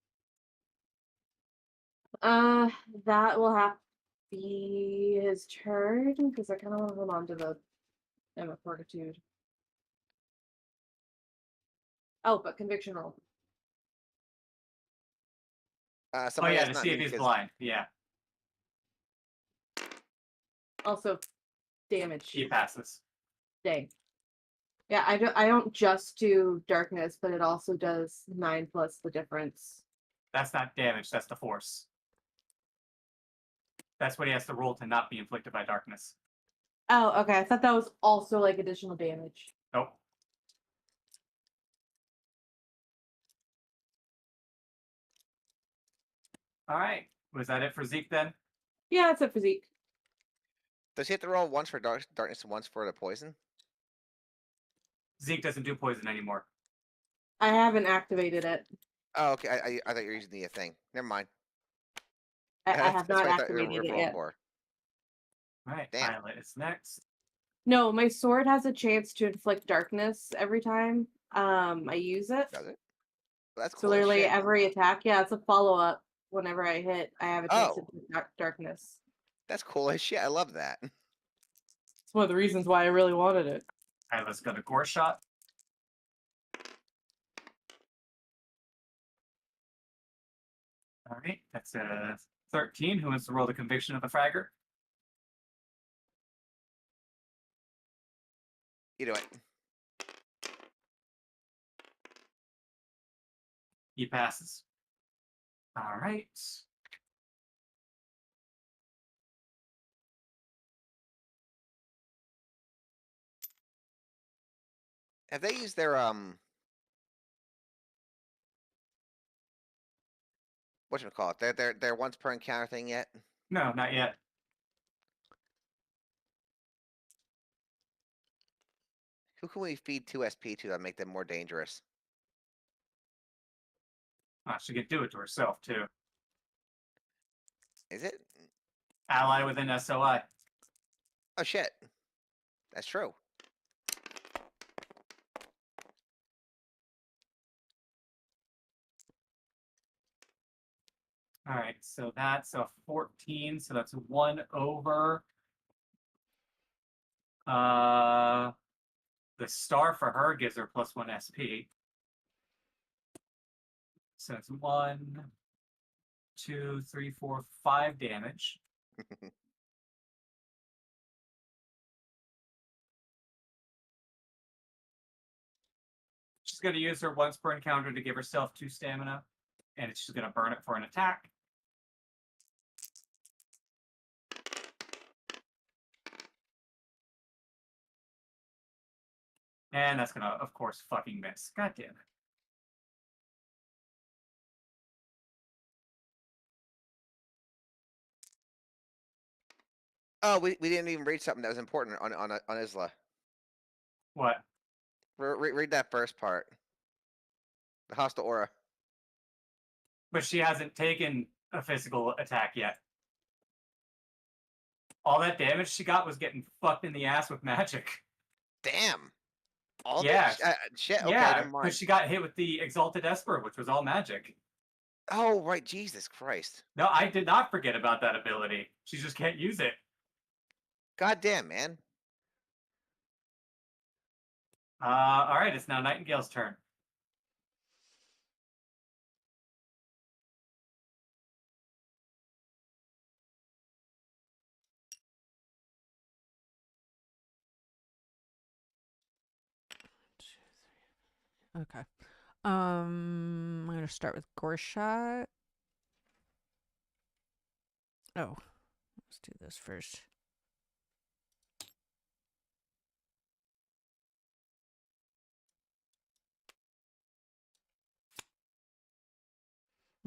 That will have to be his turn because I kind of want to hold on to the MF fortitude. Oh, but conviction roll. Oh Somebody yeah, that's to not see me, if he's 'cause- blind. Yeah, Also, damage. he passes. Dang. Yeah, I don't just do darkness, but it also does 9 plus the difference. That's not damage, that's the force. That's what he has to roll to not be inflicted by darkness. Oh, okay. I thought that was also like additional damage. Nope. Alright. Was that it for Zeke then? Yeah, that's it for Zeke. Does he have to roll once for darkness and once for the poison? Zeke doesn't do poison anymore. I haven't activated it. Oh, okay. I thought you were using the thing. Never mind. I have That's not what I thought you activated were it rolling yet. for. Alright, Damn. Violet is next. No, my sword has a chance to inflict darkness every time I use it. Does it? That's So cool as literally shit. every attack, yeah, it's a follow-up. Whenever I hit, I have a chance to Oh. inflict darkness. That's cool as shit. I love that. It's one of the reasons why I really wanted it. Alright, let's go to Gore Shot. Alright, that's a 13. Who wants to roll the conviction of the fragger? You do it. He passes. Alright. Have they used their whatchamacallit? Their once per encounter thing yet? No, not yet. Who can we feed 2 SP to make them more dangerous? Oh, she could do it to herself, too. Is it? Ally within SOI. Oh shit. That's true. Alright, so that's a 14, so that's 1 over. The star for her gives her +1 SP. So it's 1, 2, 3, 4, 5 damage. She's going to use her once per encounter to give herself 2 stamina, and she's going to burn it for an attack. And that's going to, of course, fucking miss. God damn it. Oh, we didn't even read something that was important on Isla. What? Read that first part. The hostile aura. But she hasn't taken a physical attack yet. All that damage she got was getting fucked in the ass with magic. Damn. All Yeah. this shit. Okay, Yeah, never mind. because she got hit with the Exalted Esper, which was all magic. Oh right, Jesus Christ. No, I did not forget about that ability. She just can't use it. God damn, man. All right, it's now Nightingale's turn. Okay. I'm gonna start with Gore Shot. Oh, let's do this first.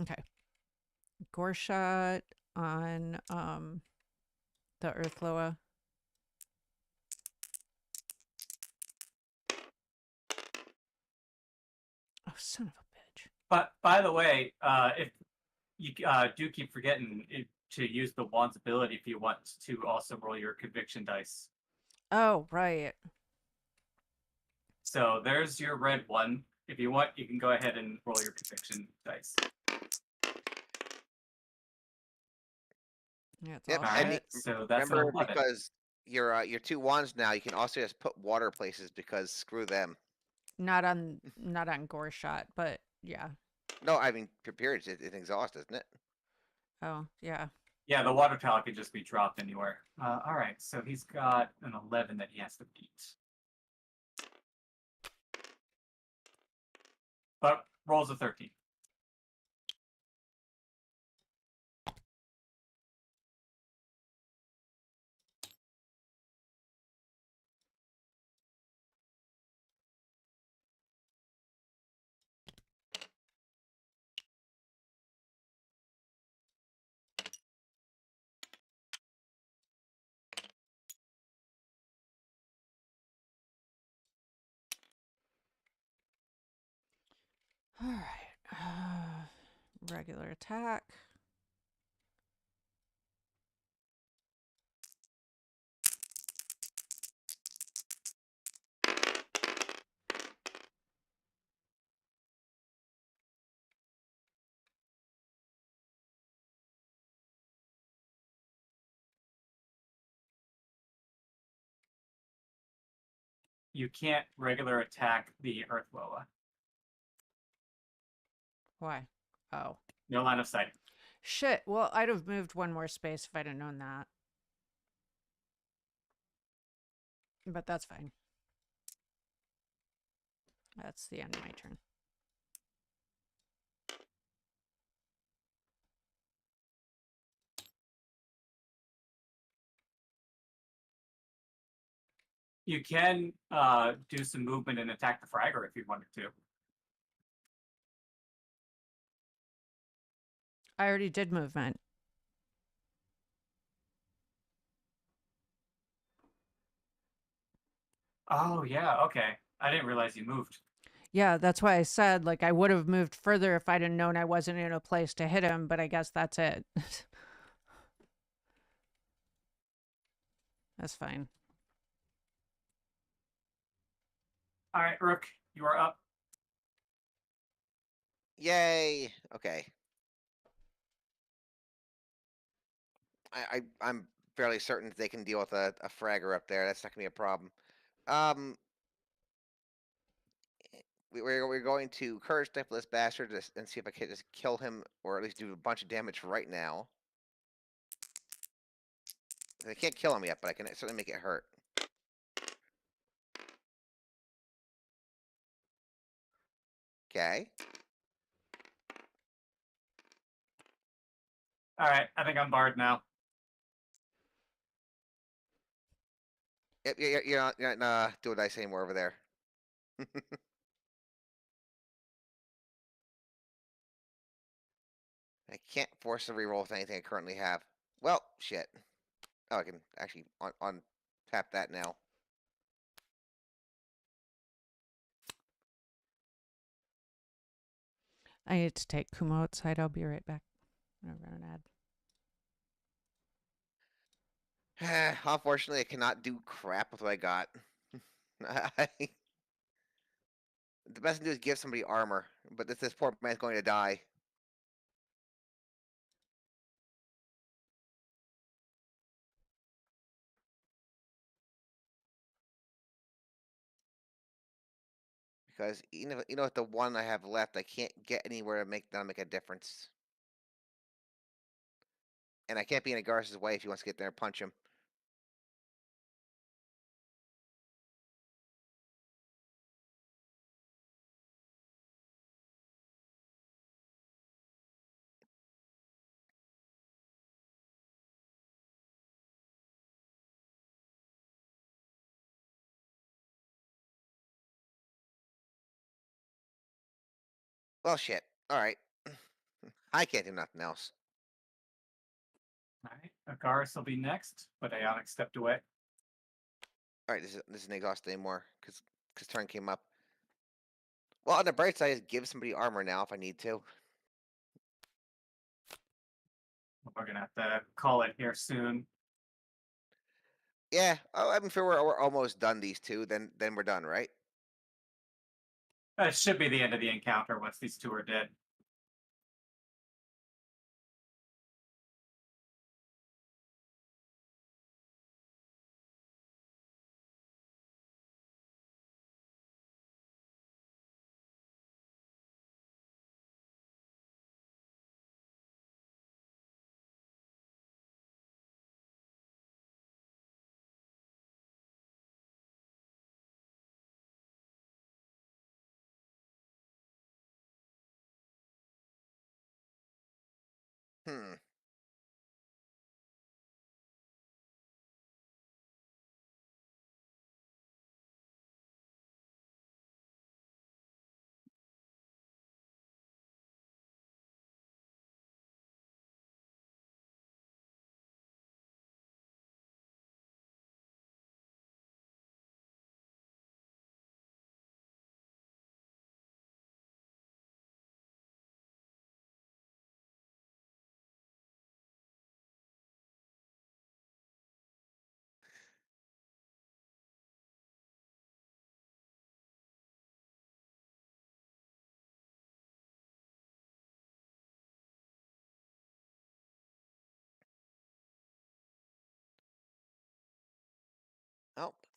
Okay. Gore Shot on the Earthloa. Oh, son of a bitch. But by the way, if you do keep forgetting to use the wand's ability if you want to also roll your conviction dice. Oh, right. So there's your red one. If you want, you can go ahead and roll your conviction dice. Yeah, it's Yep, all All and right, so that's an remember 11. because your 2 wands now, you can also just put water places because screw them. not on Gore Shot, but yeah. No, I mean period. It's exhaust, isn't it? Oh, yeah. Yeah, the water tower could just be dropped anywhere. All right, so he's got an 11 that he has to beat. but rolls a 13. All right. Regular attack. You can't regular attack the Earth Loa. Why? Oh. No line of sight. Shit. Well, I'd have moved one more space if I'd have known that. But that's fine. That's the end of my turn. You can do some movement and attack the Fragger if you wanted to. I already did movement. Oh, yeah, okay. I didn't realize you moved. Yeah, that's why I said, like, I would have moved further if I'd have known I wasn't in a place to hit him, but I guess that's it. That's fine. All right, Rook, you are up. Yay! Okay. I'm fairly certain that they can deal with a fragger up there. That's not gonna be a problem. We're going to courage snipe this bastard and see if I can just kill him or at least do a bunch of damage right now. I can't kill him yet, but I can certainly make it hurt. Okay. All right, I think I'm barred now. Yep, you're not doing dice anymore over there. I can't force a reroll with anything I currently have. Well, shit. Oh, I can actually on tap that now. I need to take Kumo outside. I'll be right back. I'll run an ad. Unfortunately, I cannot do crap with what I got. The best thing to do is give somebody armor, but this poor man's going to die. Because even if, with the one I have left, I can't get anywhere to make a difference. And I can't be in Agarth's way if he wants to get there and punch him. Well, shit. All right. I can't do nothing else. All right, Agaris will be next, but Aonyx stepped away. All right, this isn't exhausted anymore because turn came up. Well, on the bright side, is give somebody armor now if I need to. We're gonna have to call it here soon. Yeah, I'm sure we're almost done these two. Then we're done, right? It should be the end of the encounter once these two are dead.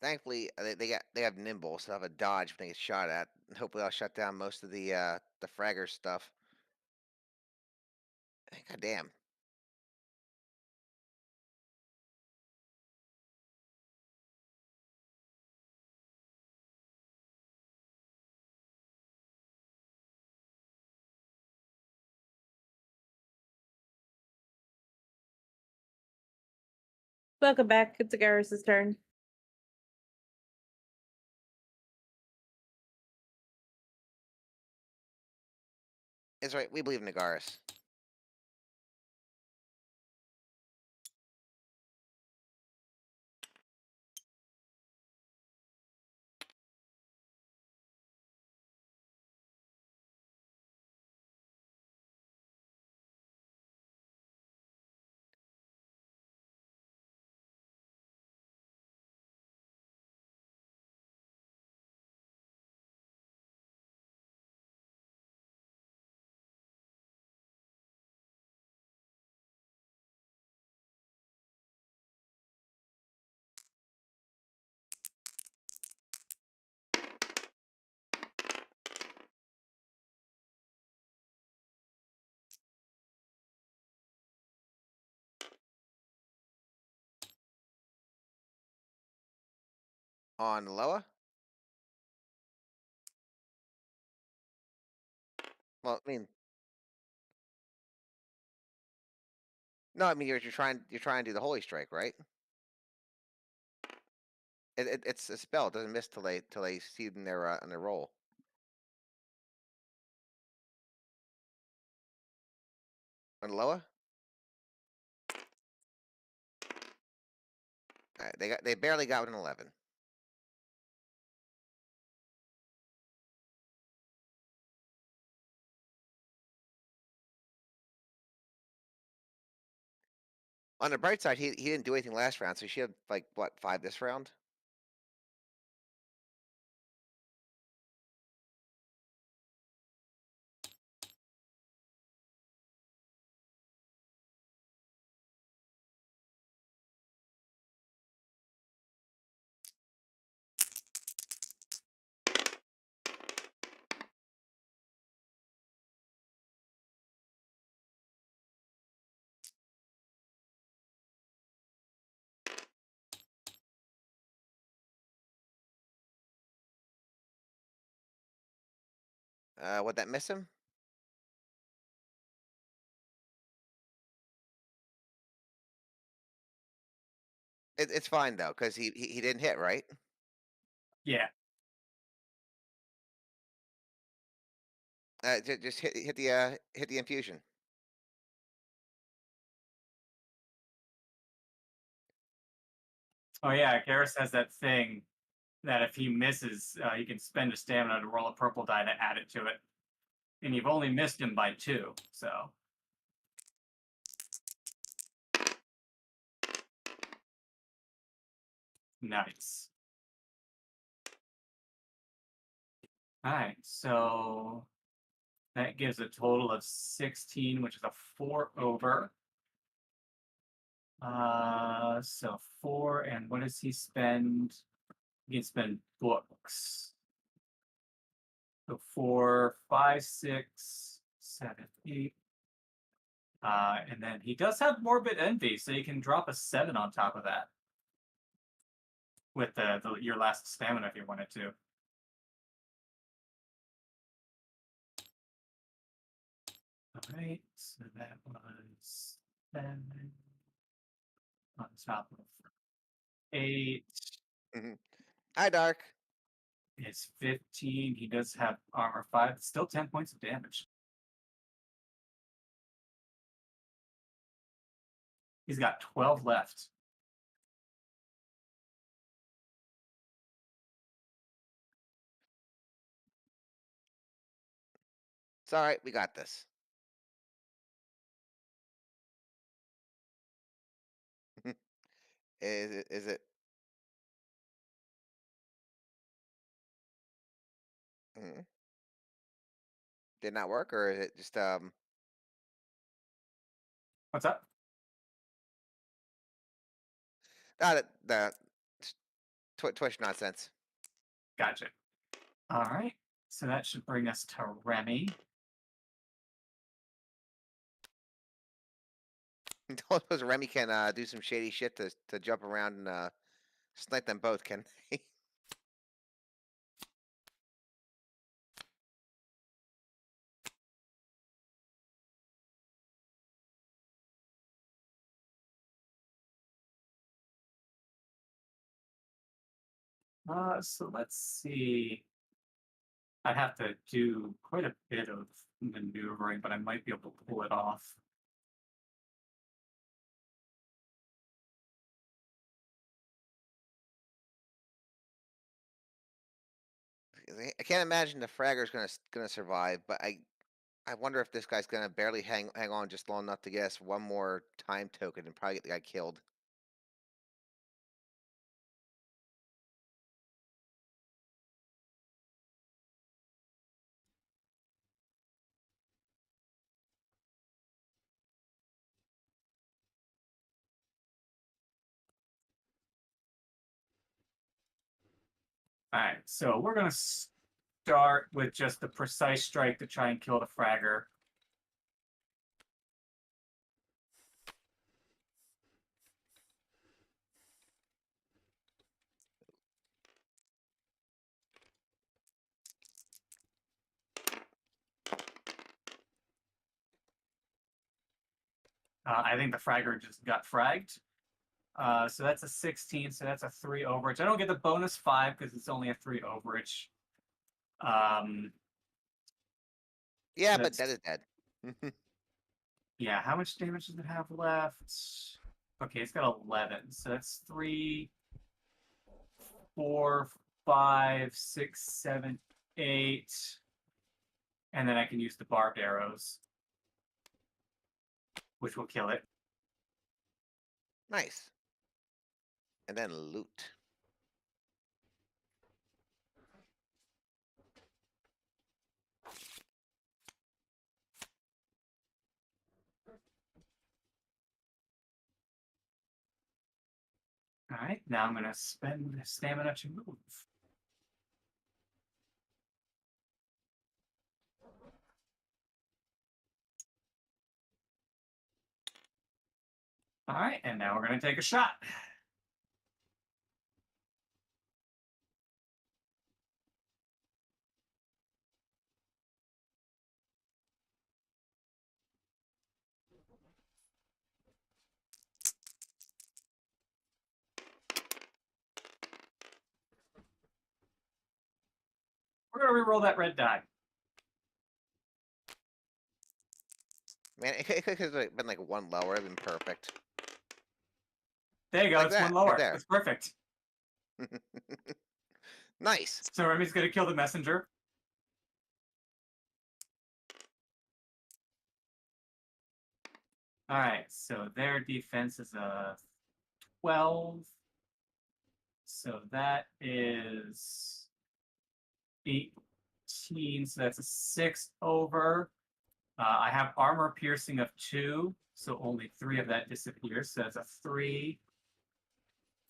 Thankfully, they have nimble, so they have a dodge when they get shot at. And hopefully, I'll shut down most of the fragger stuff. God damn. Welcome back. It's Agaris' turn. It's right. We believe in Nagaris. On Loa? Well, I mean, no, I mean you're trying to do the Holy Strike, right? It's a spell. It doesn't miss till they see it in their roll. On Loa? They barely got an 11. On the bright side, he didn't do anything last round, so he should have like what 5 this round. Would that miss him? It's fine though, because he didn't hit, right? Yeah. Just hit the infusion. Oh yeah, Garrus has that thing that if he misses, he can spend a stamina to roll a purple die to add it to it. And you've only missed him by 2, so. Nice. Alright, so that gives a total of 16, which is a 4 over. So 4, and what does he spend? He can spend books. So 4, 5, 6, 7, 8. And then he does have morbid envy, so you can drop a 7 on top of that with your last stamina if you wanted to. All right, so that was 7 on top of 8 Hi, Dark. is 15. He does have armor 5. Still 10 points of damage. He's got 12 left. It's all right. We got this. Is it? Did not work, or is it just What's up? not the Twitch nonsense. Gotcha. All right. So that should bring us to Remy. Don't suppose Remy can do some shady shit to jump around and snipe them both, can they? So let's see. I'd have to do quite a bit of maneuvering, but I might be able to pull it off. I can't imagine the Fragger's gonna survive, but I wonder if this guy's gonna barely hang on just long enough to get us one more time token and probably get the guy killed. All right, so we're gonna start with just the precise strike to try and kill the Fragger. I think the Fragger just got fragged. So that's a 16, so that's a 3 overage. I don't get the bonus 5 because it's only a 3 overage. Yeah, So but that is dead. yeah, how much damage does it have left? Okay, it's got 11, so that's 3, 4, 5, 6, 7, 8. And then I can use the barbed arrows, which will kill it. Nice. And then loot. All right, now I'm going to spend stamina to move. All right, and now we're going to take a shot. We're going to re-roll that red die. Man, it could have been like one lower, it'd been perfect. There you go, Like it's that, one right lower. there. That's perfect. Nice. So Remy's going to kill the messenger. All right, so their defense is a 12. So that is 18. So that's a 6 over. I have armor piercing of 2, so only 3 of that disappears. So that's a 3,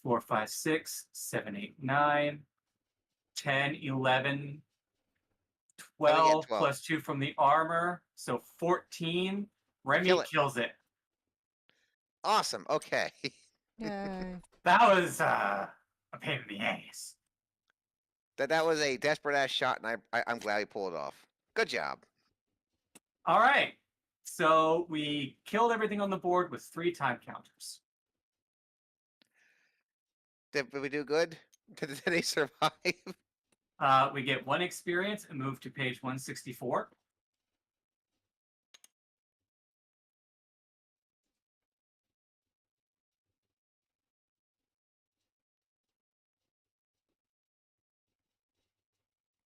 4, 5, 6, 7, 8, 9, 10, 11, Oh, yeah, 12 12. plus 2 from the armor. So 14. Remy Kill it. kills it. Awesome. Okay. Yay. That was a pain in the ass. That was a desperate ass shot, and I'm glad he pulled it off. Good job. All right. So we killed everything on the board with 3 time counters. Did we do good? Did they survive? We get 1 experience and move to page 164.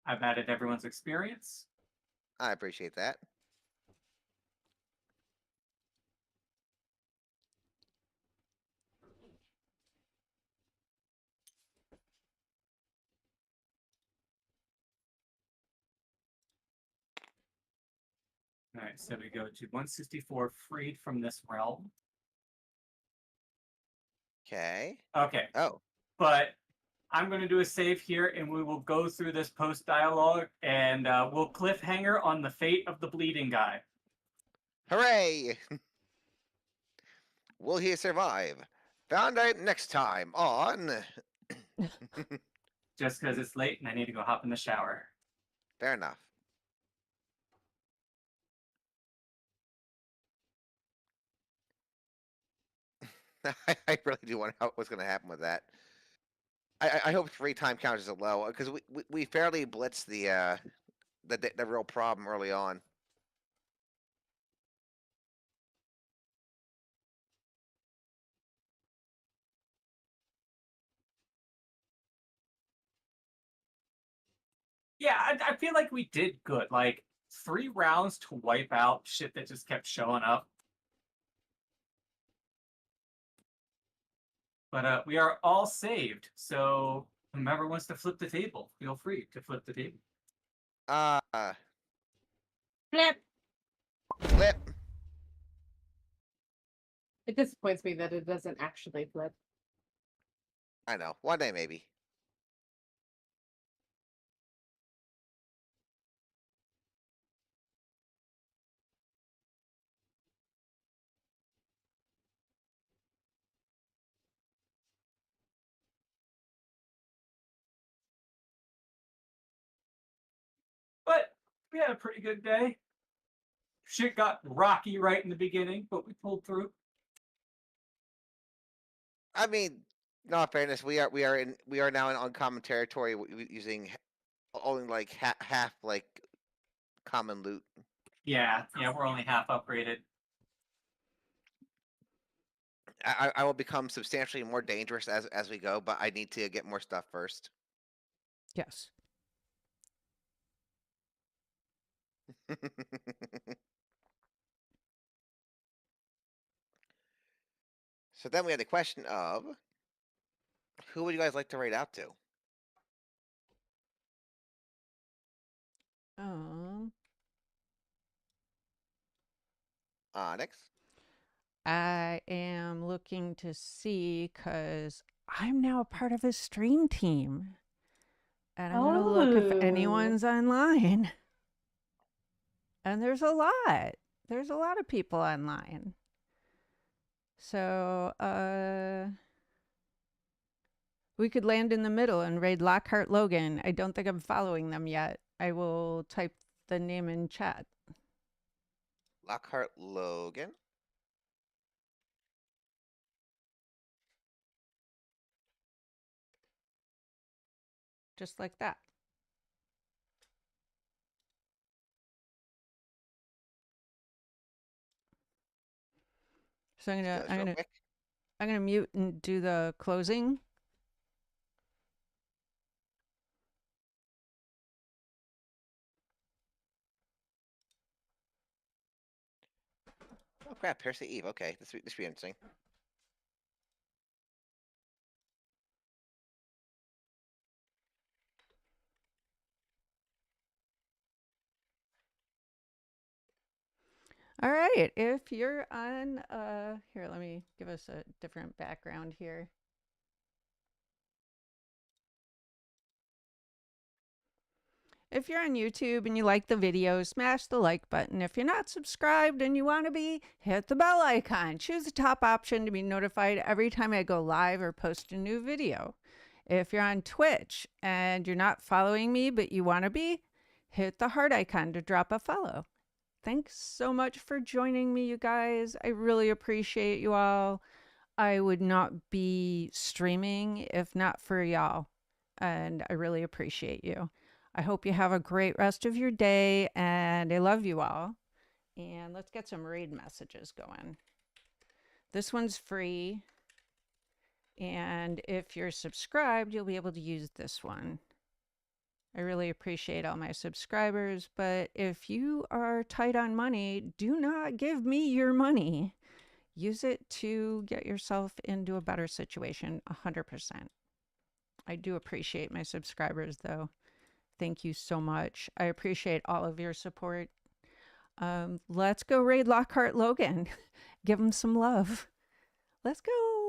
I've added everyone's experience. I appreciate that. All right, so we go to 164, freed from this realm. Okay. Okay, Oh. but I'm going to do a save here, and we will go through this post dialogue, and we'll cliffhanger on the fate of the bleeding guy. Hooray! Will he survive? Found out next time on. Just because it's late and I need to go hop in the shower. Fair enough. I really do wonder what's going to happen with that. I hope free time count is low because we fairly blitzed the real problem early on. Yeah, I feel like we did good. Like 3 rounds to wipe out shit that just kept showing up. But we are all saved, so whomever wants to flip the table, feel free to flip the table. Flip. Flip. It disappoints me that it doesn't actually flip. I know. One day maybe. But we had a pretty good day. Shit got rocky right in the beginning, but we pulled through. I mean, in all fairness, we are now in uncommon territory using only like half like common loot. Yeah, we're only half upgraded. I will become substantially more dangerous as we go, but I need to get more stuff first. Yes. So then we had the question of who would you guys like to raid out to? Onyx. I am looking to see because I'm now a part of a stream team. And I'm going to look if anyone's online. And there's a lot. There's a lot of people online. So, we could land in the middle and raid Lockhart Logan. I don't think I'm following them yet. I will type the name in chat. Lockhart Logan. Just like that. So I'm gonna mute and do the closing. Oh crap, Percy Eve. Okay, this will be interesting. All right, if you're on, here, let me give us a different background here. If you're on YouTube and you like the video, smash the like button. If you're not subscribed and you want to be, hit the bell icon. Choose the top option to be notified every time I go live or post a new video. If you're on Twitch and you're not following me but you want to be, hit the heart icon to drop a follow. Thanks so much for joining me, you guys. I really appreciate you all. I would not be streaming if not for y'all, and I really appreciate you. I hope you have a great rest of your day, and I love you all. And let's get some raid messages going. This one's free, and if you're subscribed, you'll be able to use this one. I really appreciate all my subscribers, but if you are tight on money, do not give me your money. Use it to get yourself into a better situation, 100%. I do appreciate my subscribers, though. Thank you so much. I appreciate all of your support. Let's go raid Lockhart Logan. Give him some love. Let's go.